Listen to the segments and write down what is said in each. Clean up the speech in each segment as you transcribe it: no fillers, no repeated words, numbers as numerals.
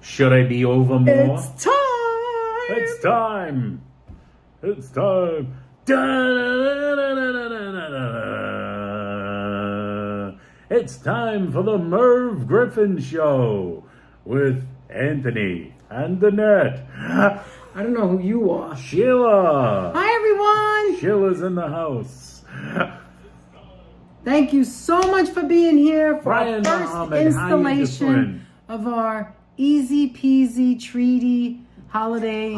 Should I be over more? It's time! It's time! It's time! Da-da-da-da-da-da-da-da. It's time for the Merv Griffin Show with Anthony and Annette. I don't know who you are. Sheila! Hi, everyone! Sheila's in the house. Thank you so much for being here for Brian our first Muhammad, installation of our easy peasy treaty holiday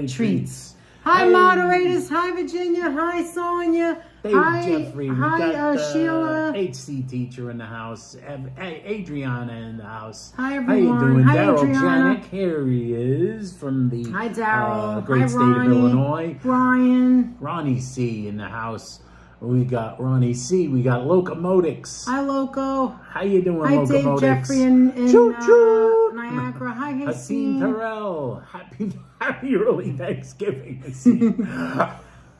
treats. Hi, Hey. Moderators. Hi, Virginia. Hi, Sonia. Hey, Hi, Jeffrey. We hi, got Sheila. HC teacher in the house. Adriana in the house. Hi, How you everyone. doing? Hi, Daryl Adriana. Janik. Here he is from the Hi, Daryl. great Hi, state Ronnie. of Illinois. Brian. Ronnie C in the house. We got Ronnie C. We got Locomotics. Hi, Loco. How you doing, Hi, Dave Locomotics? Jeffrey in Choo-choo. Niagara. Hi, Hakeem Haseen. Terrell. Happy early Thanksgiving, Hakeem.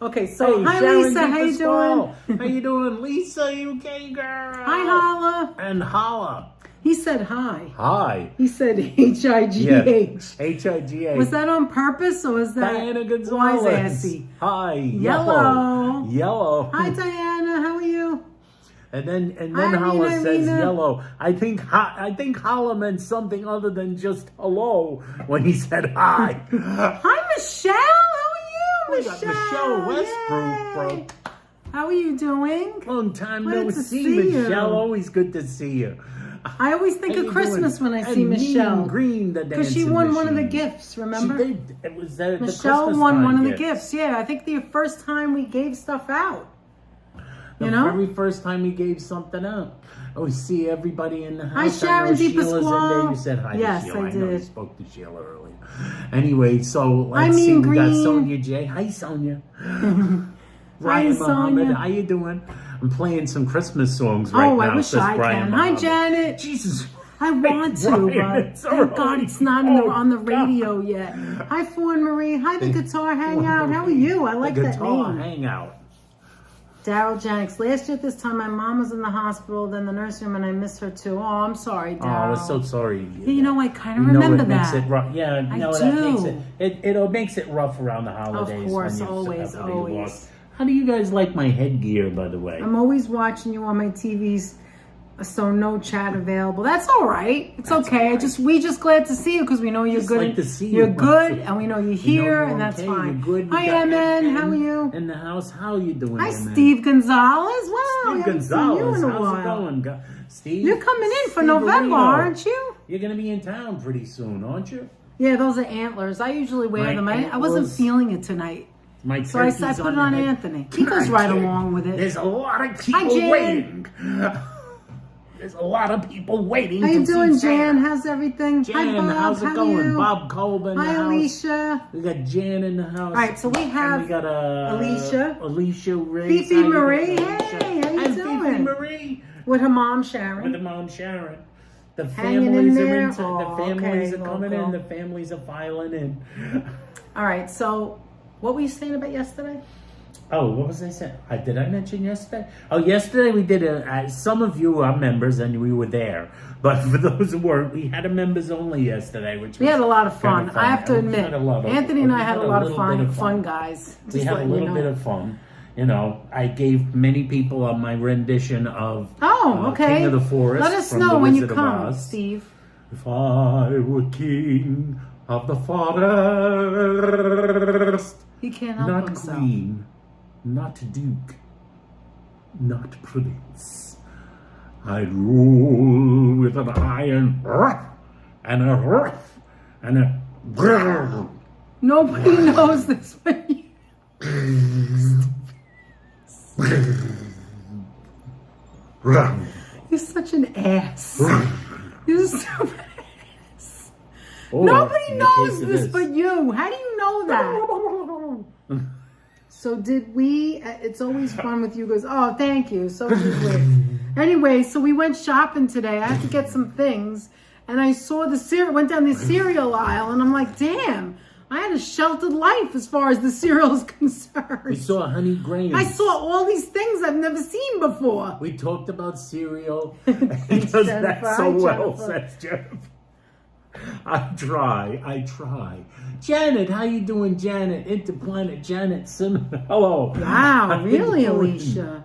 Okay, so Hey, hi, Sharon Lisa. How you doing? How you doing, Lisa? You okay, girl? Hi, Holla. And Holla. He said hi. Hi. He said H-I-G-H. Yes. H-I-G-H. Was that on purpose or was that Diana Gonzalez. wise-assy? Hi. Yellow. Yellow. Hi, Diana. How are you? And then Hi, Holla Rena, says Rena. yellow. I think Holla meant something other than just hello when he said hi. Hi, Michelle. How are you, We got Michelle Westbrook, Yay. bro. How are you doing? Long time Glad no to see, see you. Michelle. Always good to see you. I always think How of you Christmas doing? when I And see Mean Michelle. Green, the Because she dancing won one of the machine. gifts, remember? She did. It was the Michelle Christmas won time one of the gift. gifts. Yeah, I think the first time we gave stuff out. The You know? very first time we gave something out. Oh, we see everybody in the house. Hi, I know Sharon Sheila's in DePasquale. there. You said hi Yes, to Sheila. I I know you did. spoke to Sheila earlier. Anyway, so Hi, let's see. Mean We got Green. Sonia J. Hi, Sonia. Hi, Ryan Muhammad. Sonia. How you doing? I'm playing some Christmas songs right now. I wish says I Brian can. Muhammad. Hi, Janet. Jesus. I want to, Brian, but it's thank God early. it's not on the radio yet. Hi, Fawn Marie. Hi, the Guitar Hangout. How are you? I like the that Guitar name. Hangout. Daryl Janks. Last year at this time, my mom was in the hospital, then the nursing home, and I miss her too. Oh, I'm sorry, Oh, Daryl. I was so sorry. You know, I kind of You know remember it makes that. it rough. Yeah, I no, do. that makes it makes it rough around the holidays. Of course, when you've always, somebody always. lost. How do you guys like my headgear, by the way? I'm always watching you on my TVs, so no chat available. That's all right. It's okay. We just glad to see you because we know you're Just good. like to see you're you. good, and we know you're You know here, you're and that's okay, fine. You're good. We Hi, got Emin. How are you? in the house? How are you doing? Hi, Emin? Steve Gonzalez. Wow, Steve we haven't Gonzalez. seen you in a How's while. it going, Steve? You're coming in for Steve November, Areno. aren't you? You're gonna be in town pretty soon, aren't you? Yeah, those are antlers. I usually wear My them. I wasn't antlers. feeling it tonight. My So I put it on your head. Anthony. He goes right along with it. There's a lot of Hi, people Jan. waiting. There's a lot of people waiting. How you to see doing, Santa. Jan? How's everything? Jan, Hi, Bob. how's it How going? are you? Bob Kolb in the Hi, house. Alicia. We got Jan in the house. All right, so we have and we got Alicia. Alicia Ray. Fifi Marie. Hey, how you and doing? Fifi Marie With her mom, with the Sharon. mom Sharon. The Hanging in families there? are into. Oh, the families okay, are coming local. in. The families are filing in. All right, so what were you saying about yesterday? Oh, what was I saying? Did I mention yesterday? Oh, yesterday we did some of you are members and we were there. But for those who weren't, we had a members only yesterday, which We was had a lot of fun. kinda I have to We admit, had a lot of- Anthony and I we had a lot of little bit fun. Fun guys. We Just had a letting you little know. bit of fun. You know, I gave many people on my rendition of Oh, okay. King of the Forest. Let us from know The when you Wizard of come, Oz. Steve. If I were king of the forest, He can't help not himself. queen, not duke, not prince, I'd rule with an iron ruff and a ruff and a grrr. Nobody knows this but you. You're such an ass. You're so ass. Or, Nobody in the knows case of this but you. How do you know that? So did we? It's always fun with you. Goes, oh, thank you. So did we. Anyway, so we went shopping today. I had to get some things, and I saw the cereal. Went down the cereal aisle, and I'm like, damn. I had a sheltered life as far as the cereal is concerned. We saw Honey Graham. I saw all these things I've never seen before. We talked about cereal. He does that Jennifer. so Hi, well, Jennifer. says Jeff. I try. Janet, how you doing, Janet? Interplanet Janet Cinnamon. Hello. Wow, How you really, doing? Alicia?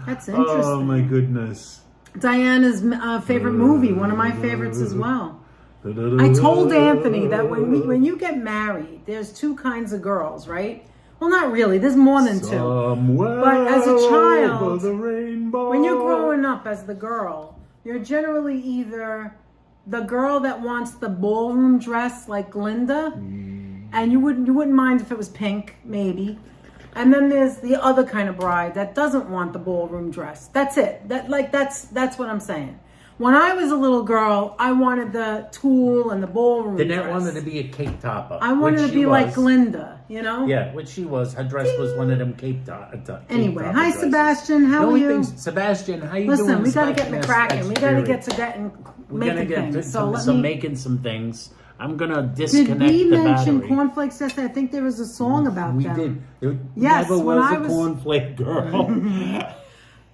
That's interesting. Oh my goodness. Diana's favorite movie, one of my favorites as well. I told Anthony that when you get married, there's two kinds of girls, right? Well, not really. There's more than two. But as a child, when you're growing up as the girl, you're generally either the girl that wants the ballroom dress like Glinda, and you wouldn't mind if it was pink, maybe. And then there's the other kind of bride that doesn't want the ballroom dress. That's it. That's what I'm saying. When I was a little girl, I wanted the tulle and the ballroom dress. Then I wanted to be a cake topper. I wanted to be like Glinda, you know? Yeah, which she was. Her dress was one of them cake topper. Anyway, hi Sebastian, how are you? Sebastian, how you doing? Listen, we got to get cracking. We got to get to making things. So making some things. I'm gonna disconnect the battery. Did we mention battery. cornflakes yesterday? I think there was a song about we them. We did. Yes, never when was I a was cornflake girl.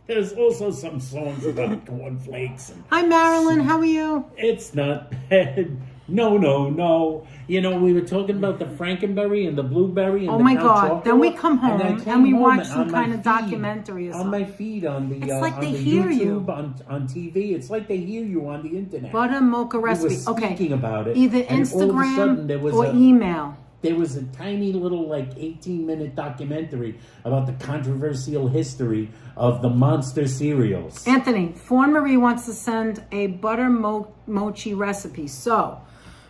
There's also some songs about cornflakes. Hi Marilyn, how are you? It's not bad. No. You know, we were talking about the Frankenberry and the blueberry. And oh the my Count God! Chocula, then we come home and we watch some kind of feed, documentary or something. On my feed on the it's like on they the hear YouTube, you on TV. It's like they hear you on the internet. Butter mocha recipe. We were speaking about it. Either and all of a sudden, Instagram or email. There was a tiny little 18-minute documentary about the controversial history of the monster cereals. Anthony, Fawn Marie wants to send a butter mochi recipe. So,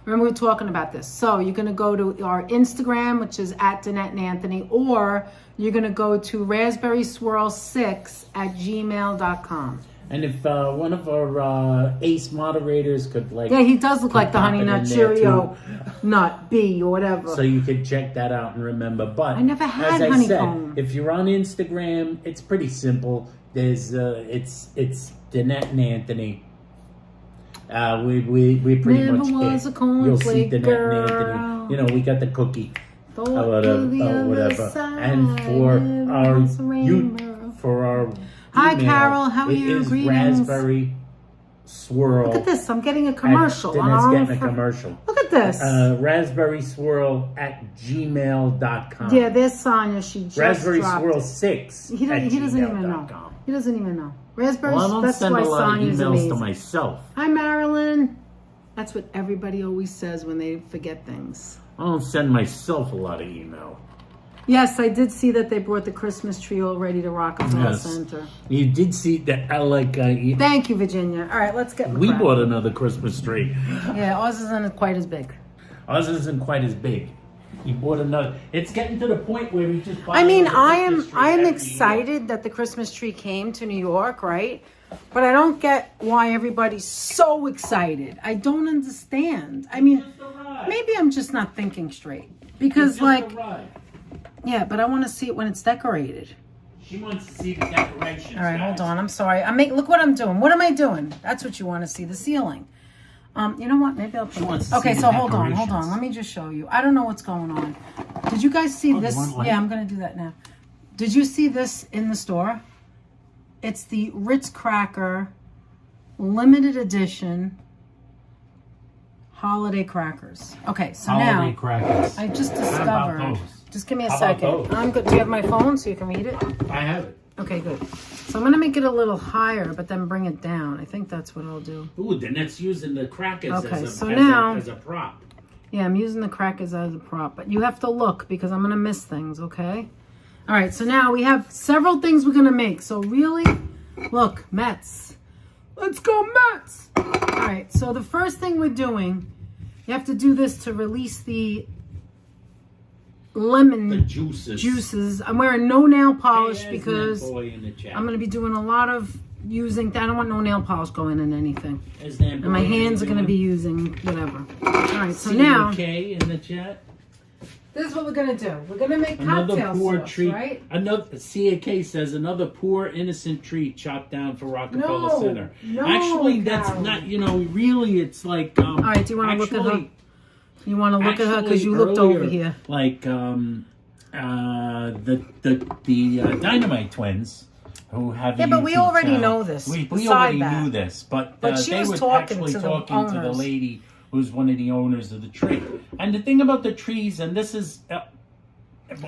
remember we were talking about this. So, you're going to go to our Instagram, which is @DanetteandAnthony, or you're going to go to raspberryswirl6@gmail.com. And if one of our ace moderators could yeah, he does look like the Honey Nut Cheerio Nut B or whatever. So you could check that out and remember. But I never had as honeycomb. I said, if you're on Instagram, it's pretty simple. There's it's Danette and Anthony. We pretty never much was hit. A cornflake You'll see Danette girl. and Anthony. You know, we got the cookie. Whatever. And for our youth, for our hi Carol, how are you? Is Greetings. Raspberry Swirl. Look at this, I'm getting a commercial. Danette's getting a commercial. Look at this. Raspberry Swirl @gmail.com. Yeah, there's Sonia. She just Raspberry dropped Swirl it. 6. He doesn't even know. He doesn't even know. Raspberry. Well, I don't that's send why a lot Sonia's of emails amazing. to myself. Hi Marilyn. That's what everybody always says when they forget things. I don't send myself a lot of email. Yes, I did see that they brought the Christmas tree already to Rockefeller Center. You did see that. Thank you, Virginia. All right, let's get. We bought another Christmas tree. Yeah, ours isn't quite as big. Ours isn't quite as big. You bought another. It's getting to the point where we just buy. I mean, I am excited that the Christmas tree came to New York, right? But I don't get why everybody's so excited. I don't understand. I mean, maybe I'm just not thinking straight because, yeah, but I want to see it when it's decorated. She wants to see the decorations. All right, hold on. I'm sorry. Look what I'm doing. What am I doing? That's what you want to see, the ceiling. You know what? Maybe I'll put this. Okay, so hold on. Let me just show you. I don't know what's going on. Did you guys see this? Yeah, I'm going to do that now. Did you see this in the store? It's the Ritz Cracker limited edition holiday crackers. Okay, so holiday crackers. I just discovered. Just give me a How second. about those? I'm good. Do you have my phone so you can read it? I have it. Okay, good. So I'm going to make it a little higher, but then bring it down. I think that's what I'll do. Ooh, then that's using the crackers as a prop. Yeah, I'm using the crackers as a prop, but you have to look because I'm going to miss things, okay? All right, so now we have several things we're going to make. So really, look, Mets. Let's go Mets! All right, so the first thing we're doing, you have to do this to release the lemon juices. I'm wearing no nail polish because I'm going to be doing a lot of using. I don't want no nail polish going in anything. And my hands are going to be using whatever. All right, so now in the chat. This is what we're going to do. We're going to make cocktail sauce, treat, right? Another CAK says another poor innocent treat chopped down for Rockefeller Center. No, actually, Carol. that's not. Really, it's like. All right, do you want to look at her? You want to look at her because you looked over here. Like the Dynamite Twins, who have but we already know this. We already knew this, but she they was were talking actually to the talking to the owners. lady who's one of the owners of the tree. And the thing about the trees, and this is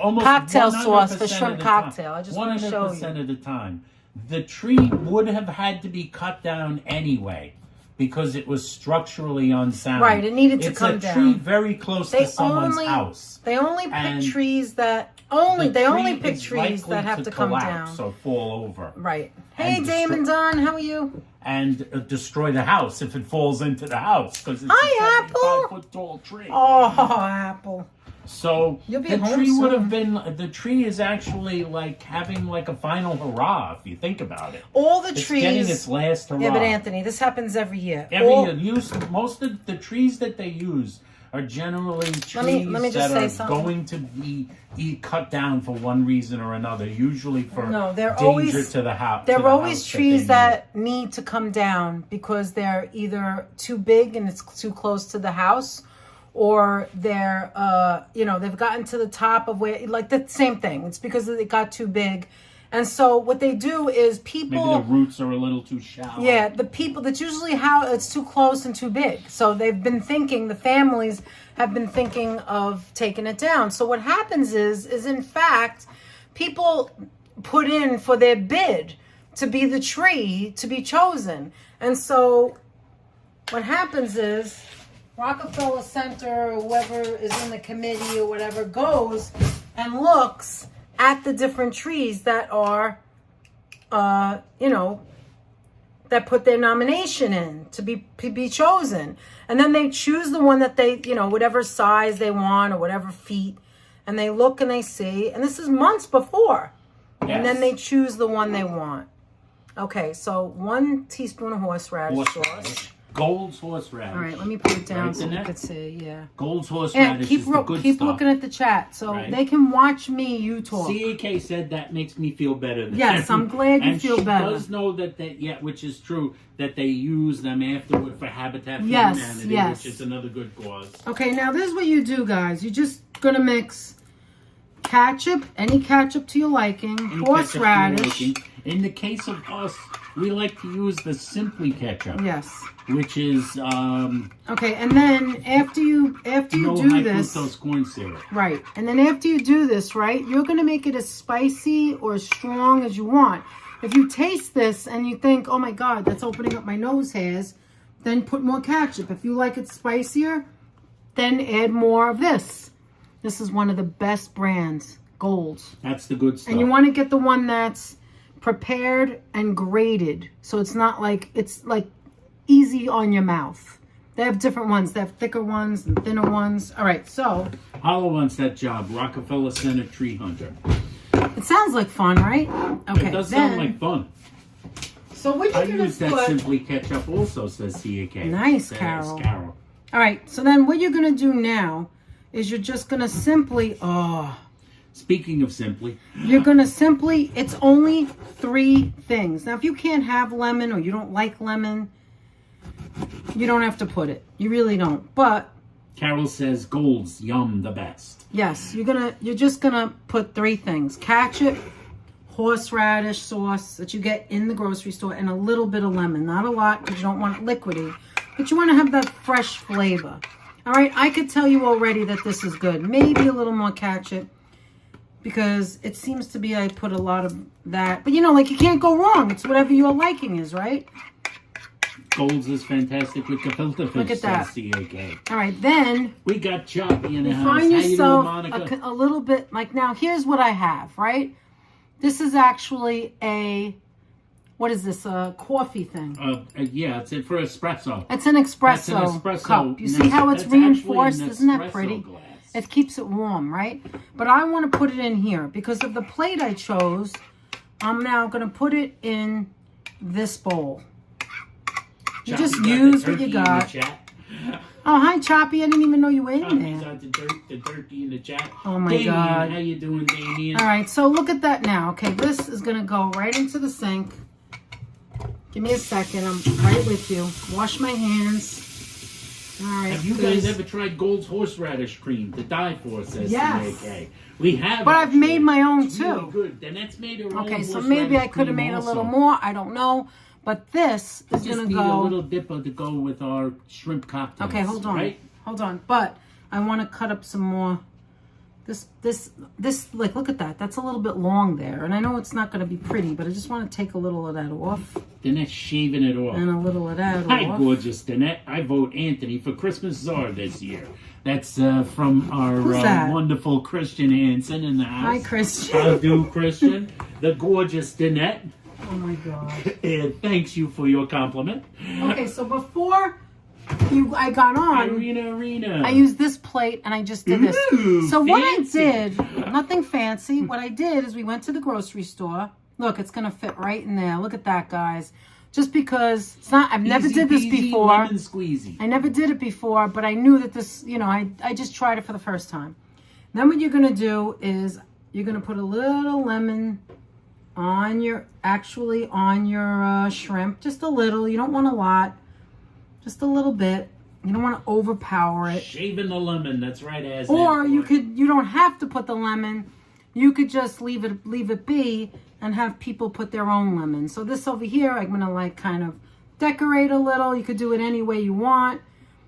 almost cocktail 100% sauce for of the shrimp time, cocktail. I just want to 100% show you. of the time, the tree would have had to be cut down anyway because it was structurally unsound. Right, it needed to come down. It's a tree very close to someone's house. They only pick trees that pick trees that have to come down or fall over. Right. Hey, Damon Don, how are you? And destroy the house if it falls into the house because it's Hi, a 75-foot tall tree. Oh, Apple. So You'll be the home tree would soon. have been. The tree is actually like having like a final hurrah if you think about it. All the It's trees getting its last hurrah. Yeah, but Anthony, this happens every year. Most of the trees that they use are generally trees let me just that say are something. going to be cut down for one reason or another, usually for they're danger always, to the house. There are always trees that need to come down because they're either too big and it's too close to the house, or they're, they've gotten to the top of where, like the same thing. It's because it got too big. And so what they do is people... Maybe the roots are a little too shallow. Yeah, that's usually how it's too close and too big. So they've been thinking, the families have been thinking of taking it down. So what happens is in fact, people put in for their bid to be the tree to be chosen. And so what happens is Rockefeller Center or whoever is in the committee or whatever goes and looks at the different trees that are, that put their nomination in to be chosen. And then they choose the one that they, whatever size they want or whatever feet. And they look and they see. And this is months before. Yes. And then they choose the one they want. Okay, so 1 teaspoon of horseradish sauce. Gold's horseradish. All right, let me put it down so you can see. Yeah. Gold's horseradish is the good keep stuff. looking at the chat so they can watch me. You talk. CAK said that makes me feel better. Yes, I'm glad you feel better. And she does know that which is true, that they use them afterward for Habitat for Humanity, which is another good cause. Okay, now this is what you do, guys. You're just gonna mix ketchup, any ketchup to your liking, horseradish. In the case of us, we like to use the Simply ketchup. Yes. Which is okay, and then after you do this, fructose corn syrup. Right, and then after you do this, right, you're gonna make it as spicy or as strong as you want. If you taste this and you think, oh my God, that's opening up my nose hairs, then put more ketchup. If you like it spicier, then add more of this. This is one of the best brands, Gold's. That's the good stuff. And you want to get the one that's prepared and grated, so it's not like easy on your mouth. They have different ones. They have thicker ones and thinner ones. All right, so Hollow wants that job. Rockefeller Center Tree Hunter. It sounds like fun, right? Okay. It does sound like fun. So what I you're gonna use that Simply ketchup also, says CAK. Nice, Carol. All right, so then what you're gonna do now is you're just gonna simply Speaking of simply, you're gonna simply. It's only 3 things. Now, if you can't have lemon or you don't like lemon, you don't have to put it. You really don't. But Carol says Gold's yum the best. Yes, you're just gonna put 3 things: ketchup, horseradish sauce that you get in the grocery store, and a little bit of lemon. Not a lot because you don't want it liquidy, but you want to have that fresh flavor. All right, I could tell you already that this is good. Maybe a little more ketchup because it seems to be I put a lot of that. But you can't go wrong. It's whatever your liking is, right? Gold's is fantastic with the filter fish. Look at that. CAK. All right, then we got Choppy in the house. Find yourself How you doing, Monica? a little bit like now. Here's what I have. Right, this is actually what is this? A coffee thing? Yeah, it's for espresso. It's an espresso cup. You see how it's reinforced? Isn't that pretty? Glass. It keeps it warm, right? But I want to put it in here because of the plate I chose. I'm now going to put it in this bowl. You just use what you got. Oh, hi, Choppy. I didn't even know you were in there. Got the turkey in the chat. Oh, my Damien, God. How you doing, Damien? All right, so look at that now. Okay, this is going to go right into the sink. Give me a second. I'm right with you. Wash my hands. All right. Have you guys ever tried Gold's horseradish cream to die for, says yes. CAK? We have. But I've made my own, it's too. Really good. Then that's made her own. Okay, so maybe I could have made a little more. I don't know. But this is Just going to need go... a little dipper to go with our shrimp cocktails. Okay, hold on. Right? Hold on. But I want to cut up some more. This, like, look at that. That's a little bit long there. And I know it's not going to be pretty, but I just want to take a little of that off. Danette's shaving it off. And a little of that Hi, off. gorgeous Danette. I vote Anthony for Christmas czar this year. That's from our that? wonderful Christian Hansen in the house. Hi, Christian. How do, Christian? The gorgeous Danette. Oh, my God. And thanks you for your compliment. Okay, so before I got on, Irina. I used this plate and I just did this. Ooh, So what I fancy. did, nothing fancy. What I did is we went to the grocery store. Look, it's gonna fit right in there. Look at that, guys. Just because it's not, I've never did this Easy peasy, before. lemon squeezy. I never did it before, but I knew that this, you know, I just tried it for the first time. Then what you're gonna do is you're gonna put a little lemon on your, shrimp. Just a little. You don't want a lot. Just a little bit. You don't want to overpower it. Shaving the lemon, that's right, as Or you don't have to put the lemon. You could just leave it be and have people put their own lemon. So this over here, I'm gonna like kind of decorate a little. You could do it any way you want.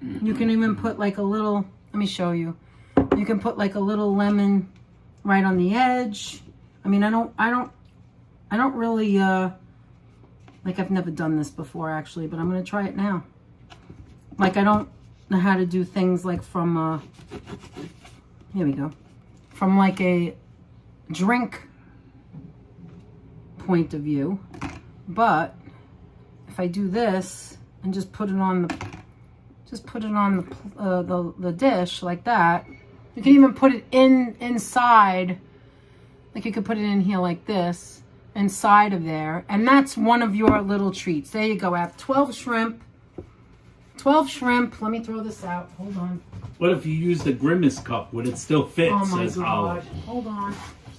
You can even put like a little, let me show you. You can put like a little lemon right on the edge. I mean, I don't really, like I've never done this before actually, but I'm gonna try it now. Like I don't know how to do things like from, here we go, from like a drink point of view. But if I do this and just put it on the dish like that, you can even put it inside. Like you could put it in here like this, inside of there, and that's one of your little treats. There you go. I have 12 shrimp. 12 shrimp. Let me throw this out. Hold on. What if you use the Grimace cup? Would it still fit? Oh my Says God. Olive. Hold on.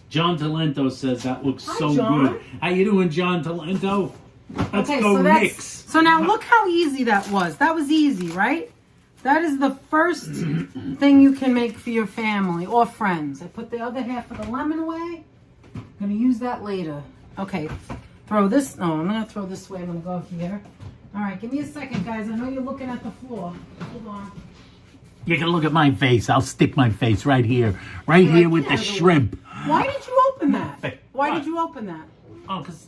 John Talento says that looks so John. good. How you doing, John Talento? Let's Okay, go, so Knicks. so now look how easy that was. That was easy, right? That is the first thing you can make for your family or friends. I put the other half of the lemon away. I'm gonna use that later. Okay, throw this. No, I'm gonna throw this away. I'm gonna go here. All right, give me a second, guys. I know you're looking at the floor. Hold on. You can look at my face. I'll stick my face right here here with the shrimp. Why did you open that? Why What? did you open that? Oh, because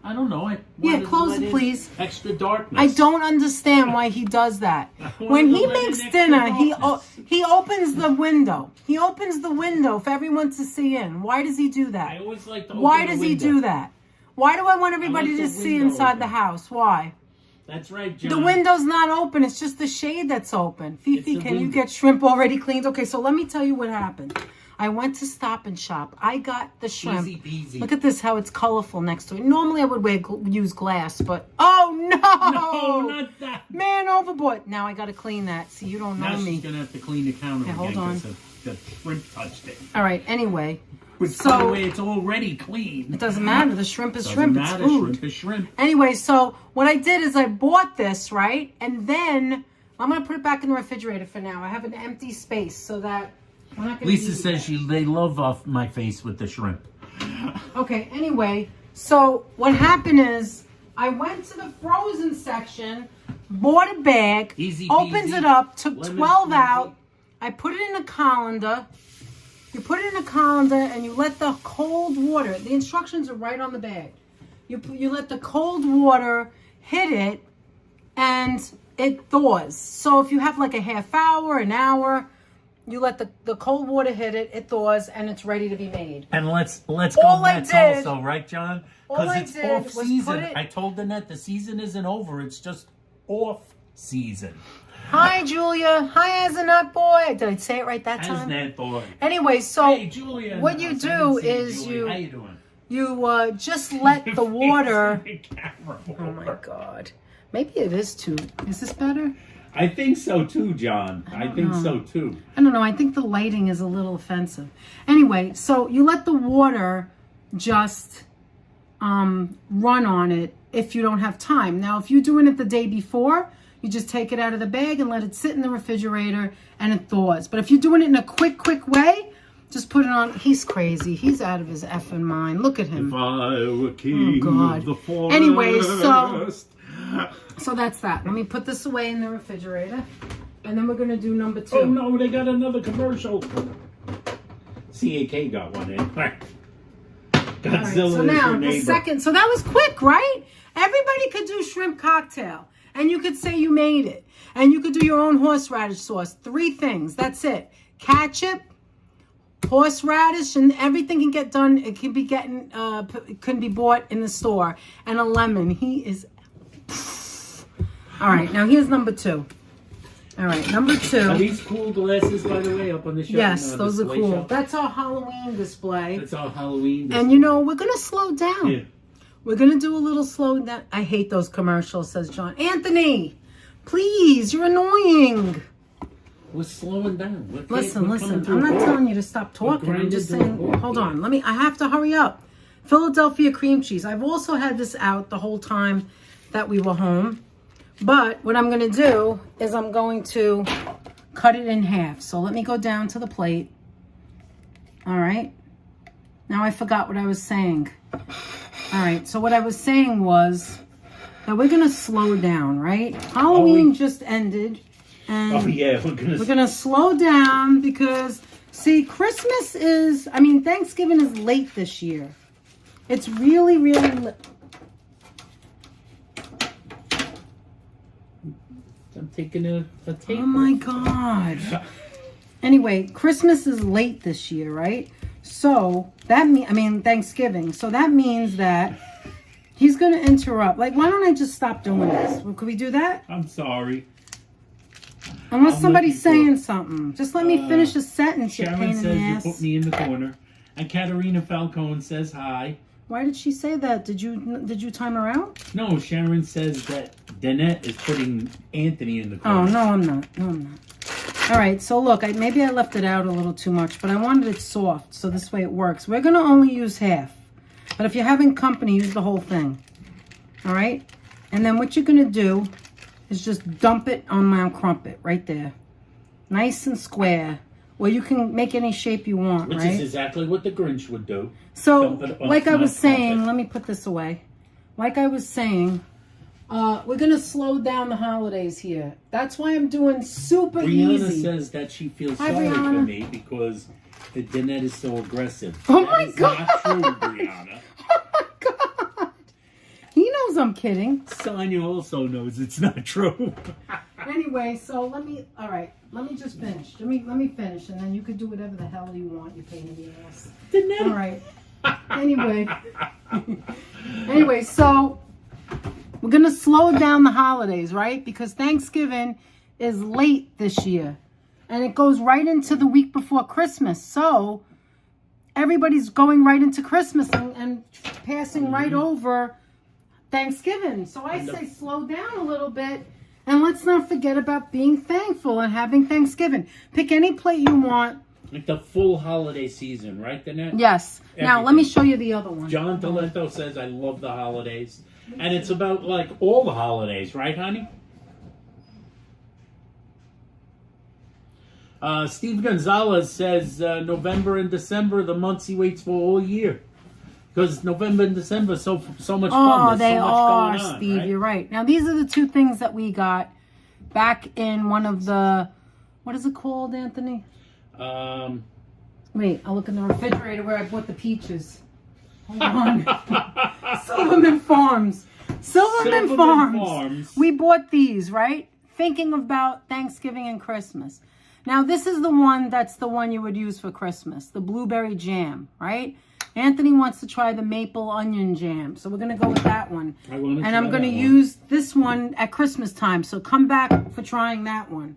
I don't know. Yeah, close it, please. Extra darkness. I don't understand why he does that. When he makes dinner, he opens the window. He opens the window for everyone to see in. Why does he do that? I always like to open Why the does he window. do that? Why do I want everybody I like to the see window inside open. the house? Why? That's right, John. The window's not open. It's just the shade that's open. Fifi, It's a can you window. get shrimp already cleaned? Okay, so let me tell you what happened. I went to Stop and Shop. I got the shrimp. Easy peasy. Look at this, how it's colorful next to it. Normally I would use glass, but oh no! No, not that. Man overboard. Now I got to clean that. See, you don't know Now me. she's gonna have to clean the counter Okay, again hold on. because the shrimp touched it. All right. Anyway, But So- by the way, it's already clean. it doesn't matter. The shrimp is Doesn't shrimp. matter. It's food. Shrimp is shrimp. Anyway, so what I did is I bought this, right? And then I'm going to put it back in the refrigerator for now. I have an empty space so that we're not going to Lisa says they love off my face with the shrimp. Okay, anyway, so what happened is I went to the frozen section, bought a bag, Easy opened peasy, it up, took lemon 12 squeezy. out. I put it in a colander. You put it in a colander and you let the cold water, the instructions are right on the bag. You let the cold water hit it and it thaws. So if you have like a half hour, an hour, you let the cold water hit it, it thaws, and it's ready to be made. And let's go All I Mets did- also, right, John? all Because I it's did off was put season. it- I told Annette the season isn't over. It's just off season. Hi, Julia. Hi, Azenut boy. Did I say it right that time? Isn't boy? Anyway, so Hey, Julia. what you I didn't do see is Julia. How you doing? you just let the water. Facing the camera Oh my more. God. Maybe it is too. Is this better? I think so too, John. I think so too. I don't know. I think the lighting is a little offensive. Anyway, so you let the water just run on it if you don't have time. Now, if you're doing it the day before, you just take it out of the bag and let it sit in the refrigerator and it thaws. But if you're doing it in a quick way, Just put it on. He's crazy. He's out of his effing mind. Look at him. If I were king God. of the forest. Anyway, so that's that. Let me put this away in the refrigerator. And then we're going to do number 2. Oh, no, they got another commercial. CAK got one in. Godzilla All right, so is now your the neighbor. second. So that was quick, right? Everybody could do shrimp cocktail. And you could say you made it. And you could do your own horseradish sauce. 3 things. That's it. Ketchup, horseradish, and everything can get done. It can be can be bought in the store. And a lemon. He is. All right. Now here's number 2. All right, number 2. Are these cool glasses, by the way, up on the shelf? Yes, those are cool. Shelf? That's our Halloween display. That's our Halloween display. And you know, we're going to slow down. Yeah. We're going to do a little slow down. I hate those commercials, says John. Anthony, please, you're annoying. We're slowing down. Listen. I'm not telling you to stop talking. I'm just saying, hold on. I have to hurry up. Philadelphia cream cheese. I've also had this out the whole time that we were home. But what I'm going to do is I'm going to cut it in half. So let me go down to the plate. All right. Now I forgot what I was saying. All right. So what I was saying was that we're going to slow down, right? Halloween just ended. And we're going to slow down because, see, Thanksgiving is late this year. It's really, really late. I'm taking a tape. Oh my God. Anyway, Christmas is late this year, right? So Thanksgiving. So that means that he's going to interrupt. Like, why don't I just stop doing this? Well, could we do that? I'm sorry. Unless somebody's saying something. Just let me finish a sentence, you pain Sharon in the says you ass. put me in the corner. And Katerina Falcone says hi. Why did she say that? Did you time her out? No, Sharon says that Danette is putting Anthony in the Oh, corner. no, I'm not. All right, so look, maybe I left it out a little too much, but I wanted it soft, so this way it works. We're going to only use half. But if you're having company, use the whole thing. All right? And then what you're going to do is just dump it on my crumpet right there. Nice and square. Well, you can make any shape you want, Which right? is exactly what the Grinch would do. So, like I was saying, let me put this away. Like I was saying, we're going to slow down the holidays here. That's why I'm doing super Brianna easy. says that she feels Hi, sorry for Brianna. me because Danette is so aggressive. Oh That my is God. not true, Brianna. Oh my God. He knows I'm kidding. Sonia also knows it's not true. Anyway, so let me just finish. Let me finish, and then you can do whatever the hell you want, you pain in the ass. Danette. All right. Anyway, so we're going to slow down the holidays, right? Because Thanksgiving is late this year. And it goes right into the week before Christmas. So everybody's going right into Christmas and passing right over Thanksgiving. So I say slow down a little bit. And let's not forget about being thankful and having Thanksgiving. Pick any plate you want. Like the full holiday season, right, Danette? Yes. Now, let me show you the other one. John Talento says, I love the holidays. And it's about, like, all the holidays, right, honey? Steve Gonzalez says, November and December, the months he waits for all year. Because November and December are so much fun. Oh, There's they so much are, going on, Steve. right? You're right. Now, these are the 2 things that we got back in one of the, what is it called, Anthony? Wait, I'll look in the refrigerator where I bought the peaches. Hold on. Silverman Farms. Silverman Farms. We bought these, right? Thinking about Thanksgiving and Christmas. Now, this is the one that's the one you would use for Christmas. The blueberry jam, right? Anthony wants to try the maple onion jam. So we're going to go with that one. And I'm going to use this one at Christmas time. So come back for trying that one.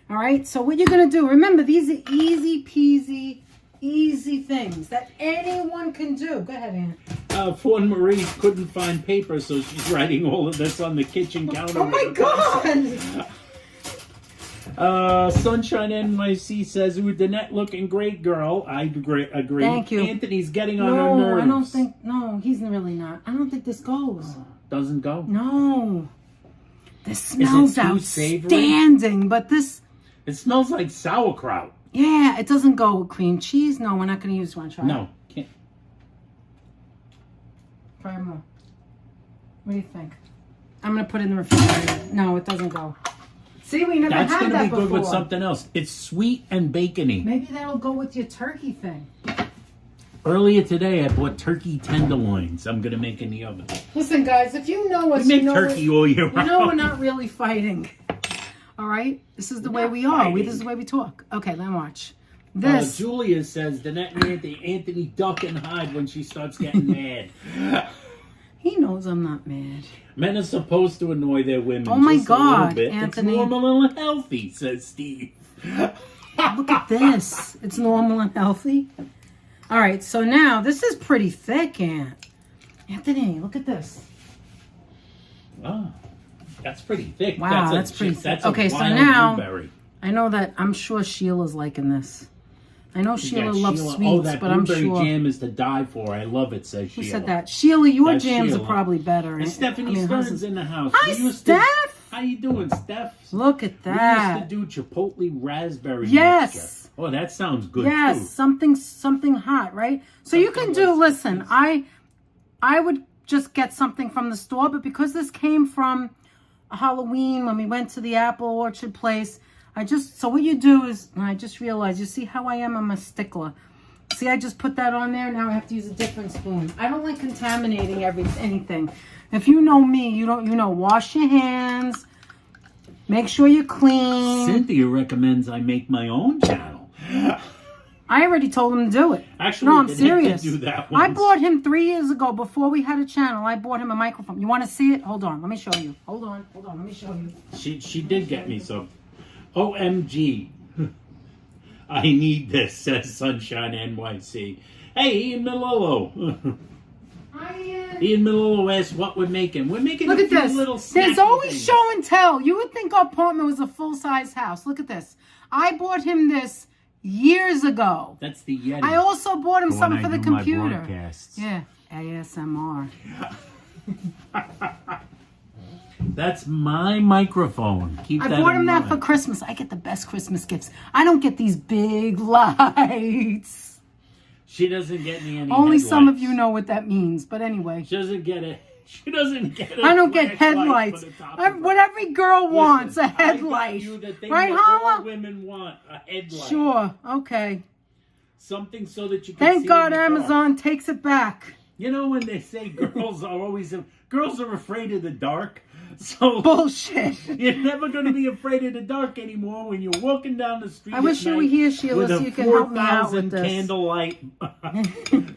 All right? So what you're going to do, remember, these are easy peasy, easy things that anyone can do. Go ahead, Aunt. Fawn Marie couldn't find paper, so she's writing all of this on the kitchen counter. Oh, my God. Sunshine NYC says, "Ooh, Danette looking great, girl." I agree. Thank you. Anthony's getting on her nerves. I don't think. No, he's really not. I don't think this goes. Doesn't go. No. This smells too outstanding, savory? but this. It smells like sauerkraut. Yeah, it doesn't go with cream cheese. No, we're not going to use one. Try. No, can't. Try more. What do you think? I'm going to put it in the refrigerator. No, it doesn't go. See, we never That's had gonna that be before. good with something else. It's sweet and bacony. Maybe that'll go with your turkey thing. Earlier today, I bought turkey tenderloins. I'm gonna make in the oven. Listen, guys, if you know us, We make you know turkey all year round. You know we're not really fighting. All right? This is the way we are. This is the way we talk. Okay, let me watch. This. Julia says, Danette and Anthony duck and hide when she starts getting mad. He knows I'm not mad. Men are supposed to annoy their women. Oh my just God, a little bit. Anthony. It's normal and healthy, says Steve. Look at this. It's normal and healthy. All right, so now this is pretty thick, Anthony, look at this. Oh, that's pretty thick. Wow, that's pretty thick. That's Okay, a so wild now blueberry. I know that I'm sure Sheila's liking this. I know Sheila loves Sheila. sweets, Oh, that but I'm blueberry sure. jam is to die for. I love it, says Who Sheila. said that? Sheila, your That's jams Sheila. are probably better. And Stephanie Stern's in the house. Hi, We used Steph. How you doing, Steph? Look at We that. used to do chipotle raspberry Yes. mixture. Oh, that sounds good Yes, too. something hot, right? So you can do. Listen, I would just get something from the store, but because this came from Halloween when we went to the apple orchard place, so what you do is, and I just realized, you see how I am? I'm a stickler. See, I just put that on there. Now I have to use a different spoon. I don't like contaminating anything. If you know me, you know, wash your hands. Make sure you're clean. Cynthia recommends I make my own channel. I already told him to do it. Actually, no, I'm Danette serious. did do that I once. bought him 3 years ago before we had a channel. I bought him a microphone. You want to see it? Hold on. Let me show you. Hold on. Let me show you. She did get me some. OMG. I need this, says Sunshine NYC. Hey, Ian Malolo. Ian Malolo asked what we're making. We're making Look a at few this. little There's snacky always things. show and tell. You would think our apartment was a full-size house. Look at this. I bought him this years ago. That's the Yeti. I also bought him When something I for the do my computer. broadcasts. Yeah, ASMR. That's my microphone. Keep I that bought in him that mind. for Christmas. I get the best Christmas gifts. I don't get these big lights. She doesn't get me any Only some of headlights. you know what that means. But anyway, She doesn't get it. She doesn't get it. I don't get headlights. What every girl wants, a headlight. Right, All Hala? women want a headlight. Sure. Okay. Something so that you can Thank see God in the dark. Amazon takes it back. You know when they say girls are afraid of the dark? So Bullshit. you're never going to be afraid of the dark anymore when you're walking down the street. I wish at you were night here, Sheila, with so a you can help me out 4,000 with this. candlelight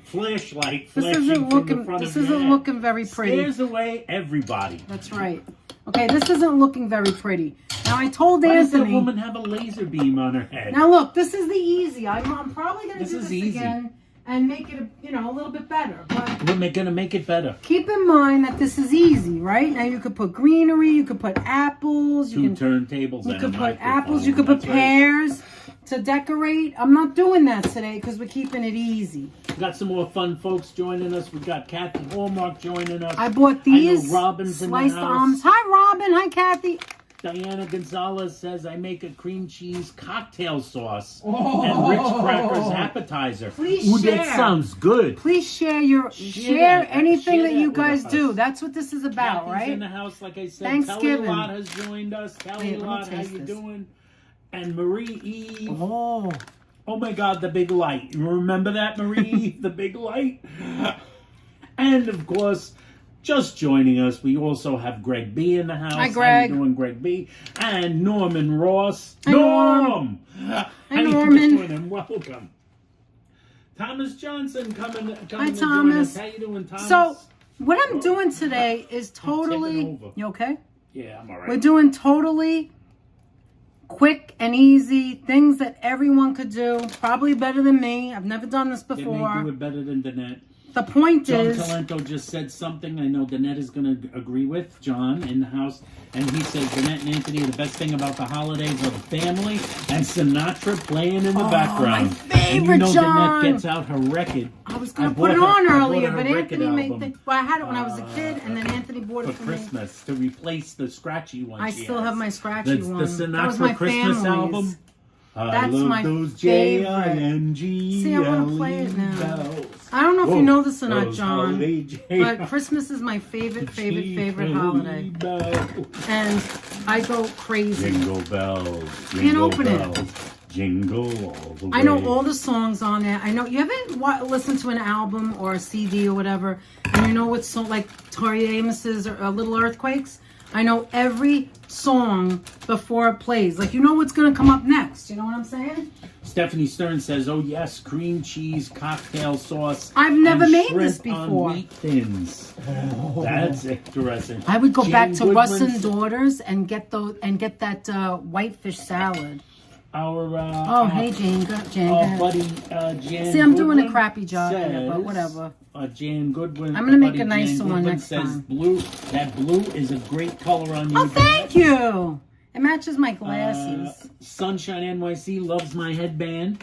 flashlight. This flashing isn't from the looking. front This of your isn't head. looking very pretty. Scares away everybody. That's right. Okay, this isn't looking very pretty. Now I told Why does that Anthony. woman have a laser beam on her head? Now look, this is the easy. I'm probably going to This do is this easy. again and make it, a little bit better. But We're going to make it better. keep in mind that this is easy, right? Now you could put greenery, you could put apples, Two turntables you and could a put microphone. apples, you could put That's right. pears to decorate. I'm not doing that today because we're keeping it easy. We got some more fun folks joining us. We got Kathy Hallmark joining us. I bought these I know Robin's in the sliced house. almonds. Hi, Robin. Hi, Kathy. Diana Gonzalez says, I make a cream cheese cocktail sauce Oh. and Ritz crackers appetizer. Please Ooh, share. that sounds good. Please share Share that. anything Share that you that guys with do. us. That's what this is about, Kathy's in right? the house, like I said. Thanksgiving. Kelly Lott has joined us. Kelly Wait, let me Lott, how taste you this. doing? And Marie Eve. Oh. Oh my God, the big light. You remember that, Marie Eve, the big light? And of course, just joining us, we also have Greg B in the house. Hi, Greg. How you doing, Greg B? And Norman Ross. Hi, Norm! Hi, How you Norman. doing? And welcome. Thomas Johnson coming Hi, to join Thomas. us. How you doing, Thomas? So, what I'm doing today is tipping totally... over. You okay? Yeah, I'm all right. We're doing totally quick and easy things that everyone could do. Probably better than me. I've never done this They may before. do it better than Danette. The point John is... Talento just said something I know Danette is going to agree with. John in the house. And he says, Danette and Anthony, the best thing about the holidays are the family and Sinatra playing in the background. my favorite, and you know John. Danette gets out her record. I was going to bought put it her- on I bought earlier, her but record Anthony made album, the... Well, I had it when I was a kid, and then Anthony bought it for for me. Christmas to replace the scratchy one. I she still has. have my scratchy the one. Sinatra That was my Christmas family's. album. That's love my those favorite. J-I-N-G-L-E See, I want to play it now. bells. I don't know if you know this or not, Those John, holiday but Christmas is my favorite holiday. bells. And I go crazy. Jingle bells, Can't jingle open it. bells, jingle all the way. I know all the songs on there. I know you haven't listened to an album or a CD or whatever, and you know what song, like Tori Amos's or Little Earthquakes. I know every song before it plays. Like, you know what's going to come up next. You know what I'm saying? Stephanie Stern says, "Oh yes, cream cheese cocktail sauce. I've never and made shrimp this before." On wheat thins. Oh, that's interesting. I would go Jane back to Russ and Goodwin's- Daughters and get that whitefish salad. Our Hey, Jane. Go ahead. buddy Jan. See, I'm doing a Goodwin crappy job in it, but says, whatever. Jan Goodwin. I'm gonna make buddy a nicer Jan one Goodwin next says time. Blue. That blue is a great color on you. Oh, thank you. It matches my glasses. Sunshine NYC loves my headband.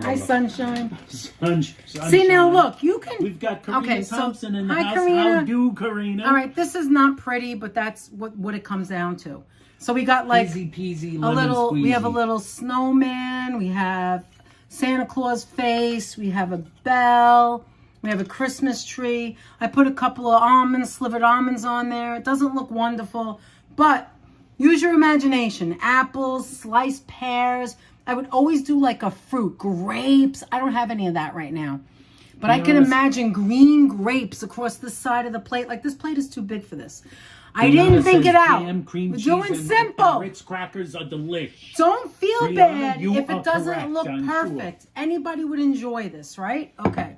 Hi, Sunshine. Sunshine. See, now look, you can. We've got Karina Okay, so- Thompson in the hi, house. Karina. How do, Karina? All right, this is not pretty, but that's what it comes down to. So we got like Easy peasy, a lemon little. squeezy. We have a little snowman. We have Santa Claus face. We have a bell. We have a Christmas tree. I put a couple of almonds, slivered almonds on there. It doesn't look wonderful, but use your imagination. Apples, sliced pears. I would always do like a fruit, grapes. I don't have any of that right now. But I can imagine green grapes across the side of the plate. Like, this plate is too big for this. I didn't think it out. Jam, cream We're cheese, doing and simple. Ritz crackers are delish. Don't feel Brianna, bad you if are it doesn't correct, look I'm perfect. Anybody would enjoy this, right? Okay.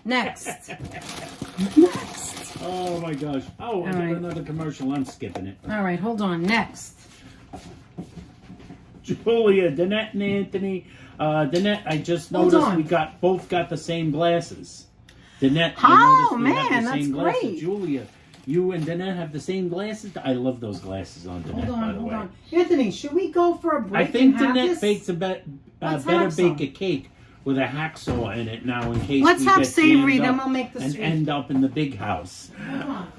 Next. Next. Oh my gosh. Oh, I got right. another commercial. I'm skipping it. All right, hold on. Next. Julia, Danette, and Anthony. Danette, I just Hold noticed on. we both got the same glasses. Danette, Oh, I noticed we have man, the that's same glasses. great. Julia, you and Danette have the same glasses. I love those glasses on Danette, Hold by on, the hold way. on. Anthony, should we go for a break? I think and have Danette this? bakes a Let's better have some. bake a cake with a hacksaw in it now in case Let's we have get savory, jammed then up we'll make the and sweet. end up in the big house. Hold on.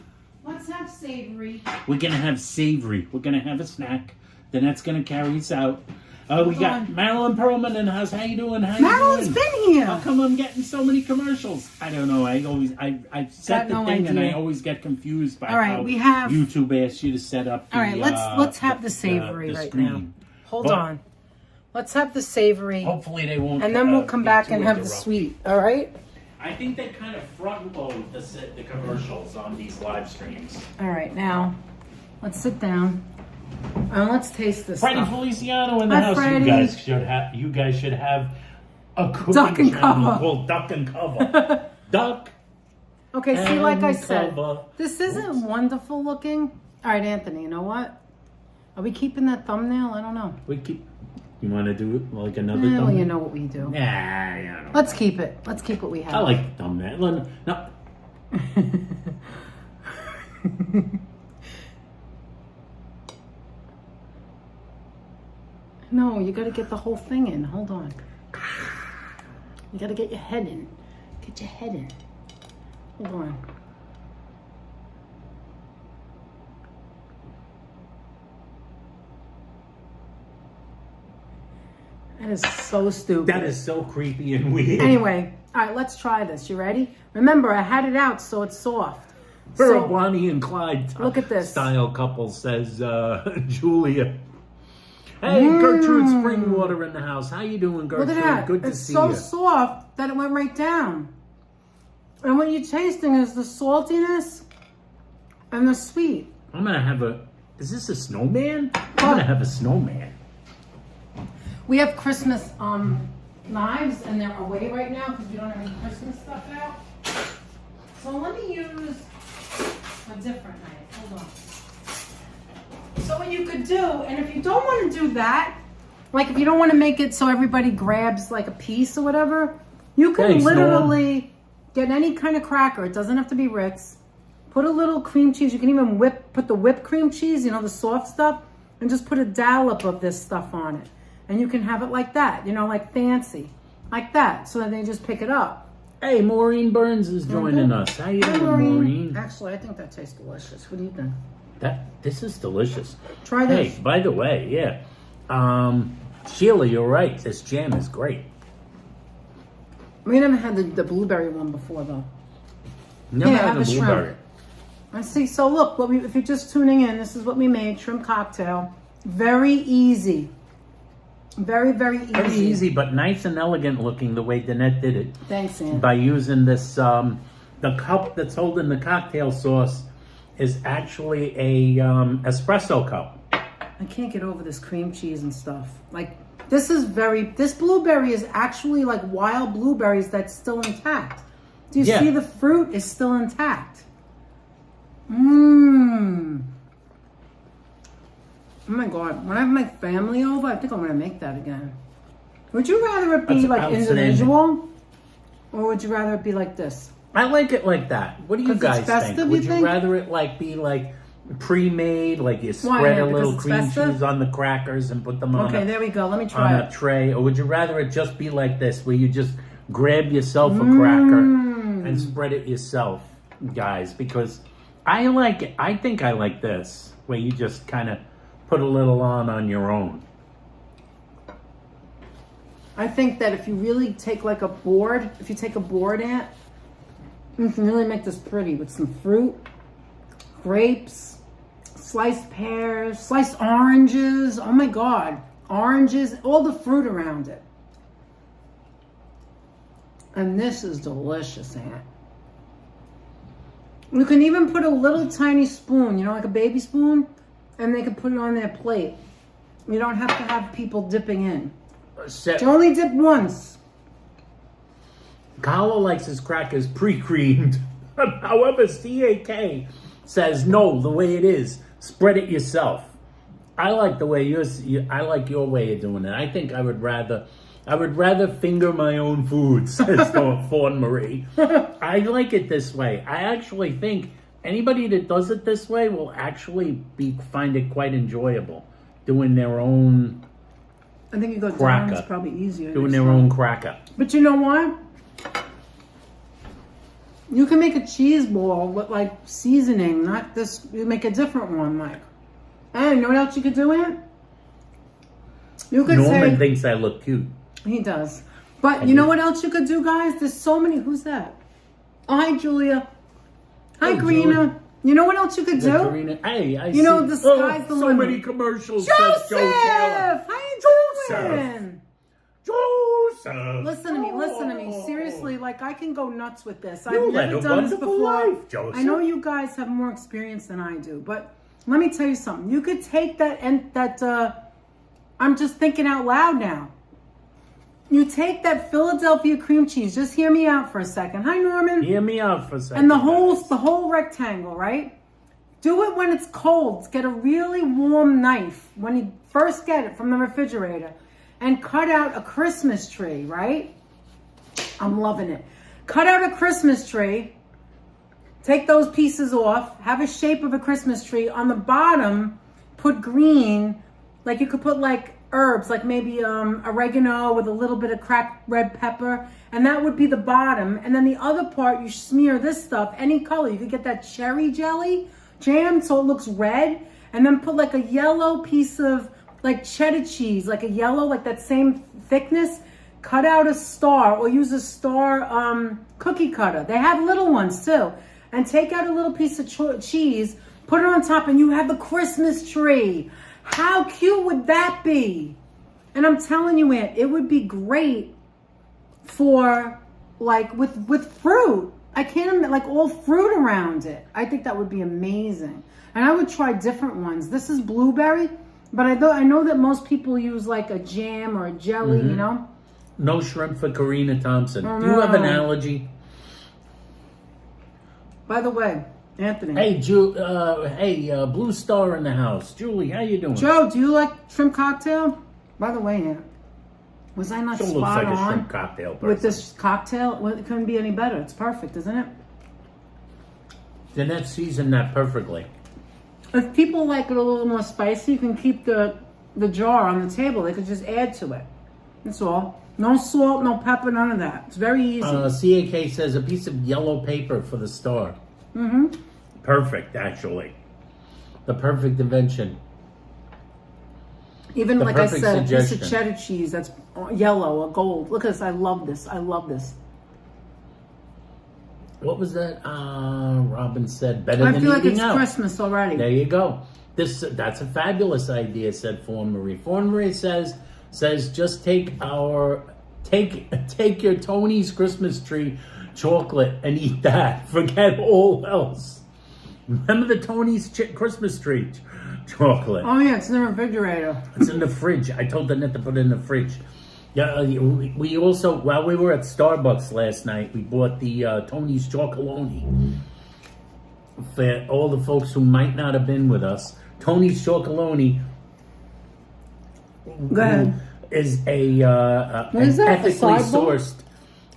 Let's have savory. We're gonna have savory. We're gonna have a snack. Danette's gonna carry us out. We got on. Marilyn Perlman in the house. How you doing? Marilyn's been here. How come I'm getting so many commercials? I don't know. I set Got the no thing and I idea. always get confused by All right, how we have- YouTube asks you to set up. All right, let's have the savory right now. Hold on. Let's have the savory, Hopefully they won't. and then we'll come get back too and have the interrupted. sweet. All right. I think they kind of front load the commercials on these live streams. All right. Now, let's sit down. Let's taste this Freddie stuff. Feliciano in the Hi, house. Freddie. You guys should have a cooking Duck and channel cover. called Duck and Cover. Duck. Okay. See, like I and said, cover. this isn't wonderful looking. All right, Anthony. You know what? Are we keeping that thumbnail? I don't know. We keep. You want to do it like another Well, thumbnail? you know what we do. Nah, yeah, I don't Let's keep it. Let's keep what we have. I like the thumbnail. No. No, you got to get the whole thing in. Hold on. You got to get your head in. Get your head in. Hold on. That is so stupid. That is so creepy and weird. Anyway, all right, let's try this. You ready? Remember, I had it out so it's soft. For So- a Bonnie and Clyde Look at this. style couple, says Julia. Hey, Gertrude Springwater in the house. How you doing, Gertrude? Look at that. Good to It's see so you. soft that it went right down. And what you're tasting is the saltiness and the sweet. I'm gonna have a. Is this a snowman? I'm gonna have a snowman. We have Christmas knives, and they're away right now because we don't have any Christmas stuff out. So let me use a different knife. Hold on. So what you could do, and if you don't want to do that, like if you don't want to make it so everybody grabs like a piece or whatever, you can Thanks, literally get any kind of cracker. It doesn't have to be Ritz. Put a little cream cheese. You can even put the whipped cream cheese, you know, the soft stuff, and just put a dollop of this stuff on it. And you can have it like that, you know, like fancy, like that. So then they just pick it up. Hey, Maureen Burns is joining us. How you doing, Maureen? Actually, I think that tastes delicious. What do you think? This is delicious. Try this. Hey, by the way, yeah. Sheila, you're right. This jam is great. We never had the blueberry one before, though. Never Yeah, had have the a shrimp. blueberry. I see. So look, if you're just tuning in, this is what we made, shrimp cocktail. Very easy. Very, very easy. Very easy, but nice and elegant looking the way Danette did it. Thanks, Ann. By using this, the cup that's holding the cocktail sauce is actually a espresso cup. I can't get over this cream cheese and stuff. Like, this blueberry is actually like wild blueberries that's still intact. Do you see the fruit is still intact? Mmm. Oh my God. When I have my family over, I think I'm going to make that again. Would you rather it be like individual? Or would you rather it be like this? I like it like that. What do you guys think? Would you rather it be like pre-made, like you spread a little cream cheese on the crackers and put them on there we go. Let me try a tray? Or would you rather it just be like this, where you just grab yourself a cracker and spread it yourself, guys? Because I like it. I think I like this, where you just kind of put a little on your own. I think that if you really take like a board, you can really make this pretty with some fruit, grapes, sliced pears, sliced oranges. Oh my God. Oranges, all the fruit around it. And this is delicious, Aunt. You can even put a little tiny spoon, like a baby spoon, and they can put it on their plate. You don't have to have people dipping in. You only dip once. Carlo likes his crackers pre-creamed. However, CAK says no, the way it is. Spread it yourself. I like the way I like your way of doing it. I think I would rather finger my own food, says Fawn Marie. I like it this way. I actually think anybody that does it this way will actually find it quite enjoyable. Doing their own I think you go cracker. down, it's probably easier. Doing their own cracker. But you know what? You can make a cheese ball with like seasoning, not this. You make a different one, like. And you know what else you could do in it? You could Norman thinks I look cute. He does. But you know what else you could do, guys? There's so many. Who's that? Oh, hi, Julia. Hi, Greena. Julia. You know what else you could do? Karina. Hey, I see. The sky's the so limit. many commercials. Joseph! Joe Taylor. How you doing? Joseph. Listen to me. Seriously, like I can go nuts with this. You I've never done this before. Life, Joseph. I know you guys have more experience than I do, but let me tell you something. You could take that I'm just thinking out loud now. You take that Philadelphia cream cheese. Just hear me out for a second. Hi, Norman. Hear me out for a second. And the whole rectangle, right? Do it when it's cold. Get a really warm knife when you first get it from the refrigerator. And cut out a Christmas tree, right? I'm loving it. Cut out a Christmas tree. Take those pieces off. Have a shape of a Christmas tree. On the bottom, put green. Like you could put like herbs, like maybe oregano with a little bit of cracked red pepper. And that would be the bottom. And then the other part, you smear this stuff, any color. You could get that cherry jelly jam so it looks red. And then put like a yellow piece of like cheddar cheese, like a yellow, like that same thickness. Cut out a star or use a star cookie cutter. They have little ones too. And take out a little piece of cheese, put it on top, and you have the Christmas tree. How cute would that be? And I'm telling you, Aunt, it would be great for like with fruit. I can't imagine, like all fruit around it. I think that would be amazing. And I would try different ones. This is blueberry, but I know that most people use like a jam or a jelly, you know? No shrimp for Karina Thompson. Oh, Do you have an allergy? By the way, Anthony. Hey, Blue Star in the house. Julie, how you doing? Joe, do you like shrimp cocktail? By the way, Aunt, was I not Joe spot looks like on a shrimp cocktail person. with this cocktail? Well, it couldn't be any better. It's perfect, isn't it? Jeanette seasoned that perfectly. If people like it a little more spicy, you can keep the jar on the table. They could just add to it. That's all. No salt, no pepper, none of that. It's very easy. CAK says a piece of yellow paper for the star. Mm-hmm. Perfect, actually. The perfect invention. Even The like I perfect said, a piece of suggestion. cheddar cheese that's yellow or gold. Look at this. I love this. I love this. What was that? Robin said, better I than feel like eating it's out. Christmas already. There you go. That's a fabulous idea, said Fawn Marie. Fawn Marie says just take your Tony's Christmas tree chocolate and eat that. Forget all else. Remember the Tony's Christmas tree chocolate? Oh yeah, it's in the refrigerator. It's in the fridge. I told Annette to put it in the fridge. Yeah, we also, while we were at Starbucks last night, we bought the Tony's Chocolonely. For all the folks who might not have been with us, Tony's Chocolonely Go ahead. is What is an that, the ethically sideboard? sourced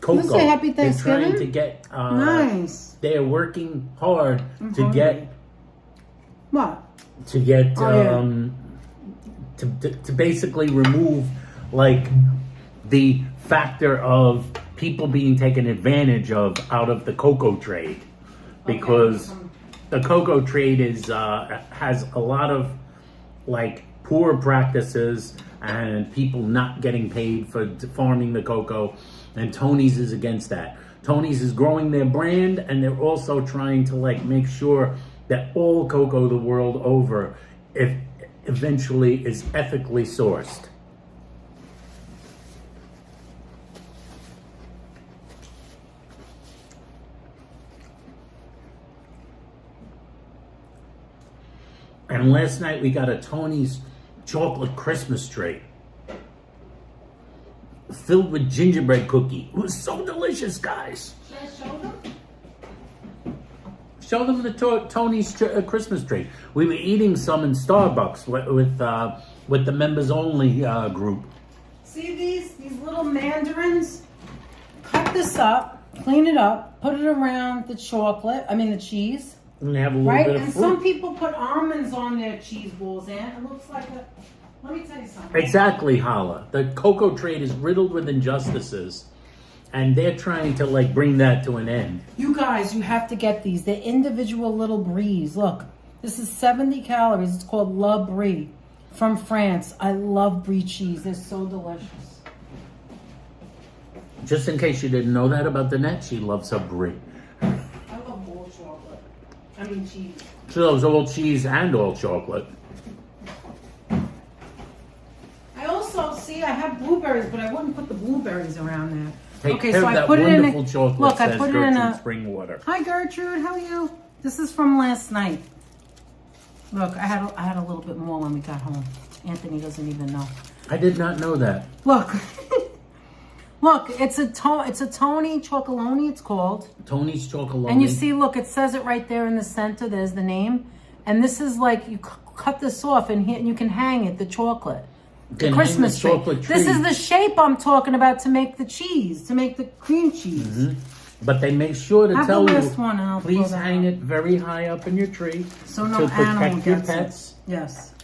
cocoa. Let's say Happy They're trying Thanksgiving. to get, Nice. they are working hard to hungry. get, What? to get, Oh, to basically remove, like, the factor of people being taken advantage of out of the cocoa trade, because the cocoa trade is has a lot of like poor practices and people not getting paid for farming the cocoa, and Tony's is against that. Tony's is growing their brand, and they're also trying to like make sure that all cocoa the world over, if eventually, is ethically sourced. And last night we got a Tony's chocolate Christmas tree filled with gingerbread cookie. It was so delicious, guys. Should I show them? Show them the Tony's Christmas tree. We were eating some in Starbucks with the members only group. See these little mandarins? Cut this up, clean it up, put it around the the cheese. And they have a little Right? bit of And fruit. some people put almonds on their cheese balls, and it looks like let me tell you something. Exactly, Hala. The cocoa trade is riddled with injustices, and they're trying to like bring that to an end. You guys, you have to get these. They're individual little bries. Look, this is 70 calories. It's called La Brie from France. I love brie cheese. They're so delicious. Just in case you didn't know that about Danette, she loves her brie. I love all chocolate. I mean cheese. She loves all cheese and all chocolate. I also, see, I have blueberries, but I wouldn't put the blueberries around there. Take Okay, care so of I that put it in wonderful a, chocolate, look, I says put it in Gertrude a, Springwater. Hi Gertrude, how are you? This is from last night. Look, I had a little bit more when we got home. Anthony doesn't even know. I did not know that. Look, look, it's a Tony Chocolonely, it's called. Tony's Chocolonely. And you see, look, it says it right there in the center. There's the name, and this is like you cut this off, and here you can hang it, the chocolate. The Christmas tree. This is the shape I'm talking about to make the cheese, to make the cream cheese. Mm-hmm. But they make sure to Have tell the you, last one and I'll please pull that hang out. it very high up in your tree So no to animal protect your gets it. pets Yes.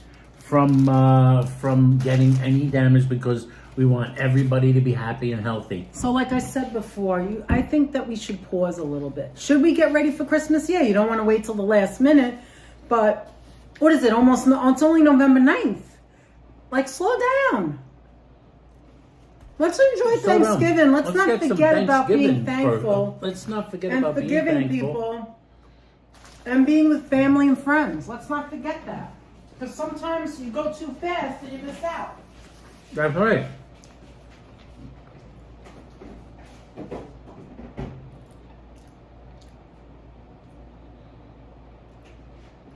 from getting any damage, because we want everybody to be happy and healthy. So like I said before, I think that we should pause a little bit. Should we get ready for Christmas? Yeah, you don't want to wait till the last minute, but what is it? It's only November 9th. Like, slow down. Let's enjoy Thanksgiving. Let's not get some forget about being Thanksgiving thankful. Let's not forget And about being forgiving thankful. people. And being with family and friends. Let's not forget that. Because sometimes you go too fast and you miss out. That's right.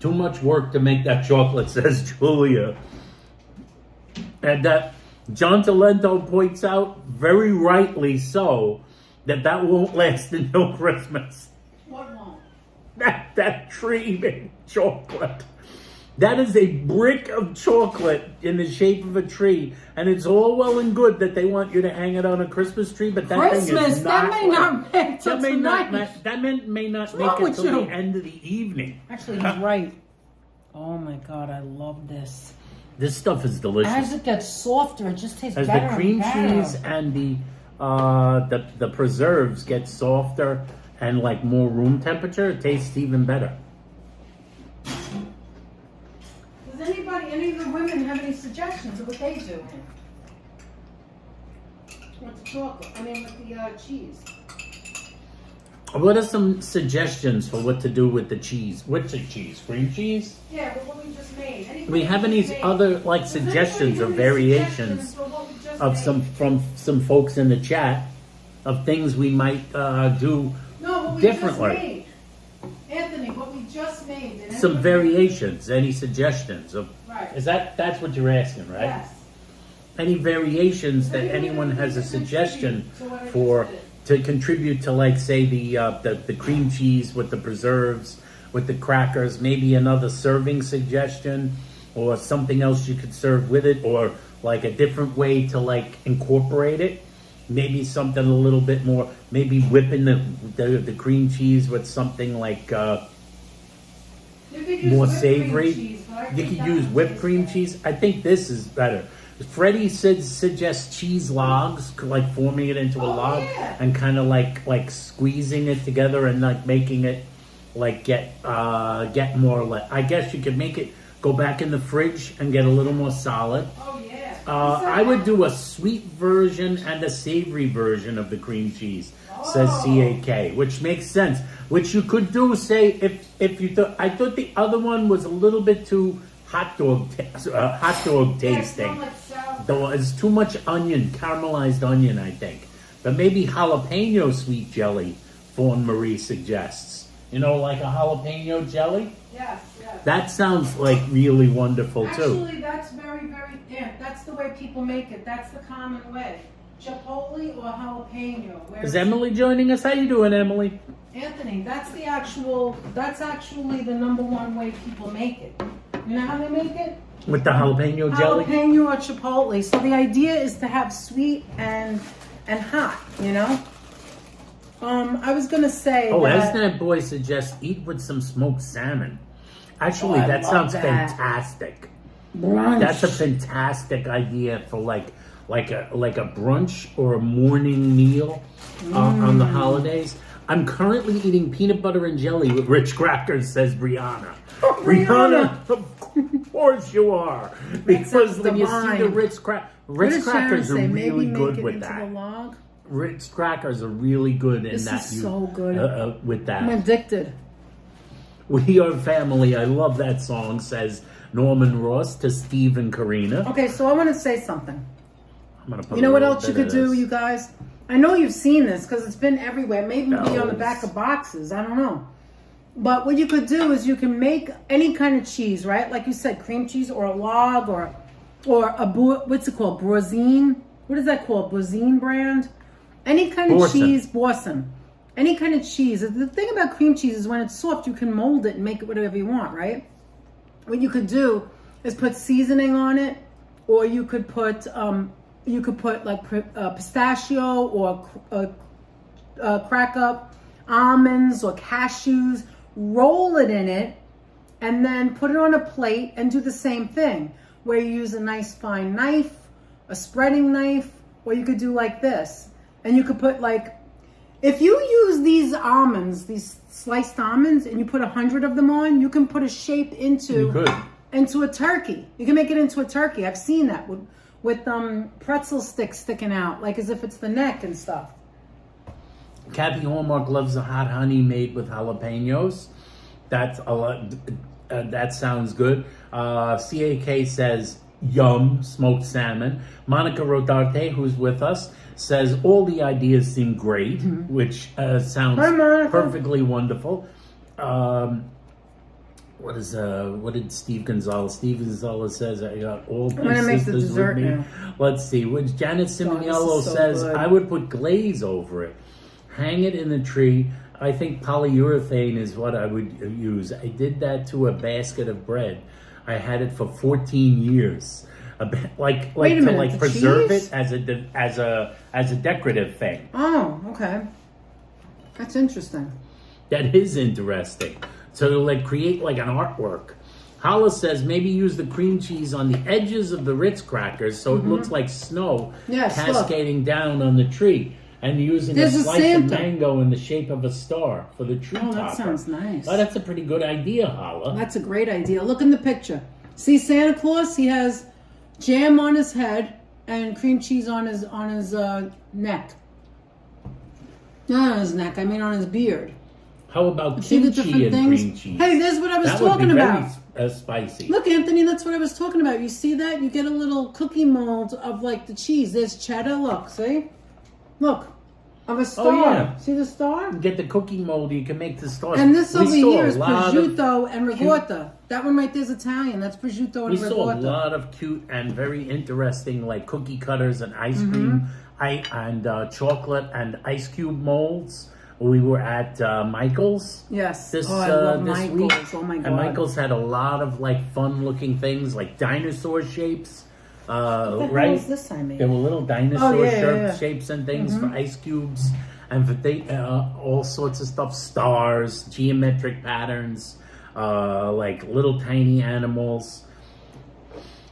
Too much work to make that chocolate, says Julia. And that John Talento points out, very rightly so, that won't last until Christmas. What won't? That tree made chocolate. That is a brick of chocolate in the shape of a tree, and it's all well and good that they want you to hang it on a Christmas tree, but that thing is not. That may not make till tonight. That may not What's wrong make it with till you? the end of the evening. Actually, he's right. Oh my God, I love this. This stuff is delicious. As it gets softer, it just tastes As better. the cream and better. cheese and the preserves get softer and like more room temperature, it tastes even better. Does any of the women have any suggestions of a With the chocolate. I mean, with the cheese. What are some suggestions for what to do with the cheese? What's the cheese? Cream cheese? Yeah, but what we just made. Do we have any other like suggestions or variations of some folks in the chat of things we might do differently? Just made. Anthony, what we just made. Some variations. Any suggestions of? Right. Is that's what you're asking, right? Yes. Any variations that anyone has a suggestion for to contribute to, like, say the cream cheese with the preserves, with the crackers, maybe another serving suggestion, or something else you could serve with it, or like a different way to like incorporate it. Maybe something a little bit more. Maybe whipping the cream cheese with something like more savory. You could use whipped cream cheese. I think this is better. Freddie suggests cheese logs, like forming it into a log and kind of like squeezing it together and like making it like get more like. I guess you could make it go back in the fridge and get a little more solid. Oh yeah. I would do a sweet version and a savory version of the cream cheese, says CAK, which makes sense. Which you could do, say, if you thought. I thought the other one was a little bit too hot dog tasting. Though it's too much onion, caramelized onion, I think. But maybe jalapeno sweet jelly, Fawn Marie suggests. You know, like a jalapeno jelly? Yes, yes. That sounds like really wonderful too. Actually, that's very, that's the way people make it. That's the common way. Chipotle or jalapeno. Is Emily joining us? How you doing, Emily? Anthony, that's actually the number one way people make it. You know how they make it? With the jalapeno jelly? Jalapeno or chipotle. So the idea is to have sweet and hot, you know? I was going to say Esnat Boy suggests eat with some smoked salmon. Actually, that sounds fantastic. Brunch. That's a fantastic idea for like a brunch or a morning meal on the holidays. I'm currently eating peanut butter and jelly with Ritz crackers, says Brianna. Brianna, of course you are. Because when you see the Ritz crackers are really good with that. Ritz crackers are really good in that. This is so good. With that. I'm addicted. We are family. I love that song, says Norman Ross to Steve and Karina. Okay, so I want to say something. I'm gonna put you know what else you could do, you guys? I know you've seen this because it's been everywhere. Maybe be on the back of boxes. I don't know. But what you could do is you can make any kind of cheese, right? Like you said, cream cheese or a log or a what's it called? Boursin. What is that called? Boursin brand? Any kind of cheese, Boursin. Any kind of cheese. The thing about cream cheese is when it's soft, you can mold it and make it whatever you want, right? What you could do is put seasoning on it, or you could put like pistachio or crack up almonds or cashews, roll it in it, and then put it on a plate and do the same thing, where you use a nice fine knife, a spreading knife, or you could do like this. And you could put if you use these almonds, these sliced almonds, and you put 100 of them on, you can put a shape into a turkey. You can make it into a turkey. I've seen that with pretzel sticks sticking out, like as if it's the neck and stuff. Kathy Hallmark loves the hot honey made with jalapenos. That's a lot. That sounds good. CAK says yum, smoked salmon. Monica Rodarte, who's with us, says all the ideas seem great, which sounds perfectly wonderful. What did Steve Gonzalez? Steve Gonzalez says I got all my sisters with me. Now. Let's see. Which Janet Simoniello says good. I would put glaze over it, hang it in the tree. I think polyurethane is what I would use. I did that to a basket of bread. I had it for 14 years. Preserve it as a decorative thing. Oh, okay. That's interesting. That is interesting. So to create an artwork. Hala says maybe use the cream cheese on the edges of the Ritz crackers so it looks like snow cascading down on the tree. And using a slice of mango in the shape of a star for the tree topper. That sounds nice. Oh, that's a pretty good idea, Hala. That's a great idea. Look in the picture. See Santa Claus? He has jam on his head, and cream cheese on his neck. Not on his neck. I mean on his beard. How about See the kimchi different and things? cream cheese? Hey, there's what I was That would talking be about. very spicy. Look, Anthony, that's what I was talking about. You see that? You get a little cookie mold of like the cheese. There's cheddar. Look, see? Look, of a star. Oh, yeah. See the star? Get the cookie mold. You can make the stars. And this We over saw here a is lot prosciutto and cute- ricotta. That one right there is Italian. That's prosciutto and We saw a ricotta. lot of cute and very interesting, like cookie cutters and ice Mm-hmm. cream, and chocolate and ice cube molds. We were at Michael's. Yes. This, I love this Michael's. week. Oh my god. And Michael's had a lot of like fun-looking things, like dinosaur shapes. What the hell Right? is this I made? There were little dinosaur yeah. shapes and things for ice cubes, and for all sorts of stuff, stars, geometric patterns, like little tiny animals.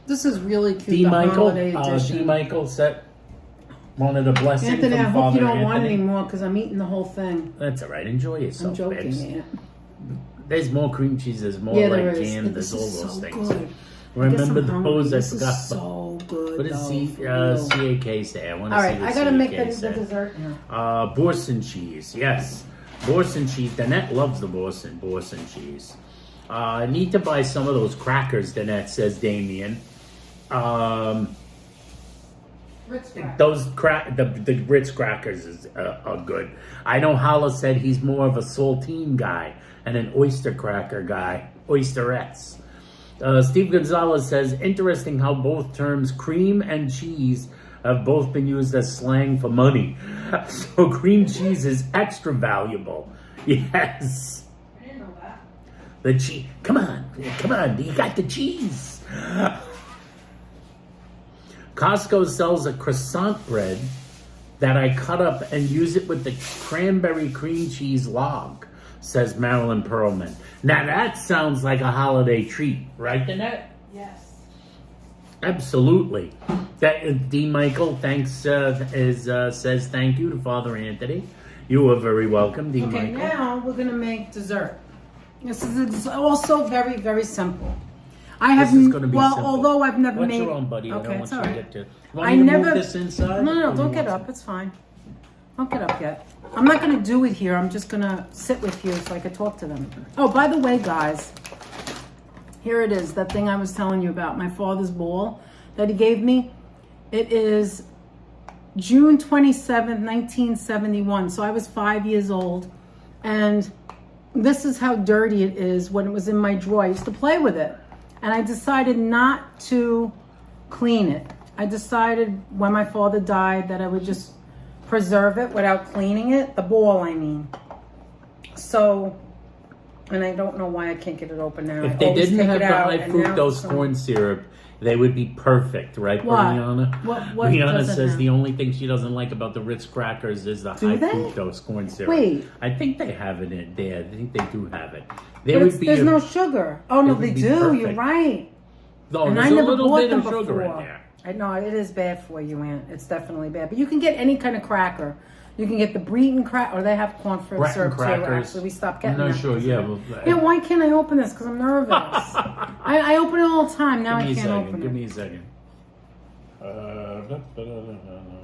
This is really cute. D. the Michael, holiday edition. D. Michael said wanted a blessing Anthony, from I hope Father you don't want Anthony. any more because I'm eating the whole thing. That's all right. Enjoy yourself, I'm joking, babes. man. There's more cream cheese. There's more Yeah, like there is. jam. This There's all is those so things. good. Remember I guess I'm those? I This forgot. is so good. What is though, for real. CAK say? I want to All see right, what I gotta make CAK the said. dessert now. Borson cheese, yes. Borson cheese. Danette loves the Borson cheese. I need to buy some of those crackers, Danette, says Damien. Those the Ritz crackers are good. I know Hala said he's more of a saltine guy and an oyster cracker guy, oysterettes. Steve Gonzalez says, interesting how both terms cream and cheese have both been used as slang for money. So cream cheese is extra valuable. Yes. I didn't know that. The cheese. Come on, you got the cheese. Costco sells a croissant bread that I cut up and use it with the cranberry cream cheese log, says Marilyn Perlman. Now that sounds like a holiday treat, right, Danette? Yes. Absolutely. That D. Michael thanks says thank you to Father Anthony. You are very welcome, D. Okay, Michael. now we're gonna make dessert. This is also very, very simple. I have This is gonna be simple. although I've never What's made. your own, buddy? I Okay, don't want it's you all to right. get to. You want I me to never. move this inside? No, Or you don't get want up. It's fine. Don't get up yet. I'm not gonna do it here. I'm just gonna sit with you so I could talk to them. Oh, by the way, guys, here it is. That thing I was telling you about, my father's ball that he gave me. It is June 27th, 1971. So I was 5 years old, and this is how dirty it is when it was in my drawer. I used to play with it, and I decided not to clean it. I decided when my father died that I would just preserve it without cleaning it. The ball, I mean. So, and I don't know why I can't get it open now. If I they always didn't take have it the out, high and now fructose it's corn syrup, they would be perfect, right, What? Brianna? What Brianna doesn't says have? the only thing she doesn't like about the Ritz crackers is the high they? fructose corn syrup. Wait. I think they have it in there. I think they do have it. There But would be there's a, no sugar. Oh no, it would they be do. perfect. You're right. no, And there's I a never little bought bit them of sugar before. in there. I know it is bad for you, Aunt. It's definitely bad. But you can get any kind of cracker. You can get the Breton cracker, or they have cornflake Breton syrup too. crackers. Actually, we stopped getting I'm not them. sure. Yeah. Well, Yeah, why can't I open this? Because I'm nervous. I open it all the time. Now I give me a can't second. open Give it. me a second.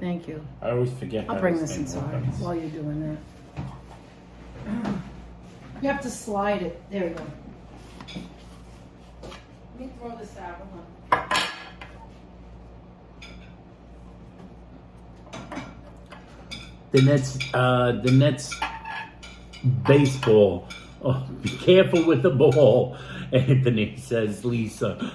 Thank you. I always forget. I'll how bring this this thing inside works. while you're doing that. You have to slide it. There we go. Let me throw this out. Hold on. The Nets baseball. Oh, be careful with the ball, Anthony says Lisa.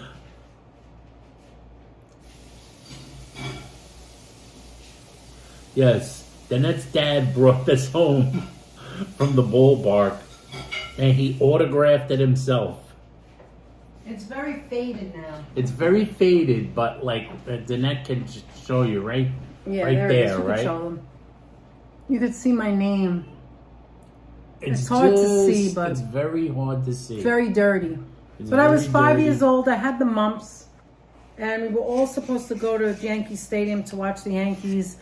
Yes, the Nets dad brought this home from the ballpark, and he autographed it himself. It's very faded now. It's very faded, but like the net can show you right, Yeah, right there it is. there, You could right? show them. You could see my name. It's hard to see, but it's very hard to see. Very dirty. It's But I was very 5 dirty. years old. I had the mumps. And we were all supposed to go to Yankee Stadium to watch the Yankees.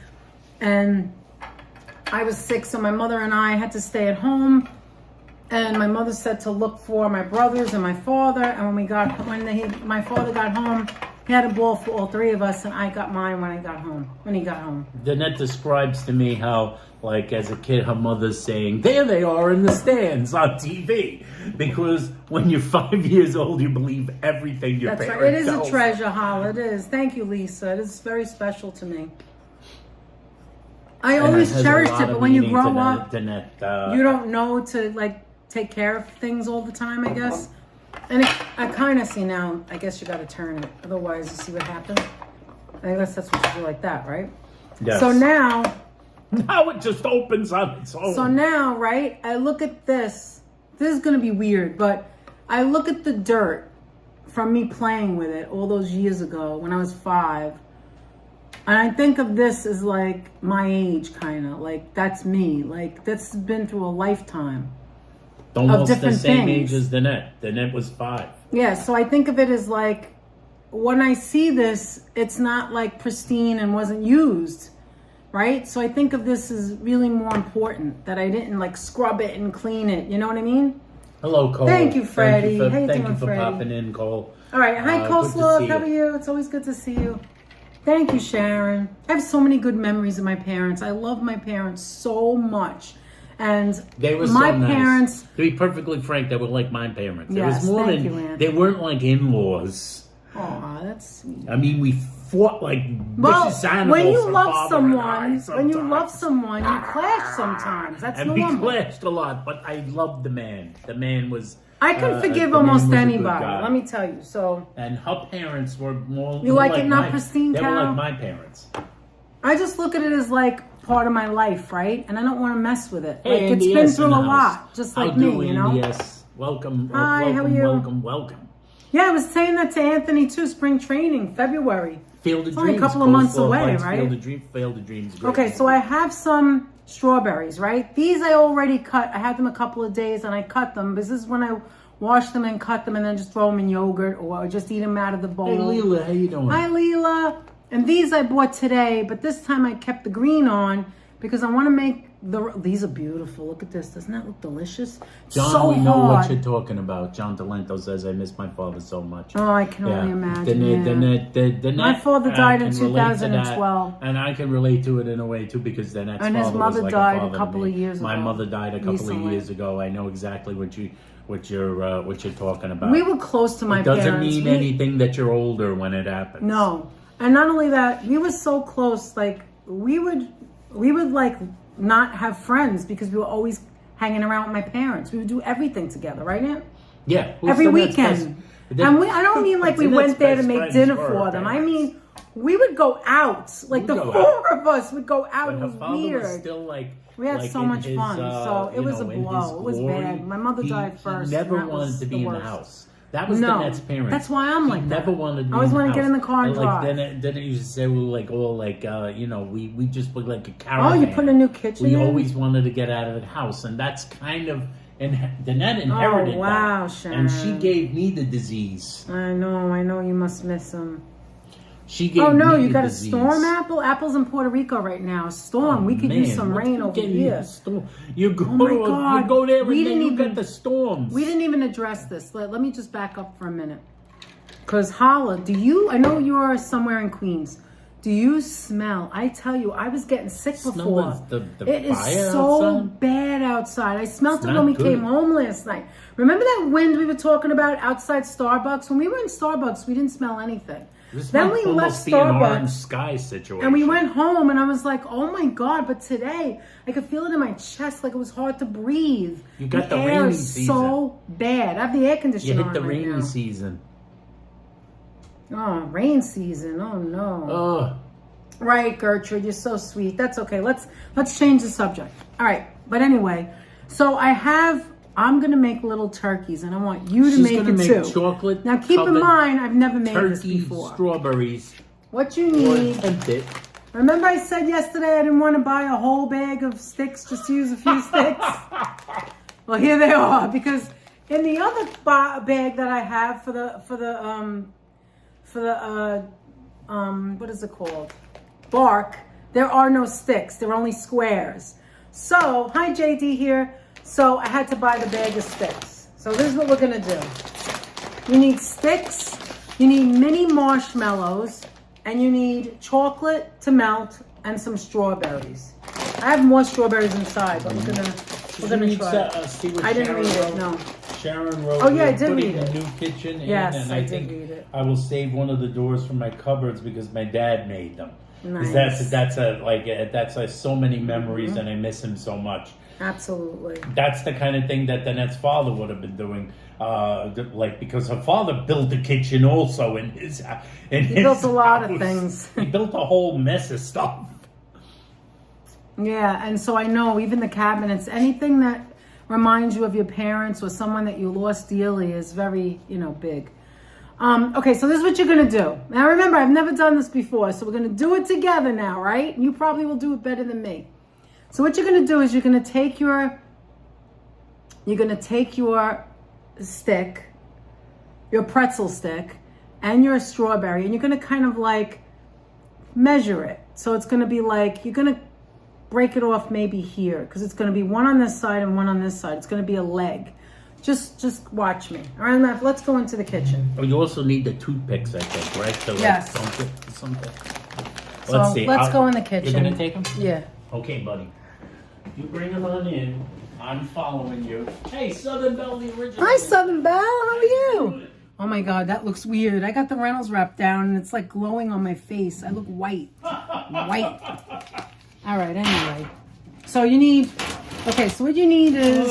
And I was sick, so my mother and I had to stay at home. And my mother said to look for my brothers and my father. And when my father got home, He had a ball for all three of us, and I got mine when he got home. Danette describes to me how, like, as a kid, her mother's saying, "There they are in the stands on TV." Because when you're 5 years old, you believe everything your That's parents right. It is tells a treasure, Hal. It is. Thank you, Lisa. It is very special to me. I always cherished it, but when you grow up, you don't know to, like, take care of things all the time, I guess. And I kind of see now, I guess you got to turn it. Otherwise, you see what happens? I guess that's what you do like that, right? Yes. So now it just opens on its own. So now, right, I look at this. This is going to be weird, but I look at the dirt from me playing with it all those years ago when I was 5. And I think of this as like my age, kind of. Like, that's me. Like, that's been through a lifetime. Almost the same age as Danette. Danette was 5. Yeah, so I think of it as like, when I see this, it's not like pristine and wasn't used, right? So I think of this as really more important, that I didn't like scrub it and clean it. You know what I mean? Hello, Cole. Thank you, Freddie. How you doing, thank you for Freddie? popping in, Cole. All right. Hi, good to Coleslaw. see How are you? It's always good to see you. Thank you, Sharon. I have so many good memories of my parents. I love my parents so much. And they were my so nice. Parents, to be perfectly frank, they were like my parents. Yes, it was more thank than you, Anthony. they weren't like in-laws. Aw, that's sweet. I mean, we fought like vicious animals. When you for love father and I someone, sometimes. you clash sometimes. That's and normal. we clashed a lot, but I loved the man. The man was. I can forgive the man almost was a good anybody. guy. Let me tell you. So And her parents were more. You more like it not my, pristine, They were Carol? like my parents. I just look at it as like part of my life, right? And I don't want to mess with it. Hey, Like, Andy, it's been yes, through in a the house. lot, just like How do, me, you know? Andy, yes. Welcome. Hi, welcome, how are you? Welcome. Yeah, I was saying that to Anthony too. Spring training, February. Field of It's only Dreams. a couple of months Coleslaw away, Bites, right? Field of Dreams. Great. Okay, so I have some strawberries, right? These I already cut. I had them a couple of days and I cut them. This is when I wash them and cut them and then just throw them in yogurt or just eat them out of the bowl. Hey, Leela, how you doing? Hi, Leela. And these I bought today, but this time I kept the green on because I want to make these are beautiful. Look at this. Doesn't that look delicious? John, so we know hard. what you're talking about. John Delento says, I miss my father so much. Oh, I can only imagine. My My father died in 2012. And I can relate to it in a way, too, because Danette's And his father mother was like died a father to couple me. of years My ago. mother died a couple Recently. of years ago. I know exactly what you're talking about. We were close to my It doesn't parents. mean anything that you're older when it happens. No. And not only that, we were so close. Like, we would like not have friends because we were always hanging around with my parents. We would do everything together, right, Aunt? Yeah. Every weekend. And I don't mean like we went there to make dinner for them. I mean, we would go out. Like, the four of us would go out. It was weird. Was still like, we had like so much his, fun. So it was a blow. It was bad. My mother died first. He never and that wanted was to be the in the worst. house. That was No, Danette's parents. that's why I'm like he that. never wanted to be I always in the want to house. get in the car and like, drive. Then it used to say we were like all like we just put like a caravan. Oh, you put a new kitchen We in? always wanted to get out of the house, and that's kind of Danette inherited wow, that. Sharon. And she gave me the disease. I know you must miss them. She gave Oh no, me you the got disease. a storm apple? Apple's in Puerto Rico right now. Storm. We could use some rain over here. You go, Oh my God. you go there We and then didn't you even- get the storms. We didn't even address this. Let me just back up for a minute. Because Hala, I know you're somewhere in Queens. Do you smell? I tell you, I was getting sick before. It is fire so outside? bad outside. I smelled It's it not when we good. came home last night. Remember that wind we were talking about outside Starbucks? When we were in Starbucks, we didn't smell anything. Then we left An orange Starbucks sky situation. and we went home and I was like, oh my God, but today I could feel it in my chest like it was hard to breathe. You got the air rainy is season. so bad. I have the air conditioner You on hit the right rainy now. season. Oh, rain season. Oh no. Oh, Right, Gertrude, you're so sweet. That's okay. Let's change the subject. All right. But anyway, so I'm going to make little turkeys and I want you to she's make gonna it make too. chocolate. Now keep in covered mind, I've never made this turkey before. strawberries. What you Or need. attempt it. Remember I said yesterday I didn't want to buy a whole bag of sticks, just use a few sticks? Well, here they are, because in the other bag that I have for the what is it called? Bark, there are no sticks. They're only squares. So, hi JD here. So I had to buy the bag of sticks. So this is what we're going to do. You need sticks You need mini marshmallows, and you need chocolate to melt and some strawberries. I have more strawberries inside, but we're gonna try. See what I didn't read Sharon it. No. Sharon wrote. Oh, yeah, I did putting read it. a new kitchen in, Yes, and I I did think read it. I will save one of the doors from my cupboards because my dad made them. Nice. That's so many memories, and I miss him so much. Absolutely. That's the kind of thing that Danette's father would have been doing, because her father built a kitchen also in his. He built a lot of things. He built a whole mess of stuff. Yeah, and so I know even the cabinets, anything that reminds you of your parents or someone that you lost dearly is very, big. Okay, so this is what you're going to do. Now remember, I've never done this before, so we're going to do it together now, right? You probably will do it better than me. So what you're going to do is you're going to take your stick, your pretzel stick, and your strawberry, and you're going to kind of like measure it. So it's going to be like, you're going to break it off maybe here, because it's going to be one on this side and one on this side. It's going to be a leg. Just watch me. All right, let's go into the kitchen. Oh, you also need the toothpicks, I think, right? To Yes. Something. So let's go in the kitchen. You're gonna take them? Yeah. Okay, buddy. You bring them on in. I'm following you. Hey, Southern Belle, the original. Hi, Southern Belle. How are you? Oh my God, that looks weird. I got the Reynolds wrap down, and it's like glowing on my face. I look white. White. All right. Anyway, so you need. Okay, so what you need is...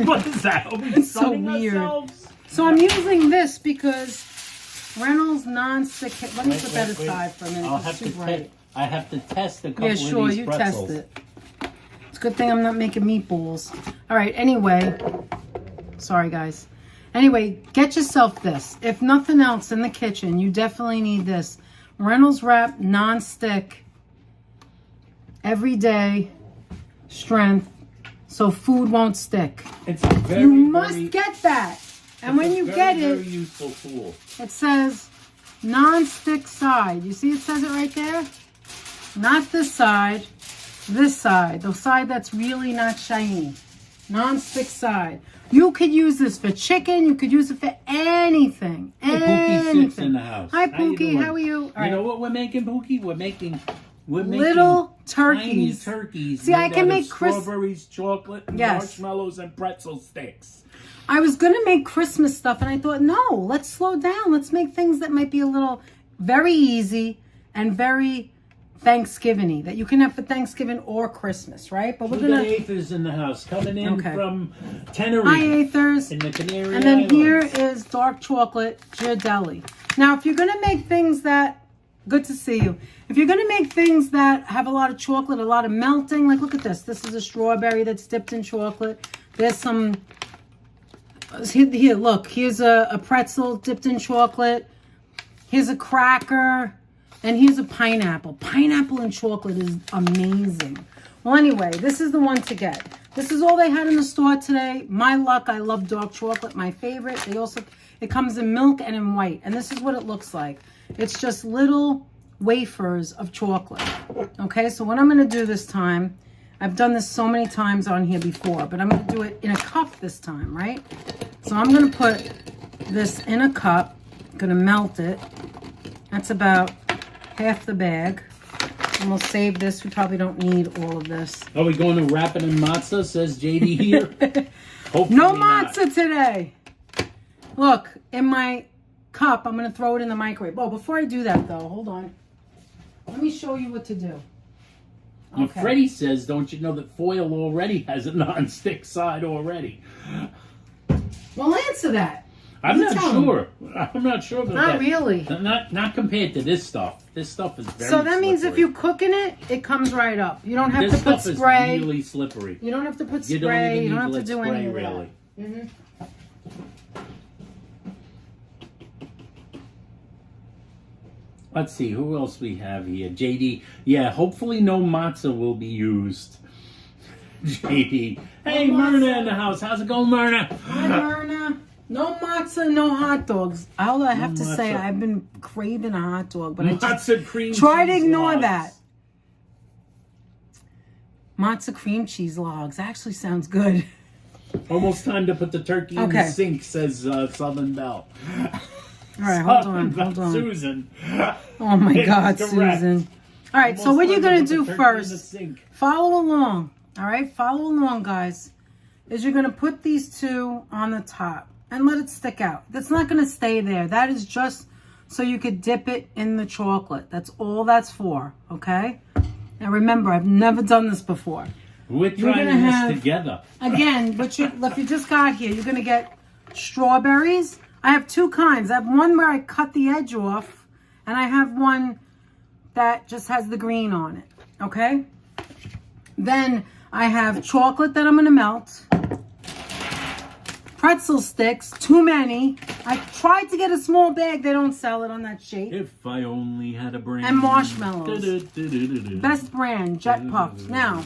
what is that? Are we It's so sunning weird. ourselves? So I'm using this because Reynolds non-stick... Let me put that aside for a minute. I'll It's have too to bright. I have to test a couple Yeah, of sure, these you pretzels. test it. It's a good thing I'm not making meatballs. All right, anyway. Sorry, guys. Anyway, get yourself this. If nothing else in the kitchen, you definitely need this. Reynolds wrap non-stick everyday strength, so food won't stick. It's a very, You must very, get that. And when you get very it, useful tool. it says non-stick side. You see it says it right there? Not this side, the side that's really not shiny. Non-stick side. You could use this for chicken. You could use it for anything. Hey, Pookie sits in the house. Hi, How you Pookie. doing? How are you? All You right. know what we're making, Pookie? We're making Little tiny turkeys. turkeys. See, I made can out make of strawberries, chocolate, Yes. marshmallows, and pretzel sticks. I was going to make Christmas stuff, and I thought, no, let's slow down. Let's make things that might be a little very easy and very Thanksgiving-y, that you can have for Thanksgiving or Christmas, right? But We we're got going to... Aethers in the house coming in Okay. from Tenerife. Hi, Aethers. In the Canary And then Islands. here is dark chocolate Ghirardelli. Now, if you're going to make things that... Good to see you. If you're going to make things that have a lot of chocolate, a lot of melting, like look at this. This is a strawberry that's dipped in chocolate. There's some... Here, look. Here's a pretzel dipped in chocolate. Here's a cracker. And here's a pineapple. Pineapple and chocolate is amazing. Well, anyway, this is the one to get. This is all they had in the store today. My luck, I love dark chocolate, my favorite. It comes in milk and in white. And this is what it looks like. It's just little wafers of chocolate. Okay, so what I'm going to do this time, I've done this so many times on here before, but I'm going to do it in a cup this time, right? So I'm going to put this in a cup. I'm going to melt it. That's about half the bag. And we'll save this. We probably don't need all of this. Are we going to wrap it in matzah, says JD here? Hopefully No not. matzah today. Look, in my cup, I'm going to throw it in the microwave. Oh, before I do that, though, hold on. Let me show you what to do. And Freddie says, don't you know that foil already has a non-stick side already? Well, answer that. I'm You not tell him. sure. I'm not sure about Not that. really. Not compared to this stuff. This stuff is very So that means if slippery. you're cooking it, it comes right up. You don't have This to put stuff spray. is really slippery. You don't have to put You don't spray. even You need don't have to to let do spray, any of really. that. Mm-hmm. Let's see, who else we have here? JD. Yeah, hopefully no matzah will be used. JD. Hey, No matzah. Myrna in the house. How's it going, Myrna? Hi, Myrna. No matzah, no hot dogs. All I have to say, matzah. I've been craving a hot dog, but I just Matzah cream try to cheese ignore logs. that. Matzah cream cheese logs actually sounds good. Almost time to put the turkey in Okay. the sink, says Southern Belle. All right, hold Something on, about hold on. Susan. Oh my It's God, correct. Susan. All right, so Almost what you're like gonna with the do turkey in the first, sink. follow along. All right, follow along, guys. Is you're gonna put these two on the top and let it stick out. That's not gonna stay there. That is just so you could dip it in the chocolate. That's all that's for. Okay. Now remember, I've never done this before. We're You're trying gonna this have- together. Again, if you just got here, you're gonna get strawberries. I have two kinds. I have one where I cut the edge off, and I have one that just has the green on it. Okay? Then I have chocolate that I'm gonna melt. Pretzel sticks, too many. I tried to get a small bag. They don't sell it on that shape. If I only had a brain. And marshmallows. Best brand, Jet Puffs. Now,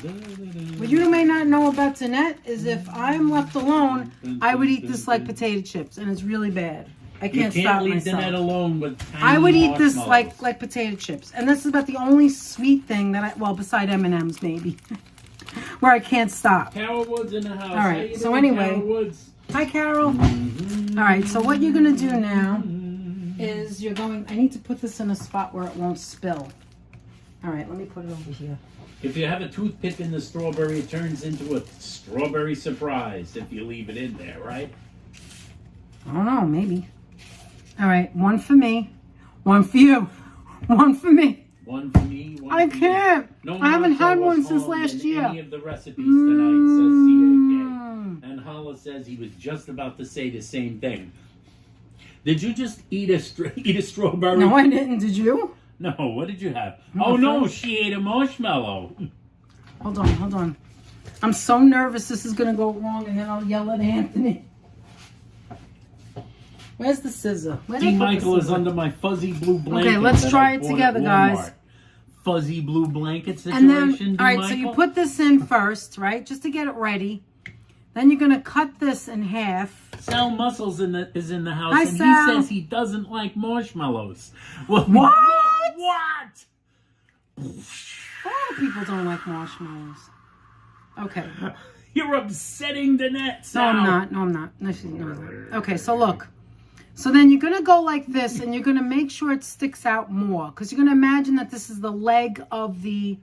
what you may not know about Danette is if I'm left alone, I would eat this like potato chips, and it's really bad. I You can't can't stop leave myself. Danette alone with tiny I would eat this marshmallows. like potato chips, and this is about the only sweet thing that beside M&Ms maybe, where I can't stop. Carol Woods in the house. All right, How you so doing, anyway. Carol Woods? Hi, Carol. All right, so what you're gonna do now is I need to put this in a spot where it won't spill. All right, let me put it over here. If you have a toothpick in the strawberry, it turns into a strawberry surprise if you leave it in there, right? I don't know, maybe. All right, one for me, one for you, one for me. One for me, one I for can't. you. No I haven't Nacho had one was since harmed last in year. Any of the recipes tonight, says CAK. And Hala says he was just about to say the same thing. Did you just eat a strawberry? No, I didn't. Did you? No, what did you have? Oh no, she ate a marshmallow. Hold on. I'm so nervous this is gonna go wrong, and then I'll yell at Anthony. Where's the scissor? Where did I D. put the Michael is scissor? under my fuzzy blue blanket. Okay, let's that try I it bought together, at guys. Walmart. Fuzzy blue blanket And then, situation. all right, so you put this in first, right? Just to get it ready. Then you're gonna cut this in half. Sal Muscles is in the house, Hi, and Sal. he says he doesn't like marshmallows. Well, What? What? A lot of people don't like marshmallows. Okay. You're upsetting the net, No, Sal. I'm not. No, I'm not. No, she's not. Okay, so look. So then you're going to go like this, and you're going to make sure it sticks out more. Because you're going to imagine that this is the leg of the...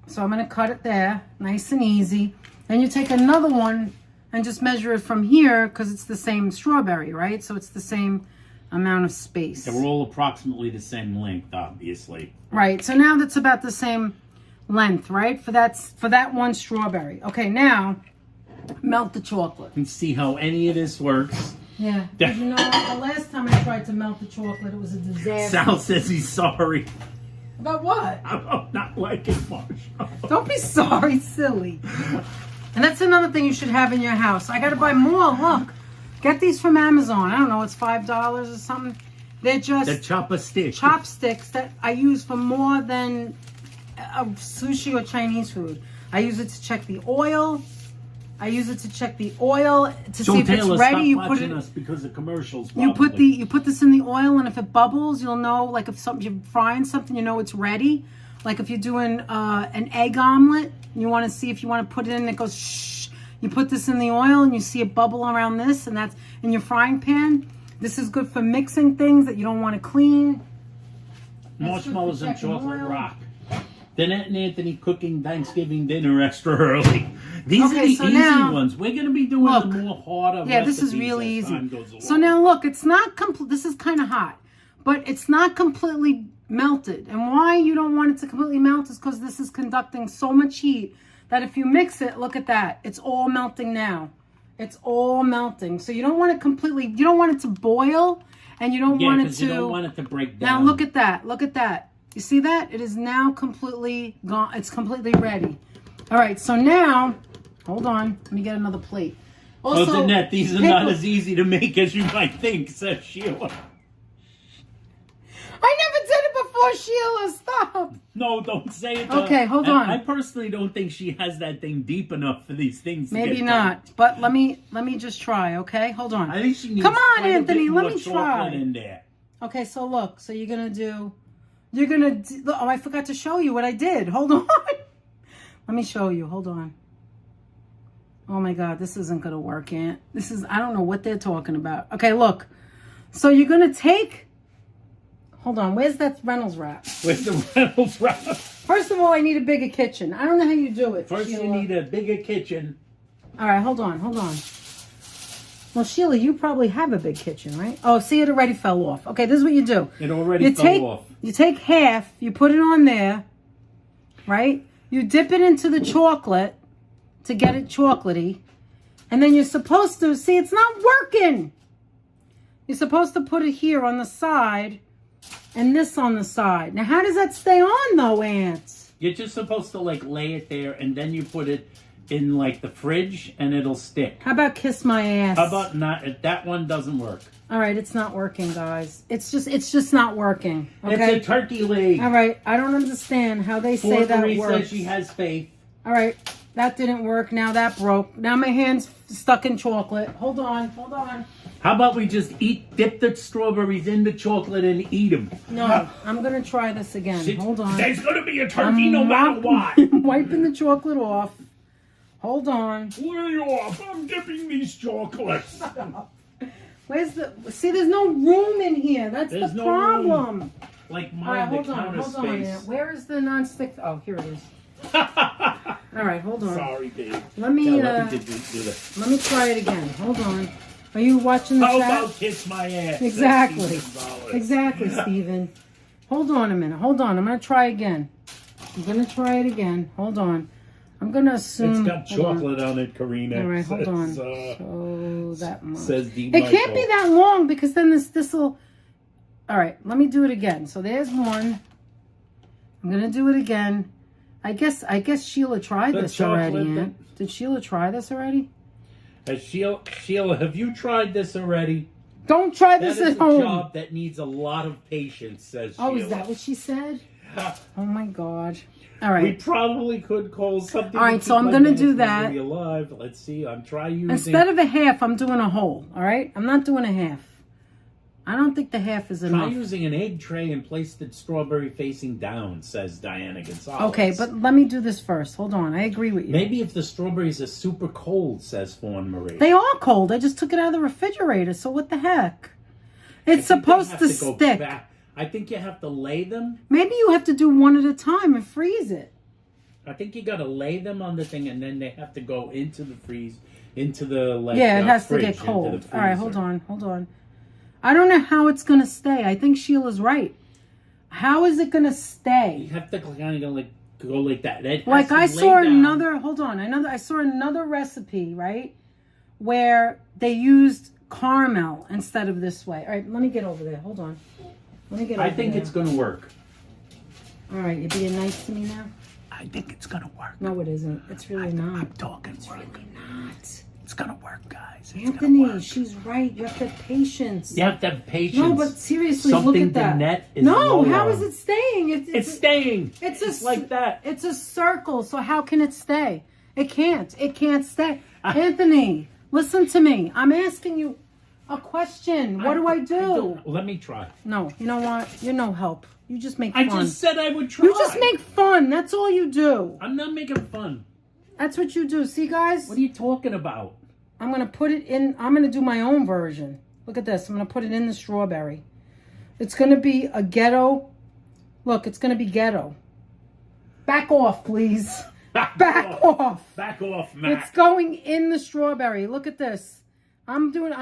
So I'm going to cut it there. Nice and easy. Then you take another one and just measure it from here, because it's the same strawberry, right? So it's the same amount of space. They were all approximately the same length, obviously. Right, so now that's about the same length, right? For that one strawberry. Okay, now melt the chocolate. And see how any of this works. Yeah. Did you know the last time I tried to melt the chocolate, it was a disaster. Sal says he's sorry About what? about not liking marshmallows. Don't be sorry, silly. And that's another thing you should have in your house. I got to buy more. Look, get these from Amazon. I don't know, it's $5 or something. They're just The chopper stick. chopsticks that I use for more than a sushi or Chinese food. I use it to check the oil. I use it to check the oil to see if Taylor, it's ready. stop You put watching it. us because of commercials. You probably. put this in the oil, and if it bubbles, you'll know. Like if you're frying something, you know it's ready. Like if you're doing an egg omelet, you want to see if you want to put it in. It goes shh. You put this in the oil, and you see it bubble around this, and that's in your frying pan. This is good for mixing things that you don't want to clean. Marshmallows and checking chocolate oil. rock. Danette and Anthony cooking Thanksgiving dinner extra early. These Okay, are the so easy now- ones. We're going to be doing Look. the more harder Yeah, this is recipes really as easy. time goes along. So now look, it's not complete. This is kind of hot, but it's not completely melted. And why you don't want it to completely melt is because this is conducting so much heat that if you mix it, look at that. It's all melting now. It's all melting. So you don't want it completely, you don't want it to boil, and you don't Yeah, want it because to... you don't want it to break Now down. look at that. Look at that. You see that? It is now completely gone. It's completely ready. All right, so now, hold on. Let me get another plate. Oh, Danette, these are not pickle- as easy to make as you might think, says Sheila. I never did it before, Sheila. Stop. No, don't say it. Okay, hold And on. I personally don't think she has that thing deep enough for these things to Maybe get not, done. but let me just try, okay? Hold on. I think she needs Come on, quite a Anthony, bit let more me chocolate try. in there. Okay, so look. So you're going to do... Oh, I forgot to show you what I did. Hold on. Let me show you. Hold on. Oh, my God. This isn't going to work, Aunt. I don't know what they're talking about. Okay, look. So you're gonna take. Hold on. Where's that Reynolds wrap? With the Reynolds wrap. First of all, I need a bigger kitchen. I don't know how you do it. First, Sheila. you need a bigger kitchen. All right, hold on. Well, Sheila, you probably have a big kitchen, right? Oh, see, it already fell off. Okay, this is what you do. It already fell off. You take half, you put it on there, right? You dip it into the chocolate to get it chocolatey. And then you're supposed to, see, it's not working. You're supposed to put it here on the side and this on the side. Now, how does that stay on, though, Ants? You're just supposed to, like, lay it there, and then you put it in, like, the fridge, and it'll stick. How about kiss my ass? How about not? That one doesn't work. All right, it's not working, guys. It's just not working. Okay? It's a turkey leg. All right, I don't understand how they say that Marie works. says she has faith. All right, that didn't work. Now that broke. Now my hand's stuck in chocolate. Hold on. How about we just dip the strawberries in the chocolate and eat them? No, I'm going to try this again. Hold on. There's going to be a turkey no matter what. Wiping the chocolate off. Hold on. Lay off. I'm dipping these chocolates. Where's the... See, there's no room in here. That's There's the no problem. room. Like All right, mine, the hold counter on. space. Where is the nonstick... Oh, here it is. All right, hold on. Sorry, Dave. Let me do that. let me try it again. Hold on. Are you watching the How chat? about kiss my ass? Exactly. $16. Exactly, Steven. Hold on a minute. Hold on. I'm going to try again. Hold on. I'm going to assume... It's got chocolate on it, Karina. All right, hold on. So that much. Says D. It can't be that long because then this will... All right, let me do it again. So there's one. I'm going to do it again. I guess Sheila tried this already, Aunt. Did Sheila try this already? Sheila, have you tried this already? Don't try this at home. That is a job that needs a lot of patience, says Sheila. Oh, is that what she said? Oh, my God. All right. We probably could call something. All right, so I'm going to do that. Alive. Let's see. I'm trying using... Instead of a half, I'm doing a whole. All right? I'm not doing a half. I don't think the half is enough. Try using an egg tray and place the strawberry facing down, says Diana Gonzalez. Okay, but let me do this first. Hold on. I agree with you. Maybe if the strawberries are super cold, says Fawn Marie. They are cold. I just took it out of the refrigerator, so what the heck? It's supposed to stick. I think you have to lay them. Maybe you have to do one at a time and freeze it. I think you got to lay them on the thing, and then they have to go into the freeze, into the it has to get cold. All right, hold on. I don't know how it's going to stay. I think Sheila's right. How is it going to stay? You have to kind of like go like that. Like I saw another, I saw another recipe, right? Where they used caramel instead of this way. All right, let me get over there. Hold on. I think it's going to work. All right, you're being nice to me now? I think it's going to work. No, it isn't. It's really not. I'm talking. It's really not. It's going to work, guys. Anthony, she's right. You have to have patience. You have to have patience. No, but seriously, look at that. The net is no, how is it staying? It's staying. It's like that. It's a circle, so how can it stay? It can't. It can't stay. Anthony, listen to me. I'm asking you a question. What do I do? Let me try. No, you know what? You're no help. You just make fun. I just said I would try. You just make fun. That's all you do. I'm not making fun. That's what you do. See, guys? What are you talking about? I'm going to put it in. I'm going to do my own version. Look at this. I'm going to put it in the strawberry. It's going to be a ghetto. Look, it's going to be ghetto. Back off, please. Back off. Back off, Matt. It's going in the strawberry. Look at this. I'm doing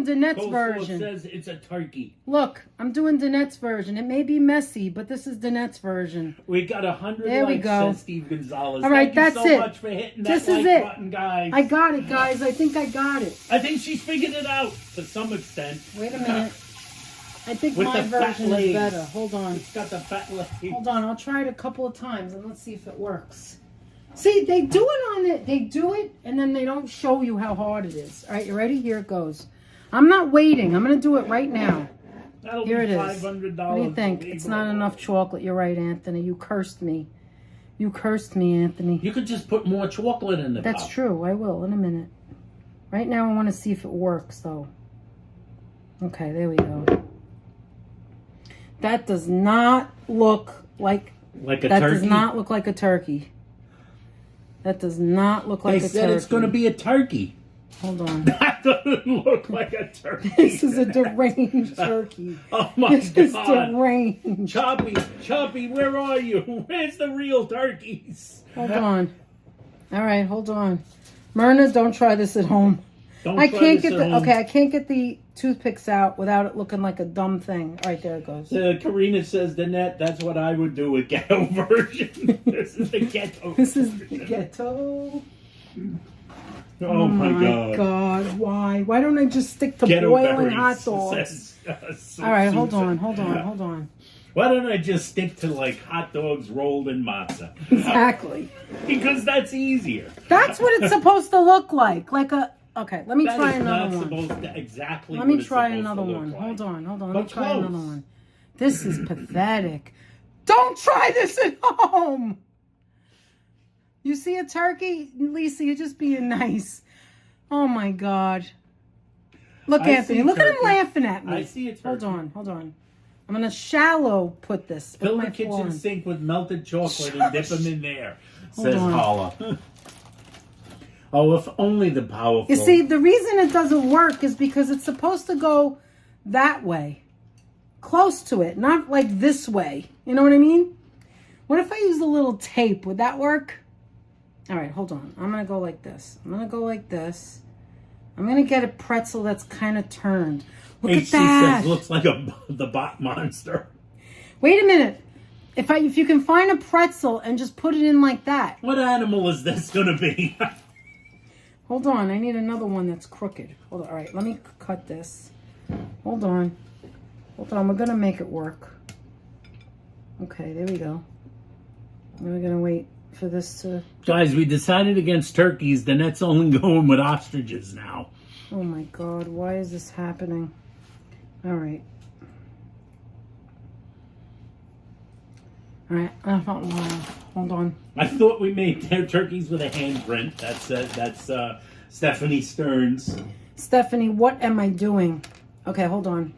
Danette's version. Says it's a turkey. Look, I'm doing Danette's version. It may be messy, but this is Danette's version. We got 100 there likes, we go. says Steve Gonzalez. All right, Thank that's you so it. much for hitting this that is like it. button, guys. I got it, guys. I think I got it. I think she's figured it out to some extent. Wait a minute. I think With my the fat version is legs. better. Hold on. It's got the fat leg. Hold on. I'll try it a couple of times and let's see if it works. See, they do it on it. They do it and then they don't show you how hard it is. All right, you ready? Here it goes. I'm not waiting. I'm going to do it right now. That'll Here be it $500. is. What do you think? It's not enough chocolate. You're right, Anthony. You cursed me. You cursed me, Anthony. You could just put more chocolate in the That's top. true. I will in a minute. Right now, I want to see if it works, though. Okay, there we go. That does not look like a turkey? That does not look like a turkey. That does not look like a turkey. They said it's going to be a turkey. Hold on. That doesn't look like a turkey. This is a deranged turkey. Oh my This is God. deranged. Choppy, where are you? Where's the real turkeys? Hold on. All right, hold on. Myrna, don't try this at home. Don't I try can't this get at the home. okay. I can't get the toothpicks out without it looking like a dumb thing. All right, there it goes. Karina says, Danette, that's what I would do with ghetto version. This is the ghetto. This is the ghetto. Oh my God. Why? Why don't I just stick to Ghetto boiling berries, hot dogs? says, All right, hold Susan. on. Why don't I just stick to like hot dogs rolled in matzah? Exactly. Because that's easier. That's what it's supposed to look like. Like a. Okay, let me That try is another not one. supposed to exactly. Let me what it's try supposed another to look one. like. Hold on. Let me But try close. another one. This is pathetic. Don't try this at home. You see a turkey? Lisa, you're just being nice. Oh my God. Look, I Anthony. see Look at him turkey. laughing at me. I see a turkey. Hold on. I'm going to shallow put this. Fill Put the my floor kitchen in. sink with melted chocolate and dip them in there, Hold says on. Paula. Oh, if only the powerful. You see, the reason it doesn't work is because it's supposed to go that way. Close to it, not like this way. You know what I mean? What if I use a little tape? Would that work? All right, hold on. I'm going to go like this. I'm going to go like this. I'm going to get a pretzel that's kind of turned. Look HC at that. says looks like the bot monster. Wait a minute. If you can find a pretzel and just put it in like that. What animal is this gonna be? Hold on. I need another one that's crooked. Hold on. All right, let me cut this. Hold on. We're going to make it work. Okay, there we go. Then we're going to wait for this to... Guys, we decided against turkeys. Danette's only going with ostriches now. Oh my God, why is this happening? All right. All right, hold on. I thought we made turkeys with a handprint. That's Stephanie Stearns. Stephanie, what am I doing? Okay, hold on.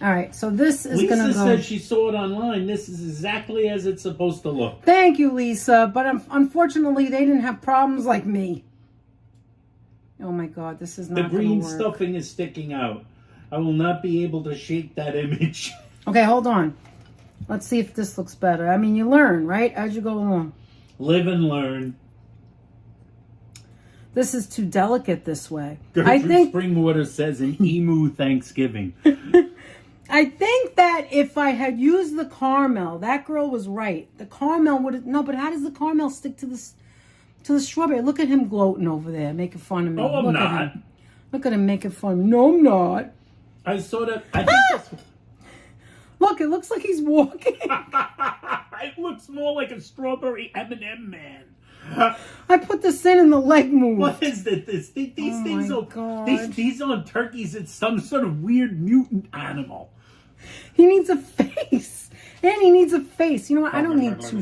All right, so this is going to Lisa go... said she saw it online. This is exactly as it's supposed to look. Thank you, Lisa, but unfortunately, they didn't have problems like me. Oh my God, this is The not green going to work. stuffing is sticking out. I will not be able to shake that image. Okay, hold on. Let's see if this looks better. I mean, you learn, right, as you go along. Live and learn. This is too delicate this way. Gertrude Springwater says an emu Thanksgiving. I think that if I had used the caramel, that girl was right. The caramel would have... No, but how does the caramel stick to the strawberry? Look at him gloating over there, making fun of me. Oh, I'm Look not. At him. Look at him making fun of me. No, I'm not. I saw that. I think that's... Look, it looks like he's walking. It looks more like a strawberry M&M man. I put this in the leg move. What is this? These Oh things my are... God. These aren't turkeys. It's some sort of weird mutant animal. He needs a face. And he needs a face. You know what? I don't need two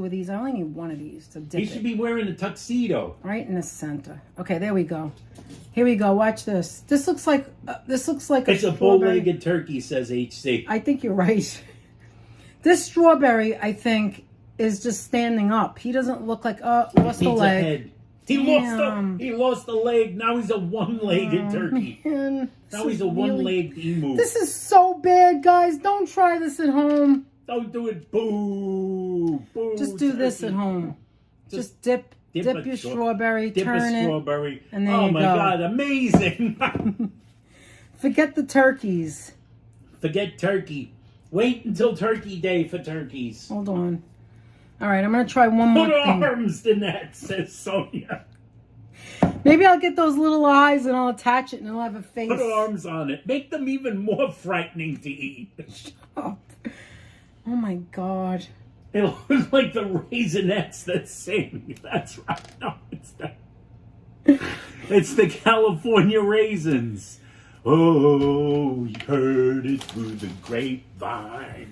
of these. I only need one of these to dip He should it. be wearing a tuxedo. Right in the center. Okay, there we go. Here we go. Watch this. This looks like It's a strawberry. bow-legged turkey, says HC. I think you're right. This strawberry, I think, is just standing up. He doesn't look like lost the Needs a leg. head. He Damn. lost a leg. Now he's a one-legged turkey. Man, Now he's a one-legged emu. This is so bad, guys. Don't try this at home. Don't do it. Boo. Boo. Just do this turkey. at home. Just Just dip a your strawberry, Dip turn a it. strawberry. and there oh you my go. God, amazing. Forget the turkeys. Forget turkey. Wait until Turkey Day for turkeys. Hold on. All right, I'm going to try one more Put thing. arms, Danette, says Sonia. Maybe I'll get those little eyes and I'll attach it and it'll have a face. Put arms on it. Make them even more frightening to eat. Oh, oh my God. It looks like the Raisinets that sing. That's right. No, it's the California Raisins. Oh, you heard it through the grapevine.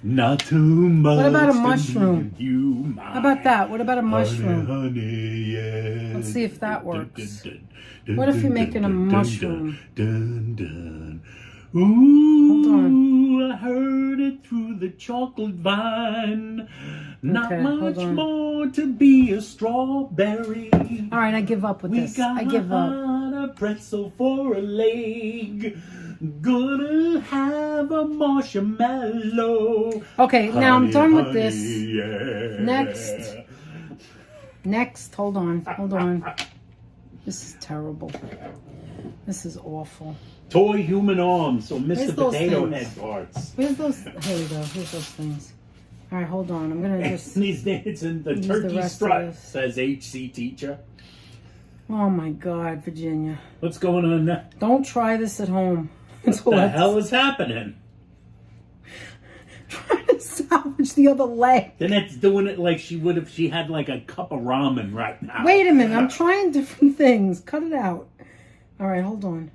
Not too much. What about a to mushroom? leave you mine. How about that? What about a mushroom? Honey, yeah. Let's see if that works. Dun, What if you're dun, making a dun, mushroom? Dun, dun, dun. Ooh, Hold on. Ooh, I heard it through the chocolate vine. Not Okay, hold much on. more to be a strawberry. All right, I give up with this. I give up. A pretzel for a leg. Gonna have a marshmallow. Okay, now I'm Honey, done with honey, this. yeah. Next, hold on. This is terrible. This is awful. Toy human arms or Where's Mr. those Potato things? Head parts. Where's those? Here we go. Here's those things. All right, hold on. I'm gonna just. These days in the use the turkey rest of strut, this. says HC teacher. Oh my God, Virginia! What's going on now? Don't try this at home. It's What the hell is happening? Trying to salvage the other leg. Danette's doing it like she would if she had like a cup of ramen right now. Wait a minute. I'm trying different things. Cut it out. All right, hold on.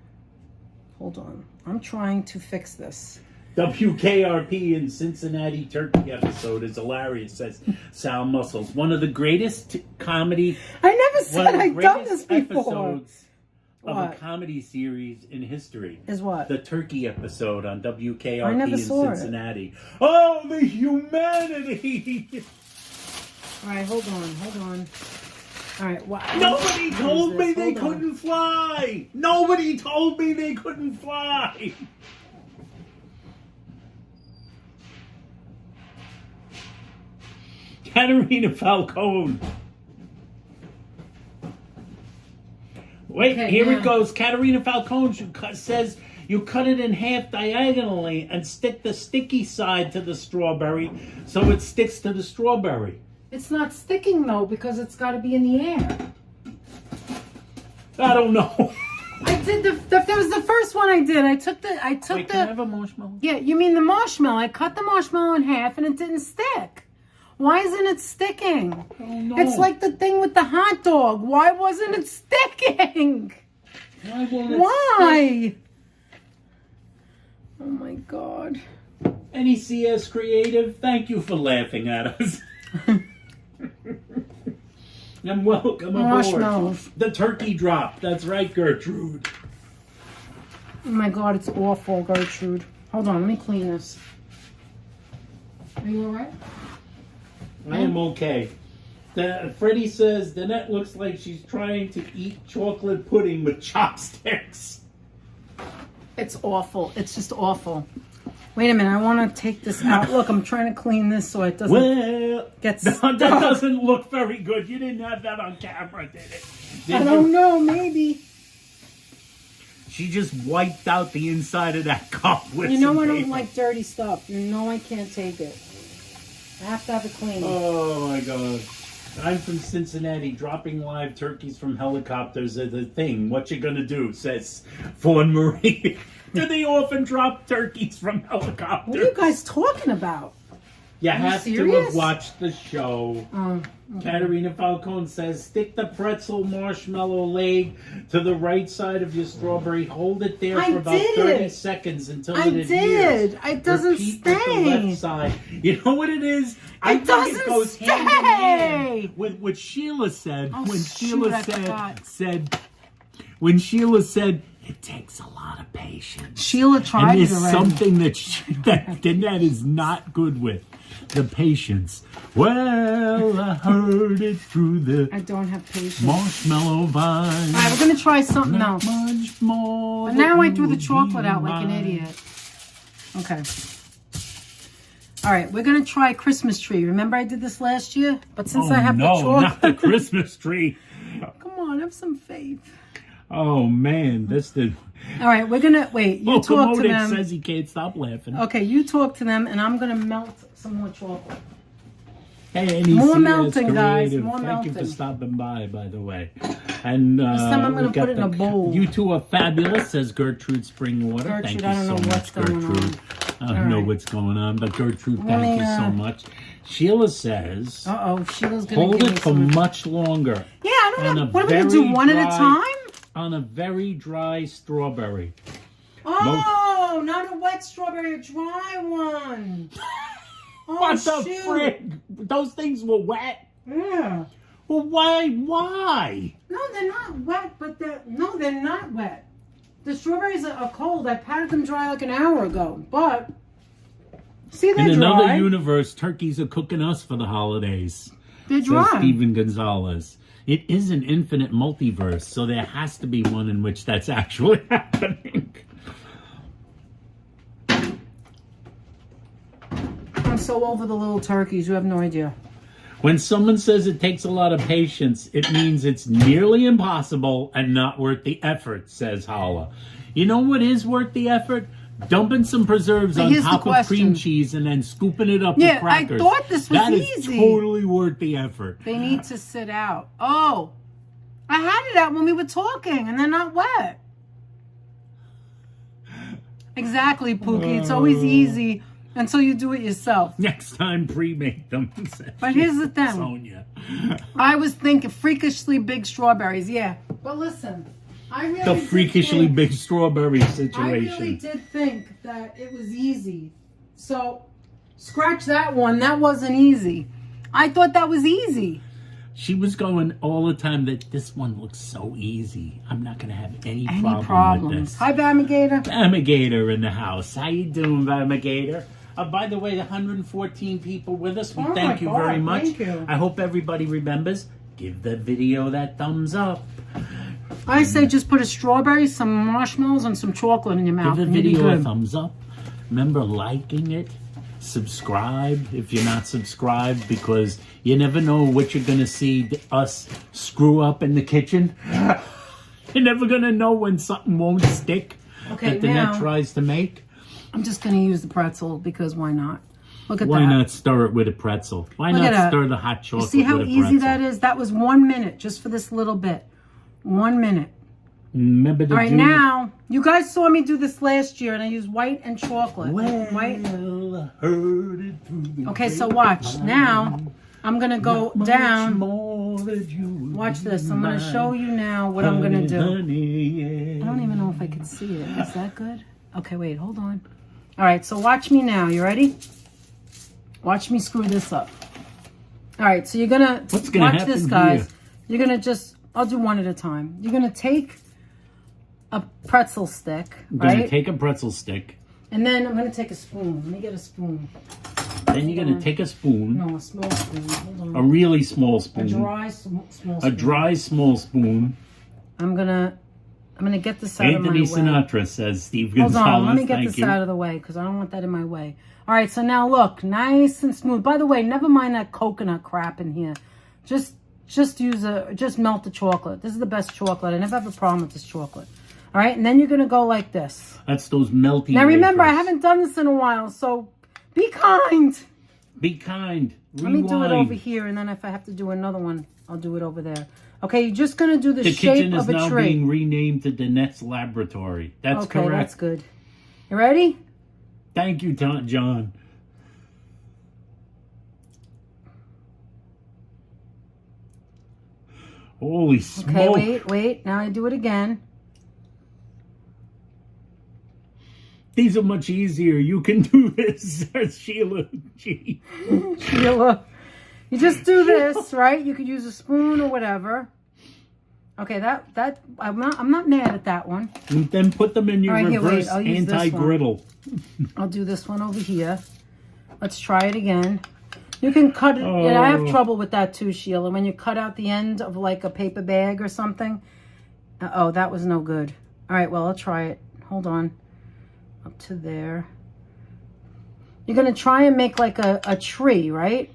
I'm trying to fix this. WKRP in Cincinnati Turkey episode is hilarious, says Sal Muscles. One of the greatest comedy. I never said one of the I'd done greatest this before. episodes of What? a comedy series in history. Is what? The turkey episode on I WKRP never in saw it. Cincinnati. Oh, the humanity! All right, hold on. All right, Nobody told me they Hold on. couldn't fly! Nobody told me they couldn't fly! Katerina Falcone. Wait, Okay, here now. it goes. Katerina Falcone says you cut it in half diagonally and stick the sticky side to the strawberry so it sticks to the strawberry. It's not sticking though because it's got to be in the air. I don't know. I did that was the first one I did. I took Wait, the. can I have a marshmallow? Yeah, you mean the marshmallow? I cut the marshmallow in half and it didn't stick. Why isn't it sticking? Oh, no. It's like the thing with the hot dog. Why wasn't it sticking? Why won't it Why? Oh my God. stick? NECS Creative, thank you for laughing at us. And welcome aboard. Marshmallows. The turkey drop. That's right, Gertrude. Oh my God, it's awful, Gertrude. Hold on, let me clean this. Are you alright? I am okay. Freddie says Danette looks like she's trying to eat chocolate pudding with chopsticks. It's awful. It's just awful. Wait a minute, I want to take this out. Look, I'm trying to clean this so it doesn't get that stuck. doesn't look very good. You didn't have that on camera, did it? Did I don't know, maybe. She just wiped out the inside of that cup with You know some I don't paper. like dirty stuff. You know I can't take it. I have to have it clean. Oh my God. I'm from Cincinnati. Dropping live turkeys from helicopters is a thing. What you gonna do? Says Fawn Marie. Do they often drop turkeys from helicopters? What are you guys talking about? You Are you have to serious? have watched the show. Okay. Katerina Falcone says, stick the pretzel marshmallow leg to the right side of your strawberry. Hold it there I for about did. 30 seconds until I it adheres. did. It doesn't Repeat with the stay. left side. You know what it is? I think doesn't it goes hand in stay. hand with what Sheila said. Oh, when shoot, Sheila I forgot. said, it takes a lot of patience. Sheila tried And it there's already. something that Danette is not good with. The patience. Well, I heard it through the I don't have patience. marshmallow vine. All right, we're going to try something Not else. much more. But now I that threw the you chocolate be out like an mine. idiot. Okay. All right, we're going to try Christmas tree. Remember I did this last year? But since I have the not the chocolate... Christmas tree. Come on, have some faith. Oh man, that's the. All right, we're going to... Wait, you talk to Locomotive them. says he can't stop laughing. Okay, you talk to them, and I'm going to melt some more chocolate. Hey, More NECS melting, guys, Creative, more Thank you melting. for stopping by the way. And This time I'm gonna we got put it in a bowl. You two are fabulous, says Gertrude Springwater. Gertrude, Thank you I don't so know much, what's going Gertrude. on. I don't know right. what's going on, but Gertrude, Let thank me, you so much. Sheila says, Uh-oh, Sheila's going to hold give it me for some... much longer. Yeah, I on don't know. a What are we going to do, very one at a dry- time? On a very dry strawberry. Oh, not a wet strawberry, a dry one. Oh, What the shoot. frig? Those things were wet. Yeah. Well, why? No, they're not wet, but they're not wet. The strawberries are cold. I patted them dry like an hour ago, but See, they're In another dry. universe, turkeys are cooking us for the holidays. They're Says dry. Steven Gonzalez. It is an infinite multiverse, so there has to be one in which that's actually happening. I'm so over the little turkeys. You have no idea. When someone says it takes a lot of patience, it means it's nearly impossible and not worth the effort, says Holla. You know what is worth the effort? Dumping some preserves But on here's the top of cream question. cheese and then scooping it up Yeah, with crackers. I thought this was That is easy. totally worth the effort. They need to sit out. Oh, I had it out when we were talking, and they're not wet. Exactly, Pookie. It's always easy until you do it yourself. Next time, pre-make them. But here's the thing. Sonia. I was thinking freakishly big strawberries. Yeah. But listen, I really The did freakishly think- big strawberry I situation. really did think that it was easy. So, scratch that one. That wasn't easy. I thought that was easy. She was going all the time that this one looks so easy. I'm not going to have any problem with problems? this. Hi, Bamigator. Bamigator in the house. How you doing, Bamigator? By the way, 114 people with us. We Oh thank my you God, very much. thank you. I hope everybody remembers. Give the video that thumbs up. I say just put a strawberry, some marshmallows, and some chocolate in your mouth. Give the and you'll be video a good. thumbs up. Remember liking it. Subscribe if you're not subscribed, because you never know what you're going to see us screw up in the kitchen. You're never going to know when something won't stick Okay, that the now- net tries to make. I'm just going to use the pretzel because why not? Look at Why that. not stir it with a pretzel? Why Look not at that. stir the hot You chocolate see how with a easy pretzel? that is? That was 1 minute just for this little bit. 1 minute. Remember the All right, June- now, you guys saw me do this last year, and I used white and chocolate. Well, White. I heard it through the Okay, so watch. Now, I'm going to go much down. more that you Watch this. I'm going to show you now what I'm going to do. Honey, I don't even know if I can see it. Is that good? Okay, wait, hold on. All right, so watch me now. You ready? Watch me screw this up. All right, so you're going to What's gonna watch happen this, guys. here? You're going to just, I'll do one at a time. You're going to take a pretzel stick, I'm going to right? take a pretzel stick. And then I'm going to take a spoon. Let me get a spoon. Then you're going to take a spoon, No, a small spoon. Hold a on. really small A spoon, dry, small spoon. a dry small spoon. I'm gonna get this out of my Anthony way. Sinatra says, Steve Hold Gonzalez. on, let me get thank this you. out of the way because I don't want that in my way. All right, so now look, nice and smooth. By the way, never mind that coconut crap in here. Just melt the chocolate. This is the best chocolate. I never have a problem with this chocolate. All right, and then you're gonna go like this. That's those melty Now remember, I wafers. haven't done this in a while, so be kind. Be kind. Let me do it Rewind. over here, and then if I have to do another one, I'll do it over there. Okay, you're just gonna do the The shape kitchen is of a now tree. being renamed to Danette's Laboratory. That's Okay, correct. that's good. You ready? Thank you, John. Holy smoke. Okay, wait. Now I do it again. These are much easier. You can do this, says Sheila G. Sheila. You just do this, right? You could use a spoon or whatever. Okay, that I'm not mad at that one. And then put them in your All right, here, wait, reverse I'll use this one. anti-griddle. I'll do this one over here. Let's try it again. You can cut it. And I have Oh. trouble with that too, Sheila. When you cut out the end of like a paper bag or something. Oh, that was no good. All right, well, I'll try it. Hold on. Up to there. You're going to try and make like a tree, right?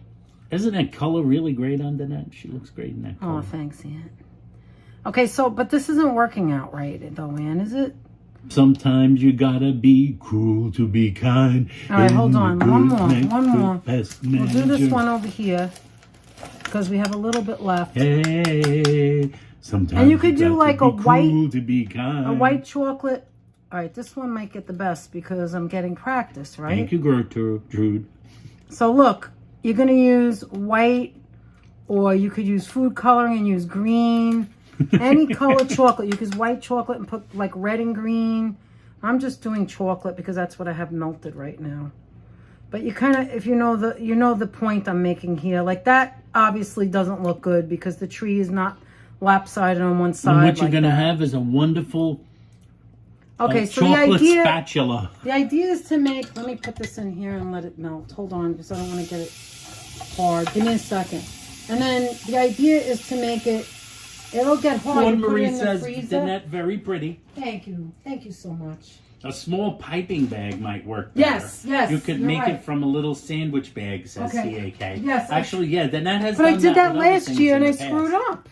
Isn't that color really great on Danette? She looks great in that color. Oh, thanks, Aunt. Okay, so, but this isn't working out right, though, Ann, is it? Sometimes you gotta be cruel to be kind. All right, hold And on. the One good more, make one the more. best We'll do this manager. one over here because we have a little bit left. Hey, sometimes And you could do got to like be a white- cruel to be kind. A white chocolate. All right, this one might get the best because I'm getting practice, right? Thank you, Gertrude. So look, you're going to use white, or you could use food coloring and use green. Any color chocolate. You could use white chocolate and put like red and green. I'm just doing chocolate because that's what I have melted right now. But you kind of, if you know the point I'm making here. Like that obviously doesn't look good because the tree is not lap-sided on one side. And what you're like gonna that. have is a wonderful Okay, so the chocolate idea, spatula. the idea is to make, let me put this in here and let it melt. Hold on, because I don't want to get it hard. Give me a second. And then the idea is to make it, it'll get hard. One You put it Marie in the says, freezer. Danette, very pretty. Thank you. Thank you so much. A small piping bag might work better. Yes, yes, You could you're make right. it from a little sandwich bag, says Okay. CAK. Yes, Actually, yeah, Danette has But I done did that with other last things year in and I the past. screwed up.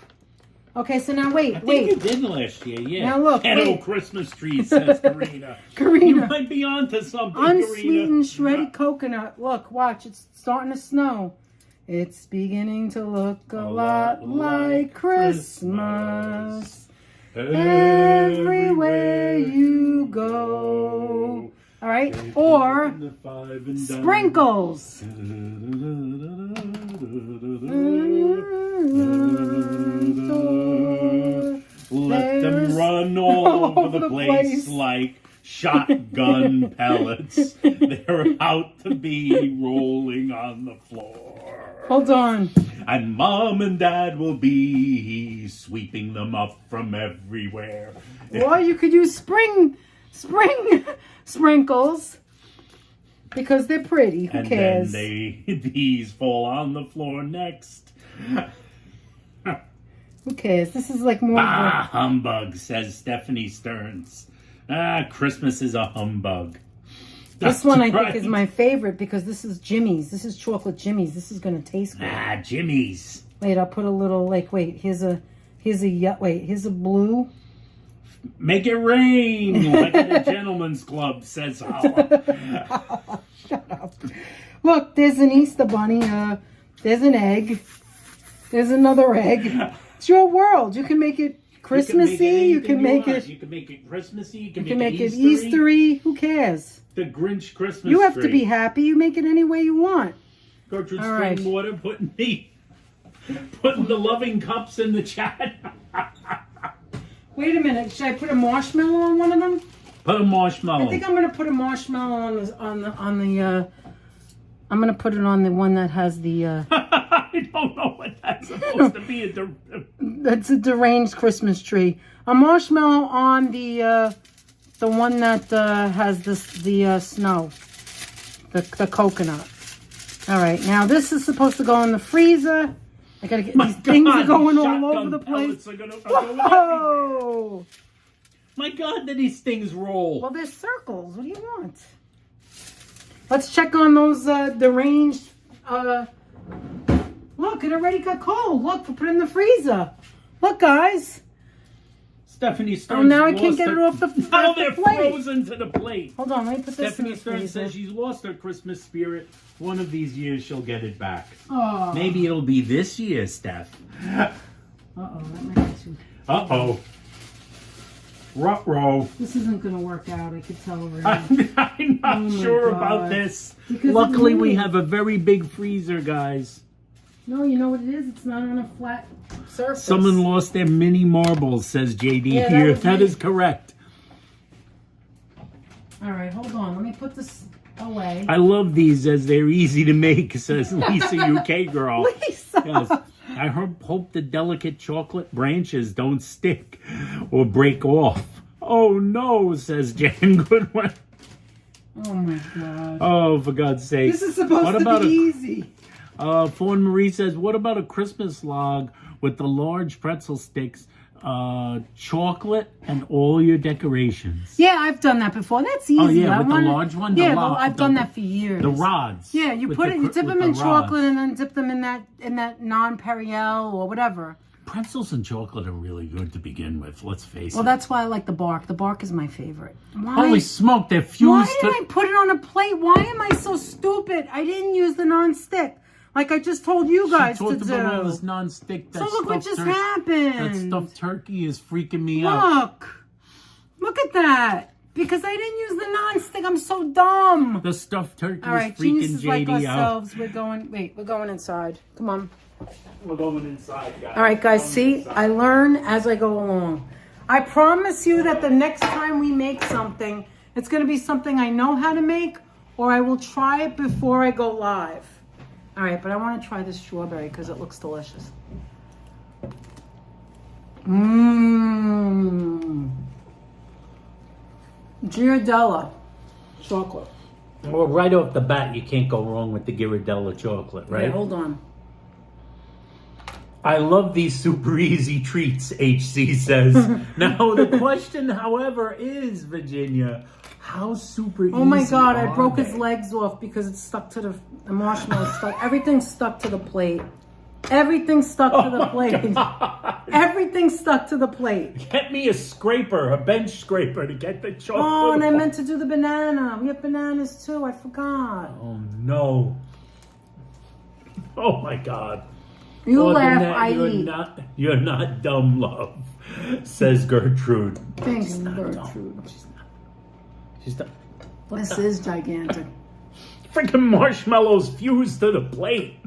Okay, so now I wait, think you did last year, yeah. Now look, Ghetto wait. Christmas trees, says Karina. You Karina, might be onto something, unsweetened Karina. shredded coconut. Look, watch, it's starting to snow. It's beginning to look a lot like Christmas. Everywhere you go. All right, or sprinkles. Let them run all over the place like shotgun pellets. They're out to be rolling on the floor. Hold on. And Mom and Dad will be sweeping them up from everywhere. Or you could use spring sprinkles because they're pretty. Who And cares? then these fall on the floor next. Who cares? This is like more. Ah, humbug, says Stephanie Stearns. Ah, Christmas is a humbug. This one I right. think is my favorite because this is Jimmy's. This is chocolate Jimmy's. This is gonna taste good. Ah, Jimmy's. Wait, I'll put a little wait. Here's a blue. Make it rain like at a gentleman's club, says Holla. Shut up. Look, there's an Easter bunny. There's an egg. There's another egg. It's your world. You can make it Christmassy. You can make it. You can make it Christmassy. You You can make it Eastery. Who cares? The Grinch Christmas You have tree. to be happy. You make it any way you want. Gertrude All right. Springwater putting the loving cups in the chat. Wait a minute. Should I put a marshmallow on one of them? Put a marshmallow. I think I'm gonna put a marshmallow on the. I'm gonna put it on the one that has the. I don't know what that's supposed to be. That's a deranged Christmas tree. A marshmallow on the one that has the snow, the coconut. All right, now this is supposed to go in the freezer. I gotta get these things are going all over the place. Whoa! My God, did these things roll? Well, they're circles. What do you want? Let's check on those deranged. Look, it already got cold. Look, put it in the freezer. Look, guys. Stephanie Stearns. Oh, now I can't get it off the Now off the they're plate. frozen to the plate. Hold on, let me put this Stephanie in the Stearns freezer. says she's lost her Christmas spirit. One of these years she'll get it back. Oh. Maybe it'll be this year, Steph. Uh-oh, that might be too... Uh-oh. Ruh-roh. This isn't going to work out, I could tell already. I'm not Oh my sure God. about this. Because Luckily, it we moves. have a very big freezer, guys. No, you know what it is? It's not on a flat surface. Someone lost their mini marbles, says JD Yeah, that here. was That me. is correct. All right, hold on. Let me put this away. I love these as they're easy to make, says Lisa UK girl. Lisa! Yes. I hope the delicate chocolate branches don't stick or break off. Oh no, says Jan Goodwin. Oh my God. Oh, for God's sake. This is supposed to be easy. Fawn Marie says, what about a Christmas log with the large pretzel sticks, chocolate, and all your decorations? Yeah, I've done that before. That's easy. Oh, yeah, I with the wanna- large one? Yeah, The I've done that for years. The rods. Yeah, you With put the it. You dip with them in the chocolate rods. and then dip them in that non-Perriel or whatever. Pretzels and chocolate are really good to begin with, let's face Well, it. that's why I like the bark. The bark is my favorite. Why? Holy smoke, they're Why fused did to... I put it on a plate? Why am I so stupid? I didn't use the non-stick. Like I just told you guys She to talked do. about all this non-stick. So look what just happened. That stuffed turkey is freaking me out. Look at that. Because I didn't use the non-stick. I'm so dumb. The stuffed turkey All right, is freaking geniuses like JD out. ourselves. We're going inside. Come on. We're going inside, guys. All right, guys, We're going see, inside. I learn as I go along. I promise you that the next time we make something, it's going to be something I know how to make, or I will try it before I go live. All right, but I want to try this strawberry because it looks delicious. Mmm. Ghirardelli chocolate. Well, right off the bat, you can't go wrong with the Ghirardelli chocolate, right? Wait, hold on. I love these super easy treats, HC says. Now, the question, however, is, Virginia, how super easy Oh my God, I are broke they? his legs off because it's stuck to the marshmallow stuck. Everything's stuck to the plate. Everything stuck to the plate. God. Everything stuck to the plate. Get me a scraper, a bench scraper to get the chocolate Oh, and I off. meant to do the banana. We have bananas too. I forgot. Oh, no. Oh, my God. You laugh, Jeanette, I you're eat. You're not dumb, love, says Gertrude. Thanks, She's not Gertrude. dumb. She's not. What This the is gigantic. freaking marshmallows fused to the plate?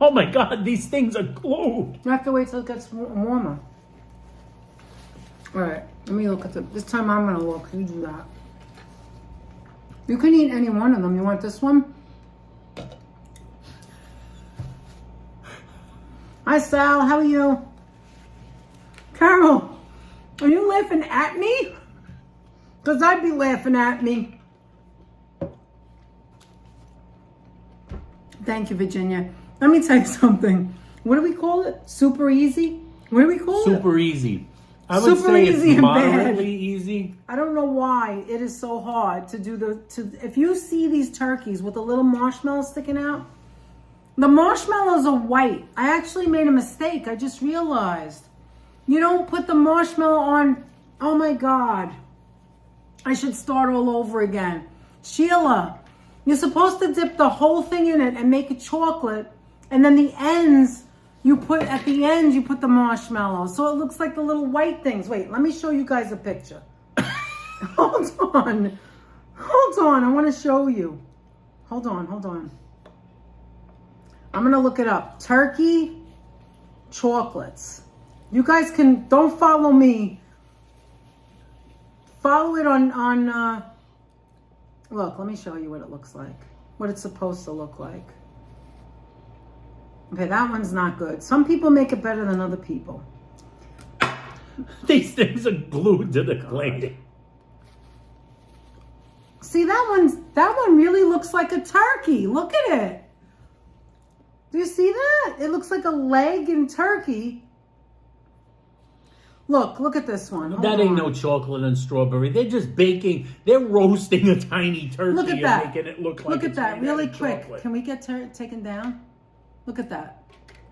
Oh my God, these things are glued. You have to wait till it gets warmer. All right, let me look at this time I'm gonna look. You do that. You can eat any one of them. You want this one? Hi, Sal. How are you? Carol, are you laughing at me? Because I'd be laughing at me. Thank you, Virginia. Let me tell you something. What do we call it? Super easy? What do we call it? Super easy. I would Super say easy it's and moderately bad. easy. I don't know why it is so hard to do if you see these turkeys with a little marshmallow sticking out, the marshmallows are white. I actually made a mistake. I just realized. You don't put the marshmallow on. Oh my God. I should start all over again. Sheila, you're supposed to dip the whole thing in it and make it chocolate. And then the ends, at the ends, you put the marshmallow. So it looks like the little white things. Wait, let me show you guys a picture. Hold on. Hold on. I want to show you. Hold on. I'm going to look it up. Turkey chocolates. You guys don't follow me. Follow it on look, let me show you what it looks like. What it's supposed to look like. Okay, that one's not good. Some people make it better than other people. These things are glued to the plate. See, that one really looks like a turkey. Look at it. Do you see that? It looks like a leg in turkey. Look at this one. Hold That ain't on. no chocolate and strawberry. They're just baking. They're roasting a tiny turkey Look at and that. making it look like Look at it's that, made out really of quick. chocolate. Can we get taken down? Look at that.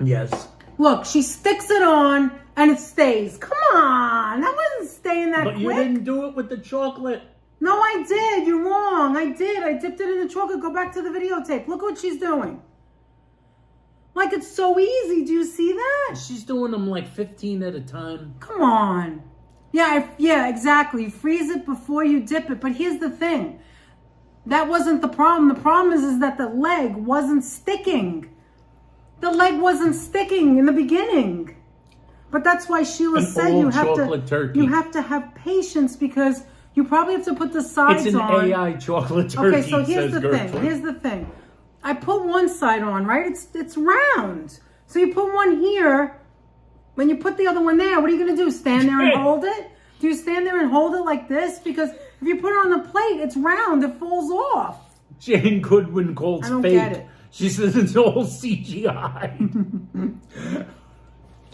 Yes. Look, she sticks it on and it stays. Come on, that wasn't staying that But quick. you didn't do it with the chocolate. No, I did. You're wrong. I did. I dipped it in the chocolate. Go back to the videotape. Look what she's doing. Like, it's so easy. Do you see that? She's doing them like 15 at a time. Come on. Yeah, exactly. Freeze it before you dip it. But here's the thing. That wasn't the problem. The problem is that the leg wasn't sticking. The leg wasn't sticking in the beginning. But that's why Sheila An said old chocolate turkey. you have to have patience because you probably have to put the sides It's an on. AI chocolate turkey. Okay, so here's says the Gertrude. thing. Here's the thing. I put one side on, right? It's round. So you put one here. When you put the other one there, what are you going to do? Stand there and hold it? Do you stand there and hold it like this? Because if you put it on the plate, it's round. It falls off. Jane Goodwin calls I don't fake. get it. She says it's all CGI.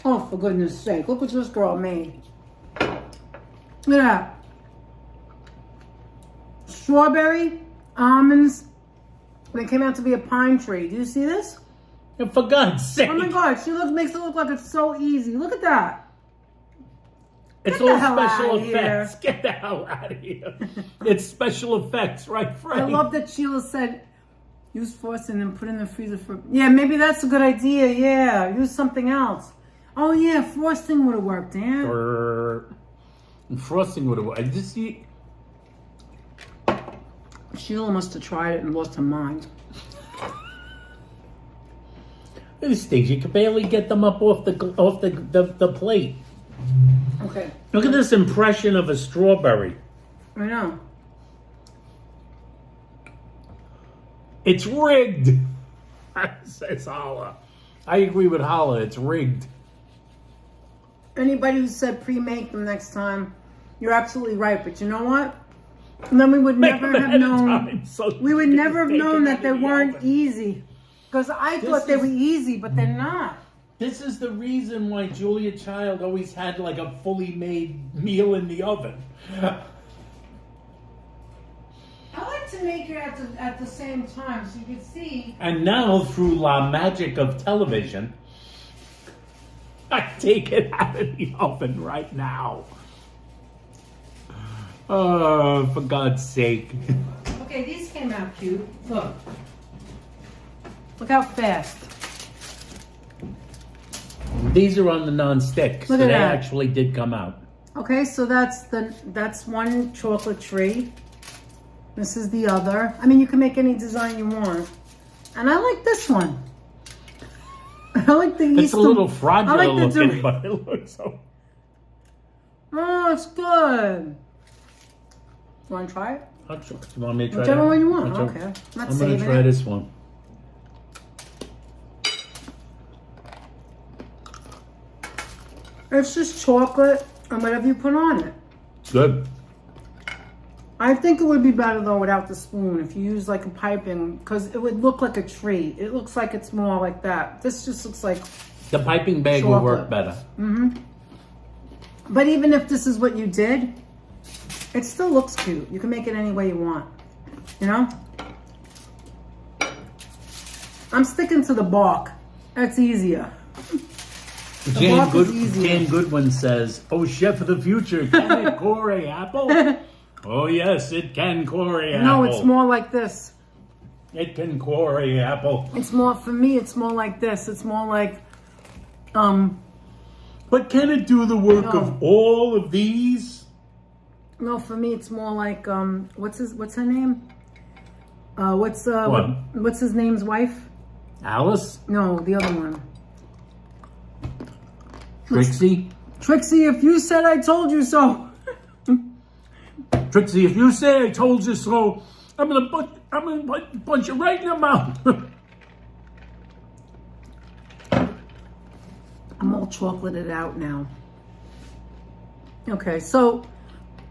Oh, for goodness sake. Look what this girl made. Look at that. Strawberry, almonds. They came out to be a pine tree. Do you see this? And for God's sake. Oh my God, makes it look like it's so easy. Look at that. It's Get the all hell special outta here. effects. Get the hell out of here. It's special effects, right, Frank? I love that Sheila said, use frosting and put in the freezer for... Yeah, maybe that's a good idea. Yeah, use something else. Oh yeah, frosting would have worked, yeah. Frosting would have worked. I just see... Sheila must have tried it and lost her mind. These things, you can barely get them up off the plate. Okay. Look at this impression of a strawberry. I know. It's rigged, says Holla. I agree with Holla. It's rigged. Anybody who said pre-make them next time, you're absolutely right. But you know what? And then we would Make never them have ahead of known. time, so We would you never have can take known them that out they of the weren't oven. easy. Because I thought they were easy, but they're not. This is the reason why Julia Child always had like a fully made meal in the oven. I like to make it at the same time so you can see. And now, through la magic of television, I take it out of the oven right now. Oh, for God's sake. Okay, these came out cute. Look. Look how fast. These are on the non-stick, so Look at they that. actually did come out. Okay, so that's one chocolate tree. This is the other. I mean, you can make any design you want. And I like this one. I like the Easter. It's a little fragile I like the looking, but it looks so... Oh, it's good. You want to try it? I'll try. You want me to try Whichever that? one you want. I'll Okay. try- I'm not I'm going saving to try it. this one. It's just chocolate and whatever you put on it. Good. I think it would be better though without the spoon if you use like a piping, because it would look like a tree. It looks like it's more like that. This just looks like. The piping bag will work better. But even if this is what you did, it still looks cute. You can make it any way you want. You know? I'm sticking to the bark. That's easier. bark is easier. Jan Goodwin says, "Oh, chef of the future, can it core a apple?" Oh yes, it can core a apple. No, it's more like this. It can core a apple. It's more, for me, it's more like this. It's more like, But can it do the work No. of all of these? no, for me, it's more like, what's her name? What? What's his name's wife? Alice? No, the other one. Trixie? Trixie, if you said I told you so. Trixie, if you say I told you so, I'm gonna punch you right in the mouth. I'm all chocolated out now. Okay, so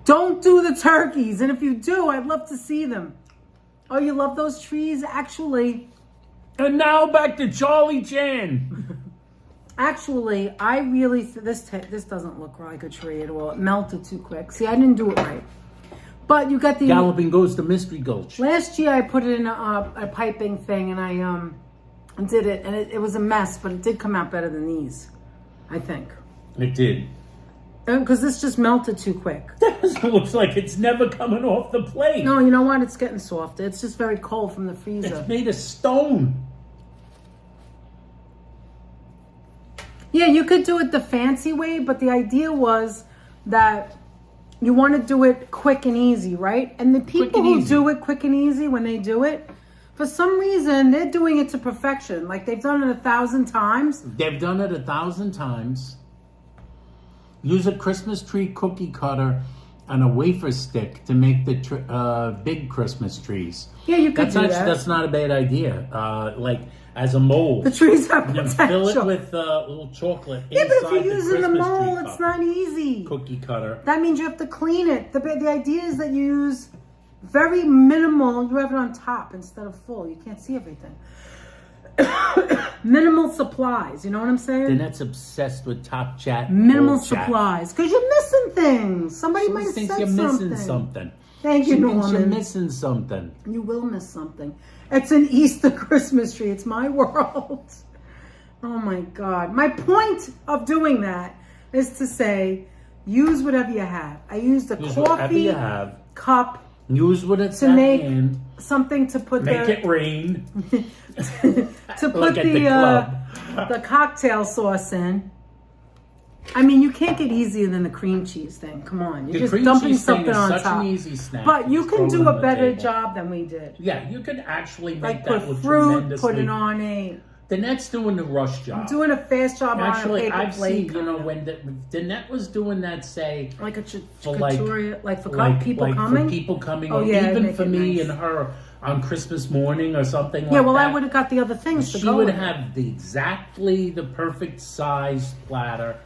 don't do the turkeys. And if you do, I'd love to see them. Oh, you love those trees? Actually, And now back to Charlie Chan. I really, this doesn't look like a tree at all. It melted too quick. See, I didn't do it right. But you got the... Galloping goes to Mystery Gulch. Last year I put it in a piping thing and I did it. And it was a mess, but it did come out better than these, I think. It did. Because this just melted too quick. It looks like it's never coming off the plate. No, you know what? It's getting softer. It's just very cold from the freezer. It's made of stone. Yeah, you could do it the fancy way, but the idea was that you want to do it quick and easy, right? And the people who do it quick and easy, when they do it, for some reason, they're doing it to perfection. Like they've done it 1,000 times. They've done it 1,000 times. Use a Christmas tree cookie cutter and a wafer stick to make the big Christmas trees. Yeah, you could do that. That's not a bad idea. Like as a mold. The trees have And then potential. fill it with little chocolate Yeah, but if inside you're using the Christmas mold, tree it's cup. not easy. Cookie cutter. That means you have to clean it. The idea is that you use very minimal. You have it on top instead of full. You can't see everything. Minimal supplies. You know what I'm saying? Danette's obsessed with Top Chat. Minimal Old Chat. supplies. Because you're missing things. Somebody She might have thinks said you're something. missing something. Thank you, She thinks you're Norman. missing something. You will miss something. It's an Easter Christmas tree. It's my world. Oh my God. My point of doing that is to say, use whatever you have. I used a Use whatever you coffee have. cup Use what it's to at make hand. something to put Make it rain. to put Like at the club. the cocktail sauce in. I mean, you can't get easier than the cream cheese thing. Come on, you're The just cream dumping cheese thing something is on such top. an easy snack. But you Just can throw do it on a the better table. job than we did. Yeah, you could actually make Like that put look fruit, tremendously. put it on a. Danette's doing the rush job. I'm doing a fast job Actually, on a paper I've plate. seen, you know, kinda. when Danette was doing that, say, Like a for like people like coming. for people coming, Oh, or yeah, even make for it me nice. and her on Christmas morning or something like Yeah, well, that. I would have got the other things to She go would with it. have exactly the perfect size platter,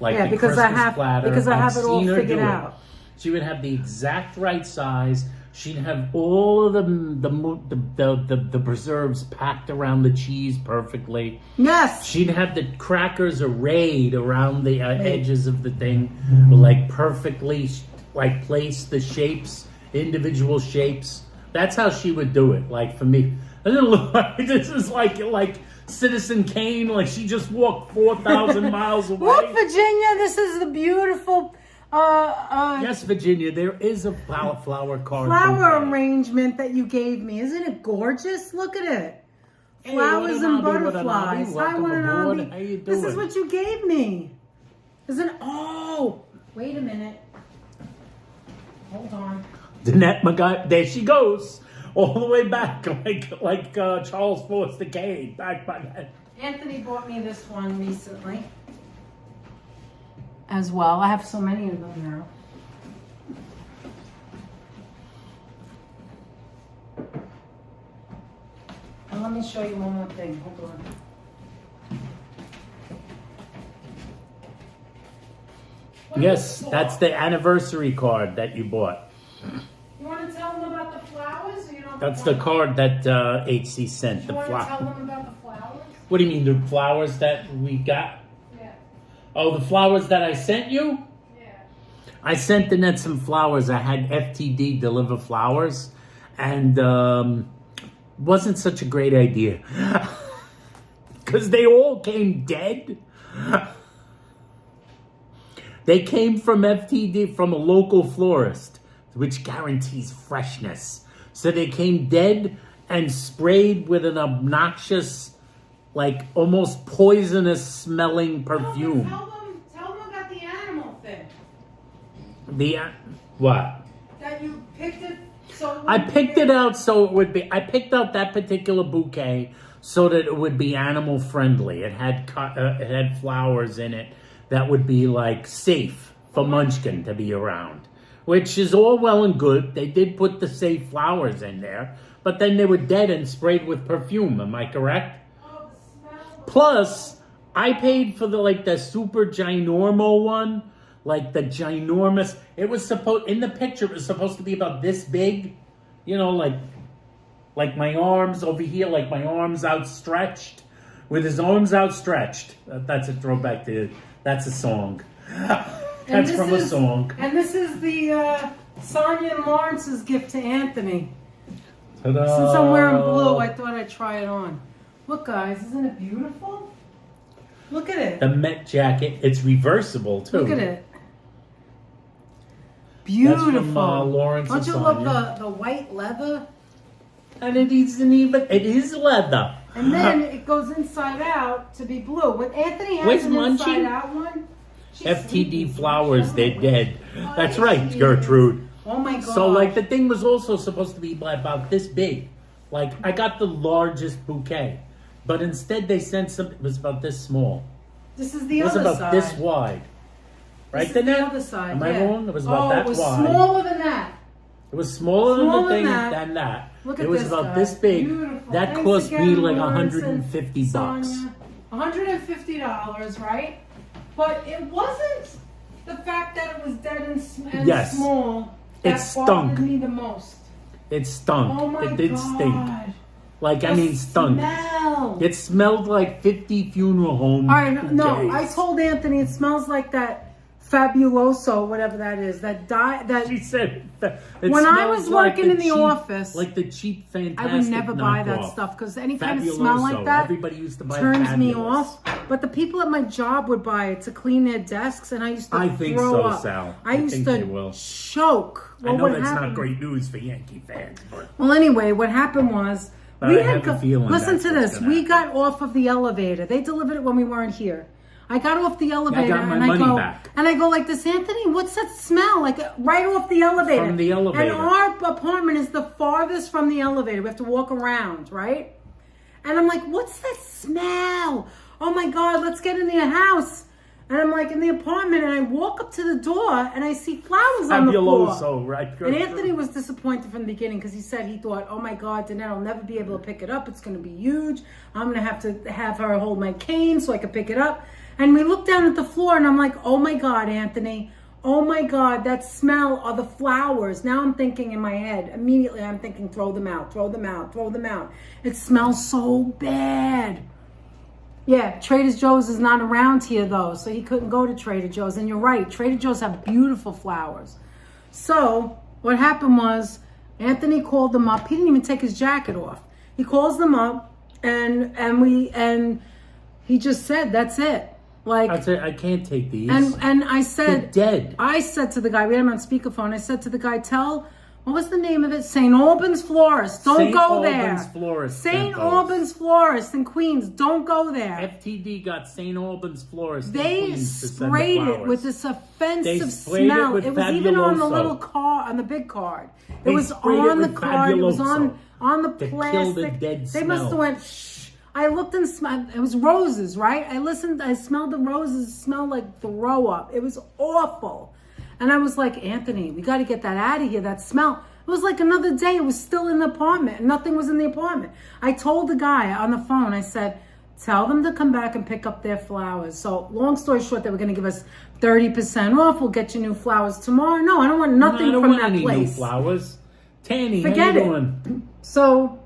like Yeah, the because Christmas I have platter. because I I've have it all seen her figured do it. out. She would have the exact right size. She'd have all of the preserves packed around the cheese perfectly. Yes. She'd have the crackers arrayed around the edges of the thing, like perfectly, like place the shapes, individual shapes. That's how she would do it. Like for me, it doesn't look like this is like Citizen Kane. Like she just walked 4,000 miles away. Look, Virginia, this is the beautiful. Yes, Virginia, there is a flower card. Flower arrangement that you gave me. Isn't it gorgeous? Look at it. Hey, Flowers and Watanabe, butterflies. Hi, welcome aboard. Watanabe. How you doing? This is what you gave me. Isn't it? Oh, wait a minute. Hold on. Danette McGuy, there she goes, all the way back, like Charles Forster Kane, back by that. Anthony bought me this one recently as well. I have so many of them now. And let me show you one more thing. Hold on. Yes, that's the anniversary card that you bought. You want to tell them about the flowers? Or you don't That's the card that HC sent. You want to tell them about the flowers? What do you mean, the flowers that we got? Yeah. Oh, the flowers that I sent you? Yeah. I sent Danette some flowers. I had FTD deliver flowers, and wasn't such a great idea. Because they all came dead. They came from FTD, from a local florist, which guarantees freshness. So they came dead and sprayed with an obnoxious, like almost poisonous smelling perfume. Tell them about the animal thing. What? That you picked it so. I picked it out so it would be. I picked out that particular bouquet so that it would be animal friendly. It had flowers in it that would be like safe for Munchkin to be around, which is all well and good. They did put the safe flowers in there, but then they were dead and sprayed with perfume. Am I correct? Oh, the smell. Plus, I paid for the super ginormo one, like the ginormous. It was in the picture. It was supposed to be about this big, like my arms over here, like my arms outstretched, with his arms outstretched. That's a throwback to. That's a song. That's from a song. And this is the Sonia and Lawrence's gift to Anthony. Ta-da. Since I'm wearing blue, I thought I'd try it on. Look, guys, isn't it beautiful? Look at it. The Met jacket. It's reversible, too. Look at it. Beautiful. That's from Lawrence Don't and you Sonia. love the white leather? And it is leather. And then it goes inside out to be blue. When Anthony has Where's an Munchie? inside out one. FTD flowers, they're dead. Oh, That's there right, she Gertrude. is. Oh my god. So the thing was also supposed to be about this big. Like I got the largest bouquet, but instead they sent it was about this small. This is the It was other about side. this wide. Right, This is the Danette? other side. Am I yeah. wrong? It was about that it was wide. smaller than that. It was smaller than Smaller the thing than that. Look It at was this about guy. this big. Beautiful. That Thanks cost me again, like Lawrence and $150 bucks. Sonia. $150, right? But it wasn't the fact that it was dead and Yes. small that It stunk. bothered me the most. It stunk. Oh my It did god. stink. The Stunk. Smell. It smelled like 50 funeral homes. All right, no, I told Anthony it smells like that Fabuloso, whatever that is. She said it When I smells was like working in the cheap- office, like the cheap Fantastic I would never buy that knockoff. stuff because any kind of smell like Fabuloso. that Everybody used to buy turns me Fabulous. off. But the people at my job would buy it to clean their desks, and I used to I think throw so, up. Sal. I I used think to they will. choke. I know what that's happened- not great news for Yankee fans, but Well, anyway, what happened was But I have a feeling listen that's to what's this. gonna We happen. got off of the elevator. They delivered it when we weren't here. I got off the elevator got my and money I go back. and I go like this, Anthony, what's that smell? Like right off the elevator. From the elevator. And our apartment is the farthest from the elevator. We have to walk around, right? And I'm like, what's that smell? Oh my God, let's get in the house. And I'm like in the apartment and I walk up to the door and I see flowers on the floor. Fabuloso, right? And Anthony was disappointed from the beginning because he said he thought, oh my God, Danette, I'll never be able to pick it up. It's going to be huge. I'm going to have her hold my cane so I can pick it up. And we looked down at the floor and I'm like, oh my God, Anthony, Oh my God, that smell are the flowers. Now I'm thinking in my head, immediately I'm thinking, throw them out, throw them out, throw them out. It smells so bad. Yeah, Trader Joe's is not around here though, so he couldn't go to Trader Joe's. And you're right, Trader Joe's have beautiful flowers. So what happened was Anthony called them up. He didn't even take his jacket off. He calls them up and he just said, that's it. Like, I said, I can't take these. And I said, they're dead. I said to the guy, we had him on speakerphone. I said to the guy, what was the name of it? St. Albans Florist. Don't go there. St. Albans Florist. St. Albans Florist in Queens. Don't go there. FTD got St. Albans Florist. They sprayed it with this offensive smell. It was even on the little car, on the big card. It was on the card. It was on the plastic. They must have went, shh. I looked and smelled. It was roses, right? I smelled the roses. It smelled like throw up. It was awful. And I was like, Anthony, we got to get that out of here, that smell. It was like another day. It was still in the apartment. And nothing was in the apartment. I told the guy on the phone, I said, tell them to come back and pick up their flowers. So long story short, they were going to give us 30% off. We'll get you new flowers tomorrow. No, I don't want nothing from that place. New flowers. Tanny, forget how you doing? So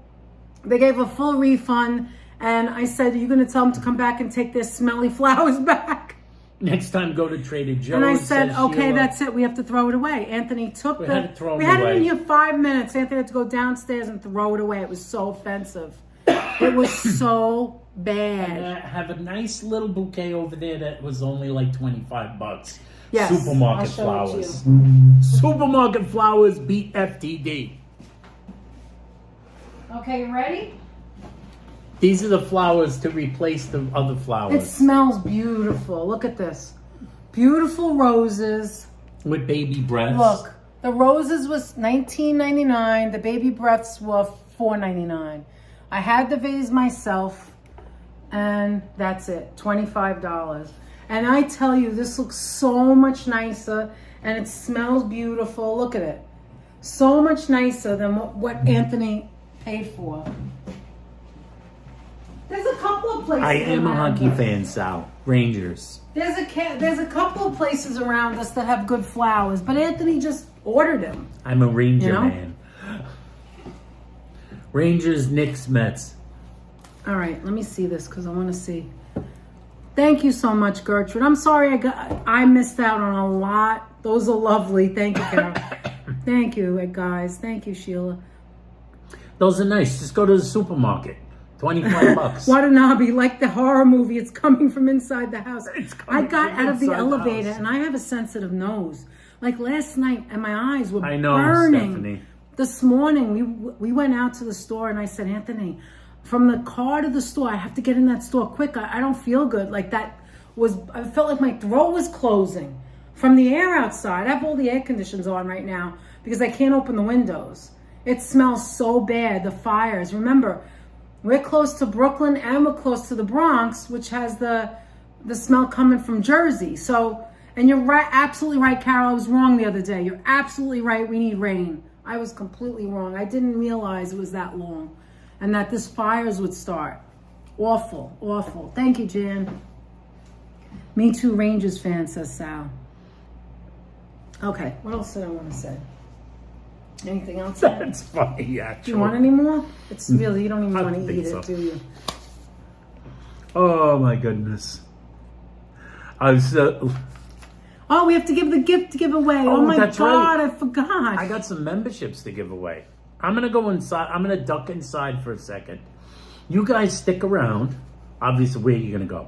they gave a full refund. And I said, are you going to tell them to come back and take their smelly flowers back? Next time, go to Trader Joe's. And I said, okay, that's it. We have to throw it away. Anthony took we had it in here 5 minutes. Anthony had to go downstairs and throw it away. It was so offensive. It was so bad. And I have a nice little bouquet over there that was only like $25. Yes, Supermarket I'll show it to flowers. Supermarket flowers beat FTD. Okay, you ready? These are the flowers to replace the other flowers. It smells beautiful. Look at this. Beautiful roses. With baby breaths. Look, the roses was $19.99. The baby breaths were $4.99. I had the vase myself, and that's it, $25. And I tell you, this looks so much nicer, and it smells beautiful. Look at it. So much nicer than what Anthony paid for. There's a couple of places. I am a hockey fan, Sal. Rangers. There's a couple of places around us that have good flowers, but Anthony just ordered them. I'm a Ranger man. Rangers, Knicks, Mets. All right, let me see this because I want to see. Thank you so much, Gertrude. I'm sorry I missed out on a lot. Those are lovely. Thank you, Carol. Thank you, guys. Thank you, Sheila. Those are nice. Just go to the supermarket. $25. Watanabe, like the horror movie, it's coming from inside the house. I got out of the elevator and I have a sensitive nose. Like last night, and my eyes were burning. Stephanie. This morning, we went out to the store and I said, Anthony, from the car to the store, I have to get in that store quick. I don't feel good. Like that was, I felt like my throat was closing from the air outside. I have all the air conditions on right now because I can't open the windows. It smells so bad, the fires. Remember, we're close to Brooklyn and we're close to the Bronx, which has the smell coming from Jersey. So, and you're right, absolutely right, Carol. I was wrong the other day. You're absolutely right. We need rain. I was completely wrong. I didn't realize it was that long and that this fires would start. Awful, awful. Thank you, Jan. Me too, Rangers fan, says Sal. Okay, what else did I want to say? Anything else? That's funny, actually. Do you want any more? It's really, you don't even want to eat it, do you? Oh, my goodness. Oh, we have to give the gift giveaway. Oh my God, right. I forgot. I got some memberships to give away. I'm going to go inside. I'm going to duck inside for a second. You guys stick around. Obviously, where are you going to go?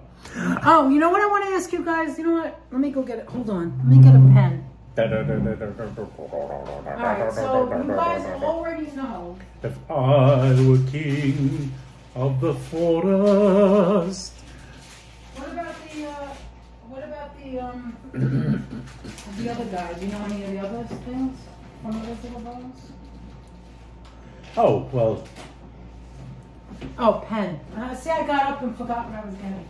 Oh, you know what I want to ask you guys? You know what? Let me go get it. Hold on. Let me get a pen. Alright, so you guys already know. If I were king of the forest. What about the other guy? Do you know any of the other things from the little bones? Oh, well. Oh, pen. See, I got up and forgot what I was getting.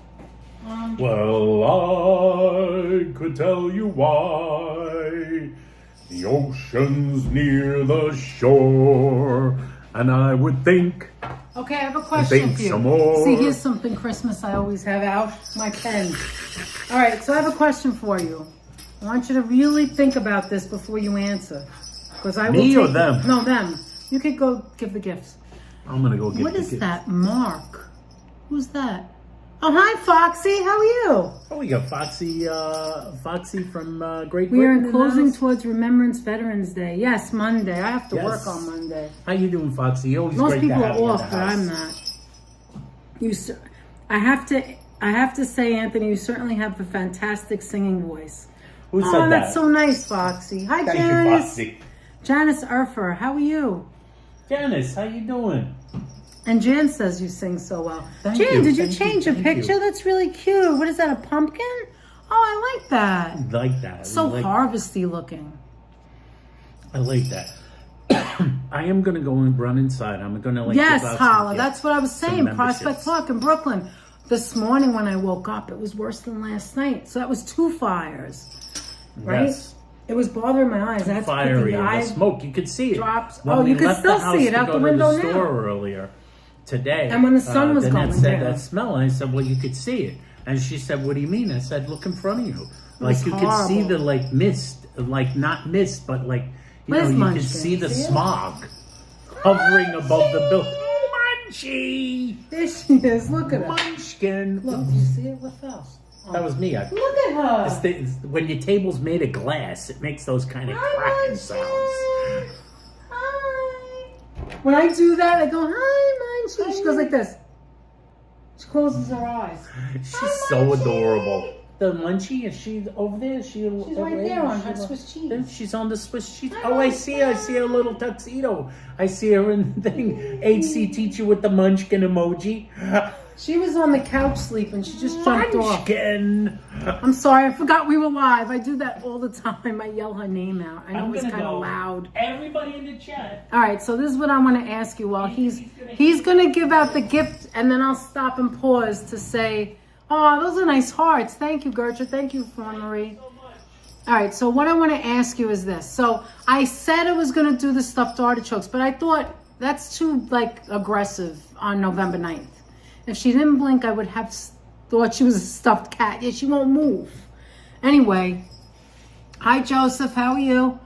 Well, I could tell you why the ocean's near the shore, and I would think. Okay, I have a question for you. Some more. See, here's something Christmas I always have out, my pen. All right, so I have a question for you. I want you to really think about this before you answer. Because I will Me or take them? No, them. You could go give the gifts. I'm gonna go get. What the is kids. that, Mark? Who's that? Oh, hi, Foxy. How are you? Oh, we got Foxy. Foxy from Great We are Britain. in closing house. towards Remembrance Veterans Day. Yes, Monday. I have to Yes. work on Monday. How you doing, Foxy? Always Most great people to are have you in off, the but house. I'm not. I have to say, Anthony, you certainly have a fantastic singing voice. Who said Oh, that? that's so nice, Foxy. Hi, Thank you, Janice. Foxy. Janice Urfer, how are you? Janice, how you doing? And Jan says you sing so well. Thank Jan, you, did you thank you, change your thank picture? you. That's really cute. What is that, a pumpkin? Oh, I like that. I like that. So I like, harvesty looking. I like that. I am gonna go and run inside. I'm gonna Yes, give out Holla. some That's what I was some saying. memberships. Prospect Park in Brooklyn. This morning when I woke up, it was worse than last night. So that was 2 fires, right? Yes. It was bothering my eyes. I had to put Fiery. the The eye smoke. You could see it. drops. When Oh, we you can left still the house see it to out go the to window the now. store earlier today. And when the sun was Danette going said down. that smell. And I said, well, you could see it. And she said, what do you mean? I said, look in front of you. was Like you could see horrible. the like mist, like not mist, but like you Where's know, you Munchkin? could see the See it? smog hovering above the building. Munchie, There she is. Look at her. Munchkin. Look, do you see it? What else? That was me. Look at her. When your table's made of glass, it makes those kind of cracking sounds. Hi. When I do that, I go, hi, Munchie. She goes like this. She closes her eyes. She's so adorable. The Munchie, is she over there? Is she She's right there on her Swiss cheese. She's on the Swiss cheese. Oh, I see her. I see her little tuxedo. I see her in the thing. HC teacher with the Munchkin emoji. She was on the couch sleeping. She just jumped off. Munchkin. I'm sorry, I forgot we were live. I do that all the time. I yell her name out. I know it's kind of loud. Everybody in the chat. All right, so this is what I want to ask you. While he's going to give out the gift, and then I'll stop and pause to say, oh, those are nice hearts. Thank you, Gertrude. Thank you, Fawn Marie. All right, so what I want to ask you is this. So I said I was going to do the stuffed artichokes, but I thought that's too, like, aggressive on November 9th. If she didn't blink, I would have thought she was a stuffed cat. Yeah, she won't move. Anyway, hi, Joseph. How are you?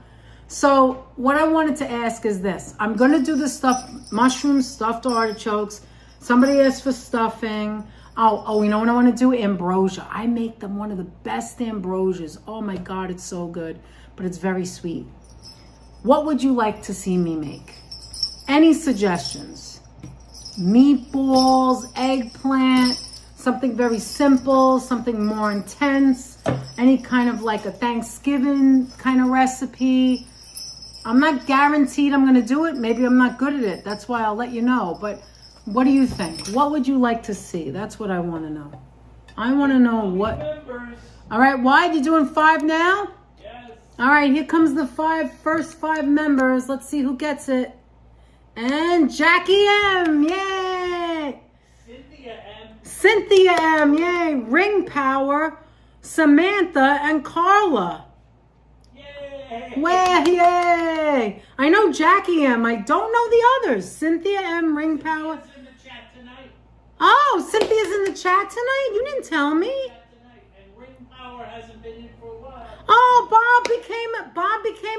So what I wanted to ask is this. I'm going to do the stuffed mushrooms, stuffed artichokes. Somebody asked for stuffing. Oh, you know what I want to do? Ambrosia. I make them one of the best ambrosias. Oh, my God, it's so good. But it's very sweet. What would you like to see me make? Any suggestions? Meatballs, eggplant, something very simple, something more intense, any kind of like a Thanksgiving kind of recipe. I'm not guaranteed I'm going to do it. Maybe I'm not good at it. That's why I'll let you know. But what do you think? What would you like to see? That's what I want to know. I want to know what. All right, Wide, you doing 5 now? Yes. All right, here comes the first 5 members. Let's see who gets it. And Jackie M, yay! Cynthia M, yay! Ring Power, Samantha, and Carla. Yay! Way, yay! I know Jackie M. I don't know the others. Cynthia M, Ring Power. Cynthia's in the chat tonight. Oh, Cynthia's in the chat tonight? You didn't tell me. And Ring Power hasn't been in for a while. Oh, Bob became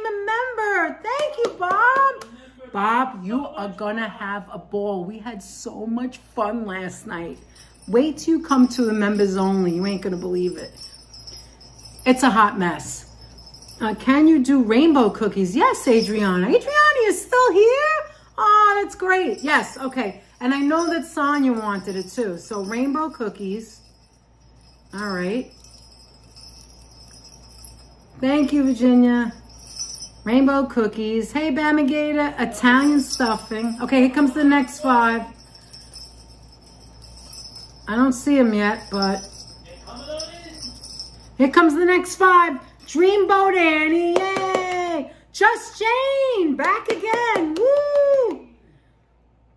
a member. Thank you, Bob. Bob, you are gonna have a ball. We had so much fun last night. Wait till you come to the members only. You ain't gonna believe it. It's a hot mess. Can you do rainbow cookies? Yes, Adriana. Adriana, you're still here? Oh, that's great. Yes, okay. And I know that Sonia wanted it too. So rainbow cookies. All right. Thank you, Virginia. Rainbow cookies. Hey, Bamigata. Italian stuffing. Okay, here comes the next 5. I don't see them yet, but here comes the next 5. Dreamboat Annie. Yay! Just Jane. Back again. Woo!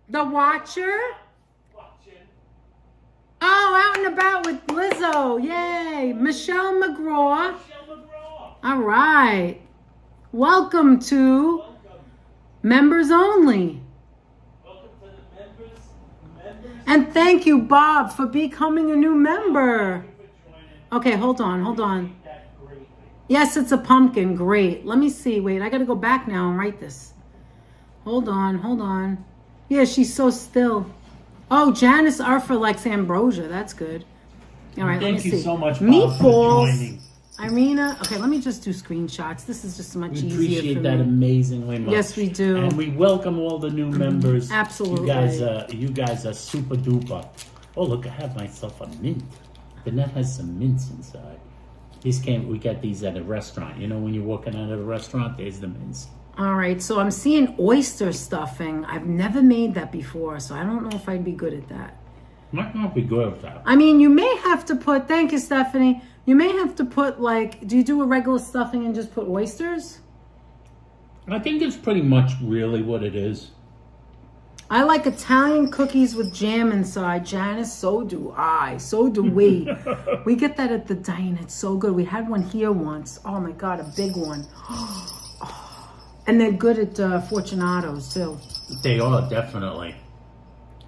The Watcher. Oh, out and about with Lizzo. Yay! Michelle McGraw. All right. Welcome to Members Only. Welcome to the members. And thank you, Bob, for becoming a new member. Okay, hold on. Yes, it's a pumpkin. Great. Let me see. Wait, I got to go back now and write this. Hold on. Yeah, she's so still. Oh, Janice Arfa likes ambrosia. That's good. All right, let me see. Thank you so much, Bob, Meatballs. for joining. Irina. Okay, let me just do screenshots. This is just much We easier appreciate for that me. amazingly much. Yes, we do. And we welcome all the new members. Absolutely. You guys are super duper. Oh, look, I have myself a mint. Bennett has some mints inside. We get these at a restaurant. You know, when you're walking out of a restaurant, there's the mints. All right, so I'm seeing oyster stuffing. I've never made that before, so I don't know if I'd be good at that. Might not be good at that. I mean, you may have to put, thank you, Stephanie. You may have to put, like, do you do a regular stuffing and just put oysters? I think it's pretty much really what it is. I like Italian cookies with jam inside. Janice, so do I. So do we. We get that at the diner. It's so good. We had one here once. Oh, my God, a big one. And they're good at Fortunato's, too. They are, definitely.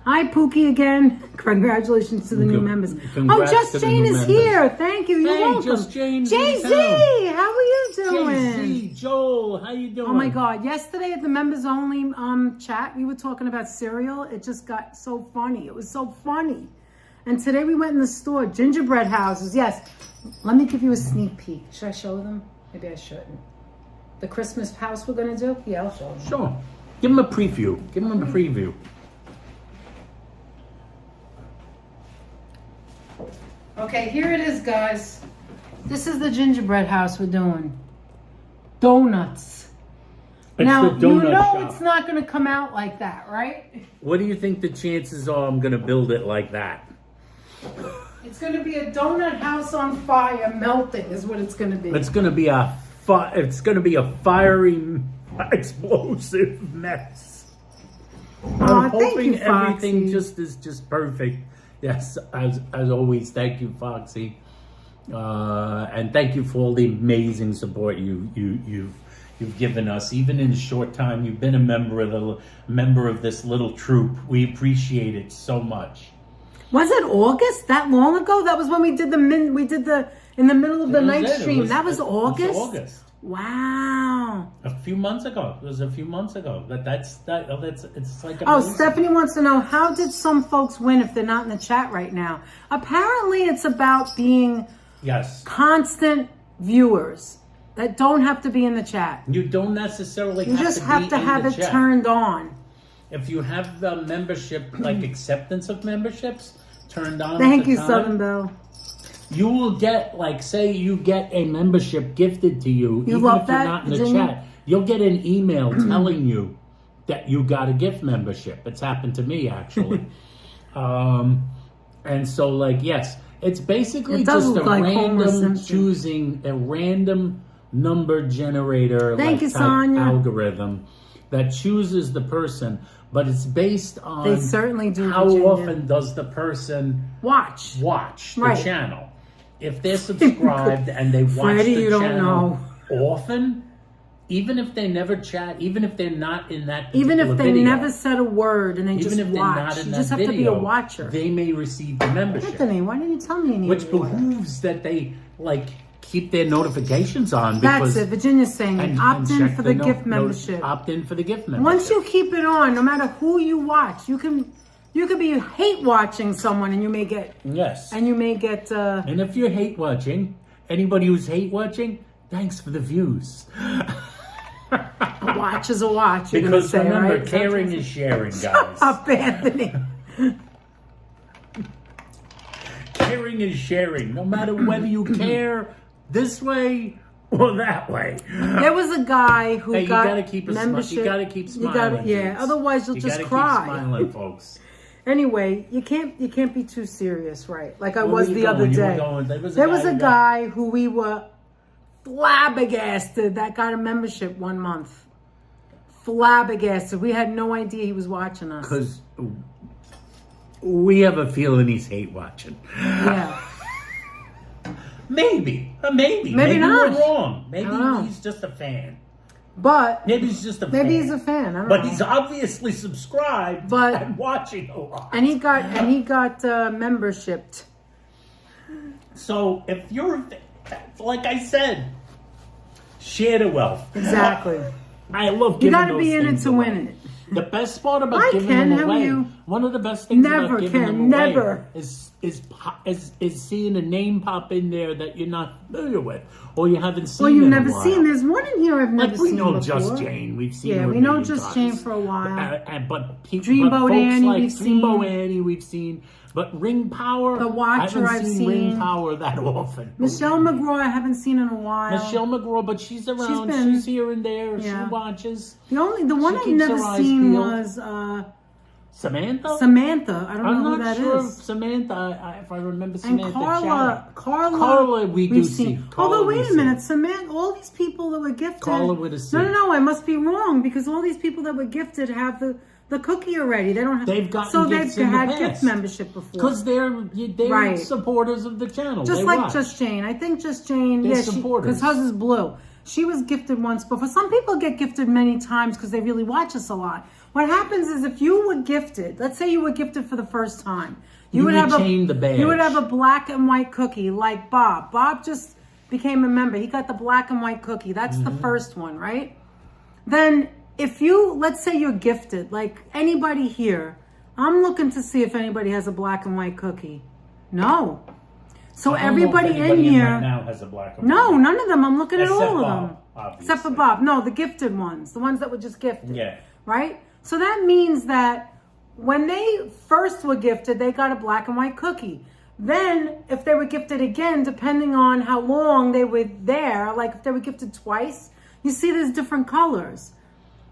Hi, Pookie again. Congratulations to the new members. Congrats Just to the Jane new is members. here. Thank you. You're Hey, welcome. Just Jane's Jay-Z, in town. how are you doing? Jay-Z, Joel, how you doing? Oh my God. Yesterday at the members only chat, we were talking about cereal. It just got so funny. It was so funny. And today we went in the store, gingerbread houses. Yes. Let me give you a sneak peek. Should I show them? Maybe I shouldn't. The Christmas house we're going to do? Yeah, I'll show them. Sure. Give them a preview. Give them a preview. Okay, here it is, guys. This is the gingerbread house we're doing. Donuts. It's Now, the donut you know shop. it's not going to come out like that, right? What do you think the chances are I'm going to build it like that? It's going to be a donut house on fire melting is what it's going to be. It's going to be a fiery, explosive mess. I'm thank hoping you, everything Foxy. is just perfect. Yes, as always, thank you, Foxy, and thank you for all the amazing support you've given us. Even in a short time, you've been a member of this little troop. We appreciate it so much. Was it August? That long ago? That was when we did in the middle of the night stream. That was August? It was August. Wow. A few months ago. It was a few months ago. It's like Oh, amazing. Stephanie wants to know, how did some folks win if they're not in the chat right now? Apparently it's about being Yes. constant viewers that don't have to be in the chat. You don't necessarily You just have to have it turned on. If you have the membership, like acceptance of memberships turned on. Thank at the you, time, Southern Belle. You will get, like, say you get a membership gifted to you, You even love if you're that, not in the Virginia? chat. You'll get an email telling you that you got a gift membership. It's happened to me, actually. And so, like, yes, it's basically It does just a look like Homer random Simpson. choosing a random number generator Thank you, type Sonia. algorithm that chooses the person, but it's based on They certainly do, how Virginia. often does the person Watch. the Right. channel. If they're subscribed and they watch Freddie, the you don't channel often, even if they never chat, even if they're not in that Even particular if they video, never said a word and they even just if they're watch. not in You that just have video, to be a watcher. they may receive the membership, Anthony, why didn't you tell me you needed which water? behooves that they like keep their notifications on. That's Because, it. Virginia's saying and opt in check for the no- gift no- membership. Opt in for the gift membership. Once you keep it on, no matter who you watch, you could be hate watching someone and you may get yes, and if you're hate watching, anybody who's hate watching, thanks for the views. a watch is a watch. You're Because gonna say, remember, right? caring is sharing, guys. Up, Anthony. Caring is sharing, no matter whether you care this way or that way. There was a guy who Hey, you got gotta keep membership. you gotta keep smiling. Yeah, dudes. otherwise you'll You just gotta cry. Keep smiling, folks. Anyway, you can't be too serious, right? Like I Where was were you the other going? You were day. going- There was a guy who we were flabbergasted that got a membership 1 month. Flabbergasted. We had no idea he was watching us. Because we have a feeling he's hate watching. Yeah. Maybe not. we're wrong. Maybe I don't know. he's just a fan. But Maybe he's just a fan. maybe he's a fan. I don't But know. he's obviously subscribed But- and watching a lot. and he got membershiped. So if you're, like I said, Share the wealth. Exactly. I love You giving got to those be in it things to away. win it. The best part about Hi, giving Ken, them how are away, you? one of the best things Never, about giving Ken, them away never. is seeing a name pop in there that you're not familiar with, or you haven't seen. Well, you've in never a while. seen. There's one in here I've never Like we seen know before. Just Jane, we've seen. Yeah, her we a know million Just times. Jane for a while. But Dreamboat folks Annie, like we've Dreamboat seen. Annie, we've seen. But Ring Power, The Watcher, I haven't I've seen Ring seen. Power that often. Michelle McGraw, I haven't seen in a while. Michelle McGraw, but she's around. been- She's here and there. Yeah. She watches. The one She I've keeps never her eyes seen peeled. was Samantha? Samantha. I don't I'm know who not that sure is. if Samantha, if I remember And Samantha. Carla, Carla, we do we've see. seen. Carla, Although, we wait a see. minute, Samantha, all these people that were gifted. Carla with a C. No, I must be wrong because all these people that were gifted have the cookie already. They don't have. They've gotten so gifts they've in the had past. gift membership before. Because they're Right. supporters of the channel. Just They like watch. Just Jane. I think Just Jane, They're yeah, supporters. because hers is blue. She was gifted once before. Some people get gifted many times because they really watch us a lot. What happens is if you were gifted, let's say you were gifted for the first time, you would have retain the badge. you would have a black and white cookie like Bob. Bob just became a member. He got the black and white cookie. That's the first one, right? Then if you, let's say you're gifted, like anybody here, I'm looking to see if anybody has a black and white cookie. No. So I don't know if everybody anybody in here, right now has a black and no, white. none of them. I'm looking at Except all of Bob, them. obviously. Except for Bob. No, the gifted ones. The ones that were just gifted. Yeah. Right? So that means that when they first were gifted, they got a black and white cookie. Then, if they were gifted again, depending on how long they were there, like if they were gifted twice, you see there's different colors.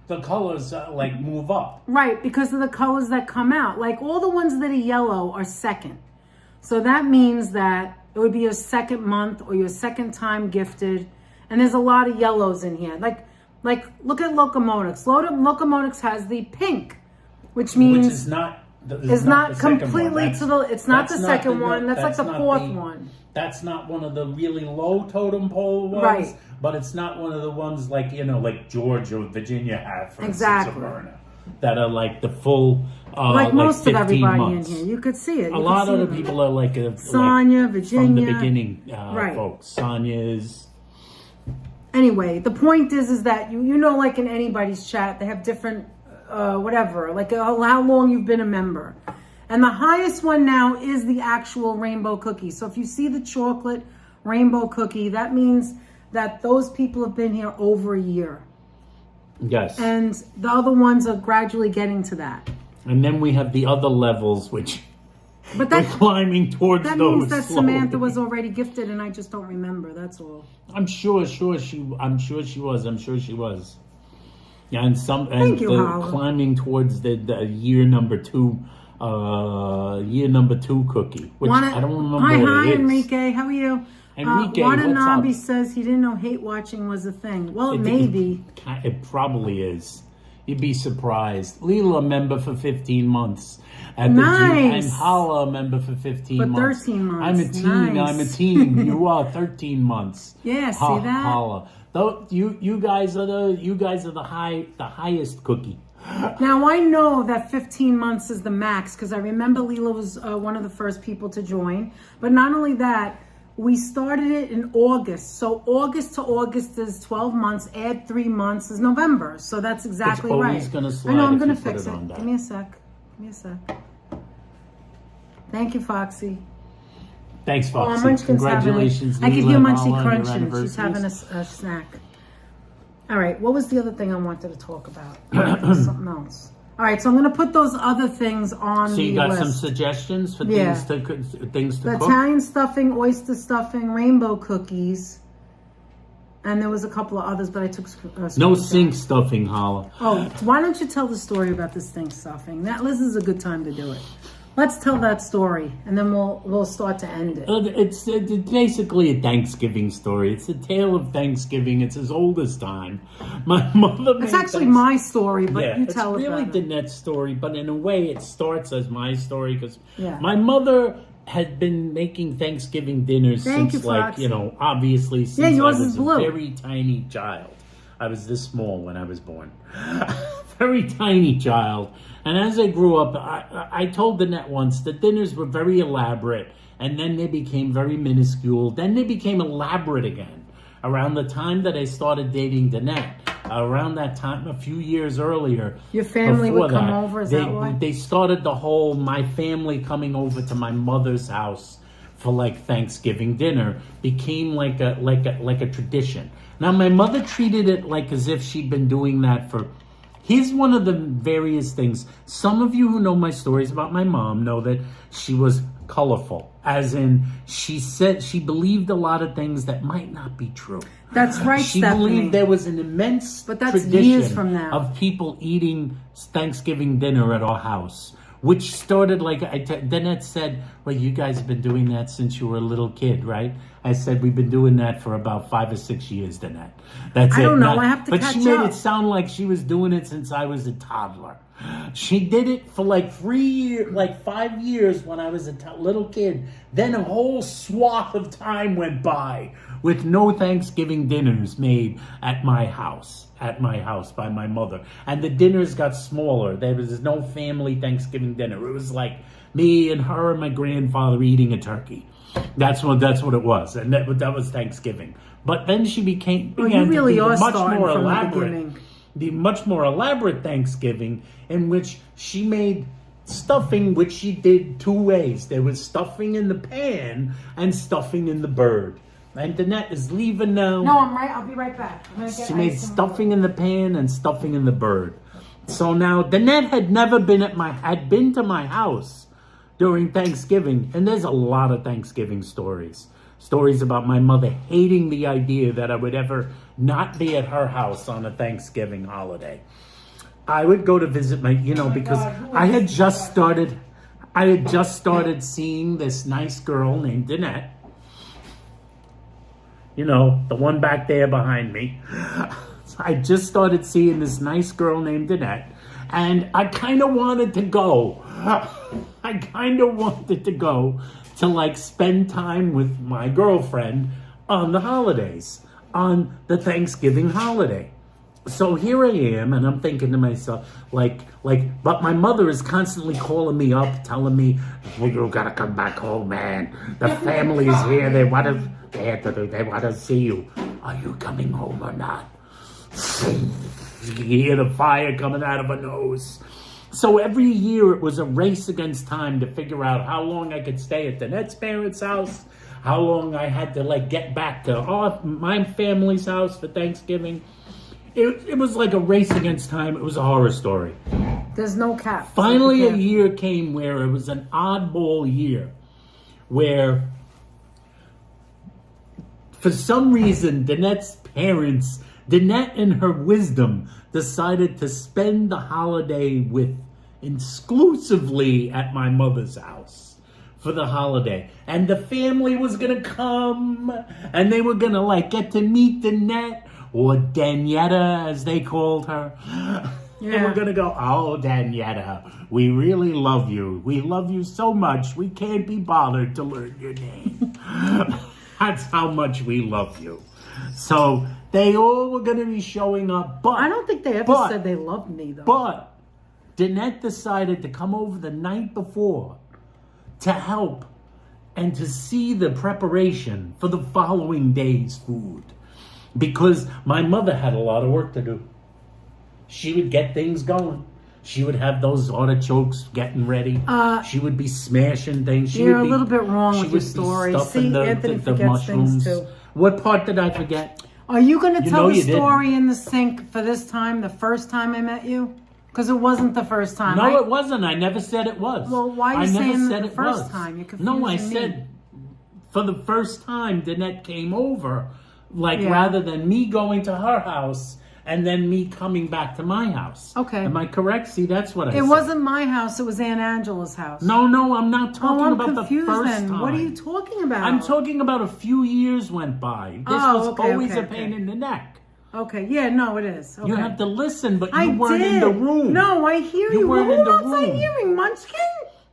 The colors like move up. Right, because of the colors that come out. Like all the ones that are yellow are second. So that means that it would be your second month or your second time gifted. And there's a lot of yellows in here. Like look at Locomotics. Locomotics has the pink, which means Which is not it's not the second completely one. to the. It's not the that's second the- one. That's like the not fourth the- one. That's not one of the really low totem pole ones, Right. But it's not one of the ones like like Georgia or Virginia have, for Exactly. instance, or Verna, that are like the full. Like most of 15 everybody months. in here, you could see it. A lot of the people are like Sonia, like Virginia, from the beginning, right. folks. Sonia's. Anyway, the point is that you know, like in anybody's chat, they have different whatever, like how long you've been a member. And the highest one now is the actual rainbow cookie. So if you see the chocolate rainbow cookie, that means that those people have been here over a year. Yes. And the other ones are gradually getting to that. And then we have the other levels, which But we're that climbing towards that those means that slowly. Samantha was already gifted and I just don't remember. That's all. I'm sure she was. Yeah, and Thank you, the Howard. climbing towards the year number two cookie, which I don't remember Hi, what it is. Enrique. How are you? Enrique, Watanabe what's up? says he didn't know hate watching was a thing. Well, it may be. It probably is. You'd be surprised. Leela, member for 15 months. And Nice. Hala, member for 15 For months. 13 months. I'm a teen. Nice. I'm a teen. You are 13 months. Yeah, see that? Hala. Though you guys are the highest cookie. Now, I know that 15 months is the max because I remember Leela was one of the first people to join. But not only that, we started it in August. So August to August is 12 months. Add 3 months is November. So that's exactly It's right. always gonna slide I know, I'm if going to you put fix it it. on that. Give me a sec. Thank you, Foxy. Thanks, Oh, Foxy. Munchkin's Congratulations, I could Leela hear and Munchie Hala, on your crunching. She's having a snack. All right, what was the other thing I wanted to talk about? Something else. All right, so I'm going to put those other things on So the you got list. some suggestions for Yeah. things to The cook? Italian stuffing, oyster stuffing, rainbow cookies, and there was a couple of others, but I took No screenshots. sink stuffing, Hala. Oh, why don't you tell the story about this thing stuffing? This is a good time to do it. Let's tell that story, and then we'll start to end it. It's basically a Thanksgiving story. It's a tale of Thanksgiving. It's as old as time. My mother. It's actually my story, but you tell it it's really better. Danette's story, but in a way, it starts as my story because Yeah. my mother had been making Thanksgiving dinners Thank since, you, like, Fox. obviously since yours I is was blue. a very tiny child. I was this small when I was born. Very tiny child. And as I grew up, I told Danette once the dinners were very elaborate, and then they became very minuscule. Then they became elaborate again. around the time that I started dating Danette, around that time, a few years earlier. Your family before would come that, over, is that why? They started the whole, my family coming over to my mother's house for like Thanksgiving dinner became like a tradition. Now my mother treated it like as if she'd been doing that for. Here's one of the various things. Some of you who know my stories about my mom know that she was colorful, as in she said she believed a lot of things that might not be true. That's right, She Stephanie. believed there was an immense But that's tradition years from now. of people eating Thanksgiving dinner at our house, which started like, Danette said, well, you guys have been doing that since you were a little kid, right? I said, we've been doing that for about 5 or 6 years, Danette. That's it. I don't know. I have to but catch she made up. it sound like she was doing it since I was a toddler. She did it for like 3 years, like 5 years when I was a little kid. Then a whole swath of time went by with no Thanksgiving dinners made at my house by my mother. And the dinners got smaller. There was no family Thanksgiving dinner. It was like me and her and my grandfather eating a turkey. That's what it was. And that was Thanksgiving. But then she began you to really do are the much starting more from the elaborate, beginning. the much more elaborate Thanksgiving, in which she made stuffing, which she did 2 ways. There was stuffing in the pan and stuffing in the bird. And Danette is leaving now. No, I'm right. I'll be right back. I'm gonna get She made ice and stuffing in the pan and stuffing in the bird. So now Danette had never been had been to my house during Thanksgiving, and there's a lot of Thanksgiving stories. Stories about my mother hating the idea that I would ever not be at her house on a Thanksgiving holiday. I would go to visit because I had just started seeing this nice girl named Danette. You know, the one back there behind me. I just started seeing this nice girl named Danette, and I kind of wanted to go. I kind of wanted to go to like spend time with my girlfriend on the holidays, on the Thanksgiving holiday. So here I am, and I'm thinking to myself, but my mother is constantly calling me up, telling me, well, you gotta come back home, man. The family's here. They want to see you. Are you coming home or not? You can hear the fire coming out of her nose. So every year it was a race against time to figure out how long I could stay at Danette's parents' house, how long I had to get back to my family's house for Thanksgiving. It was like a race against time. It was a horror story. There's no cap. Finally, a year came where it was an oddball year, where for some reason Danette in her wisdom decided to spend the holiday exclusively at my mother's house for the holiday. And the family was going to come, and they were going to get to meet Danette, or Danietta as they called her. Yeah. And we're going to go, oh, Danietta, we really love you. We love you so much, we can't be bothered to learn your name. That's how much we love you. So they all were going to be showing up, but I don't think they ever said they loved me, though. But Danette decided to come over the night before to help and to see the preparation for the following day's food. Because my mother had a lot of work to do. She would get things going. She would have those artichokes getting ready. She would be smashing things. You're a little bit wrong with your story. See, Anthony forgets things too. What part did I forget? Are you going to tell the you story in the sink for this time, the first time I met you? Because it wasn't the first time. No, it wasn't. I never said it was. Well, why are you saying the first time? You're confusing No, I me. said for the first time Danette came over, rather than me going to her house and then me coming back to my house. Okay. Am I correct? See, that's what I said. It wasn't my house. It was Aunt Angela's house. No, I'm not talking I'm about confused the first then. time. What are you talking about? I'm talking about a few years went by. This was always a pain in the neck. Okay, yeah, no, it is. Okay. You have to listen, but I you weren't did. in the room. No, I hear you. You weren't in the Who else I room. hearing? Munchkin?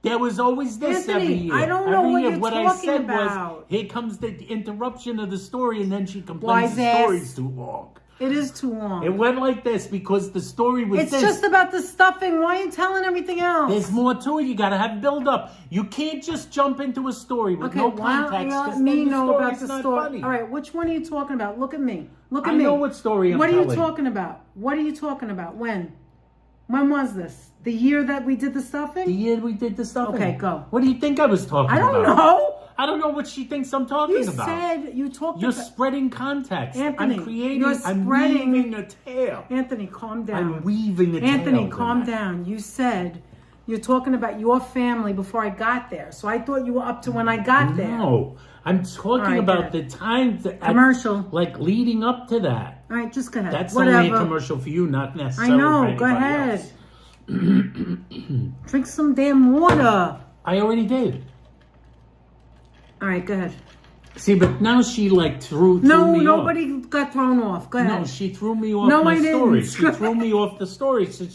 There was always this Anthony, every year. I don't know every what year. you're What I talking said about. was, here comes the interruption of the story, and then she complains the Wise ass. story's too long. It is too long. It went like this because the story was It's this. just about the stuffing. Why are you telling everything else? There's more to it. You got to have build up. You can't just jump into a story with Okay, no why don't context. you 'cause let then me the know about story's the not story? funny. All right, which one are you talking about? Look at me. Look at I me. know what story I'm What are you telling. talking about? What are you talking about? When? When was this? The year that we did the stuffing? The year we did the stuffing. Okay, go. What do you think I was talking I don't about? know. I don't know what she thinks I'm talking You about. said you talked You're about... spreading context. Anthony, I'm creating. you're I'm spreading- weaving a tale. Anthony, calm down. I'm weaving a tale. Anthony, in calm that. down. You said you're talking about your family before I got there. So I thought you were up to when I got there. No, I'm talking All right, about good. the time that Commercial. like leading up to that. All right, just go ahead. That's Whatever. only a commercial for you, not I necessarily for know. anybody Go ahead. else. Drink some damn water. I already did. All right, go ahead. See, but now she like threw No, me nobody off. got thrown off. Go ahead. No, she threw me off No, my I didn't. story. She threw me off the story. So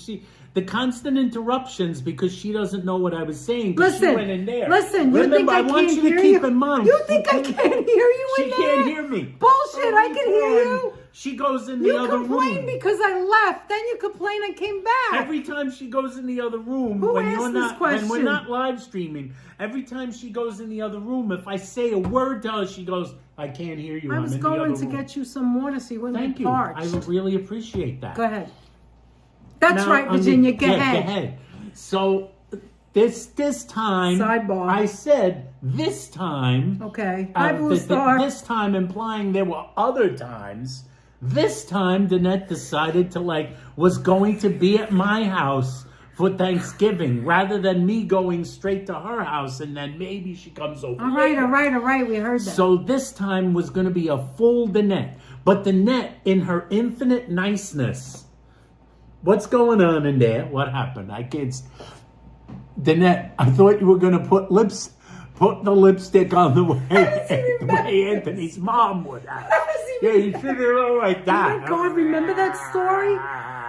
the constant interruptions because she doesn't know what I was saying. 'Cause Listen, she went in there. listen. You Remember, think I I want can't you to hear keep you? in mind. You think I can't hear you She in there? can't hear me. Bullshit! I can hear you. She goes in the You other complained room. because I left. Then you complained I came back. Every time she goes in the other room, Who when asked you're this not, when we're question? not live streaming, every time she goes in the other room, if I say a word to her, she goes, "I can't hear you." I I'm was in the going other to room. get you some water so you wouldn't Thank be you. parched. I really appreciate that. Go ahead. That's Now, right, on the- Virginia. Go yeah, ahead. So this time, Sidebar. I said this time. Okay. Hi, Blue the- Star. This time, implying there were other times. This time, Danette decided to was going to be at my house for Thanksgiving rather than me going straight to her house and then maybe she comes over. All right, later. all right, all right. We heard that. So this time was going to be a full Danette. But Danette, in her infinite niceness, what's going on in there? What happened? I can't. Danette, I thought you were going to put the lipstick on the way Anthony's mom would have. Yeah, you should have done like that. Oh my God, remember that story?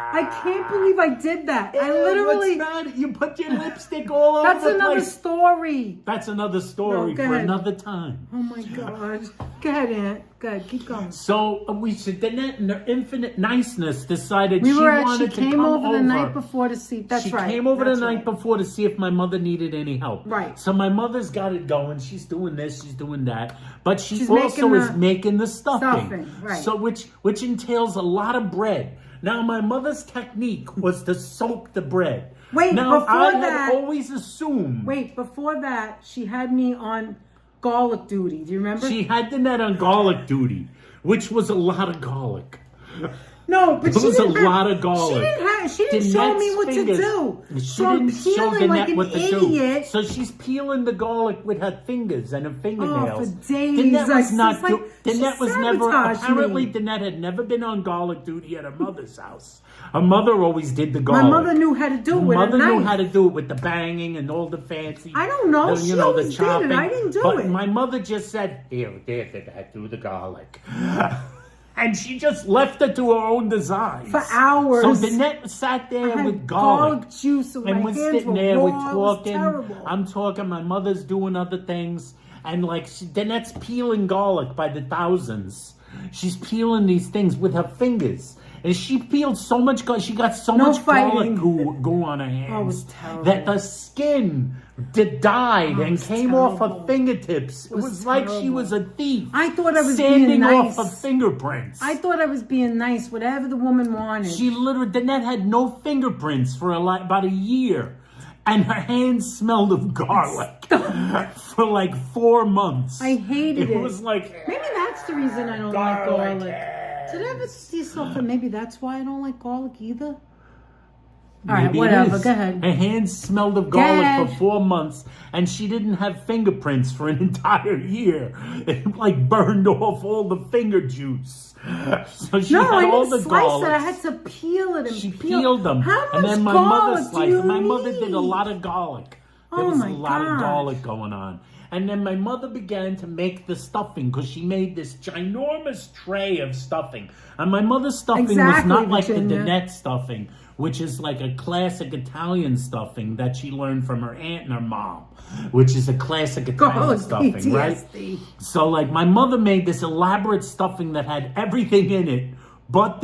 I can't believe I did that. I literally... What's that? You put your lipstick all over That's the another place. story. That's another story No, go for ahead. another time. Oh my God. Go ahead, Aunt. Go ahead. Keep going. So we said, Danette, in her infinite niceness, decided We she were at... She wanted to came come over the night before to see... That's she right. came over That's the night right. before to see if my mother needed any help. Right. So my mother's got it going. She's doing this, she's doing that. But She's also making is the making the stuffing. stuffing, right. So which entails a lot of bread. Now my mother's technique was to soak the bread. Wait, now, before I that- had always assumed Wait, before that, she had me on garlic duty. Do you remember? she had Danette on garlic duty, which was a lot of garlic. No, but There she was a didn't have, lot of garlic. She didn't show Danette's me what fingers- to do. She So I'm didn't show peeling like Danette an what to idiot. do. So she's peeling the garlic with her fingers and her fingernails. for days. Danette was It's not. like Danette she was never. sabotaged Apparently, me. Danette had never been on garlic duty at her mother's house. Her mother always did the My garlic. mother knew how to do it Her with a mother knew knife. how to do it with the banging and all the fancy. I don't know. She always did it. I didn't do but it. my mother just said, "Here, Danette, do the garlic." And she just left it to her own designs. For hours. So Danette sat there I had with garlic. juice and And my we're hands sitting were there, raw. we're It was talking. terrible. I'm talking, my mother's doing other things. And Danette's peeling garlic by the thousands. She's peeling these things with her fingers. And she peeled so much garlic, she got so No much fighting. garlic goo on her hands. Oh, it was terrible. That the skin died Oh, it and was came off her terrible. fingertips. It was was like she terrible. was a thief. I thought I was sanding being nice. off her fingerprints. I thought I was being nice, whatever the woman wanted. She literally, Danette had no fingerprints for about a year. And her hands smelled of garlic for like 4 months. I hated it. It was like, Maybe that's the reason I don't like Garlic. garlic. Did I ever see something? Maybe that's why I don't like garlic either. All right, maybe it whatever. is. Go ahead. Her hands smelled of garlic ahead. for 4 months, and she didn't have fingerprints for an entire year. It like burned off all the finger juice. So she No, had I all didn't the slice garlic. it. I had to peel it and She peel. peeled them, How much and then my garlic mother do sliced you them. My mother did a need? lot of garlic. There Oh was my a lot of God. garlic going on. And then my mother began to make the stuffing because she made this ginormous tray of stuffing. And my mother's stuffing was Exactly, not like Virginia. the Danette stuffing, which is like a classic Italian stuffing that she learned from her aunt and her mom, which is a classic Italian Garlic stuffing, right? PTSD. So like my mother made this elaborate stuffing that had everything in it but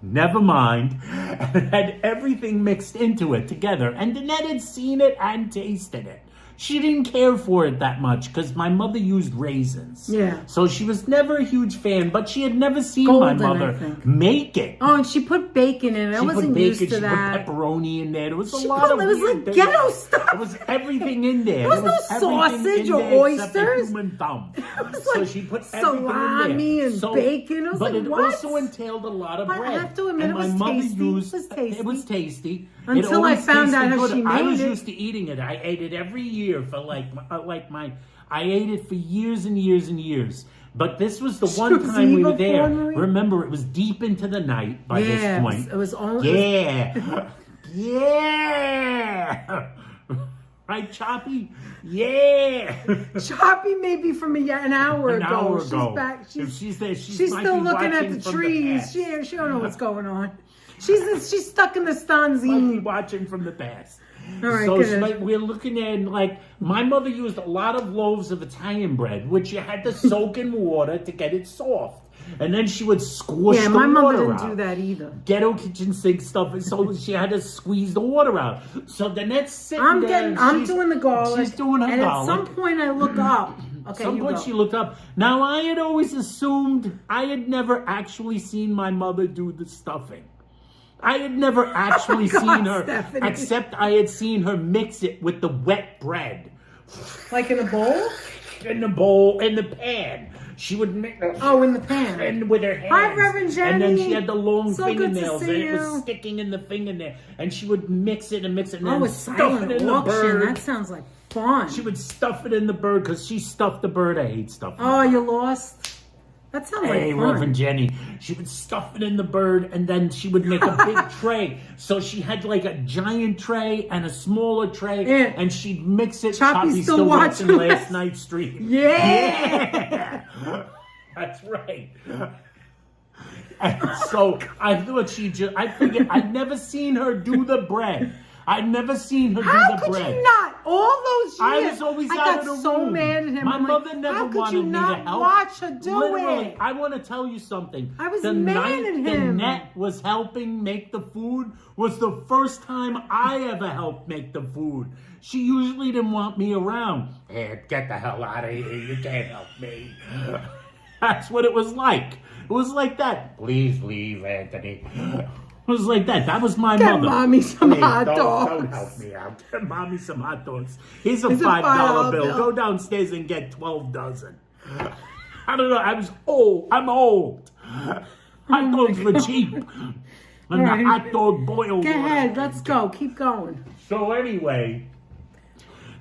never mind, and it had everything mixed into it together. And Danette had seen it and tasted it. She didn't care for it that much because my mother used raisins. Yeah. So she was never a huge fan, but she had never seen Golden, my mother make it. Oh, and she put bacon in it. I wasn't used to that. She put pepperoni in there. There was She a lot put- of it was weird like things. ghetto stuff. There was everything in there. There was no everything sausage in or there except a oysters. human thumb. It was So like she put everything in salami there. and bacon. I was but like, it what? also entailed a lot of But I bread. have to admit, and it was my mother tasty. used It was tasty. It was tasty. Until It always I found tasted out how good. she I made was it. used to eating it. I ate it every year for I ate it for years and years and years. But this was the one was time we were evil there. for Marie. Remember, it was deep into the night by this point. It was only. Yeah. Yeah. Right, Choppy? Yeah. Choppy maybe from an hour An ago. hour She's ago. back. If she's there, she She's might still be looking at watching the from trees. past. She don't know what's going on. She's stuck in the Might be stanzine. watching from the past. All right, So good. we're looking at, like, my mother used a lot of loaves of Italian bread, which you had to soak in water to get it soft. And then she would squish Yeah, the my mother water didn't out. do that either. Ghetto kitchen sink stuff, and so she had to squeeze the water out. So Danette's sitting there. I'm doing the garlic. She's doing her and garlic. at some point I look up. Okay, At some you point go. she looked up. Now I had always assumed I had never actually seen my mother do the stuffing. I had never actually God, seen her, Stephanie. except I had seen her mix it with the wet bread. Like in a bowl? In the bowl, in the pan. She would mix it. Oh, in the pan. And with her hands. Hi, Reverend Jenny. And then she had the long So good to fingernails, see and it was you. sticking in the fingernail. And she would mix it and mix it, and Oh, then a stuff silent it in the auction. bird. That sounds like fun. She would stuff it in the bird because she stuffed the bird. I hate stuffing. Oh, you lost? That sounds Hey, like fun. Reverend Jenny. She would stuff it in the bird, and then she would make a big tray. So she had like a giant tray and a smaller tray, Yeah. and she'd mix it. Choppy's still watching watching last this. night's stream. Yeah. That's right. And so I thought I figured I'd never seen her do the bread. I'd never seen her How do the could bread. you not? All those years. I was always I out got of the so room. mad at him. My I'm mother like, never how could wanted you me not to help. watch her do Literally, it? I want to tell you something. I was the mad night at him. Danette was helping make the food was the first time I ever helped make the food. She usually didn't want me around. Hey, get the hell out of here. You can't help me. That's what it was like. It was like that. Please leave, Anthony. It was like that. That was my Get mother. mommy some Hey, hot don't dogs. help me out. Get mommy some hot dogs. Here's a Here's a $5 $5 bill. bill. Go downstairs and get 12 dozen. I don't know. I was old. I'm old. Hot dogs were cheap. And right. the hot dog boiled. Go ahead. Let's go. Keep going. So anyway,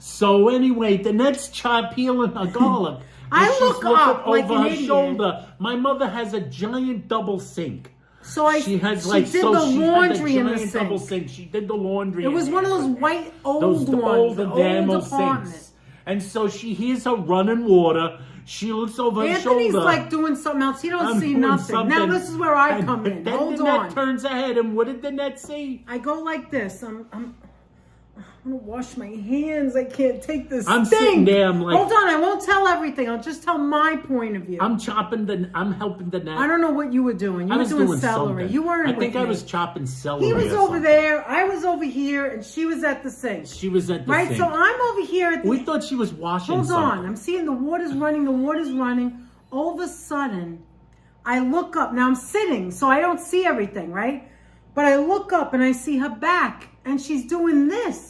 Danette's peeling her garlic. I and she's look looking up like over an her idiot. shoulder. My mother has a giant double sink. So She did she the laundry in the giant sink. double sink. She did the laundry. It was in one of there. those white old Those ones. old the enamel old apartment. sinks. And so she hears her running water. She looks over her Anthony's shoulder. like doing something else. He don't I'm see doing nothing. Now something. this is where I And come in. Then Hold Danette on. turns ahead, and what did Danette see? I go like this. I'm gonna wash my hands. I can't take this. I'm stink. sitting there, I'm like- hold on. I won't tell everything. I'll just tell my point of view. I'm helping Danette. I don't know what you were doing. You I were was doing celery. something. You weren't. I think with I me. was chopping celery. He was or over something. there. I was over here, and she was at the sink. She was at the Right. sink. So I'm over here at the. We thought she was washing Hold something. on. I'm seeing the water's running. The water's running. All of a sudden, I look up. Now I'm sitting, so I don't see everything, right? But I look up and I see her back, and she's doing this.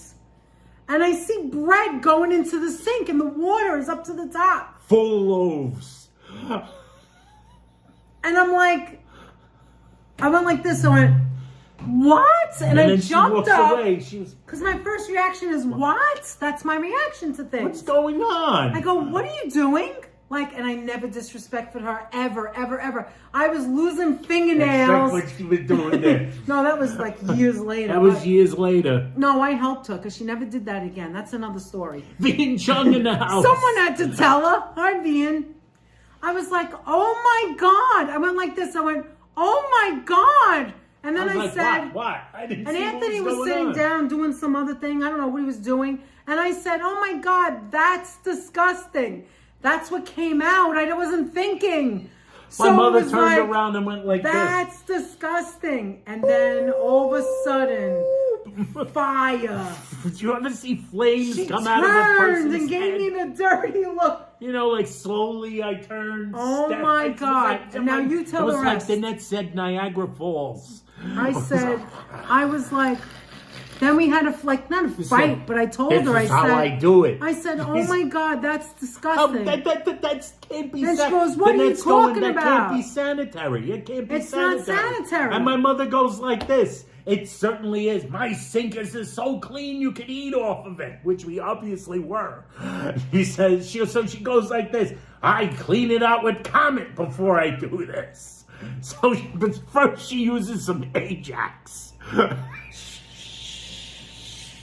And I see bread going into the sink, and the water is up to the top. Full loaves. And I'm like, I went like this. I went, what? And I then she jumped walks up. away. She was, Because my first reaction is, what? That's my reaction to things. what's going on? I go, what are you doing? Like, and I never disrespected her ever, ever, ever. I was losing fingernails. That's what she was doing there. No, that was like years later. That was years later. No, I helped her because she never did that again. That's another story. Being Chung in the house. Someone had to tell her. Hi, Vian. I was like, oh my God. I went like this. I went, oh my God. And then I I, was like, said, what? I didn't and see Anthony what was going sitting on. down doing some other thing. I don't know what he was doing. And I said, oh my God, that's disgusting. That's what came out. I wasn't thinking. So My mother it was turned like, around and went like that's disgusting. And then all of a sudden, fire. this. You ever see flames She come out of a turned person's and gave head? me the dirty look. You know, like slowly I turned. Oh stepped. my It was God. And now you tell it was the like rest. the net said Niagara Falls. I was like, then we had not a fight, but I told This her, is how I do it. I said, oh my God, that's disgusting. That can't be. Then she goes, what are you talking That about? can't be sanitary. It can't be It's not sanitary. sanitary. And my mother goes like this. It certainly is. My sink is so clean you can eat off of it, which we obviously were. He says, so she goes like this. I clean it out with Comet before I do this. So, but first she uses some Ajax.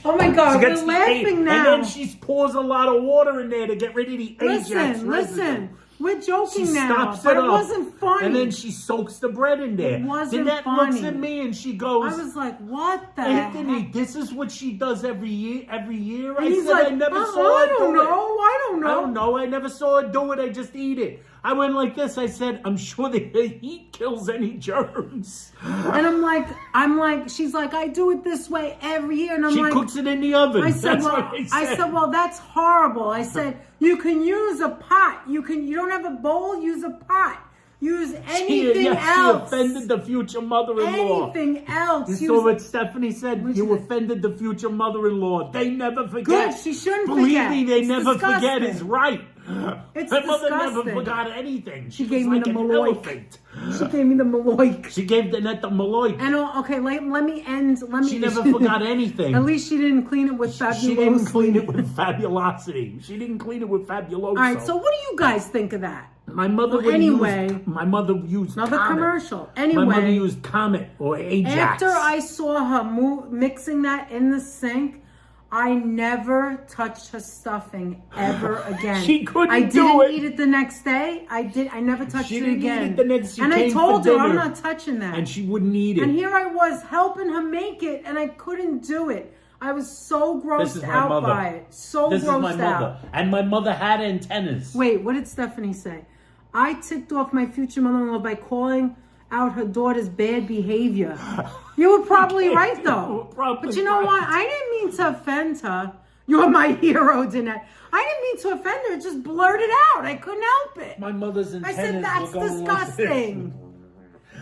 Oh my God, She gets we're the laughing now. And then she pours a lot of water in there to get rid of the Ajax residue. Listen, we're joking She now, stops but it it up, wasn't funny. and then she soaks the bread in there. It wasn't Danette funny. looks at me and she goes, I was like, what the Anthony, heck? this is what she does every year. And I he's said, like, I never I saw her don't do it. know. I don't know. I don't know. I never saw her do it. I just eat it. I went like this. I said, I'm sure the heat kills any germs. And I'm like, she's like, I do it this way every year. And I'm She like, cooks it in the oven. I said, That's well, what I said. well, that's horrible. I said, you can use a pot. You don't have a bowl, use a pot. Use anything else. She offended the future mother-in-law. Anything else. You saw what Stephanie said? You offended the future mother-in-law. They never forget. Good, she shouldn't Believe forget. me, they It's never disgusting. forget is right. It's My mother never disgusting. forgot anything. She was gave me like the an Maloik. elephant. She gave me the Maloik. She gave Danette the Maloik. And okay, let me end. She never forgot anything. At least she didn't clean it with fabulosity. She didn't clean it with fabulosity. She didn't clean it with fabuloso. All right, so what do you guys think of that? My mother my mother used Another Comet. commercial. Anyway, My mother used Comet or Ajax. after I saw her mixing that in the sink, I never touched her stuffing ever again. She couldn't I do didn't it. eat it the next day. I never touched She it didn't again. eat it the next. She and I came told for her I'm dinner, not touching that. and she wouldn't eat it. And here I was helping her make it, and I couldn't do it. I was so This is grossed my out mother. by it. So This is grossed my out. mother, and my mother had antennas. Wait, what did Stephanie say? I ticked off my future mother-in-law by calling out her daughter's bad behavior. You were probably right, though. Probably But you know right. what? I didn't mean to offend her. You're my hero, Danette. I didn't mean to offend her. It just blurted out. I couldn't help it. My mother's I antennas said, that's were going like this. disgusting.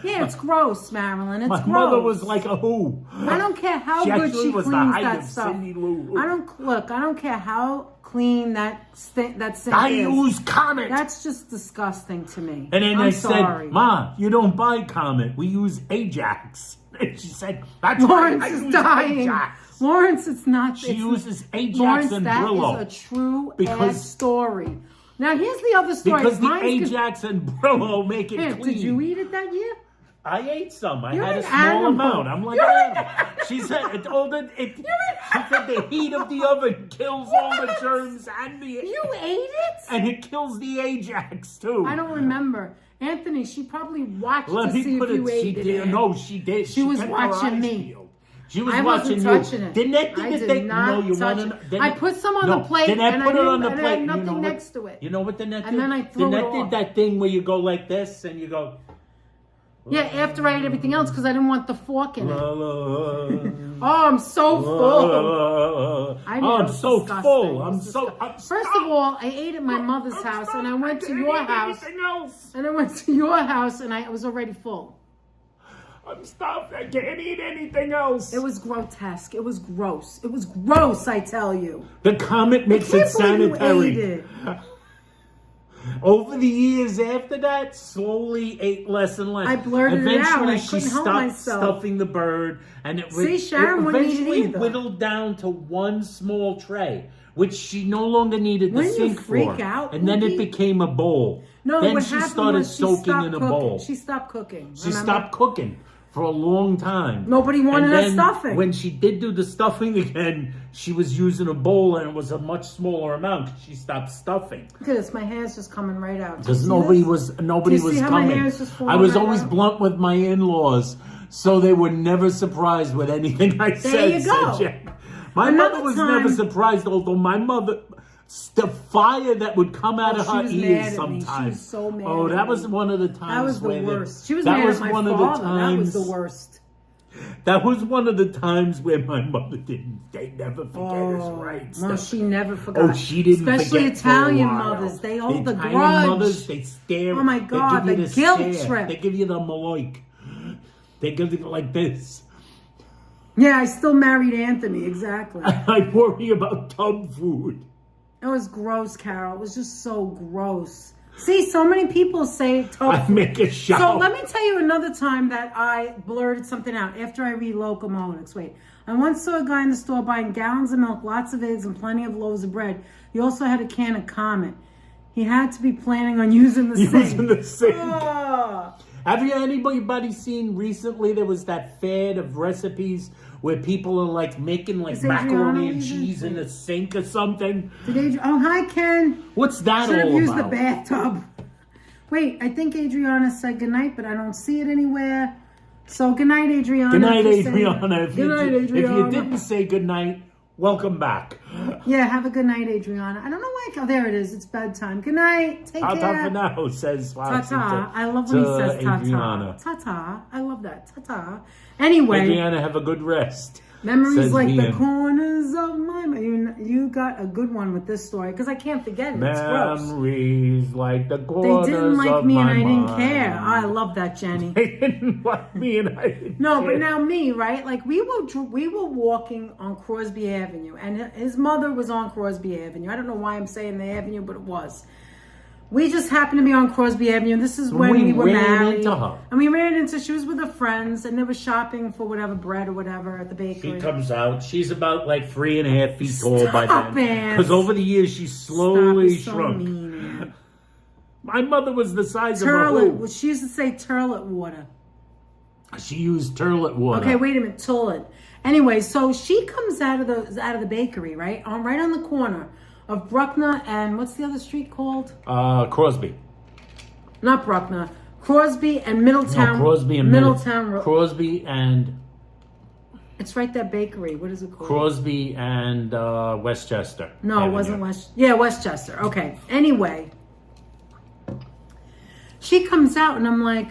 Yeah, it's gross, Marilyn. It's My gross. mother was like a who. I don't care how She good actually she was the cleans height that of stuff. Cindy Lou. I don't care how clean that sink I is. use Comet. That's just disgusting to me. And then I'm I sorry. said, Ma, you don't buy Comet. We use Ajax. And she said, that's Lawrence right. I is use dying. Ajax. Lawrence, it's not. She it's- uses Ajax Lawrence, and that Brillo. is a true Because- ass story. Now here's the other story. Because the Mine's Ajax and Brillo make it Here, clean. did you eat it that year? I ate some. I You're had a an small animal. amount. I'm like, You're an "Ah." She said, she said the heat of the oven kills all the germs You ate it? and it kills the Ajax too. I don't remember. Anthony, she probably watched Let to me see put if you it. She ate it. did. No, she did. She was kept her watching eyes me. peeled. She was I watching wasn't touching you. it. Danette did I the did thing. not No, you touch want it. to? I put some on the plate Danette and put I it on the didn't- and I plate. had You nothing know what- next to it. You know what Danette did? And then I threw it Danette off. did that thing where you go like this and you go. Yeah, after I ate everything else because I didn't want the fork in it. La, la, Oh, I'm so full. I know, I'm it's so disgusting. full. It's First of all, I ate at my mother's house and I went to your house. And I went to your house and I was already full. I'm stuffed. I can't eat anything else. It was grotesque. It was gross. It was gross, I tell you. The Comet makes it I can't believe sanitary. you ate it. Over the years after that, slowly ate less and less. I blurted it out. Eventually, I she couldn't help stopped myself. stuffing the bird, and it See, Sharon wouldn't eat it eventually either. whittled down to one small tray, which she no longer needed the Wouldn't you sink freak for. out, And then it Pookie? became a bowl. No, then what she happened started was she soaking stopped in a cooking. bowl. She stopped cooking. She remember? stopped cooking for a long time. Nobody wanted And her then stuffing. When she did do the stuffing again, she was using a bowl and it was a much smaller amount because she stopped stuffing. Look at this. My hair's just coming right out. Do you Because see nobody this? was Do you see how my coming. hair's just falling I was right always out? blunt with my in-laws, so they were never surprised with anything I said. you go. said Jack. My Another mother was time- never surprised, although my mother, The fire that would come out of she her was mad ears at me. sometimes. She was so mad Oh, at that was me. one of the times. That was the where worst. She was that mad was at my one of father. the times, that was the worst. That was one of the times where my mother didn't. They never forget his rights. No, she never forgot. Oh, she didn't Especially forget for a Italian while. mothers. They hold the Italian grudge. mothers, they stare. Oh my God, they give you the guilt stare. trip. They give you the maloik. They give you like this. Yeah, I still married Anthony. Exactly. I worry about tub food. It was gross, Carol. It was just so gross. See, so many people say tofu. I make a shout. So let me tell you another time that I blurted something out after I read Locomotives. Wait. I once saw a guy in the store buying gallons of milk, lots of eggs, and plenty of loaves of bread. He also had a can of Comet. He had to be planning on using the sink. Using the sink. Oh. Have you anybody seen recently? There was that fad of recipes where people are like making like macaroni and cheese in the sink or something. Oh, hi, Ken. What's that Should have all used about? the bathtub. Wait, I think Adriana said goodnight, but I don't see it anywhere. So goodnight, Adriana. Good night, If you say- Adriana. Good night, If you Adriana. didn't say good night, welcome back. Yeah, have a good night, Adriana. I don't know why. Oh, there it is. It's bedtime. Good night. Take Ta-ta care. for now, says Foxy Ta-ta. to- I love when he to says ta-ta. Adriana. Ta-ta. I love that. Ta-ta. Anyway, Adriana, have a good rest. memories says like the Ian. corners of my mind. You got a good one with this story because I can't forget it. It's gross. Memories like the They corners didn't like of me and my I didn't mind. care. I love that, Jenny. They didn't like me and I didn't No, care. but now me, right? Like we were walking on Crosby Avenue, and his mother was on Crosby Avenue. I don't know why I'm saying the avenue, but it was. We just happened to be on Crosby Avenue. This is when we were ran married, into her. and we ran into. She was with her friends, and they were shopping for whatever bread or whatever at the bakery. She comes out. She's about like 3.5 feet tall by Stop then. it. Because over the years she Stop, slowly you're so shrunk. mean. My mother was the size of a Turlet. hoe. She used to say turlet water. She used turlet water. Okay, wait a minute, Tullet. Anyway, so she comes out of the bakery, right on the corner of Bruckner and what's the other street called? Crosby. Not Bruckner, Crosby and Middletown. No, Crosby and Middletown Road. Crosby and It's right there, bakery. What is it called? Crosby and Westchester. No, it wasn't West. Yeah, Westchester. Okay. Anyway, she comes out and I'm like,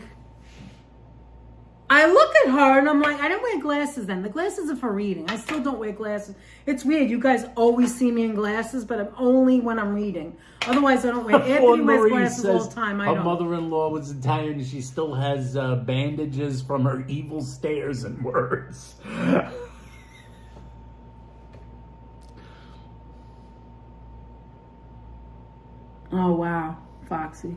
I look at her and I'm like, I didn't wear glasses then. The glasses are for reading. I still don't wear glasses. It's weird. You guys always see me in glasses, but I'm only when I'm reading. Otherwise, I don't wear. Anthony wears glasses all the time. I her don't. mother-in-law was Italian. She still has bandages from her evil stares and words. Oh wow, Foxy.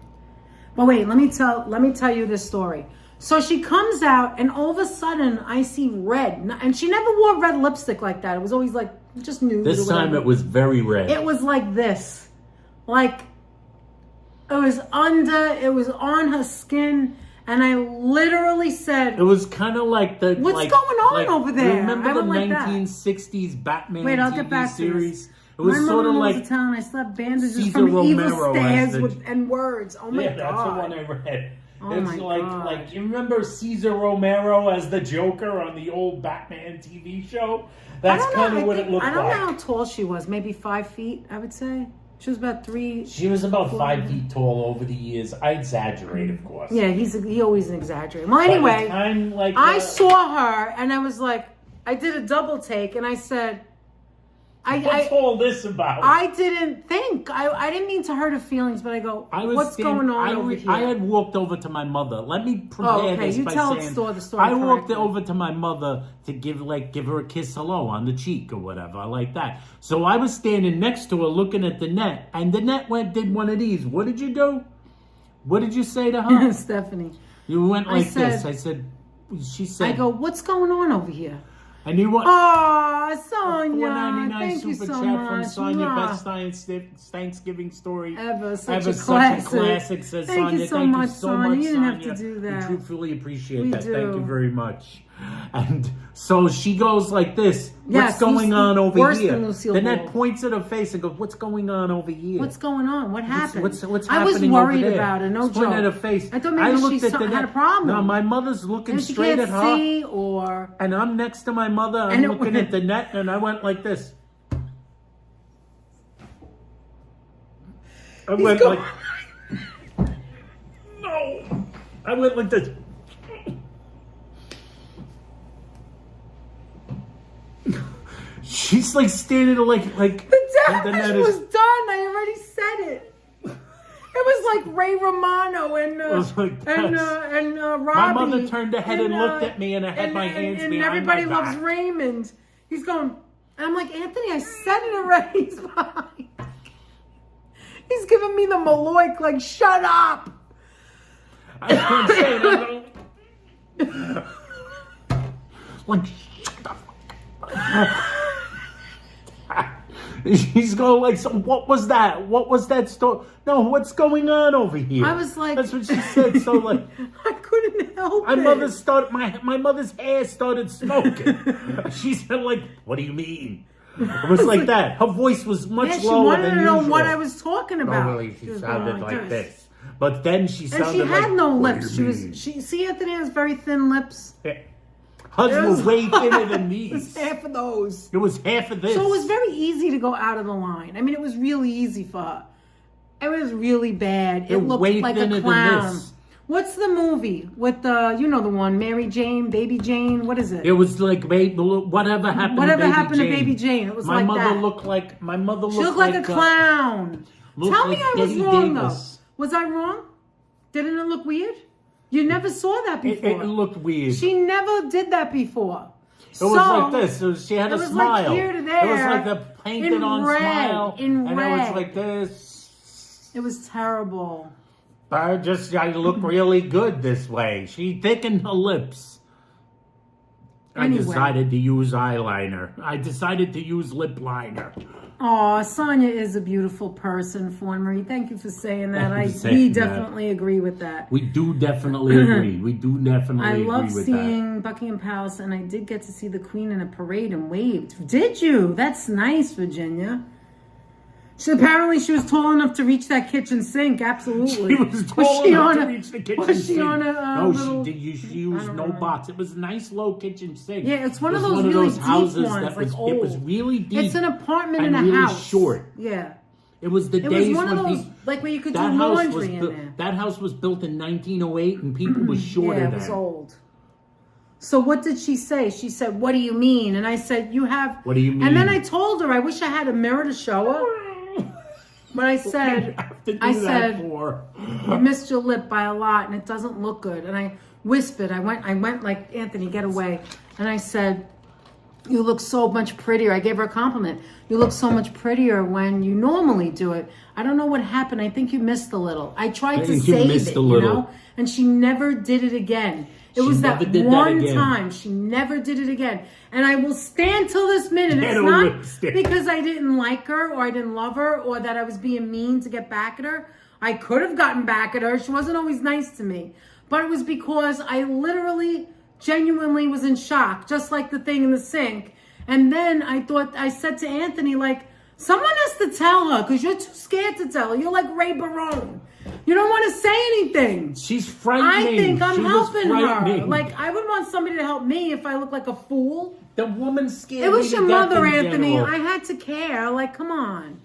But wait, let me tell you this story. So she comes out, and all of a sudden, I see red, and she never wore red lipstick like that. It was always like just nude. This time it was very red. It was like this, like it was on her skin, and I literally said, It was kind of like the What's like, going on like, over there? Remember I the went like that. 1960s Batman "Wait, I'll TV get back series? to this." It was My sort of mother was like Italian. I slept bandages Caesar from evil Romero as stares the- and words. Oh my yeah, god! that's the one I read. Oh It's my like God. like you remember Caesar Romero as the Joker on the old Batman TV show? That's kind of what it looked I don't like. know how tall she was. Maybe 5 feet, I would say. She was about 3. She was about 5 feet tall over the years. I exaggerate, of course. Yeah, he always exaggerates. Well, By the anyway, time, like, I saw her and I was like, I did a double take and I said, what's all this about? I didn't think. I didn't mean to hurt her feelings, but I go, what's going on over here? I had walked over to my mother. Let me prepare this You by tell saying the story I walked correctly. over to my mother to give her a kiss hello on the cheek or whatever like that. So I was standing next to her looking at the net, and the net did one of these. What did you do? What did you say to her? Stephanie. You went like this. said- She said. I go, what's going on over here? And you went. Oh, Sonia, $4.99 thank you super so chat much. from Sonia. Mwah. Best Thanksgiving story Ever, such a such classic. a classic, says Thank Sonia. you so Thank much, you so Sonia. much, You didn't have Sonia. to do that. We truthfully appreciate We that. do. Thank you very much. And so she goes like this. Yes, What's going on over worse here? than Lucille Then Ball. that points at her face and goes, "What's going on over here? What's going on? What happened? What's I was happening worried over there?" about it. No Just pointing joke. at her face. I thought maybe looked she at the had a net. problem. No, my mother's looking And she straight can't at her. see, or And I'm next to my mother. And I'm it looking went- at the net, and I went like this. I went like... No! I went like this. She's like standing like The damage was done. I already said it. It was like Ray Romano and Robbie. My mother turned her head and looked at me, and I had my hands behind and everybody my loves back. Raymond. He's going, and I'm like, Anthony, I said it already. He's fine. He's giving me the Maloik, like, shut up. I was saying, like, shut up. She's going like, so what was that? What was that story? No, what's going on over here? I was like... That's what she said, so like... I couldn't help my it. My mother's hair started smoking. She said like, what do you mean? It was like that. Her voice was much lower than usual. She wanted to know what I was talking about. Normally she sounded like this. But then she sounded like... And she had no what lips. do you mean? See, Anthony has very thin lips. Yeah. Hers were way thinner than these. It was half of those. It was half of this. So it was very easy to go out of the line. I mean, it was really easy for her. It was really bad. It looked like a clown. What's the movie with the, you know the one, Mary Jane, Baby Jane? What is it? It was like whatever happened to Baby Jane. It was my like mother that. Looked like my mother looked She looked like a clown. Tell me I was wrong though. Was I wrong? Didn't it look weird? You never saw that before. It looked weird. She never did that before. It was like this. She had a smile. Like here to there, it was like a painted on smile. In and red. it was like this. It was terrible. I look really good this way. She thickened her lips. Anyway. I decided to use eyeliner. I decided to use lip liner. Oh, Sonia is a beautiful person, Fawn Marie. Thank you for saying that. We definitely agree with that. We do definitely agree. We do definitely agree with that. I love seeing Buckingham Palace, and I did get to see the Queen in a parade and waved. Did you? That's nice, Virginia. Apparently she was tall enough to reach that kitchen sink. Absolutely. She was tall enough to reach the kitchen sink. Was she on a no, she used no box. It was a nice low kitchen sink. Yeah, it's one of those really deep houses ones, that was, like old. It was really deep. It's an apartment and in a really house. Short. Yeah. It was the days when It was one of those, like where you could do laundry in there. That house was built in 1908 and people were shorter then. Yeah, it was old. So what did she say? She said, what do you mean? And I said, you have... What do you mean? And then I told her, I wish I had a mirror to show her. But I said, you missed your lip by a lot and it doesn't look good. And I whispered, I went like, Anthony, get away. And I said, you look so much prettier. I gave her a compliment. You look so much prettier when you normally do it. I don't know what happened. I think you missed a little. I tried to save it, you know? And she never did it again. It was that one time. She never did it again. And I will stand till this minute. It's not because I didn't like her or I didn't love her or that I was being mean to get back at her. I could have gotten back at her. She wasn't always nice to me. But it was because I literally, genuinely was in shock, just like the thing in the sink. And then I said to Anthony, like, someone has to tell her because you're too scared to tell her. You're like Ray Barone. You don't want to say anything. She's frightening. I think I'm helping her. Like, I would want somebody to help me if I look like a fool. The woman scared me. It was your mother, Anthony. General. I had to care. Like, come on.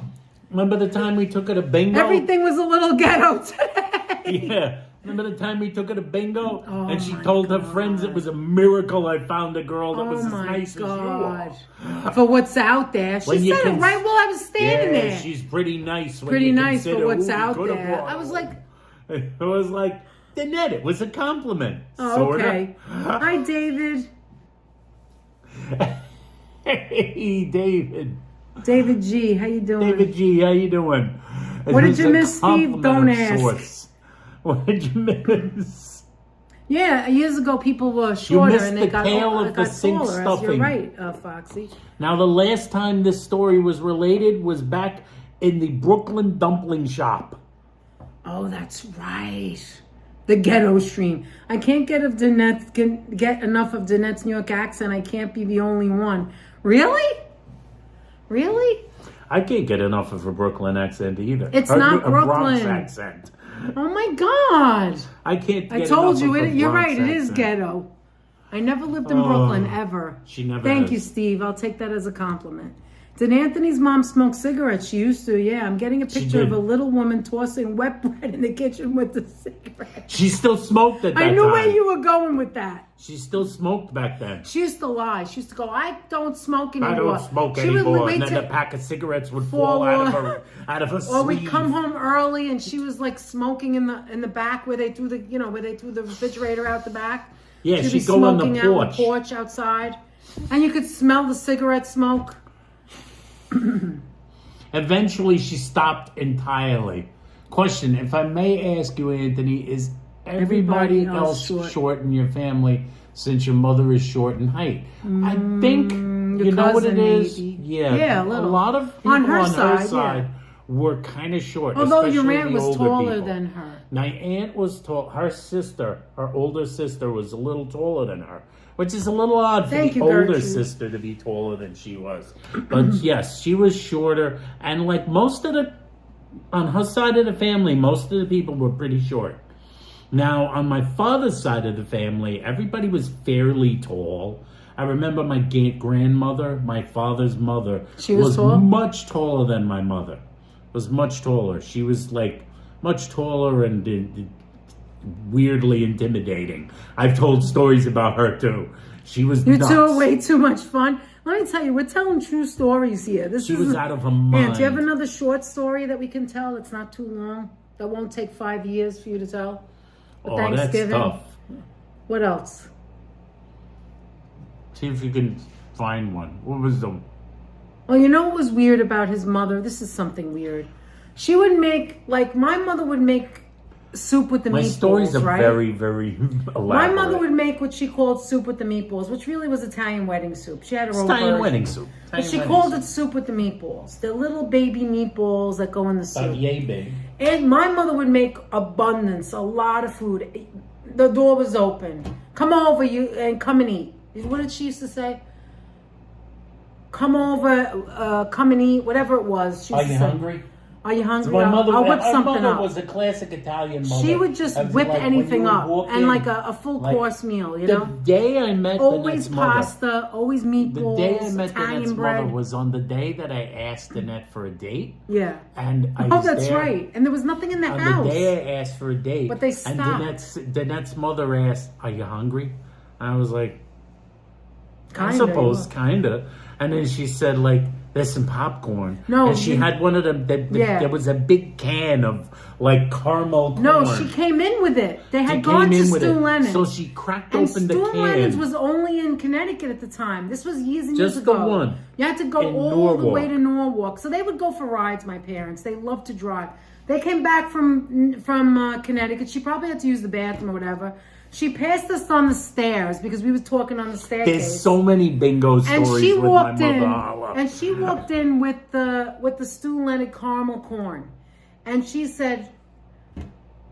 Remember the time we took her to bingo? Everything was a little ghetto today. Yeah. Remember the time we took her to bingo? And she told her friends it was a miracle I found a girl that was as nice as you are. For what's out there. She said it right while I was standing there. She's pretty nice. Pretty nice for what's out there. I was like... Danette, it was a compliment. Oh, okay. Hi, David. Hey, David. David G, how you doing? David G, how you doing? What did you miss, Steve? Don't ask. What did you miss? Yeah, years ago people were shorter and they got taller. You're right, Foxy. Now, the last time this story was related was back in the Brooklyn dumpling shop. Oh, that's right. The ghetto stream. I can't get enough of Danette's New York accent. I can't be the only one. Really? Really? I can't get enough of a Brooklyn accent either. It's not Brooklyn. A Bronx accent. Oh my God! I can't. I told you you're right. It is ghetto. I never lived in Brooklyn ever. She never. Thank you, Steve. I'll take that as a compliment. Did Anthony's mom smoke cigarettes? She used to, yeah. I'm getting a picture of a little woman tossing wet bread in the kitchen with the cigarette. She still smoked at that time. I knew where you were going with that. She still smoked back then. She used to lie. She used to go, I don't smoke anymore. I don't smoke anymore. And then the pack of cigarettes would fall out of her sleeve. Or we'd come home early and she was like smoking in the back where they threw the refrigerator out the back. Yeah, she'd be go on the smoking out on the porch outside. And you could smell the cigarette smoke. Eventually, she stopped entirely. Question, if I may ask you, Anthony, is everybody else short in your family since your mother is short in height? I think, you know what it is? Maybe. Yeah, a little. A lot of people on her side were kind of short. Although your aunt was taller people. than her. My aunt was tall. Her sister, her older sister, was a little taller than her. Which is a little odd for the older sister to be taller than she was. But yes, she was shorter. And like on her side of the family, most of the people were pretty short. Now, on my father's side of the family, everybody was fairly tall. I remember my grandmother, my father's mother, she was tall? Much taller than my mother. Was much taller. She was like much taller and weirdly intimidating. I've told stories about her too. She was nuts. You two are way too much fun. Let me tell you, we're telling true stories here. She was out of her mind. Do you have another short story that we can tell? It's not too long. That won't take 5 years for you to tell. Oh, Thanksgiving. that's tough. What else? See if you can find one. What was the... Well, you know what was weird about his mother? This is something weird. She would make, like, my mother would make soup with the meatballs, My stories are right? very, very elaborate. My mother would make what she called soup with the meatballs, which really was Italian wedding soup. She had her own Italian version. wedding soup. But she called it soup with the meatballs. They're little baby meatballs that go in the soup. About yay big. And my mother would make abundance, a lot of food. The door was open. Come over, you, and come and eat. What did she used to say? Come over, come and eat, whatever it was. Are you hungry? Are you hungry? So I'll whip something up. Was a classic Italian mother. She would just whip anything up and like a full course meal, you know? The day I met always Danette's mother, pasta, always meatballs, the day I met Italian Danette's bread. mother was on the day that I asked Danette for a date. Yeah. And I was that's there, right. And there was nothing in the on house. the day I asked for a date. But they stopped. And Danette's mother asked, "Are you hungry?" And I was like, Kinda, I suppose, kinda. And then she said, like, there's some popcorn. No, and she had one of them. There was a big can of like caramel corn. No, she came in with it. They had gone to Stu Lennon's. So she cracked open the can. Stu Lennon's was only in Connecticut at the time. This was years and years Just ago. the one. You had to go all the way to Norwalk. So they would go for rides, my parents. They loved to drive. They came back from Connecticut. She probably had to use the bathroom or whatever. She passed us on the stairs because we was talking on the staircase. There's so many bingo stories and she with walked my in, mother. and she walked in with the Stu Leonard caramel corn, and she said,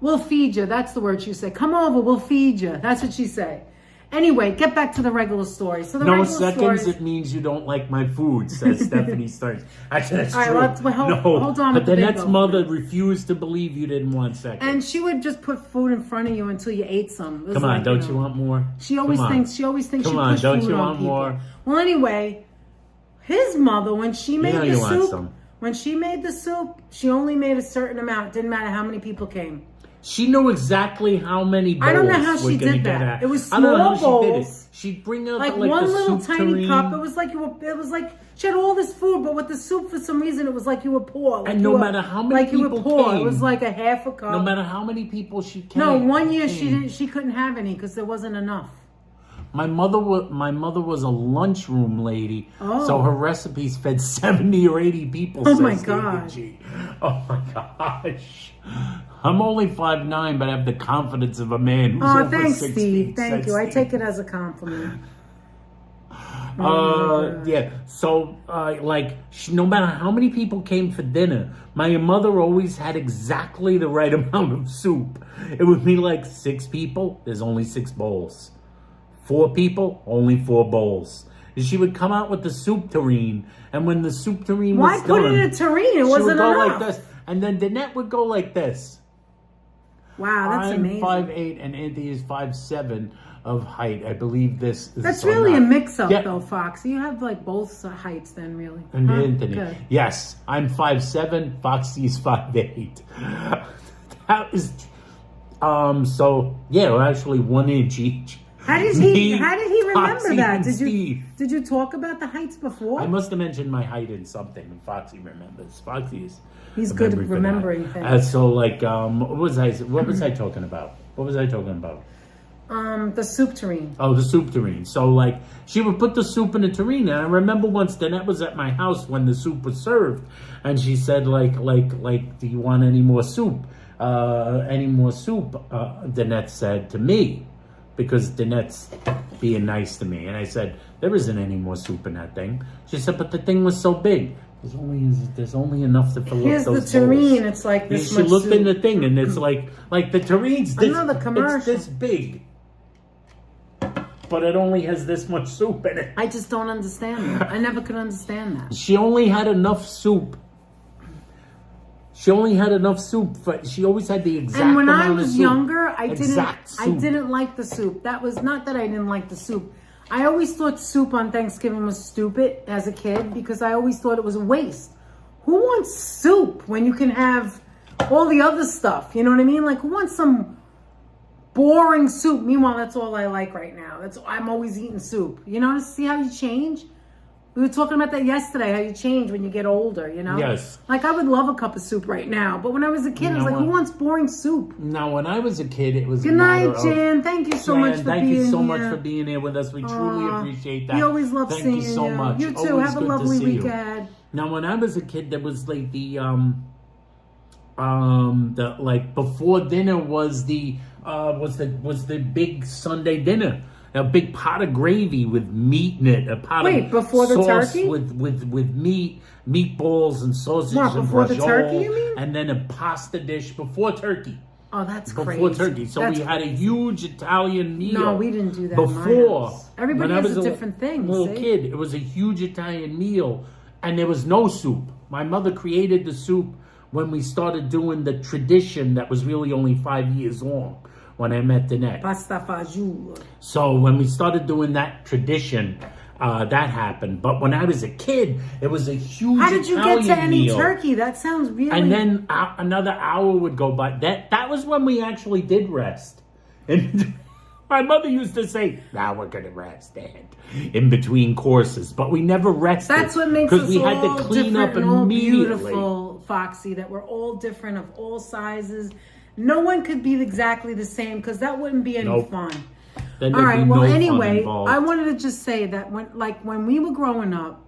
"We'll feed you." That's the word she said. "Come over, we'll feed you." That's what she said. Anyway, get back to the regular story. So the no regular seconds, stories, it means you don't like my food, says Stephanie Stearns. Actually, that's all true. right, hold on. But then that's mother refused to believe you didn't want seconds. And she would just put food in front of you until you ate some. Come on, don't you want more? She always thinks she pushed food on don't you people. want more? Well, anyway, his mother, when she made the soup, she only made a certain amount. Didn't matter how many people came. She knew exactly how many bowls. I don't know how she did that. It was small bowls. She'd bring out like one one little soup tiny tureen. cup. It was like she had all this food, but with the soup, for some reason, it was like you were poor. Like and no matter how many people came, it was like a half a cup. No matter how many people she came. No, one year she couldn't have any because there wasn't enough. My mother was a lunchroom lady, Oh. so her recipes fed 70 or 80 people. Oh says my David God. G. Oh my gosh. I'm only 5'9", but I have the confidence of a man who's over Thanks, 6 Steve. feet. Thank said you. I Steve. take it as a compliment. Yeah. So, no matter how many people came for dinner, my mother always had exactly the right amount of soup. It would be like 6 people, there's only 6 bowls. 4 people, only 4 bowls. And she would come out with the soup tureen, and when the soup tureen was done, put it in a tureen? It wasn't she would go enough. like this, and then Danette would go like this. Wow, that's I'm amazing. 5'8" and Anthony is 5'7" of height. I believe this is That's so really not- a mix-up, Yeah. though, Foxy. You have like both heights then, really. And Huh? Anthony. Good. Yes, I'm 5'7", Foxy is 5'8". That is so yeah, we're actually 1 inch each. How did Me, he remember Foxy, that? and Steve. Did you talk about the heights before? I must have mentioned my height in something, and Foxy remembers. Foxy is He's a good at memory for remembering that. things. So like, what was I talking about? What was I talking about? The soup tureen. Oh, the soup tureen. So like, she would put the soup in the tureen, and I remember once Danette was at my house when the soup was served, and she said like, do you want any more soup? Danette said to me, because Danette's being nice to me, and I said, there isn't any more soup in that thing. She said, but the thing was so big. There's only enough to fill Here's up the those tureen. bowls. It's like this She much looked soup. in the thing, and it's like the tureen's this, Another commercial. it's this big, but it only has this much soup in it. I just don't understand that. I never could understand that. She only had enough soup. She only had enough soup, but she always had the exact And when amount I of was soup. younger, I Exact soup. didn't like the soup. That was not that I didn't like the soup. I always thought soup on Thanksgiving was stupid as a kid because I always thought it was a waste. Who wants soup when you can have all the other stuff? You know what I mean? Like, who wants some boring soup? Meanwhile, that's all I like right now. I'm always eating soup. You know, see how you change? We were talking about that yesterday, how you change when you get older, you know? Yes. Like, I would love a cup of soup right now. But when I was a kid, I was like, who wants boring soup? Now, when I was a kid, it was Good a night, matter of- Jan. Thank you so much for Thank being here. you so much for being here with us. We truly Aw, appreciate that. We always love Thank seeing you so much. You too. Always Have a good to lovely see week you. ahead. Now, when I was a kid, there was like the like before dinner was the big Sunday dinner. A big pot of gravy with meat in it. A pot Wait, of before the sauce turkey? with meat, meatballs and sausage What, and before the braciole, turkey, you mean? and then a pasta dish before turkey. Oh, that's crazy. Before turkey, so That's we had a crazy. huge Italian meal. No, we didn't do that in my before. house. Everybody when I has was a different thing, Little see? kid, it was a huge Italian meal, and there was no soup. My mother created the soup when we started doing the tradition that was really only 5 years long. When I met Danette. Pasta fagioli. So when we started doing that tradition, that happened. But when I was a kid, it was a huge How did you Italian get to any meal. turkey? That sounds really... And then another hour would go by. That was when we actually did rest. And my mother used to say, now we're going to rest, Dad, in between courses. But we never rested. That's what makes us because we had all to clean different up and all immediately. beautiful, Foxy, that we're all different of all sizes. No one could be exactly the same because that wouldn't be any Nope. fun. Then All there'd right, be well, no fun anyway, involved. I wanted to just say that when we were growing up,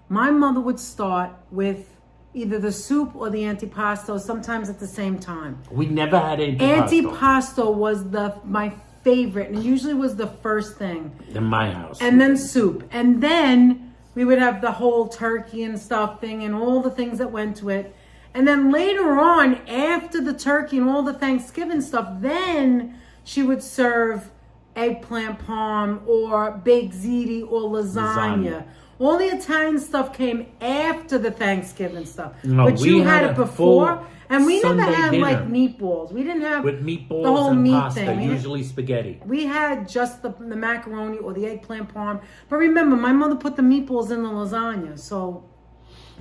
my mother would start with either the soup or the antipasto, sometimes at the same time. We never had antipasto Antipasto was my favorite, and it usually was the first thing. in my house. And then soup. And then we would have the whole turkey and stuffing and all the things that went to it. And then later on, after the turkey and all the Thanksgiving stuff, then she would serve eggplant parm or baked ziti or lasagna. All the Italian stuff came after the Thanksgiving stuff. No, but we you had had a it before. full And we never Sunday had dinner. like meatballs. We didn't have With meatballs the whole and meat pasta, thing. usually spaghetti. We had just the macaroni or the eggplant parm. But remember, my mother put the meatballs in the lasagna. So,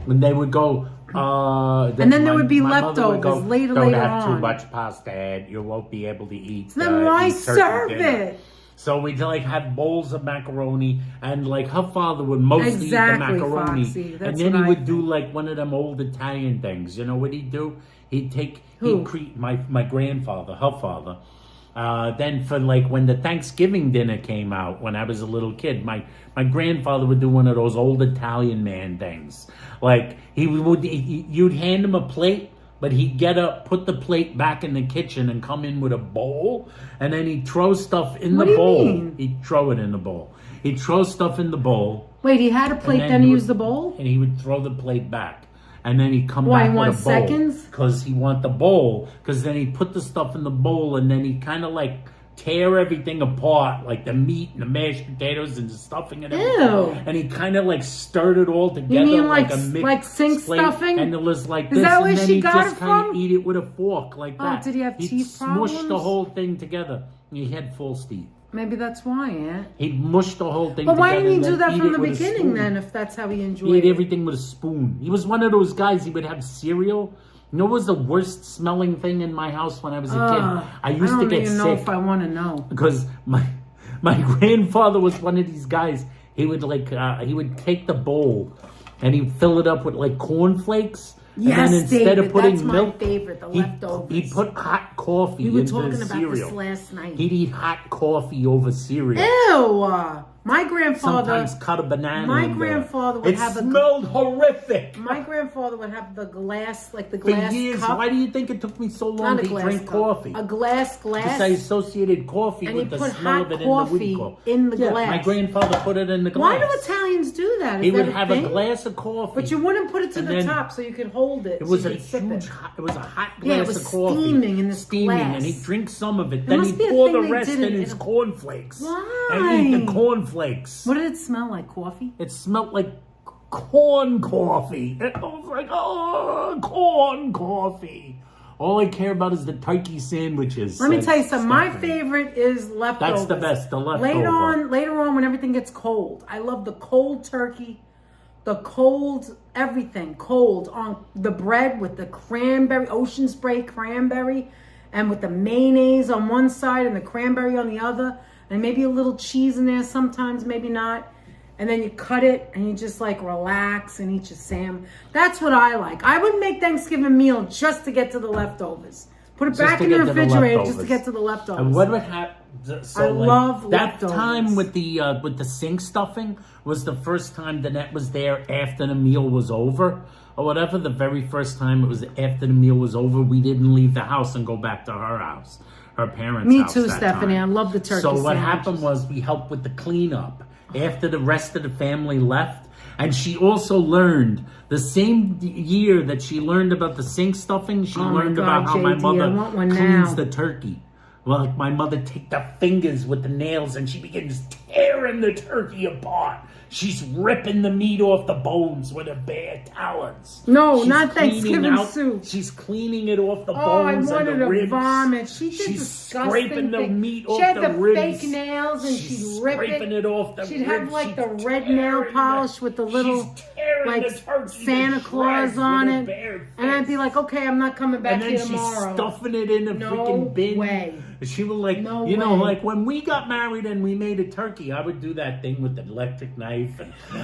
When they would go, and then there would be my mother would leftovers later Don't have on. too much pasta, Ed. You won't be able to eat. So then why eat turkey serve dinner." it? So we'd like have bowls of macaroni, and like her father would mostly eat the Exactly, macaroni, Foxy. That's and then what he I would do think. like one of them old Italian things. You know what he'd do? He'd take Who? he'd create my grandfather, her father. Then for like when the Thanksgiving dinner came out when I was a little kid, my grandfather would do one of those old Italian man things. Like you'd hand him a plate, but he'd get up, put the plate back in the kitchen, and come in with a bowl, and then he'd throw stuff in What the do you bowl. mean? He'd throw it in the bowl. He'd throw stuff in the bowl, Wait, he had a plate, and then he would- used the bowl? and he would throw the plate back. And then he'd come Why, back he with a wants bowl. seconds? Because he want the bowl. Because then he'd put the stuff in the bowl, and then he'd kind of like tear everything apart, like the meat and the mashed potatoes and the stuffing and everything. Ew. And he kind of like stirred it all together. You mean like a mixed like sink plate, stuffing? And it was like Is this, that where and then she he got just it kind from? of eat it with a fork like that. Did he have teeth smushed problems? the whole thing together. He had false teeth. Maybe that's why, Aunt. He'd mush the whole thing But together. why didn't he and do then that eat from it the with a beginning spoon. then, if that's how he He enjoyed ate it? everything with a spoon. He was one of those guys, he would have cereal. You know what was the worst smelling thing in my house when I was a kid? I used to get I don't even know sick if I want to know. because my grandfather was one of these guys. He would he would take the bowl and he'd fill it up with like cornflakes. Yes, and then instead David, of putting that's my milk, favorite, the leftovers. he'd put hot coffee We were into talking his about cereal. this last night. He'd eat hot coffee over cereal. Ew! My grandfather. Sometimes cut a banana. My in there. grandfather would it have a. smelled horrific. My grandfather would have the glass, like the For glass years, cup. why do you think it took me so long Not a to glass drink cup. coffee? A glass. Because I associated coffee And with he the put smell hot of it coffee in the yeah, glass. my grandfather put it in the glass. Why do Italians do that? Is He that would a have thing? a glass of coffee. But you wouldn't put it to and the then top so you could hold it. It was so a you could sip huge, it. it was a hot Yeah, it glass was of coffee. steaming in this glass. and he'd drink some of it. There Then must he'd be a pour thing the they rest did in in- his cornflakes. Why? And eat the cornflakes. What did it smell like? Coffee? It smelled like corn coffee. It was like, oh, corn coffee. All I care about is the turkey sandwiches. Let me tell you something. My Stephanie. favorite is leftovers. That's the best, the leftover. Later on, when everything gets cold, I love the cold turkey, the cold everything, cold on the bread with the cranberry, ocean spray cranberry, and with the mayonnaise on one side and the cranberry on the other, and maybe a little cheese in there sometimes, maybe not. And then you cut it and you just like relax and eat your salmon. That's what I like. I would make Thanksgiving meal just to get to the leftovers. Put it Just back to in the get to the refrigerator just to leftovers. get to the leftovers. And what would happen? So I love that leftovers. time with the sink stuffing was the first time Danette was there after the meal was over, or whatever. The very first time it was after the meal was over. We didn't leave the house and go back to her house, her parents' Me house. too, that Stephanie. time. I love the turkey So what sandwiches. happened was we helped with the cleanup after the rest of the family left. And she also learned the same year that she learned about the sink stuffing, she Oh my learned God, about how my JD, I mother want one cleans now. the turkey. Well, like my mother take the fingers with the nails and she begins tearing the turkey apart. She's ripping the meat off the bones with her bare talons. No, She's not cleaning Thanksgiving soup. She's cleaning it off the Oh, I bones and wanted the to ribs. vomit. She did She's disgusting scraping the things. meat She off had the the ribs. fake nails and She's she'd rip scraping it off the She'd ribs. have like She's the red nail tearing polish with the little she's tearing like the turkey to Santa Claus shreds on with her it. bare And I'd be fist. like, okay, I'm not coming back And then here she's tomorrow. stuffing it in a No freaking bin. way. She was like, No you know, way. like when we got married and we made a turkey, I would do that thing with the electric knife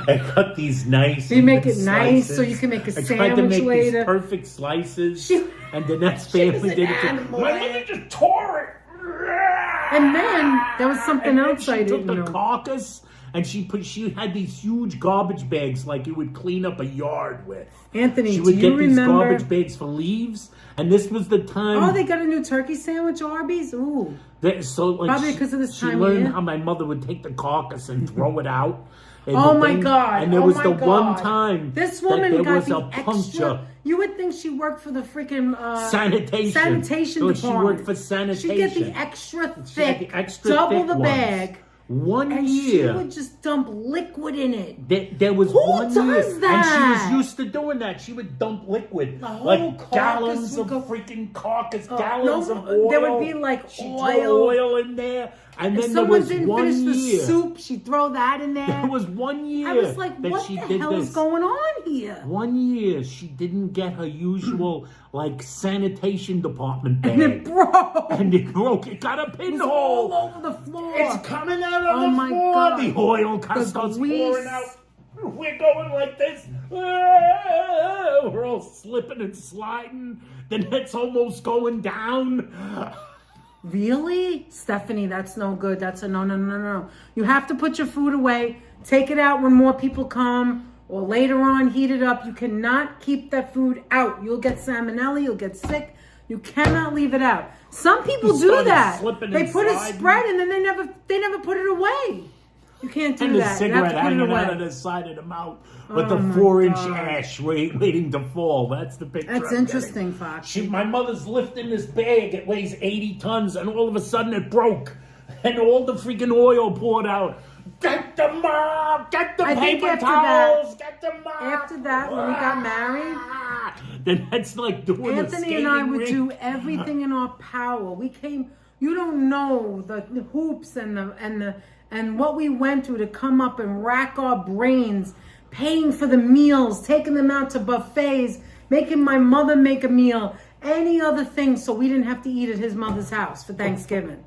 and cut these nice. So you make even it nice so slices. you can make a I tried to sandwich make later. these perfect slices. She- and the next she was family an did it too. animal, My man. mother just tore it. And then there was something And then else I she took didn't the know. carcass and she had these huge garbage bags like you would clean up a yard with. Anthony, She do would you get these remember? garbage bags for leaves, and this was the time. Oh, they got a new turkey sandwich, Arby's? Ooh. So like Probably because of this she time of learned year. how my mother would take the carcass and throw it out. in Oh the my thing. God! And there oh was my the God. one time This that woman there got was the a puncture. extra. You would think she worked for the freaking Sanitation. sanitation So department. she worked for sanitation. She'd get the extra She had thick, the extra double thick the ones. bag, One and year. she would just dump liquid in it. There was Who one does year, that? and she was used to doing that. She would dump liquid, The whole like carcass gallons would of go- freaking carcass, Oh, gallons no, of oil. there would be, like, She'd oil. throw oil in there, and If then there someone was didn't one finish the year. soup, she'd throw that in there. There was 1 year I was like, that what she the did hell this. is going on here? 1 year she didn't get her usual like sanitation department bag, And it broke. and it broke. It got a It was pinhole. all over the floor. It's coming out of Oh the my floor. God. The oil kind of The starts grease. pouring out. We're going like this. Ah, we're all slipping and sliding. The net's almost going down. Really? Stephanie, that's no good. That's a no. You have to put your food away. Take it out when more people come, or later on heat it up. You cannot keep that food out. You'll get salmonella. You'll get sick. You cannot leave it out. Some people do Started that. slipping They and put it sliding. spread and then they never put it away. You can't do And the that. You have cigarette to put it hanging away. out of the side of the mouth with Oh the my 4-inch God. ash waiting to fall. That's the picture. That's I'm interesting, getting. Fox. My mother's lifting this bag. It weighs 80 tons, and all of a sudden it broke. and all the freaking oil poured out. Get the mop, get the I think paper after towels, get the mop. After that, when we got married, then that's like doing Anthony and I would do everything in our power. We came. You don't know the hoops and what we went through to come up and rack our brains, paying for the meals, taking them out to buffets, making my mother make a meal, any other thing, so we didn't have to eat at his mother's house for Thanksgiving.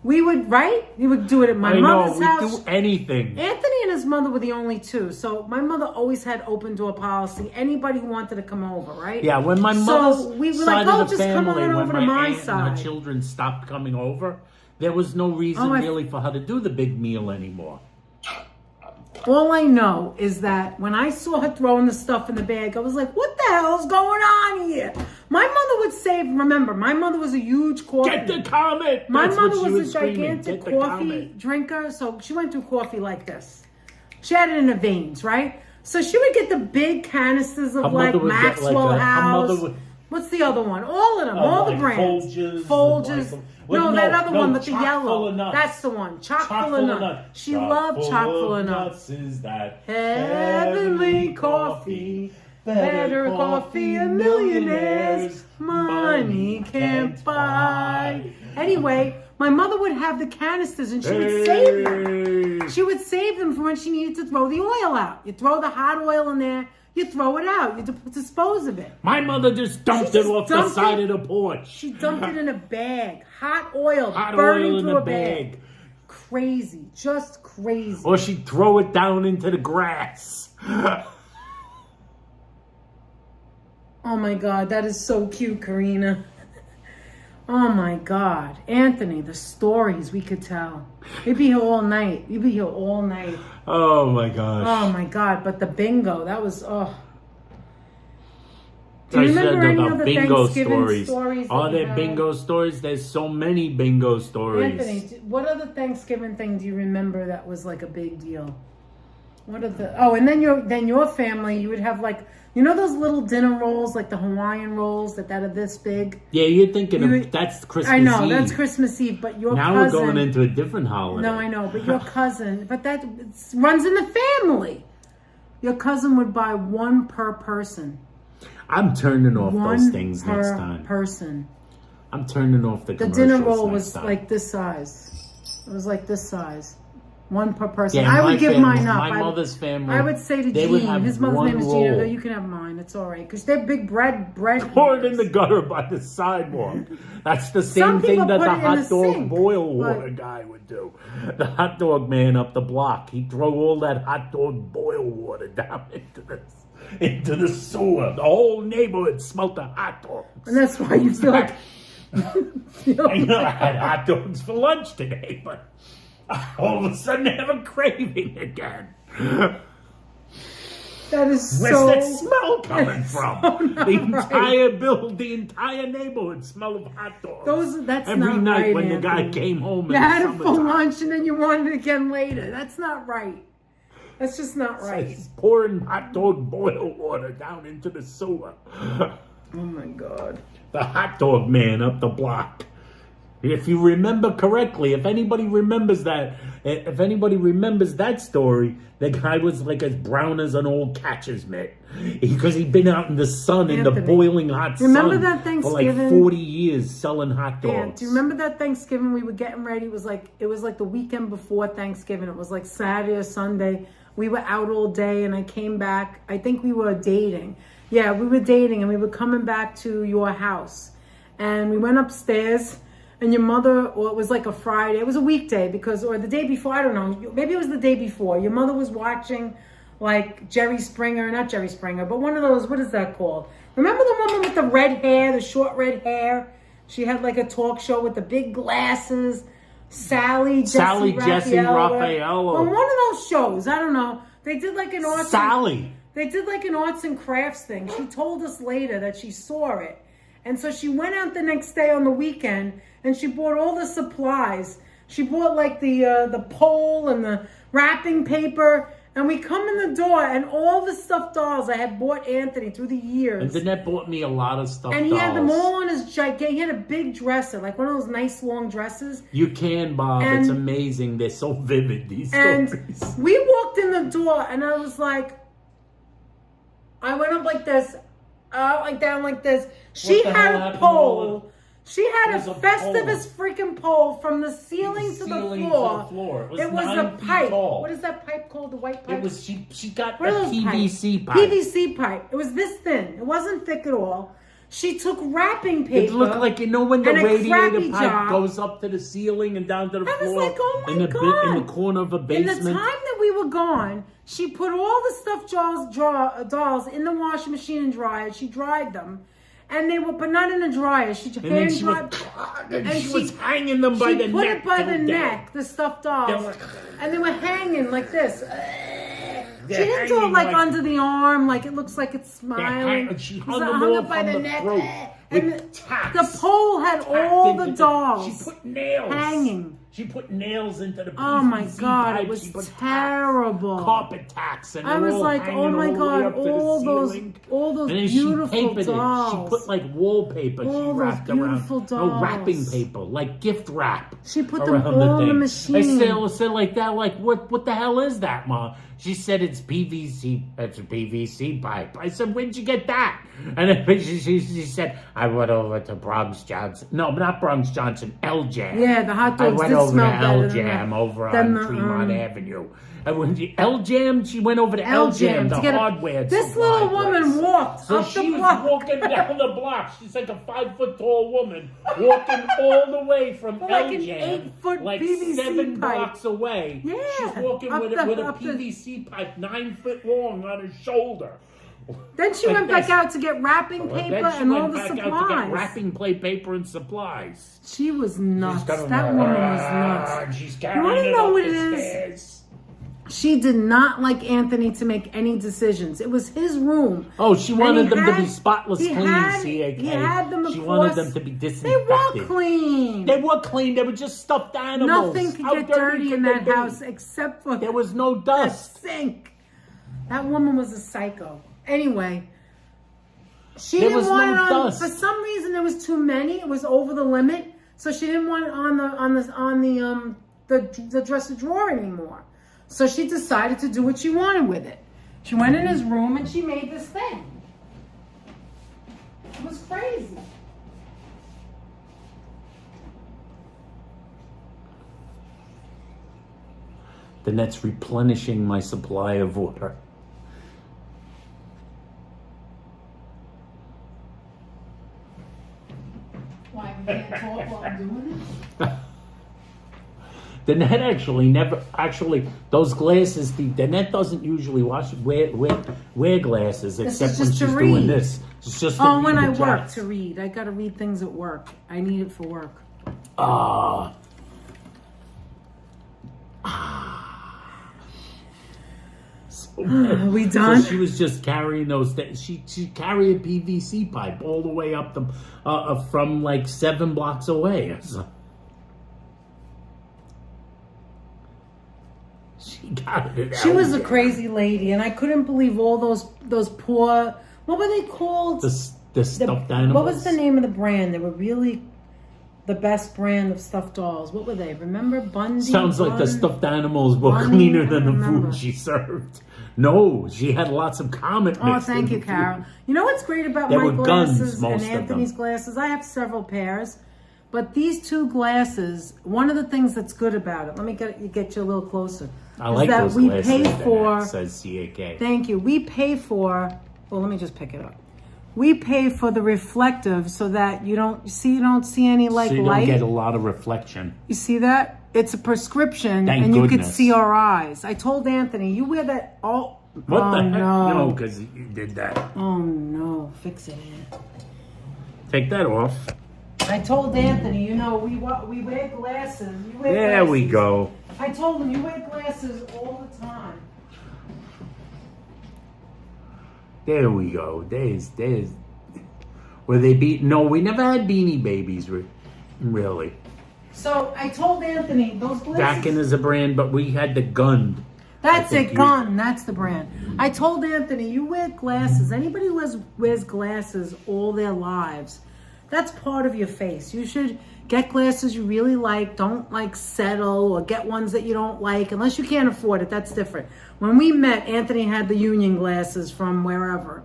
We would, right? We would do it at my mother's house. We'd do anything. Anthony and his mother were the only two. So my mother always had open door policy. Anybody who wanted to come over, right? Yeah, when my mother's side of the family, when my aunt and her children stopped coming over, there was no reason really for her to do the big meal anymore. All I know is that when I saw her throwing the stuff in the bag, I was like, what the hell is going on here? My mother would save, remember, my mother was a huge coffee. Get the comment! My mother was a gigantic coffee drinker, so she went through coffee like this. She had it in her veins, right? So she would get the big canisters of Maxwell House. What's the other one? All of them, all the brands. Folgers. No, that other one with the yellow. That's the one. Chock full of nuts. She loved chock full of nuts. Is that heavenly coffee? Better coffee a millionaires money can't buy. Anyway, my mother would have the canisters and she would save them. She would save them for when she needed to throw the oil out. You throw the hot oil in there. You throw it out. You dispose of it. My mother just dumped it off the side of the porch. She dumped it in a bag. Hot oil. Burning through a bag. Crazy. Just crazy. Or she'd throw it down into the grass. Oh my God. That is so cute, Karina. Oh my God. Anthony, the stories we could tell. We'd be here all night. We'd be here all night. Oh my gosh. Oh my God. But the bingo, that was, Do you I remember said any about other bingo Thanksgiving stories. Are there bingo stories? There's so many bingo stories. Anthony, what other Thanksgiving thing do you remember that was like a big deal? What are the, and then your family, you would have like, you know those little dinner rolls, like the Hawaiian rolls that are this big? Yeah, you're thinking of, that's Christmas Eve. I know, that's Christmas Eve, but your cousin... Now we're going into a different holiday. No, I know, but your cousin, but that runs in the family. Your cousin would buy one per person. I'm turning off those things next time. Person. I'm turning off the commercials. The dinner roll was like this size. It was like this size. One per person. Yeah, I would give mine up. My mother's family. I would say to Gene, his mother's name is Gina. You can have mine. It's all right because they're big bread. Pour it in the gutter by the sidewalk. That's the same thing that the hot dog boil water guy would do. The hot dog man up the block. He'd throw all that hot dog boil water down into the sewer. The whole neighborhood smelled the hot dogs. And that's why you feel like. I had hot dogs for lunch today, but. All of a sudden, I have a craving again. That is Where's that smell coming from? So the entire neighborhood smell of hot dogs. That's every not night right, when Anthony. the guy came home. You had it for lunch and then you wanted it again later. That's not right. That's just not right. He's pouring hot dog boil water down into the sewer. Oh my God. The hot dog man up the block. If you remember correctly, if anybody remembers that story, the guy was like as brown as an old catcher's mitt because he'd been out in the sun, in the boiling hot sun, that Thanksgiving for like 40 years selling hot dogs. Yeah, do you remember that Thanksgiving we were getting ready? It was like the weekend before Thanksgiving. It was like Saturday or Sunday. We were out all day, and I came back. I think we were dating. Yeah, we were dating, and we were coming back to your house, and we went upstairs. And your mother, or it was like a Friday, it was a weekday or the day before, I don't know, maybe it was the day before. Your mother was watching like not Jerry Springer, but one of those, what is that called? Remember the woman with the red hair, the short red hair? She had like a talk show with the big glasses, Sally Jesse Raphael. On one of those shows, I don't know. They did like an arts. They did like an arts and crafts thing. She told us later that she saw it. And so she went out the next day on the weekend and she bought all the supplies. She bought like the pole and the wrapping paper And we come in the door, and all the stuffed dolls I had bought Anthony through the years. And Danette bought me a lot of stuffed and he dolls. had them all on his gigantic. He had a big dresser, like one of those nice long dresses. You can, Bob. And, it's amazing. They're so vivid, these and stories. we walked in the door, and I was like, I went up like this, like down like this. She had a pole. She had a Festivus freaking pole from the ceiling to the floor. It was a pipe. What is that pipe called? The white pipe? It was she got a PVC pipe. PVC pipe. It was this thin. It wasn't thick at all. She took wrapping paper. It looked like, you know, when the radiator pipe job. goes up to the ceiling and down to the floor. I was like, oh my in God. In the corner of a basement. In the time that we were gone, she put all the stuffed dolls in the washing machine and dryer. She dried them. And they were, but not in a dryer. She hand dried. And she was hanging them by the neck. She put it by the neck, the stuffed dolls. And they were hanging like this. She didn't do it like under the arm, like it looks like it's smiling. She hung them all up by from the the neck. throat. And the pole had all the dolls. She put nails hanging. She put nails into the PVC Oh my God, pipe. it was terrible. Carpet tacks, and I was like, oh my God, all those beautiful dolls. She put like wallpaper. All she wrapped those beautiful around. dolls. No, wrapping paper, like gift wrap. She put them all in the machine. I said like that, like what the hell is that, Ma? She said it's PVC. It's a PVC pipe. I said, where'd you get that? And then she said, I went over to Bronx Johnson. No, not Bronx Johnson. El Jam. Yeah, the hot dogs I went over to El Jam over on Tremont Avenue. And when El Jam, she went over to El Jam, the hardware. This little woman walked so up the she was block. walking down the block. She's like a 5-foot tall woman walking all the way from El like Jam, 8-foot like PVC 7 pipe. blocks away. Yeah, she's walking with a PVC pipe 9 foot long on her shoulder. Then she went back out to get wrapping paper and all the supplies. Out to get wrapping paper and supplies. She was nuts. That woman was nuts. She's You want to know what it is? Stairs. She did not like Anthony to make any decisions. It was his room. Oh, she wanted them to be spotless clean, CAK. He had them, She wanted them to be disinfected. They were clean. They were clean. They were just stuffed animals. Nothing could How get dirty in that house except for there was no the dust. sink. That woman was a psycho. Anyway, she There didn't was want no it on. dust. For some reason, there was too many. It was over the limit, so she didn't want it on the dresser drawer anymore. So she decided to do what she wanted with it. She went in his room and she made this thing. It was crazy. Then that's replenishing my supply of water. Why, we can't talk while I'm doing it? Danette those glasses, Danette doesn't usually wear glasses except when she's doing this. It's just to read when I the work charts. to read. I gotta read things at work. I need it for work. Are we done? So she was just carrying those. She carried a PVC pipe all the way up from like 7 blocks away. So she got it. She was a crazy lady, and I couldn't believe all those poor. What were they called? The stuffed animals. What was the name of the brand? They were really the best brand of stuffed dolls. What were they? Remember Bundy? Sounds like the stuffed animals were cleaner than the food she served. No, she had lots of Comet mixed. Oh, thank you, Carol. You know what's great about There my were guns, glasses most and of Anthony's them. glasses? I have several pairs, but these 2 glasses. One of the things that's good about it. Let me get you a little closer. I like that those we glasses. pay that for. says CAK. Thank you. We pay for. Well, let me just pick it up. We pay for the reflective so that you don't see any like so you light. don't get a lot of reflection. You see that? It's a prescription, Thank and you could goodness. see our eyes. I told Anthony, you wear that. Oh, What oh the heck? no! No, because you did that. Oh no! Fix it, Aunt. Take that off. I told Anthony, we wear glasses. You wear There glasses. we go. I told him you wear glasses all the time. There we go. There's. Were they No, we never had Beanie Babies, really. So I told Anthony those glasses. Dakin is a brand, but we had the Gund. That's think it, Gun. That's the brand. I told Anthony, you wear glasses. Anybody who wears glasses all their lives, that's part of your face. You should get glasses you really like. Don't like settle or get ones that you don't like unless you can't afford it. That's different. When we met, Anthony had the union glasses from wherever,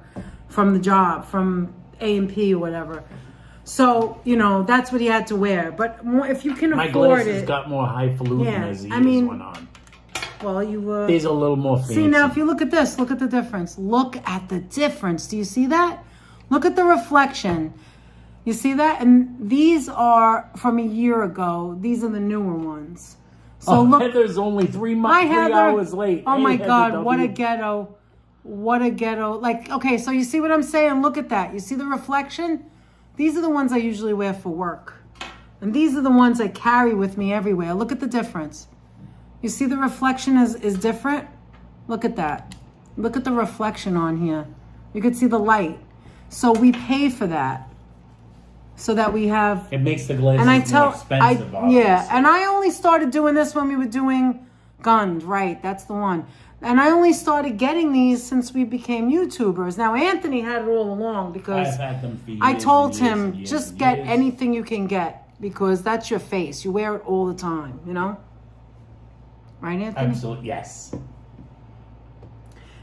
from the job, from A&P or whatever. So, you know, that's what he had to wear. But if you can My afford glasses it. got more highfalutin as the years went on. Well, you These are a little more fancy. See, now if you look at this, look at the difference. Look at the difference. Do you see that? Look at the reflection. You see that? And these are from a year ago. These are the newer ones. So look, Heather's only 3 hours late. Oh Hey, my Heather God, W. what a ghetto. What a ghetto. Like, okay, so you see what I'm saying? Look at that. You see the reflection? These are the ones I usually wear for work. And these are the ones I carry with me everywhere. Look at the difference. You see the reflection is different? Look at that. Look at the reflection on here. You could see the light. So we pay for that. So that we have... It makes the glasses more expensive. Yeah, and I only started doing this when we were doing guns. Right, that's the one. And I only started getting these since we became YouTubers. Now, Anthony had it all along because I've had them for years I told and years him, and years just and get years. anything you can get because that's your face. You wear it all the time, you know? Right, Anthony? Absolutely, yes.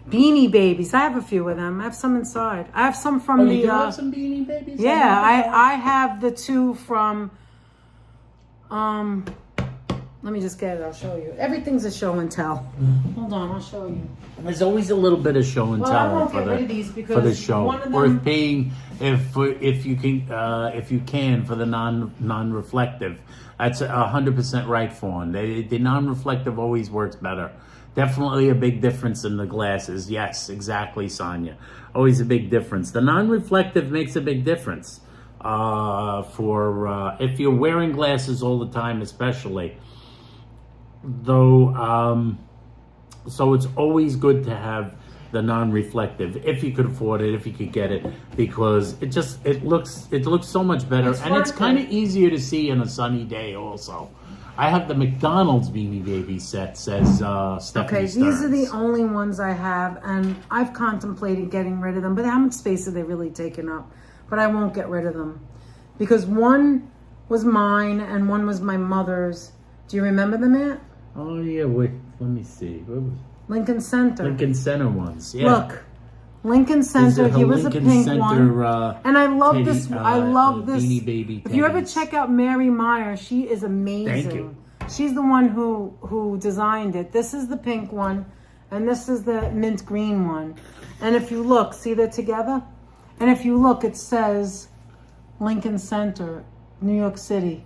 Beanie Babies. I have a few of them. I have some inside. I have some from You do have some Beanie Babies? Yeah, I have the two from... Let me just get it. I'll show you. Everything's a show and tell. Hold on, I'll show you. There's always a little bit of show and Well, I tell won't for get rid of the these because for the show. one of Worth them- paying if you can for the non-reflective. That's 100% right for them. The non-reflective always works better. Definitely a big difference in the glasses. Yes, exactly, Sonia. Always a big difference. The non-reflective makes a big difference for if you're wearing glasses all the time, especially. Though, so it's always good to have the non-reflective if you could afford it, if you could get it, because it looks so much better, and it's kind of easier to see in a sunny day. Also, I have the McDonald's Beanie Baby set. Says Stephanie Okay, Stearns. these are the only ones I have, and I've contemplated getting rid of them. But how much space are they really taking up? But I won't get rid of them because one was mine and one was my mother's. Do you remember them, Aunt? Oh yeah, wait. Let me see. What was Lincoln Center. Lincoln Center ones? Yeah. Look, Lincoln Center. Here was a pink one, and I love this. I love this. Beanie Baby. If you ever teddies. check out Mary Meyer, she is amazing. Thank you. She's the one who designed it. This is the pink one, and this is the mint green one. And if you look, see they're together. And if you look, it says Lincoln Center, New York City.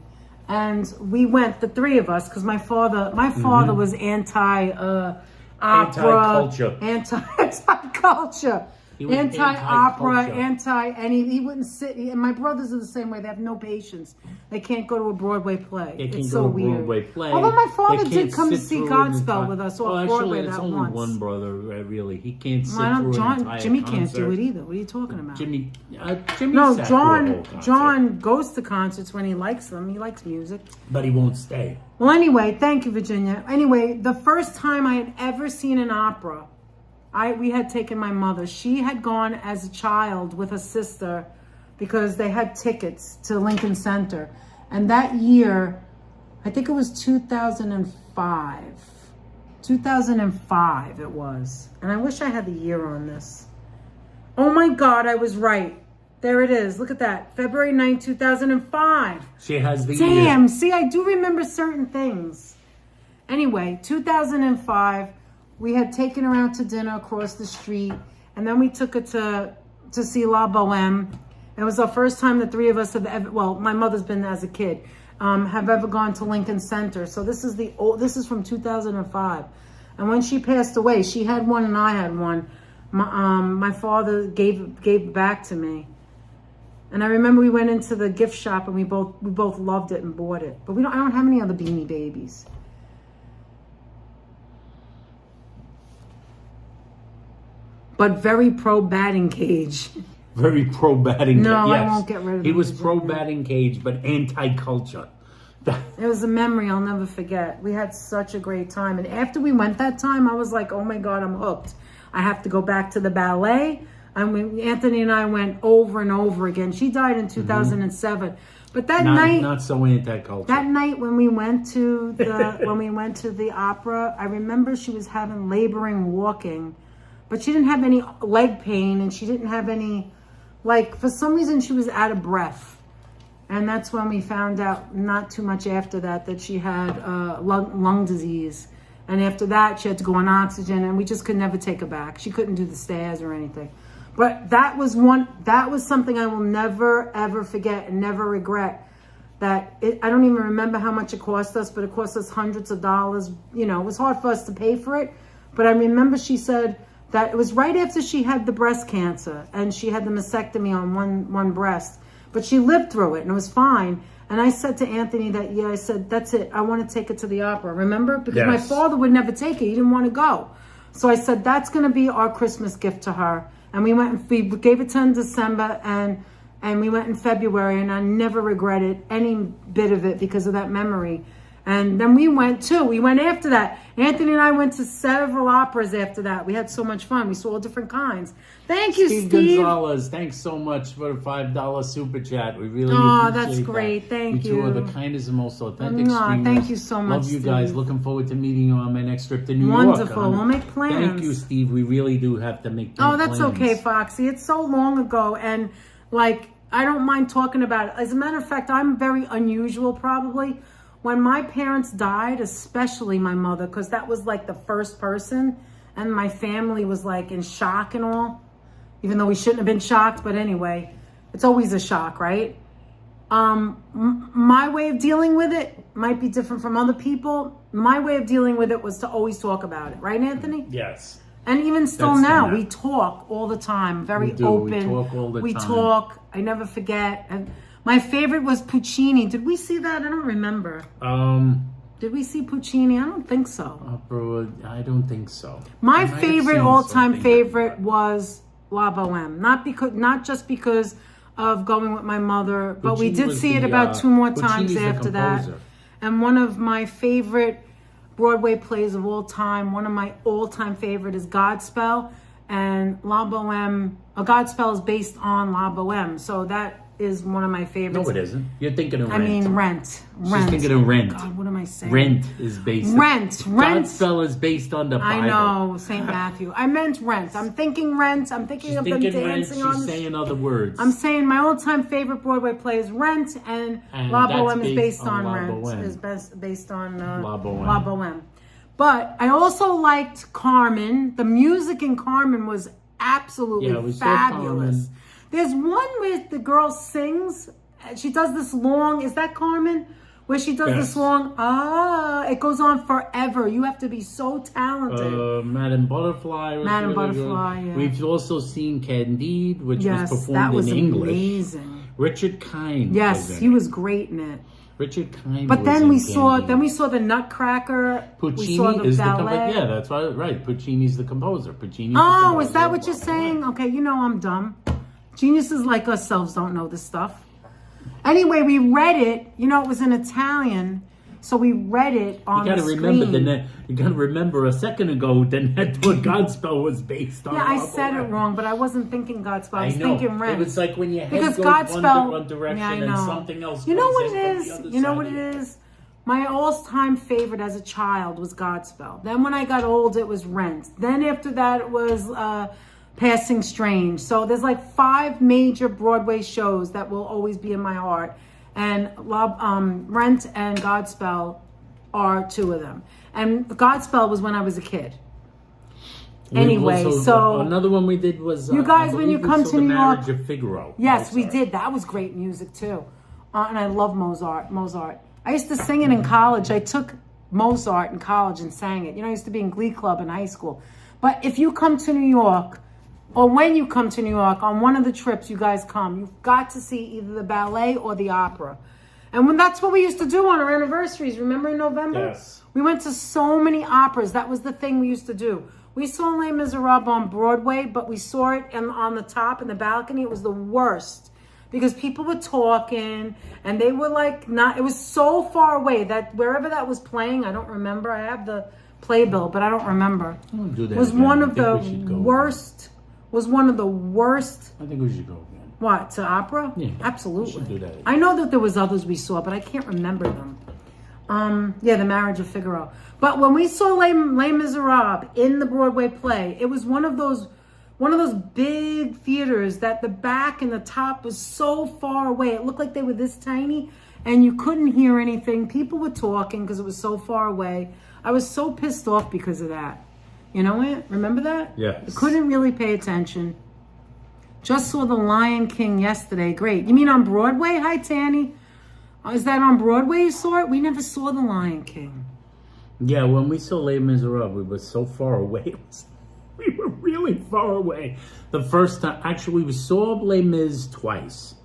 And we went, the three of us, because my father was anti-opera, Anti-culture. anti-culture, He was anti-opera, anti-culture. and he wouldn't sit. And my brothers are the same way. They have no patience. They can't go to a Broadway play. They can't It's go so to a weird. Broadway play. Although my father They did can't come to sit see through an Godspell entire- with us off Well, Broadway actually, it's that only once. one brother, really. He can't sit Why through not? an entire Jimmy concert. can't do it either. What are you talking about? Jimmy No, sat through a whole concert, John goes to concerts when he likes them. He likes music. but he won't stay. Well, anyway, thank you, Virginia. Anyway, the first time I had ever seen an opera, we had taken my mother. She had gone as a child with a sister because they had tickets to Lincoln Center. And that year, I think it was 2005. 2005 it was. And I wish I had the year on this. Oh my God, I was right. There it is. Look at that. February 9, 2005. She has the Damn, see, I do remember certain things. Anyway, 2005, we had taken her out to dinner across the street, and then we took her to see La Boheme. It was the first time the three of us have ever, well, my mother's been as a kid, have ever gone to Lincoln Center. So this is from 2005. And when she passed away, she had one and I had one. My father gave it back to me. And I remember we went into the gift shop and we both loved it and bought it. But I don't have any other Beanie Babies. But very pro batting cage. Very pro batting. No, yes. I won't get rid of He him. was pro batting cage, but anti-culture. It was a memory I'll never forget. We had such a great time. And after we went that time, I was like, oh my God, I'm hooked. I have to go back to the ballet. Anthony and I went over and over again. She died in 2007. But that night, not so anti-culture. That night when we went to the opera, I remember she was having laboring walking, but she didn't have any leg pain, and she didn't have any, like, for some reason she was out of breath. And that's when we found out, not too much after that she had lung disease. And after that, she had to go on oxygen, and we just could never take her back. She couldn't do the stairs or anything. But that was something I will never, ever forget and never regret. I don't even remember how much it cost us, but it cost us hundreds of dollars. You know, it was hard for us to pay for it. But I remember she said that it was right after she had the breast cancer, and she had the mastectomy on one breast. But she lived through it, and it was fine. And I said to Anthony I said, that's it. I want to take it to the opera. Remember? Because my father would never take it. He didn't want to go. So I said, that's going to be our Christmas gift to her. And we went, we gave it to her in December, and we went in February, and I never regretted any bit of it because of that memory. And then we went too. We went after that. Anthony and I went to several operas after that. We had so much fun. We saw all different kinds. Thank you, Steve. Gonzalez, thanks so much for the $5 super chat. We really appreciate that's great. Thank you. You two are the kindest and most authentic streamers. Thank you so much, Love you Steve. guys. Looking forward to meeting you on my next trip to New York. Wonderful. We'll make plans. Thank you, Steve. We really do have to make plans. Oh, that's okay, Foxy. It's so long ago, and like I don't mind talking about it. As a matter of fact, I'm very unusual probably. When my parents died, especially my mother, because that was like the first person, and my family was like in shock and all, even though we shouldn't have been shocked, but anyway, it's always a shock, right? My way of dealing with it might be different from other people. My way of dealing with it was to always talk about it, right, Anthony? Yes. And even still now, we talk all the time, very open. We talk all the time. We talk, I never forget. And my favorite was Puccini. Did we see that? I don't remember. Did we see Puccini? I don't think so. I don't think so. My favorite, all-time favorite was La Boheme. Not just because of going with my mother, but we did see it about 2 more times after that. And one of my favorite Broadway plays of all time, one of my all-time favorite is Godspell. And La Boheme, Godspell is based on La Boheme. So that is one of my favorites. No, it isn't. You're thinking of Rent. I mean, Rent. She's thinking of Rent. God, what am I saying? Rent is based. Rent. Godspell is based on the Bible. I know, St. Matthew. I meant Rent. I'm thinking Rent. I'm thinking of them dancing on. She's saying other words. I'm saying my all-time favorite Broadway play is Rent, and La Boheme is based on Rent. Is based on La Boheme. But I also liked Carmen. The music in Carmen was absolutely fabulous. There's one where the girl sings. She does this long. Is that Carmen? Where she does this long. It goes on forever. You have to be so talented. Madame Butterfly. Madame Butterfly. Yeah. We've also seen Candide, which was performed that was in English. Amazing. Richard Kind. Yes, he was great in it. Richard Kind. But then we saw the Nutcracker. Puccini we saw the is ballet. Yeah, that's right. Puccini's the composer. Is that what you're saying? Okay, you know I'm dumb. Geniuses like ourselves don't know this stuff. Anyway, we read it. You know, it was in Italian, so we read it on the screen. You got to remember a second ago that what Godspell was based on. Yeah, I said it wrong, but I wasn't thinking Godspell. I was thinking Rent. It was like when your head because goes Godspell, one direction and something else. You know what it is? You know what it is? My all-time favorite as a child was Godspell. Then when I got old, it was Rent. Then after that, it was Passing Strange. So there's like 5 major Broadway shows that will always be in my heart, and Rent and Godspell are 2 of them. And Godspell was when I was a kid. Anyway, so another one we did was you guys when you come to New York. Marriage of Figaro. Yes, we did. That was great music too, and I love Mozart. I used to sing it in college. I took Mozart in college and sang it. You know, I used to be in Glee Club in high school. But if you come to New York, or when you come to New York, on one of the trips you guys come, you've got to see either the ballet or the opera. And that's what we used to do on our anniversaries. Remember in November? Yes. We went to so many operas. That was the thing we used to do. We saw Les Miserables on Broadway, but we saw it on the top in the balcony. It was the worst because people were talking and they were like not. It was so far away that wherever that was playing, I don't remember. I have the playbill, but I don't remember. We'll do that Was again. one I of think the we should go worst. Was one of the worst. again. I think we should go again. What, to opera? Yeah, absolutely. we should do that. I know that there was others we saw, but I can't remember them. Yeah, The Marriage of Figaro. But when we saw Les Miserables in the Broadway play, it was one of those big theaters that the back and the top was so far away. It looked like they were this tiny, and you couldn't hear anything. People were talking because it was so far away. I was so pissed off because of that. You know it? Remember that? Yes. I couldn't really pay attention. Just saw The Lion King yesterday. Great. You mean on Broadway? Hi, Tanny. Is that on Broadway you saw it? We never saw The Lion King. Yeah, when we saw Les Miserables, we were so far away. We were really far away. The first time, actually, we saw Les Mis twice.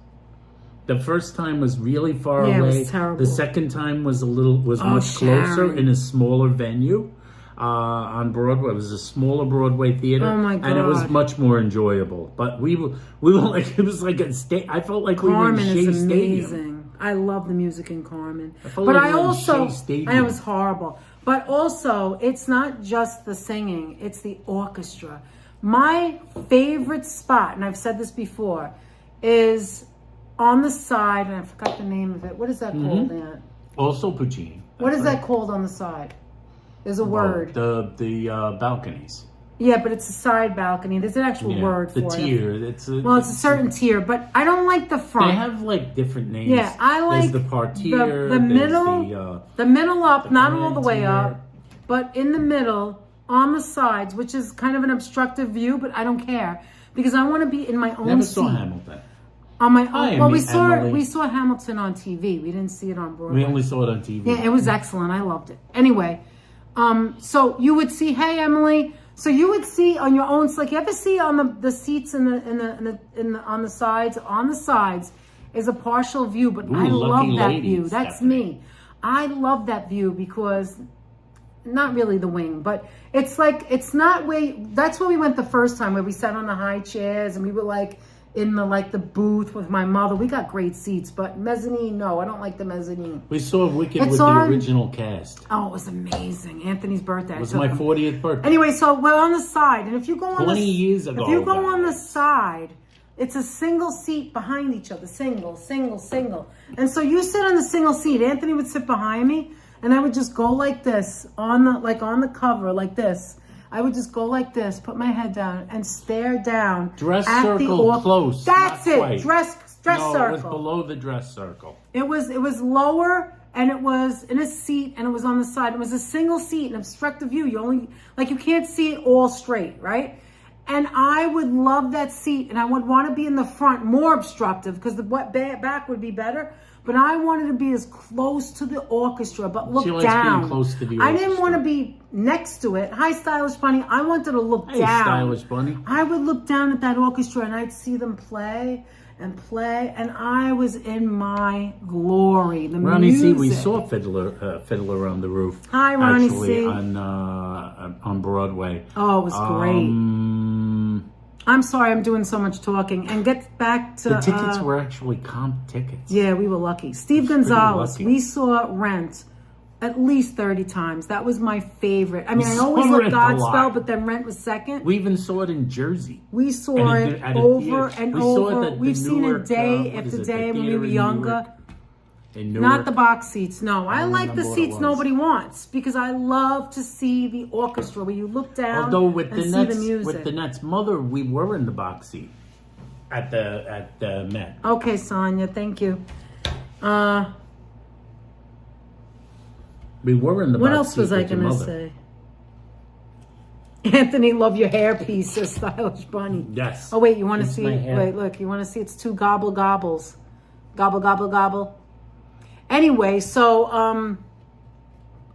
The first time was really far away. Yeah, it was terrible. The second time was much closer Sharon. in a smaller venue on Broadway. It was a smaller Broadway theater. Oh, my And it was God. much more enjoyable. But we were like, it was like a state. I felt like Carmen we were in Shea is amazing. Stadium. I love the music in Carmen. felt But like I we were in also, Shea Stadium. and it was horrible. But also, it's not just the singing, it's the orchestra. My favorite spot, and I've said this before, is on the side, and I forgot the name of it. What is that called, Aunt? Also Puccini. What is that called on the side? There's a word. The balconies. Yeah, but it's a side balcony. There's an actual word for the it. tier. It's a certain tier, but I don't like the front. They have like different names. Yeah, I like there's the parterre. the middle, the middle up, not all the way tier. up, but in the middle, on the sides, which is kind of an obstructive view, but I don't care because I want to be in my own Never seat. saw Hamilton. On my Hi, own. Well, Emily. we saw Hamilton on TV. We didn't see it on Broadway. We only saw it on TV. Yeah, it was excellent. I loved it. Anyway, so you would see, hey Emily. So you would see on your own, like you ever see on the seats on the sides. On the sides is a partial view, but I love lucky that ladies, view. That's Stephanie. me. I love that view because not really the wing, but it's like it's not where. That's where we went the first time, where we sat on the high chairs and we were like in the booth with my mother. We got great seats, but mezzanine, no, I don't like the mezzanine. We saw Wicked It's with on- the original cast. Oh, it was amazing. Anthony's birthday. It was my 40th birthday. Anyway, so we're on the side, and if you go on 20 years ago, if you go on the guys. side, it's a single seat behind each other, single. And so you sit on the single seat. Anthony would sit behind me, and I would just go like this on the cover, like this. I would just go like this, put my head down, and stare down. Dress at circle close. That's not it. quite. Dress no, circle. it was below the dress circle. It was lower, and it was in a seat, and it was on the side. It was a single seat, an obstructive view. You can't see it all straight, right? And I would love that seat, and I would want to be in the front, more obstructive, because the back would be better. But I wanted to be as close to the orchestra, but look She likes down. being close to the I didn't orchestra. want to be next to it. Hi, Stylish Bunny. I wanted to look Hey, down. Stylish Bunny. I would look down at that orchestra, and I'd see them play, and I was in my glory. The Ronnie music. C, we saw Fiddler on the Roof. Hi, Ronnie actually, C. on Broadway. Oh, it was great. I'm sorry, I'm doing so much talking. And get back to The tickets were actually comp tickets. Yeah, we were lucky. Steve pretty Gonzalez. lucky. We saw Rent at least 30 times. That was my favorite. I mean, I saw always loved Rent a lot. Godspell, but then Rent was second. We even saw it in Jersey. We saw And it at a over theater. and We saw it over. at the We've seen Newark, it day what after is it, day the when we theater were in younger. Newark? In Newark. Not the box seats, no. I like the remember what it seats was. nobody wants because I love to see the orchestra where you look down Although with and the see Nets, the music. with the Nets' mother, we were in the box seat at the Met. Okay, Sonia, thank you. We were in the What box else seat was I with your going to mother. say? Anthony, love your hairpiece, says Stylish Bunny. Yes. Oh, wait, you want to It's see my it? hair. Wait, look, you want to see it's two gobbles. Gobble, gobble, gobble. Anyway, so,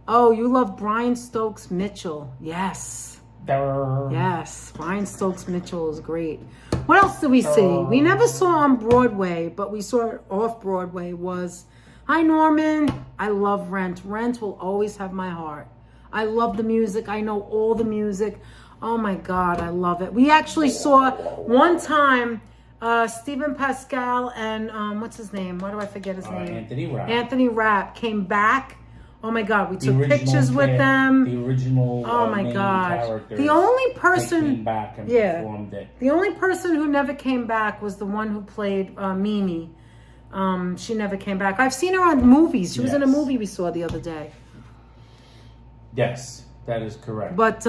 oh, you love Brian Stokes Mitchell. Yes. Yes, Brian Stokes Mitchell is great. What else did we see? We never saw on Broadway, but we saw it off Broadway was, hi Norman, I love Rent. Rent will always have my heart. I love the music. I know all the music. Oh my God, I love it. We actually saw one time, Stephen Pascal and what's his name? Why do I forget his name? Anthony Rapp. Anthony Rapp came back. Oh my God, we The took original pictures with them. The original Oh my main gosh. characters, The only they person came back and yeah. performed it. The only person who never came back was the one who played Mimi. She never came back. I've seen her on movies. She was in a Yes. movie we saw the other day. Yes, that is correct. But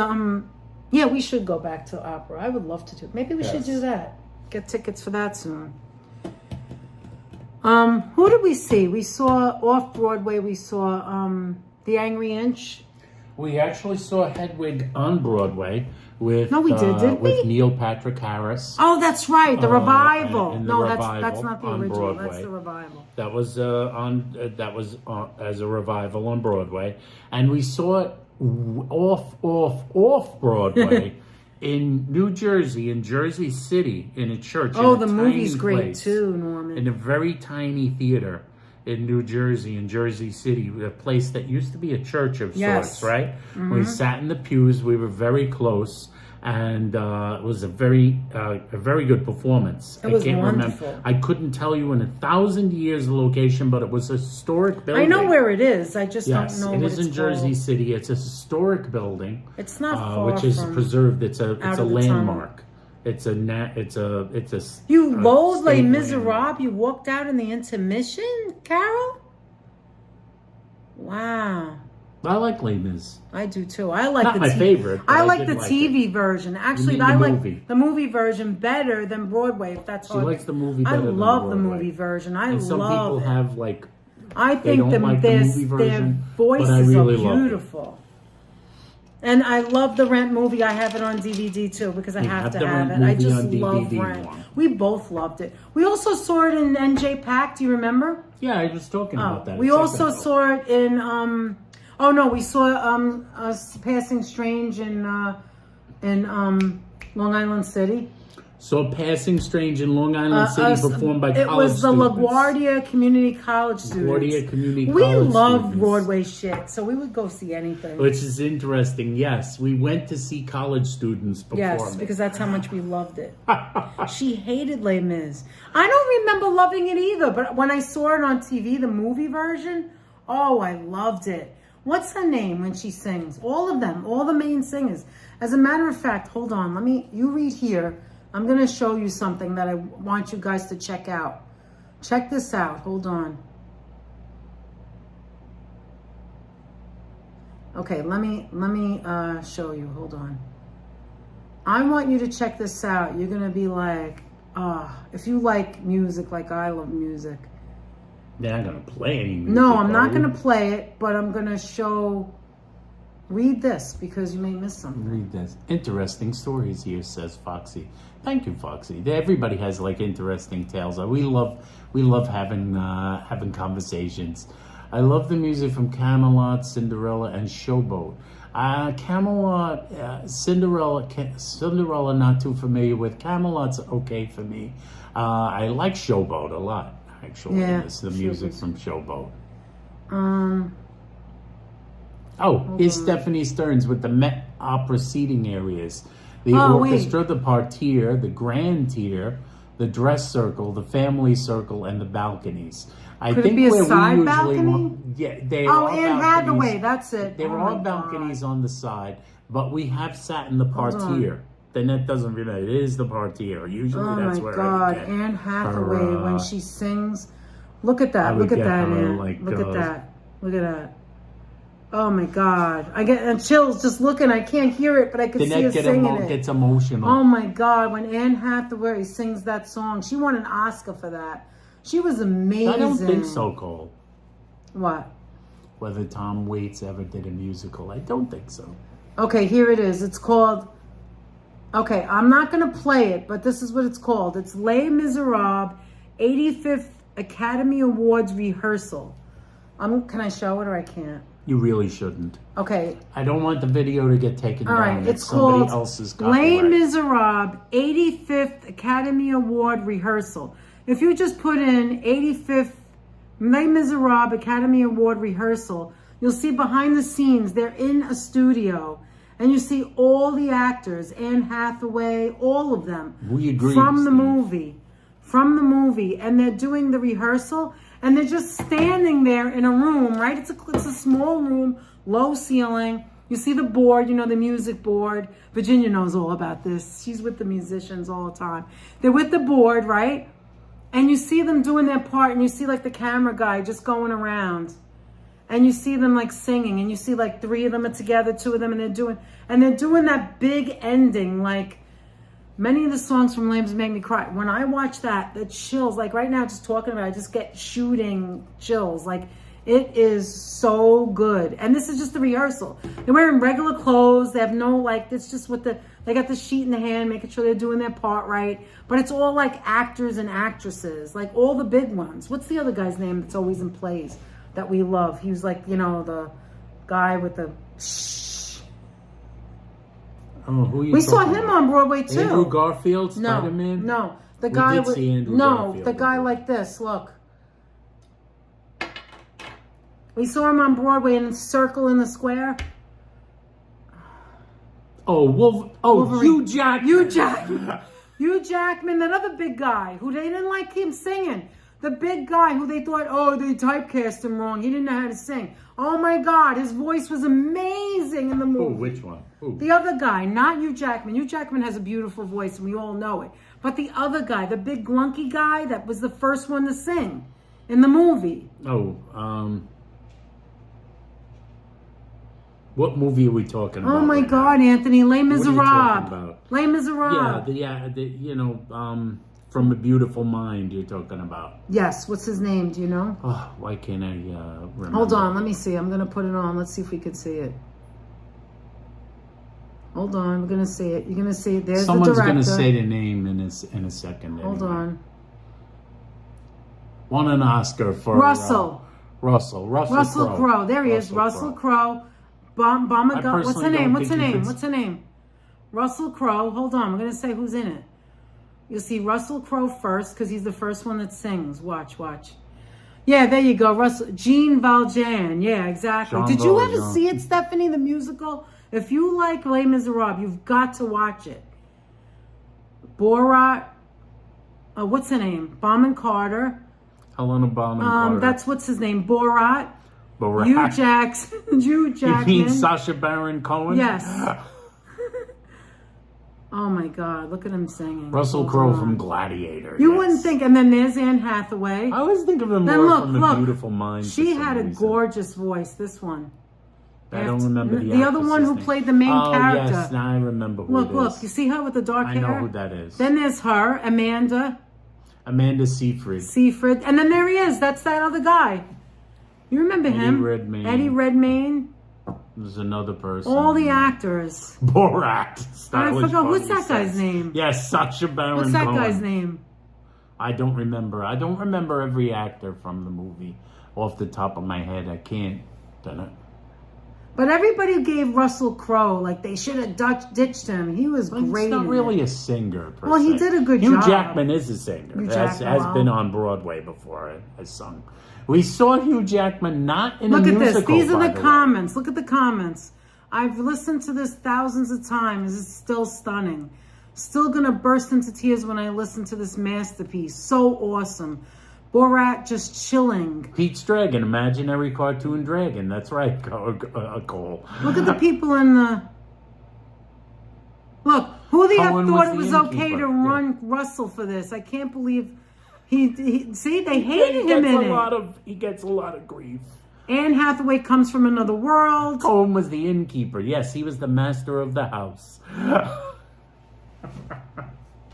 yeah, we should go back to opera. I would love to do. Maybe we should Yes. do that. Get tickets for that soon. Who did we see? We saw off Broadway. We saw The Angry Inch. We actually saw Hedwig on Broadway with No, we did, didn't we? with Neil Patrick Harris. Oh, that's right, the revival. and the No, revival that's not the on original. That's Broadway. the revival. That was as a revival on Broadway, and we saw it off Broadway in New Jersey, in Jersey City, in a church. Oh, in a the movie's tiny great place, too, Norman. in a very tiny theater in New Jersey, in Jersey City, a place that used to be a church of Yes. sorts, right? We sat in the pews. We were very close. And it was a very good performance. It was I can't wonderful. remember. I couldn't tell you in 1,000 years the location, but it was a historic building. I know where it is. I just Yes, don't know it what is it's in Jersey called. City. It's a historic building, It's not far which is from preserved. It's out a of the landmark. It's a You loathe Les state Miserables? landmark. You walked out in the intermission, Carol? Wow. I like Les Mis. I do too. I like Not the my favorite, but I I like did the like TV version. Actually, mean the I like movie. the movie version better than Broadway. If that's She hard. likes the movie I better than love the Broadway. movie version. I And some people love it. have like I they think don't like the movie their version, voices but I really are love it. beautiful. And I love the Rent movie. I have it on DVD too because I You have have to the have Rent it. I movie just on love DVD Rent. one. We both loved it. We also saw it in NJ Pack. Do you remember? Yeah, I was talking about that. We a also second ago. saw it in oh no, we saw Passing Strange in Long Island City. So Passing Strange in Long Island City performed by it college was the students. LaGuardia Community College students. LaGuardia Community we College love students. Broadway shit, so we would go see anything. Which is interesting. Yes, we went to see college students perform. Yes, because that's how much we loved it. She hated Les Mis. I don't remember loving it either, but when I saw it on TV, the movie version, oh, I loved it. What's her name when she sings? All of them, all the main singers. As a matter of fact, hold on, you read here. I'm going to show you something that I want you guys to check out. Check this out. Hold on. Okay, let me show you. Hold on. I want you to check this out. You're going to be like, if you like music like I love music. They're not going to play any music. No, I'm not are you? going to play it, but I'm going to show... Read this because you may miss something. Read this. Interesting stories here, says Foxy. Thank you, Foxy. Everybody has like interesting tales. We love having conversations. I love the music from Camelot, Cinderella, and Showboat. Camelot, Cinderella, not too familiar with. Camelot's okay for me. I like Showboat a lot, actually. Yeah, It's the music from Showboat. Hold here's on. Stephanie Stearns with the Met Opera seating areas. The Oh, orchestra, the parterre, the grand tier, the dress circle, the family circle, and the balconies. I Could it think be a where side we usually balcony? want, yeah, they Oh, are Anne balconies. Hathaway, that's it. They were Oh all my balconies God. on the side, but we have sat in the Hold on. parterre. Then that doesn't really. It is the parterre. Usually Oh that's my where God, I get Anne Hathaway her, when she sings. Look at that. I would Look at get that, her, Anne. like, Look at that. Look at that. Oh my God. I get chills just looking. I can't hear it, but I can see her singing it. gets emotional. Oh my God, when Anne Hathaway sings that song, she won an Oscar for that. She was amazing. I don't think so, Cole. What? Whether Tom Waits ever did a musical, I don't think so. Okay, here it is. It's called... Okay, I'm not going to play it, but this is what it's called. It's Les Miserables 85th Academy Awards Rehearsal. Can I show it or I can't? You really shouldn't. Okay. I don't want the video to get taken All down. right, It's it's somebody called else's Les copyright. Miserables 85th Academy Award Rehearsal. If you just put in 85th Les Miserables Academy Award Rehearsal, you'll see behind the scenes, they're in a studio, and you see all the actors, Anne Hathaway, all of them, We agree, from the Steve. movie. from the movie, and they're doing the rehearsal, and they're just standing there in a room, right? It's a small room, low ceiling. You see the board, you know, the music board. Virginia knows all about this. She's with the musicians all the time. They're with the board, right? And you see them doing their part, and you see like the camera guy just going around. And you see them like singing, and you see like 3 of them are together, 2 of them, and they're doing that big ending. Like many of the songs from Lambs make me cry. When I watch that, the chills, like right now, just talking about it, I just get shooting chills. Like it is so good. And this is just the rehearsal. They're wearing regular clothes. They have no like, it's just with they got the sheet in the hand, making sure they're doing their part right. But it's all like actors and actresses, like all the big ones. What's the other guy's name that's always in plays that we love? He was like, you know, the guy with the... Oh, who are you we saw talking him about? on Broadway too. Andrew Garfield, Spider-Man? No. The We guy did with... see Andrew No, Garfield the guy before. like this, look. We saw him on Broadway in the circle in the square. Oh, Wolverine. Hugh Jackman. Hugh Jackman, that other big guy who they didn't like him singing. The big guy who they thought, oh, they typecast him wrong. He didn't know how to sing. Oh my God, his voice was amazing in the movie. Oh, which one? Who? The other guy, not Hugh Jackman. Hugh Jackman has a beautiful voice, and we all know it. But the other guy, the big glunky guy that was the first one to sing in the movie. Oh, what movie are we talking about? Oh my right God, now? Anthony, Les What are you Miserables. talking about? Les Miserables. From A Beautiful Mind you're talking about. Yes, what's his name? Do you know? Oh, why can't I remember? Hold on, let me see. I'm going to put it on. Let's see if we can see it. Hold on, we're going to see it. You're going to see it. There's Someone's the director. going to say the name in a second. Hold anyway. on. Won an Oscar for... Russell Russell Crowe. There he is. Russell Crowe. What's her name? What's her name? Russell Crowe. Hold on. We're going to say who's in it. You'll see Russell Crowe first because he's the first one that sings. Watch. Yeah, there you go. Jean Valjean. Yeah, exactly. Jean Did you ever Valjean. see it, Stephanie, the musical? If you like Les Miserables, you've got to watch it. Borat. What's her name? Bauman Carter. Helena Bonham Carter. That's what's his name. Borat. Borat. Hugh Jackman. You mean Sacha Baron Cohen? Yes. Oh my God! Look at him singing. Russell Crowe from Gladiator. You yes. wouldn't think. And then there's Anne Hathaway. I always think of him Then more look, from A Beautiful Mind. She for some had a reason. gorgeous voice. This one. I don't remember the other one who name. played the main character. Yes, now I remember who it is. Look. You see her with the dark hair? I know who that is. Then there's her, Amanda Amanda Seyfried. And then there he is. That's that other guy. You remember him? Redmayne. Eddie Redmayne. There's another person. All the actors. Borat. I forgot. What's that guy's name? Yes, Sacha Baron What's that Cohen. guy's name? I don't remember. I don't remember every actor from the movie off the top of my head. I can't. But everybody gave Russell Crowe, like they should have ditched him. He was great. He's not in really it. a singer, per Well, se. he did a good Hugh job. Jackman is a singer. Hugh Has Jackman, been on Broadway before. Has sung. We saw Hugh Jackman not in Look a at musical. this. These are by the way. comments. Look at the comments. I've listened to this thousands of times. It's still stunning. Still gonna burst into tears when I listen to this masterpiece. So awesome. Borat just chilling. Pete's Dragon, imaginary cartoon dragon. That's right, Cole. Look at the people in the... Look, who the F Cohen thought was it the was okay innkeeper, to yeah. run Russell for this? I can't believe he see, they hated him in it. He gets a lot of grief. Anne Hathaway comes from another world. Cohen was the innkeeper. Yes, he was the master of the house.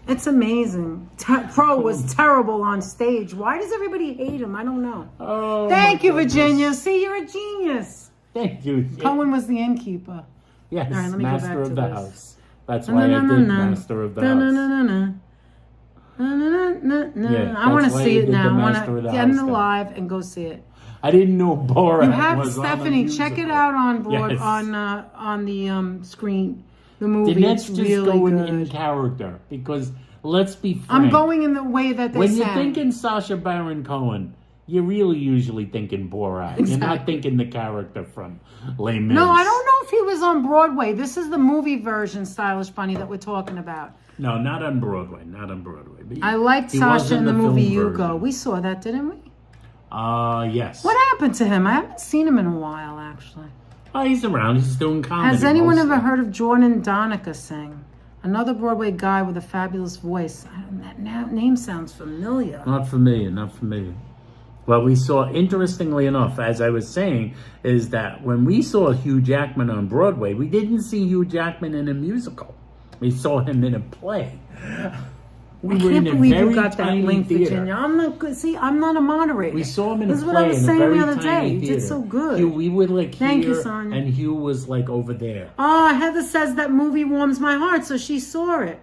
It's amazing. Crow was terrible on stage. Why does everybody hate him? I don't know. Oh, Thank you, my goodness. Virginia. See, you're a genius. Thank you. Cohen was the innkeeper. Yes, All right, let me go master back of to the this. house. That's why I did master of the house. Yeah, I want to that's why see you it did now. the I want Master of to the get in House the then. live and go see it. I didn't know Borat You have was Stephanie. on a Check it musical. out on board Yes. on the screen. The movie. Then let's It's just really go good. in character because let's be frank. I'm going in the way that they When sang. you're thinking Sacha Baron Cohen, you're really usually thinking Borat. You're not thinking the character from Les Mis. No, I don't know if he was on Broadway. This is the movie version, Stylish Bunny, that we're talking about. No, not on Broadway. Not on Broadway. But I liked he was Sasha in the movie film Hugo. version. We saw that, didn't we? Yes. What happened to him? I haven't seen him in a while, actually. Oh, he's around. He's doing comedy. Has anyone mostly. ever heard of Jordan Donica sing? Another Broadway guy with a fabulous voice. That name sounds familiar. Not familiar. Not familiar. Well, we saw, interestingly enough, as I was saying, is that when we saw Hugh Jackman on Broadway, we didn't see Hugh Jackman in a musical. We saw him in a play. We I were can't in a believe very you got that tiny link, theater. Virginia. I'm not good. See, I'm not a moderator. We saw him in This a is what I play was in a saying very the other day. tiny You theater. did so good. Hugh, we were like Thank you, here, Sonia. and Hugh was like over there. Oh, Heather says that movie warms my heart, so she saw it.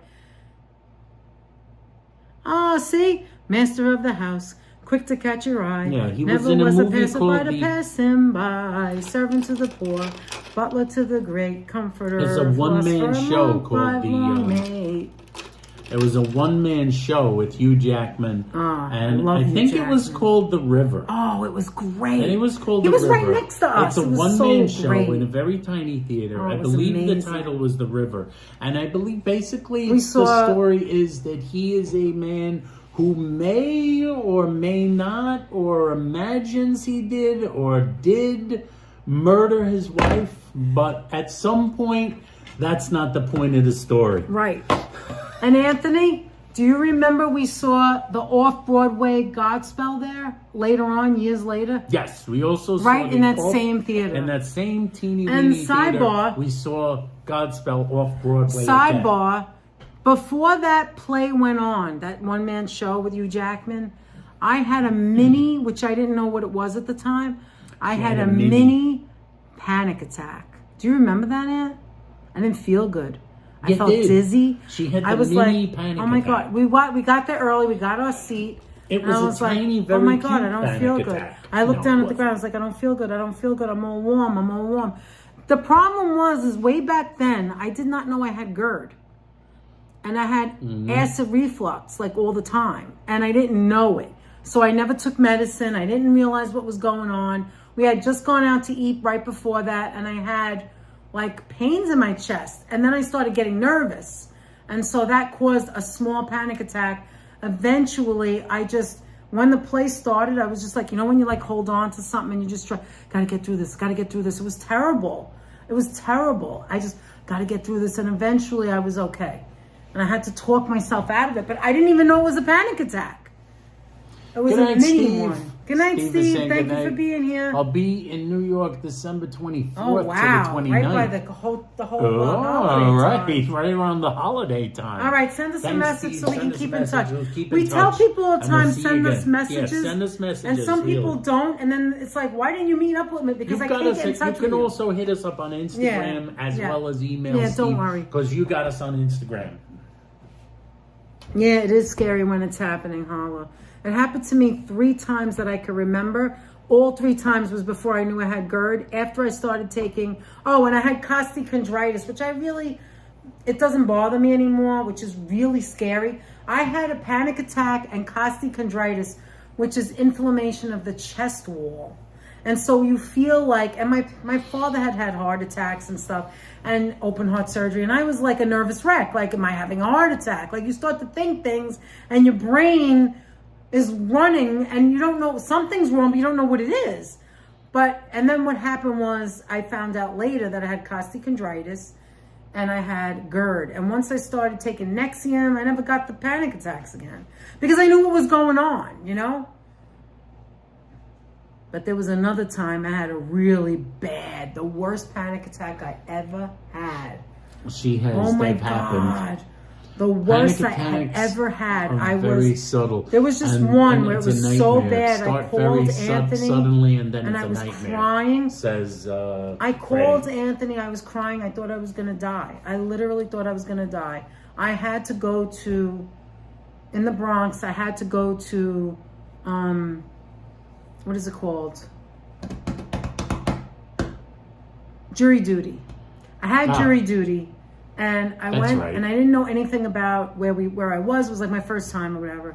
Oh, see? Master of the house, quick to catch your eye. Yeah, he Never was in a was movie passerby called to pass him by. Servant to the poor, butler to the great, comforter. It's a one-man philosopher, show monk, called lifelong mate. It was a one-man show with Hugh Jackman, and love I Hugh think it was Jackman. called The River. Oh, it was great. And it was called He The was River. right next to us. It's a It was one-man so show great. in a very tiny theater. Oh, I it was believe amazing. the title was The River. And I believe basically We the saw- story is that he is a man who may or may not, or imagines he did or did murder his wife, but at some point, that's not the point of the story. Right. And Anthony, do you remember we saw the off-Broadway Godspell there later on, years later? Yes, we also saw Right in the that same theater. In that same teeny And weeny sidebar- theater, we saw Godspell off Broadway. Sidebar, before that play went on, that one-man show with Hugh Jackman, I had a mini, which I didn't know what it was at the time. I had a mini panic attack. Do you remember that, Aunt? I didn't feel good. I You felt did. dizzy. She had the I was mini like, panic oh my attack. God. We got there early. We got our seat. It and I was a tiny, like, very oh my God, cute I don't panic feel good. attack. I looked No, down it at the ground. I was like, I don't feel good. I don't feel good. I'm all warm. The problem is way back then, I did not know I had GERD. And I had acid reflux like all the time. And I didn't know it. So I never took medicine. I didn't realize what was going on. We had just gone out to eat right before that. And I had like pains in my chest. And then I started getting nervous. And so that caused a small panic attack. Eventually, when the play started, I was just like, you know, when you like hold on to something and you just try, gotta get through this. It was terrible. I just gotta get through this. And eventually I was okay. And I had to talk myself out of it. But I didn't even know it was a panic attack. It was Good a night, mini Steve. one. Good night, Steve is Steve. saying Thank good you for night. being here. I'll be in New York December 24th Oh, to the wow. 29th. Right by the whole Oh, holiday time. right around the holiday time. All right, send us a Thanks, message Steve. so we Send can us keep a in message. touch. We'll keep in We tell touch. people all the And we'll time, see you send us again. messages. Yeah, send us messages. And some people really. don't, and then it's like, why didn't you meet up with me? Because You've I got can't us. get in touch You with can you. also hit us up on Instagram as Yeah. well as email. Yeah, don't worry. Because you got us on Instagram. Yeah, it is scary when it's happening, Hala. It happened to me 3 times that I could remember. All 3 times was before I knew I had GERD. After I started taking, and I had costochondritis, which it doesn't bother me anymore, which is really scary. I had a panic attack and costochondritis, which is inflammation of the chest wall. And so you feel like, and my father had heart attacks and stuff, and open heart surgery. And I was like a nervous wreck. Like, am I having a heart attack? Like, you start to think things and your brain is running and you don't know, something's wrong, but you don't know what it is. And then what happened was I found out later that I had costochondritis and I had GERD. And once I started taking Nexium, I never got the panic attacks again because I knew what was going on, you know? But there was another time I had a really bad, the worst panic attack I ever had. She has. Oh my They've happened. God. The worst I Panic had attacks ever had. are very subtle. There was just And- one and where it it's a was so nightmare. bad. I Start called very Anthony. suddenly, and then and it's I a was nightmare. crying. Says. I called Anthony. I was crying. I thought I was going to die. I literally thought I was going to die. I had to go to, in the Bronx, I had to go to, what is it called? Jury duty. I had jury duty. And I went, right. and I didn't know anything about where I was. It was like my first time or whatever.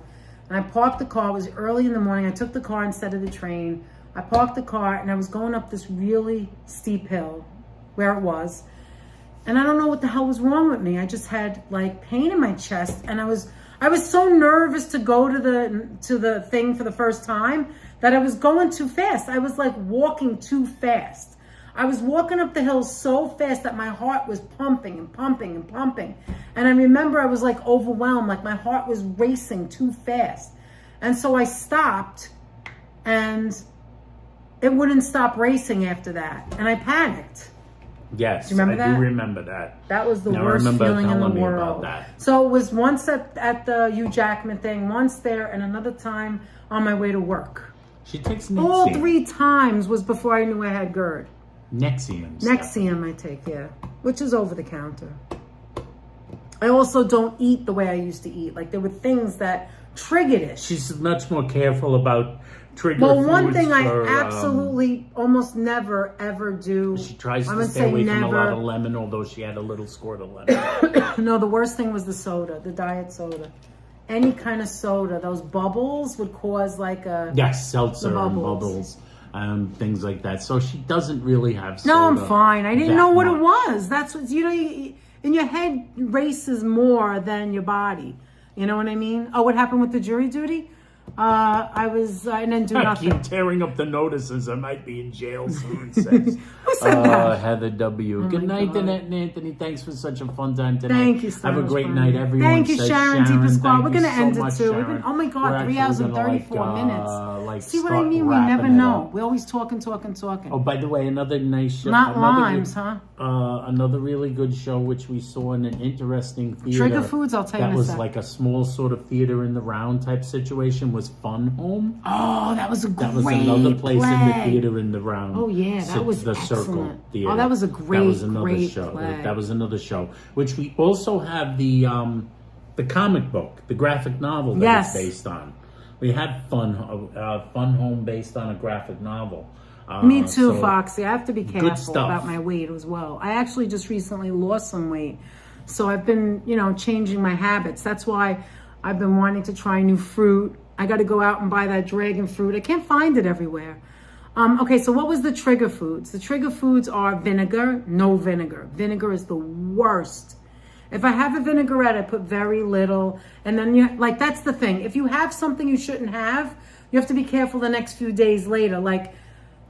And I parked the car. It was early in the morning. I took the car instead of the train. I parked the car and I was going up this really steep hill where it was. And I don't know what the hell was wrong with me. I just had like pain in my chest, and I was so nervous to go to the thing for the first time that I was going too fast. I was like walking too fast. I was walking up the hill so fast that my heart was pumping and pumping and pumping. And I remember I was like overwhelmed, like my heart was racing too fast. And so I stopped, and it wouldn't stop racing after that. And I panicked. Yes, do you remember that? Do remember that. That was the worst feeling in the world. So it was once at the Hugh Jackman thing, once there, and another time on my way to work. She takes All Nexium. 3 times was before I knew I had GERD. Nexium. Nexium I take, yeah, which is over the counter. I also don't eat the way I used to eat. Like there were things that triggered it. She's much more careful about trigger Well, one foods thing for, I absolutely almost never ever do. She tries I'm to gonna stay say away from a lot never. of lemon, although she had a little squirt of lemon. No, the worst thing was the soda, the diet soda. Any kind of soda, those bubbles would cause like a... Yes, seltzer The and bubbles. bubbles, things like that. So she doesn't really have soda. No, I'm fine. I didn't know what it much. was. That's what, in your head races more than your body. You know what I mean? Oh, what happened with the jury duty? I didn't do I nothing. keep tearing up the notices. I might be in jail soon, says Who said that? Heather W. Oh Good my night, God. Annette and Anthony. Thanks for such a fun time tonight. Thank you, Have a great Sharon. night, everyone. Thank you, Says Sharon T. Pasquale. Thank We're you going to so end it much, too. Sharon. Oh my God, We're 3 hours and actually 34 gonna, minutes. See what start I mean? We wrapping never it know. up. We're always talking. Oh, by the way, another nice show. Not limes, huh? Another really good show, which we saw in an interesting theater. Trigger foods, I'll tell you in That a was sec. like a small sort of theater in the round type situation. Was Fun Home. Oh, that was a great That was another place in the play. theater in the round. Oh, yeah, that was the excellent. Circle Theater. Oh, that was a That great, was another great show. play. That was another show. Which we also have the comic book, the graphic novel that Yes. it's based on. We had Fun Home based on a graphic novel. Me too, so Foxy. I have to be careful stuff. about my weight as well. I actually just recently lost some weight. So I've been, changing my habits. That's why I've been wanting to try new fruit. I got to go out and buy that dragon fruit. I can't find it everywhere. Okay, so what was the trigger foods? The trigger foods are vinegar, no vinegar. Vinegar is the worst. If I have a vinaigrette, I put very little. And then, that's the thing. If you have something you shouldn't have, you have to be careful the next few days later. Like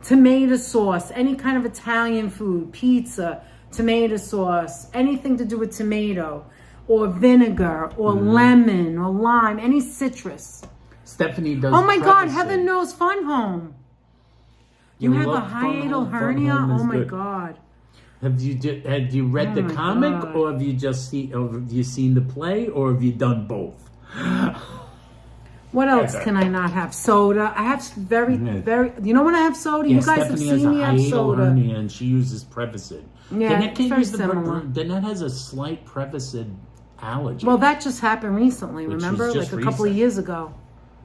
tomato sauce, any kind of Italian food, pizza, tomato sauce, anything to do with tomato or vinegar or lemon or lime, any citrus. Stephanie does. Oh my God, Prevacid. Heather knows Fun Home. You have a love Fun hiatal Home. Fun hernia? Home is Oh my good. God. Had you read Oh the my comic, God. or have you seen the play, or have you done both? What else Okay. can I not have? Soda. I have very, you know when I have soda? Yeah, You guys Stephanie have has seen a me have hiatal soda. hernia, and she uses Prevacid. Yeah, Danette it's can't very use the similar. Danette has a slight Prevacid allergy. Well, that just happened recently, Which remember? was Like just a couple of recent. years ago.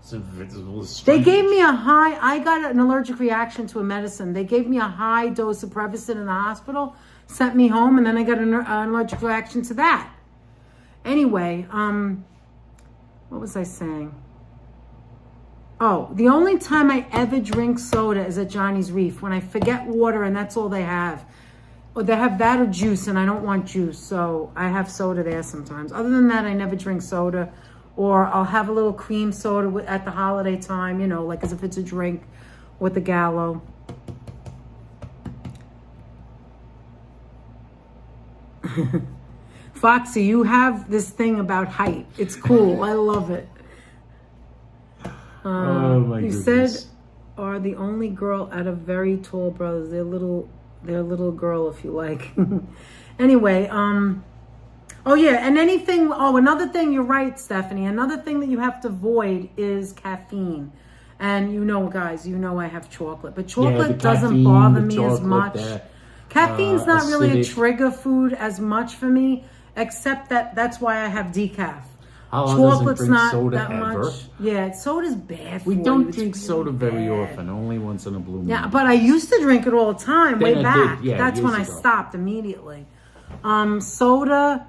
So it's a little They strange. gave me I got an allergic reaction to a medicine. They gave me a high dose of Prevacid in the hospital, sent me home, and then I got an allergic reaction to that. Anyway, what was I saying? Oh, the only time I ever drink soda is at Johnny's Reef when I forget water and that's all they have. Or they have that or juice, and I don't want juice, so I have soda there sometimes. Other than that, I never drink soda. Or I'll have a little cream soda at the holiday time, like as if it's a drink with the Gallo. Foxy, you have this thing about height. It's cool. I love it. Oh my You goodness. said are the only girl out of very tall brothers. They're little girl if you like. Anyway, oh yeah, and another thing, you're right, Stephanie. Another thing that you have to avoid is caffeine. And guys, I have chocolate, but chocolate the doesn't caffeine, bother the me as chocolate, much. Caffeine's not really a acidic. trigger food as much for me, except that's why I have decaf. Hala doesn't Chocolate's drink not soda that ever. much. Yeah, soda's bad for We you. don't It's drink really soda very bad. often, only once in a blue moon. Yeah, but I used to drink it all the time, way Then I back. did, yeah, That's when I years ago. stopped immediately. Soda,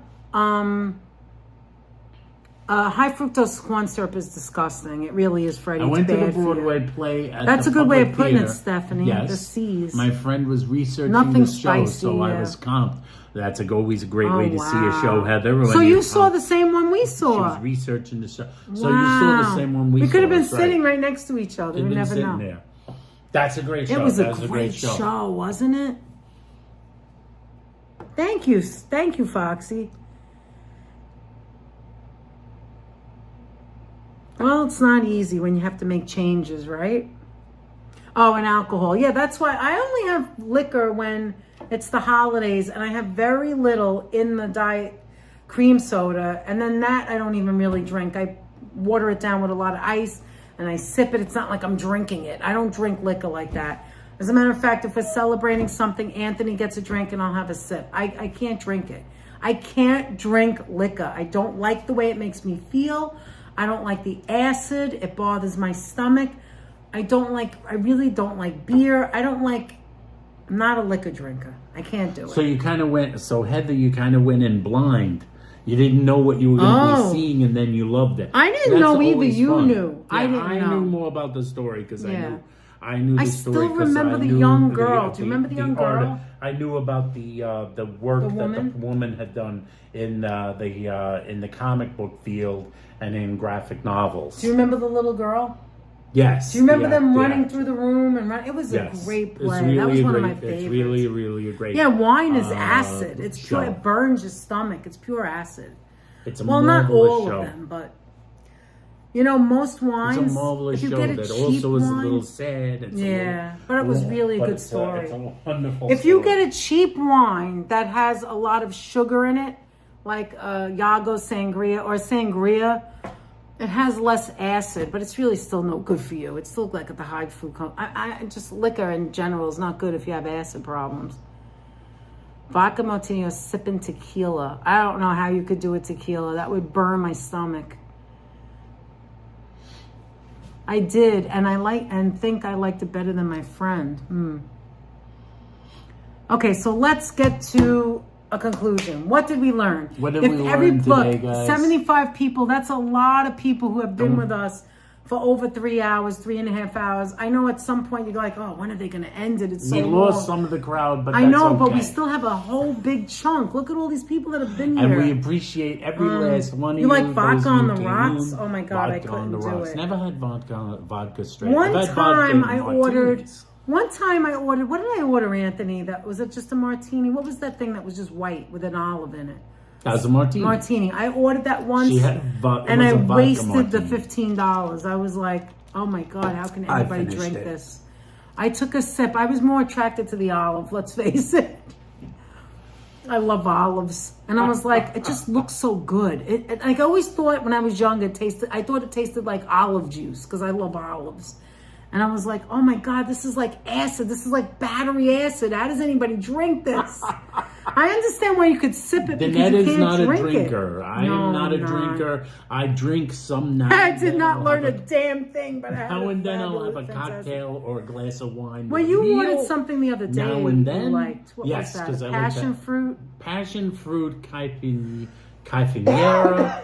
high fructose corn syrup is disgusting. It really is, Freddie. I went to It's the bad for you. Broadway play at That's the a good way of Public putting it, Theater. Stephanie. Yes. The C's. My friend was researching Nothing the show, spicy, so I yeah. was comped. That's always a great Oh, way to see a wow. show, Heather. So when you you're saw comped. the same one we She saw. was researching the show. So you saw the same one we saw. We could have been that's right. sitting right next to each other. You've We been never sitting know. there. That's a great show. It was a That's great show, wasn't it? Thank you, Foxy. Well, it's not easy when you have to make changes, right? Oh, and alcohol. Yeah, that's why I only have liquor when it's the holidays, and I have very little in the diet cream soda, and then that I don't even really drink. I water it down with a lot of ice, and I sip it. It's not like I'm drinking it. I don't drink liquor like that. As a matter of fact, if we're celebrating something, Anthony gets a drink and I'll have a sip. I can't drink it. I can't drink liquor. I don't like the way it makes me feel. I don't like the acid. It bothers my stomach. I really don't like beer. I'm not a liquor drinker. I can't do it. So you kind of went, Heather, you kind of went in blind. You didn't know what you were going to be seeing, and then you loved it. I didn't That's know either. always You fun. knew. Yeah, I didn't know. I knew more about the story because Yeah. I knew the story. still 'cause remember I the knew young girl. Do you remember the young art. girl? I knew about the work The that woman? the woman had done in the comic book field and in graphic novels. Do you remember the little girl? Yes. Do you remember the them act- running the act. through the room and run? It was Yes. a great It's play. really That was a one of great- my favorites. It's really a great. Yeah, wine is acid. It's pure. show. It burns your stomach. It's pure acid. It's a Well, not marvelous all show. of them, but most wines. It's a marvelous if you show get a that cheap also is a wine, little sad. It's yeah, but it was really a good story. It's a wonderful If you story. get a cheap wine that has a lot of sugar in it, like Yago Sangria or Sangria, it has less acid, but it's really still no good for you. It's still like at the high food. Just liquor in general is not good if you have acid problems. Vodka martini or sipping tequila. I don't know how you could do a tequila. That would burn my stomach. I did, and think I liked it better than my friend. Okay, so let's get to a conclusion. What did we learn? What did we learn today, guys? 75 people, that's a lot of people who have been with us for over 3 hours, 3.5 hours. I know at some point you're like, oh, when are they going to end it? It's so We long. lost some of the crowd, but I that's know, but okay. we still have a whole big chunk. Look at all these people that have been here. And we appreciate every last one of you. You like vodka those on who the came rocks? in. Oh my God, I Vodka on couldn't the do rocks. it. Never had vodka straight. One I've had vodka time in I martinis. ordered, what did I order, Anthony? Was it just a martini? What was that thing that was just white with an olive in it? That was a martini. Martini. I ordered that once She had and I wasted the martini. $15. I was like, oh my God, how can I anybody finished drink it. this? I took a sip. I was more attracted to the olive, let's face it. I love olives. And I was like, it just looks so good. I always thought when I was young, I thought it tasted like olive juice because I love olives. And I was like, oh my God, this is like acid. This is like battery acid. How does anybody drink this? I understand why you could sip it because Danette you is can't not a drink drinker. it. I am not a drinker. I drink some now. I and did then not I'll learn a have damn thing, but I had Now and then I'll have fabulous, a fantastic- cocktail or a glass of wine. Well, with you a meal. ordered something the other day. Now and then, you liked. What yes, was because that? I like Passion that. fruit. Passion fruit caipirinha.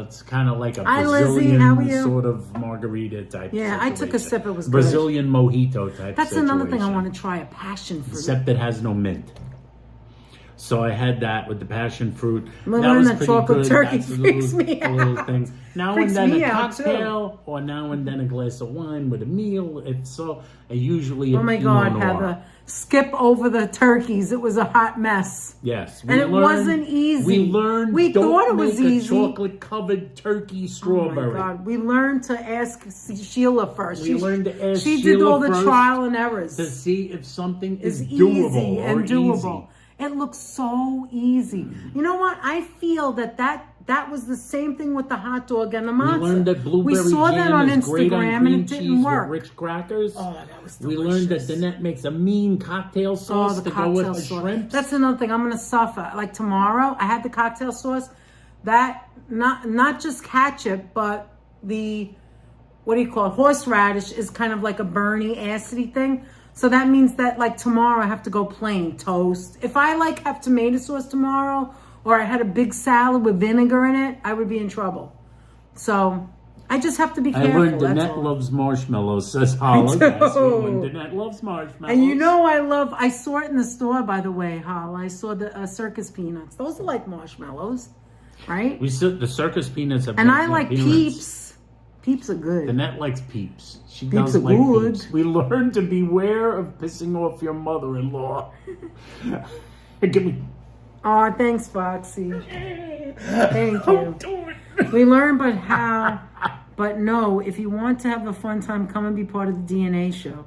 It's kind of like a Hi, Lizzie. Brazilian How are you? sort of margarita type. Yeah, I took a situation. sip. It was good. Brazilian mojito type. That's another thing I situation. want to try, a passion fruit. Except it has no mint. So I had that with the passion fruit. Well, that then was the pretty chocolate good. turkey That's freaks me a little out. things. Now Freaks and then me a out, too. cocktail, or now and then a glass of wine with a meal. It's so usually. Oh my Pinot God, Noir. Heather. Skip over the turkeys. It was a hot mess. Yes, And it wasn't easy. We learned. We don't thought it was make a easy. chocolate covered turkey strawberry. Oh my God. We learned to ask Sheila first. We learned to ask She did Sheila all the first trial and errors. to see if something is It's doable easy or and doable. easy. It looks so easy. You know what? I feel that was the same thing with the hot dog and the matzah. We learned that blueberry we saw that jam on is great on Instagram cream and it cheese didn't work. with rich crackers. Oh, that was We delicious. learned that Danette makes a mean cocktail sauce the to go with cocktail her sauce. shrimps. That's another thing. I'm gonna suffer. Like tomorrow, I had the cocktail sauce. That not just ketchup, but the what do you call it? Horseradish is kind of like a burny, acidy thing. So that means that like tomorrow I have to go plain toast. If I like have tomato sauce tomorrow or I had a big salad with vinegar in it, I would be in trouble. So I just have to be careful. I learned that's Danette all. loves marshmallows, says Holla. Yes, we learned Danette loves marshmallows. And you know I saw it in the store, by the way, Holla. I saw the circus peanuts. Those are like marshmallows, right? The circus peanuts have And I like peanuts. Peeps. Peeps are good. Danette likes Peeps. She Peeps does are like good. Peeps. We learned to beware of pissing off your mother-in-law. Give me... Oh, thanks, Foxy. Thank you. Do it. We learned but no, if you want to have a fun time, come and be part of the DNA show.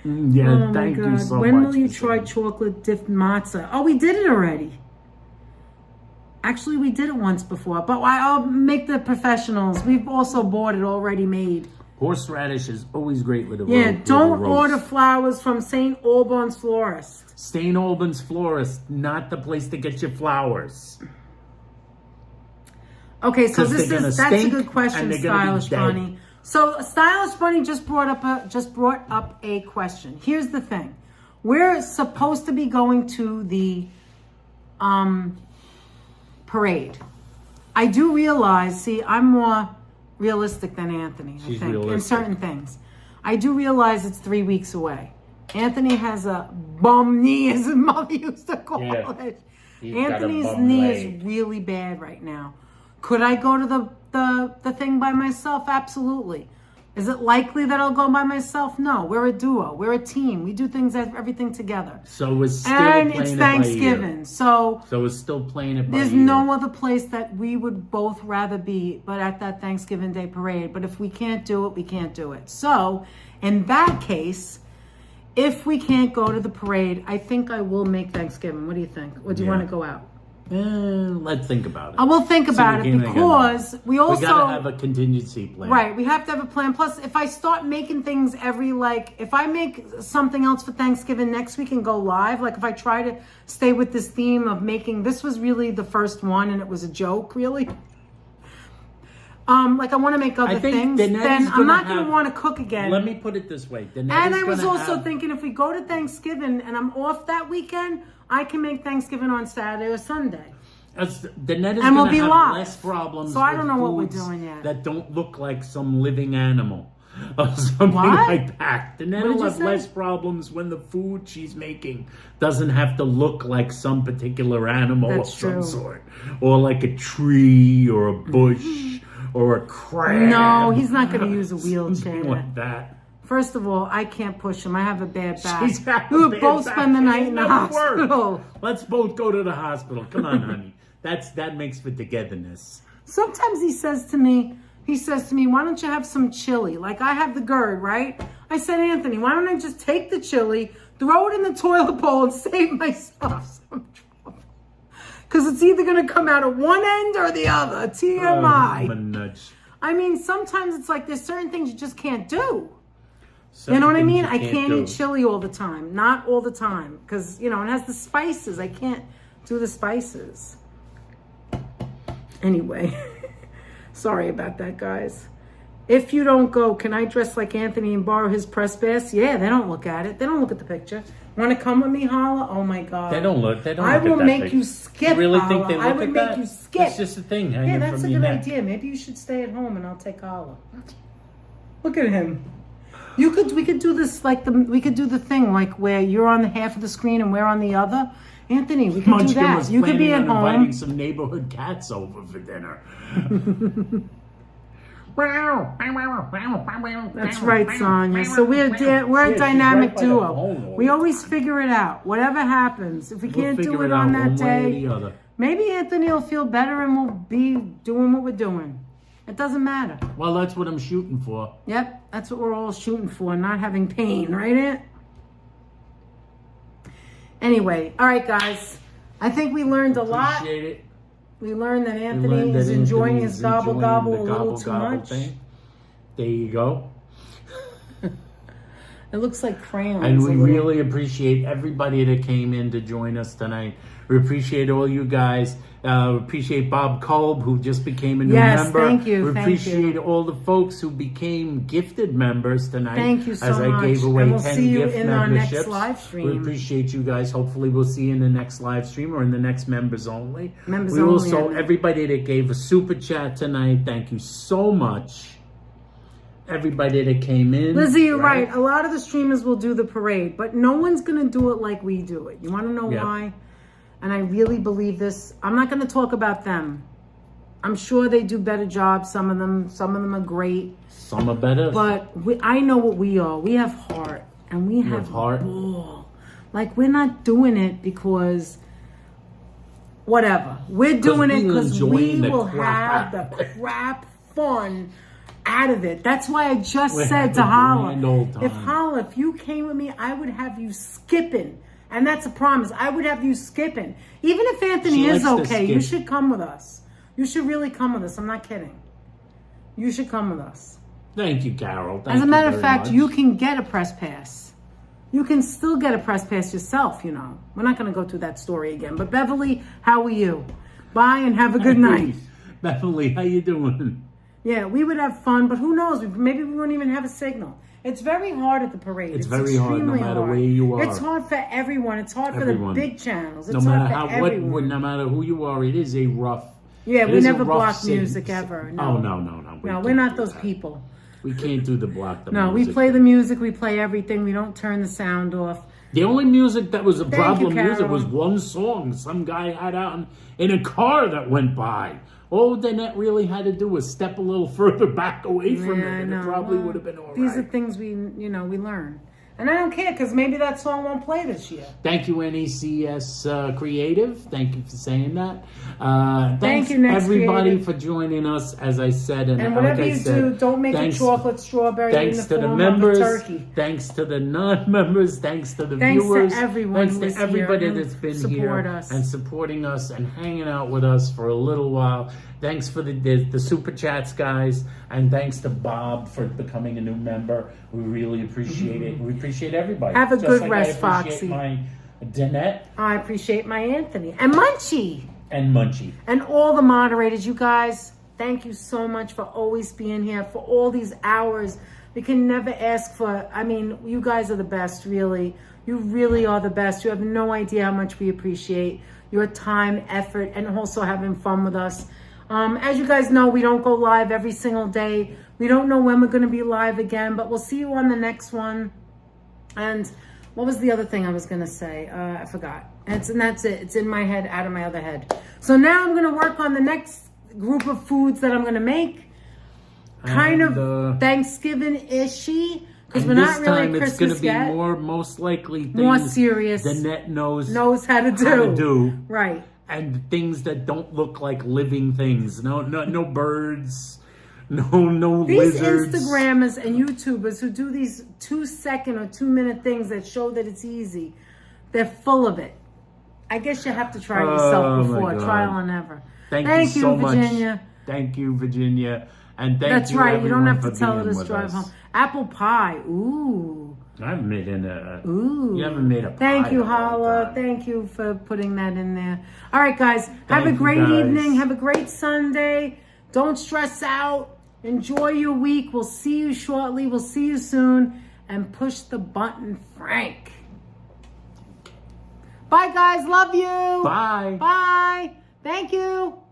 Yeah, Oh my thank God. you so much. When will you for try saying- chocolate dipped matzah? Oh, we did it already. Actually, we did it once before, but I'll make the professionals. We've also bought it already made. Horseradish is always great with a Yeah, with a don't roast. order flowers from St. Albans Florist. St. Albans Florist, not the place to get your flowers. Okay, so 'Cause they're gonna that's a stink good question, and they're gonna be Stylish dead. Bunny. So Stylish Bunny just brought up a question. Here's the thing: we're supposed to be going to the parade. I do realize. See, I'm more realistic than Anthony. I She's think in realistic. certain things. I do realize it's 3 weeks away. Anthony has a bum knee, as his mother used to call it. He's got a Anthony's bum knee leg. is really bad right now. Could I go to the thing by myself? Absolutely. Is it likely that I'll go by myself? No. We're a duo. We're a team. We do everything together. So we're still And playing it's it by ear. Thanksgiving. So we're still playing it by there's ear. no other place that we would both rather be but at that Thanksgiving Day parade. But if we can't do it, we can't do it. So in that case, if we can't go to the parade, I think I will make Thanksgiving. What do you think? Or do you Yeah. want to go out? Let's think about it. I will think about it because we also we gotta have a contingency plan. right. We have to have a plan. Plus, if I start making things if I make something else for Thanksgiving next week and go live, like if I try to stay with this theme of this was really the first one and it was a joke, really. Like I want to make other things, Danette's then I'm not going have- to want to cook again. Let me put it this way. And I was also thinking if we go to Thanksgiving and I'm off that weekend, I can make Thanksgiving on Saturday or Sunday. Danette is And we'll going be to have live. less problems So I with don't know what we're foods doing yet. that don't look like some living animal or something What? like that. Danette What did will you have say? less problems when the food she's making doesn't have to look like some particular animal That's of some true. sort. Or like a tree or a bush or a crab. No, he's not going to use a Something wheelchair. like that. First of all, I can't push him. I have a bad back. She's got We a would bad both back. spend the night She's in the never worked. hospital. Let's both go to the hospital. Come on, honey. That makes for togetherness. Sometimes he says to me, why don't you have some chili? Like I have the GERD, right? I said, Anthony, why don't I just take the chili, throw it in the toilet bowl and save myself some trouble? Because it's either going to come out of one end or the other. TMI. I'm a nudge. I mean, sometimes it's like there's certain things you just can't do. You know what I mean? I can't eat chili all the time. Not all the time. Because, it has the spices. I can't do the spices. Anyway. Sorry about that, guys. If you don't go, can I dress like Anthony and borrow his press pass? Yeah, they don't look at it. They don't look at the picture. Want to come with me, Holla? Oh, my God. They don't look. I will make you skip, You really Holla. think they look I at would that? make you skip. It's just a thing hanging Yeah, that's from a your good neck. idea. Maybe you should stay at home and I'll take Holla. Look at him. We could do this we could do the thing like where you're on the half of the screen and we're on the other. Anthony, we could do Munchkin that. was You could be at planning on inviting home. some neighborhood cats over for dinner. That's right, Sonia. So we're a she's dynamic right by the duo. phone. We always figure it out. Whatever happens, if we We'll can't do figure it out on that one way or day, the other. maybe Anthony will feel better and we'll be doing what we're doing. It doesn't matter. Well, that's what I'm shooting for. Yep, that's what we're all shooting for, not having pain, right, Aunt? Anyway, all right, guys. I think we learned a lot. Appreciate it. We learned that We Anthony learned is that enjoying Anthony's his gobble enjoying gobble the a little gobble too gobble much. thing. There you go. It looks like crayons. And we a little. really appreciate everybody that came in to join us tonight. We appreciate all you guys. Appreciate Bob Kolb, who just became a new Yes, member. thank you, We thank appreciate you. all the folks who became gifted members tonight. Thank you so as I much. gave away And we'll 10 see you gift in our next memberships. live stream. We appreciate you guys. Hopefully we'll see you in the next live stream or in the next members only. Members we only, also, I mean. everybody that gave a super chat tonight, thank you so much. Everybody that came in. Lizzie, you're right. A lot of the streamers will do the parade, but no one's going to do it like we do it. You want to know why? And I really believe this. I'm not going to talk about them. I'm sure they do better jobs. Some of them are great. Some are better. But I know what we are. We have heart. And we have heart. ball. Like, we're not doing it because whatever. We're doing it because we will have the crap fun out of it. That's why I just said to Holla, if you came with me, I would have you skipping. And that's a promise. I would have you skipping. Even if Anthony is okay, you should come with us. You should really come with us. I'm not kidding. You should come with us. Thank you, Carol. As a matter of fact, you can get a press pass. You can still get a press pass yourself, you know. We're not going to go through that story again. But Beverly, how are you? Bye and have a good night. Beverly, how you doing? Yeah, we would have fun, but who knows? Maybe we won't even have a signal. It's very hard at the parade. It's very hard, no matter where you are. It's hard for everyone. It's hard for the big channels. It's no matter hard for everyone. no matter who you are, it is a rough. Yeah, we never block music ever. No. Oh no. No, we're not those people. We can't do the block. No, we play the music. We play everything. We don't turn the sound off. The only music that was a problem Carol. was one song some guy had out in a car that went by. All Danette really had to do was step a little further back away from it, and it probably would have been all right. These are things we learn. And I don't care, because maybe that song won't play this year. Thank you, NECS Creative. Thank you for saying that. Thank you, Thanks, everybody, Creative. for joining us, as I said. And whatever you do, don't make it chocolate strawberry in the form of a turkey. Thanks to the non-members. Thanks to the viewers. Thanks to everyone Thanks to everybody that's been here and supporting us and hanging out with us for a little while. Thanks for the super chats, guys, and thanks to Bob for becoming a new member. We really appreciate it. We appreciate everybody. Have a good rest, Foxy. My Danette. I appreciate my Anthony and Munchie. And Munchie. And all the moderators, you guys, thank you so much for always being here for all these hours. We can never ask for, you guys are the best, really. You really are the best. You have no idea how much we appreciate your time, effort, and also having fun with us. As you guys know, we don't go live every single day. We don't know when we're going to be live again, but we'll see you on the next one. And what was the other thing I was going to say? I forgot. And that's it. It's in my head, out of my other head. So now I'm going to work on the next group of foods that I'm going to make. Kind of Thanksgiving-ishy. Because we're not really at Christmas yet. This time it's going to be most likely things more serious. Danette knows how to do. Right. And things that don't look like living things. No birds. No these lizards. These Instagrammers and YouTubers who do these 2-second or 2-minute things that show that it's easy, they're full of it. I guess you have to try it yourself before. Trial and error. Thank you so Virginia. Much. Thank you, Virginia. And That's you, right. You don't have to for tell her being to with drive us. home. Apple pie. Ooh. I haven't made Ooh. You haven't made a pie. Thank you, in a long Holla. time. Thank you for putting that in there. All right, guys. Have a great evening. Have a great Sunday. Don't stress out. Enjoy your week. We'll see you shortly. We'll see you soon. And push the button, Frank. Bye, guys. Love you. Bye. Bye. Thank you.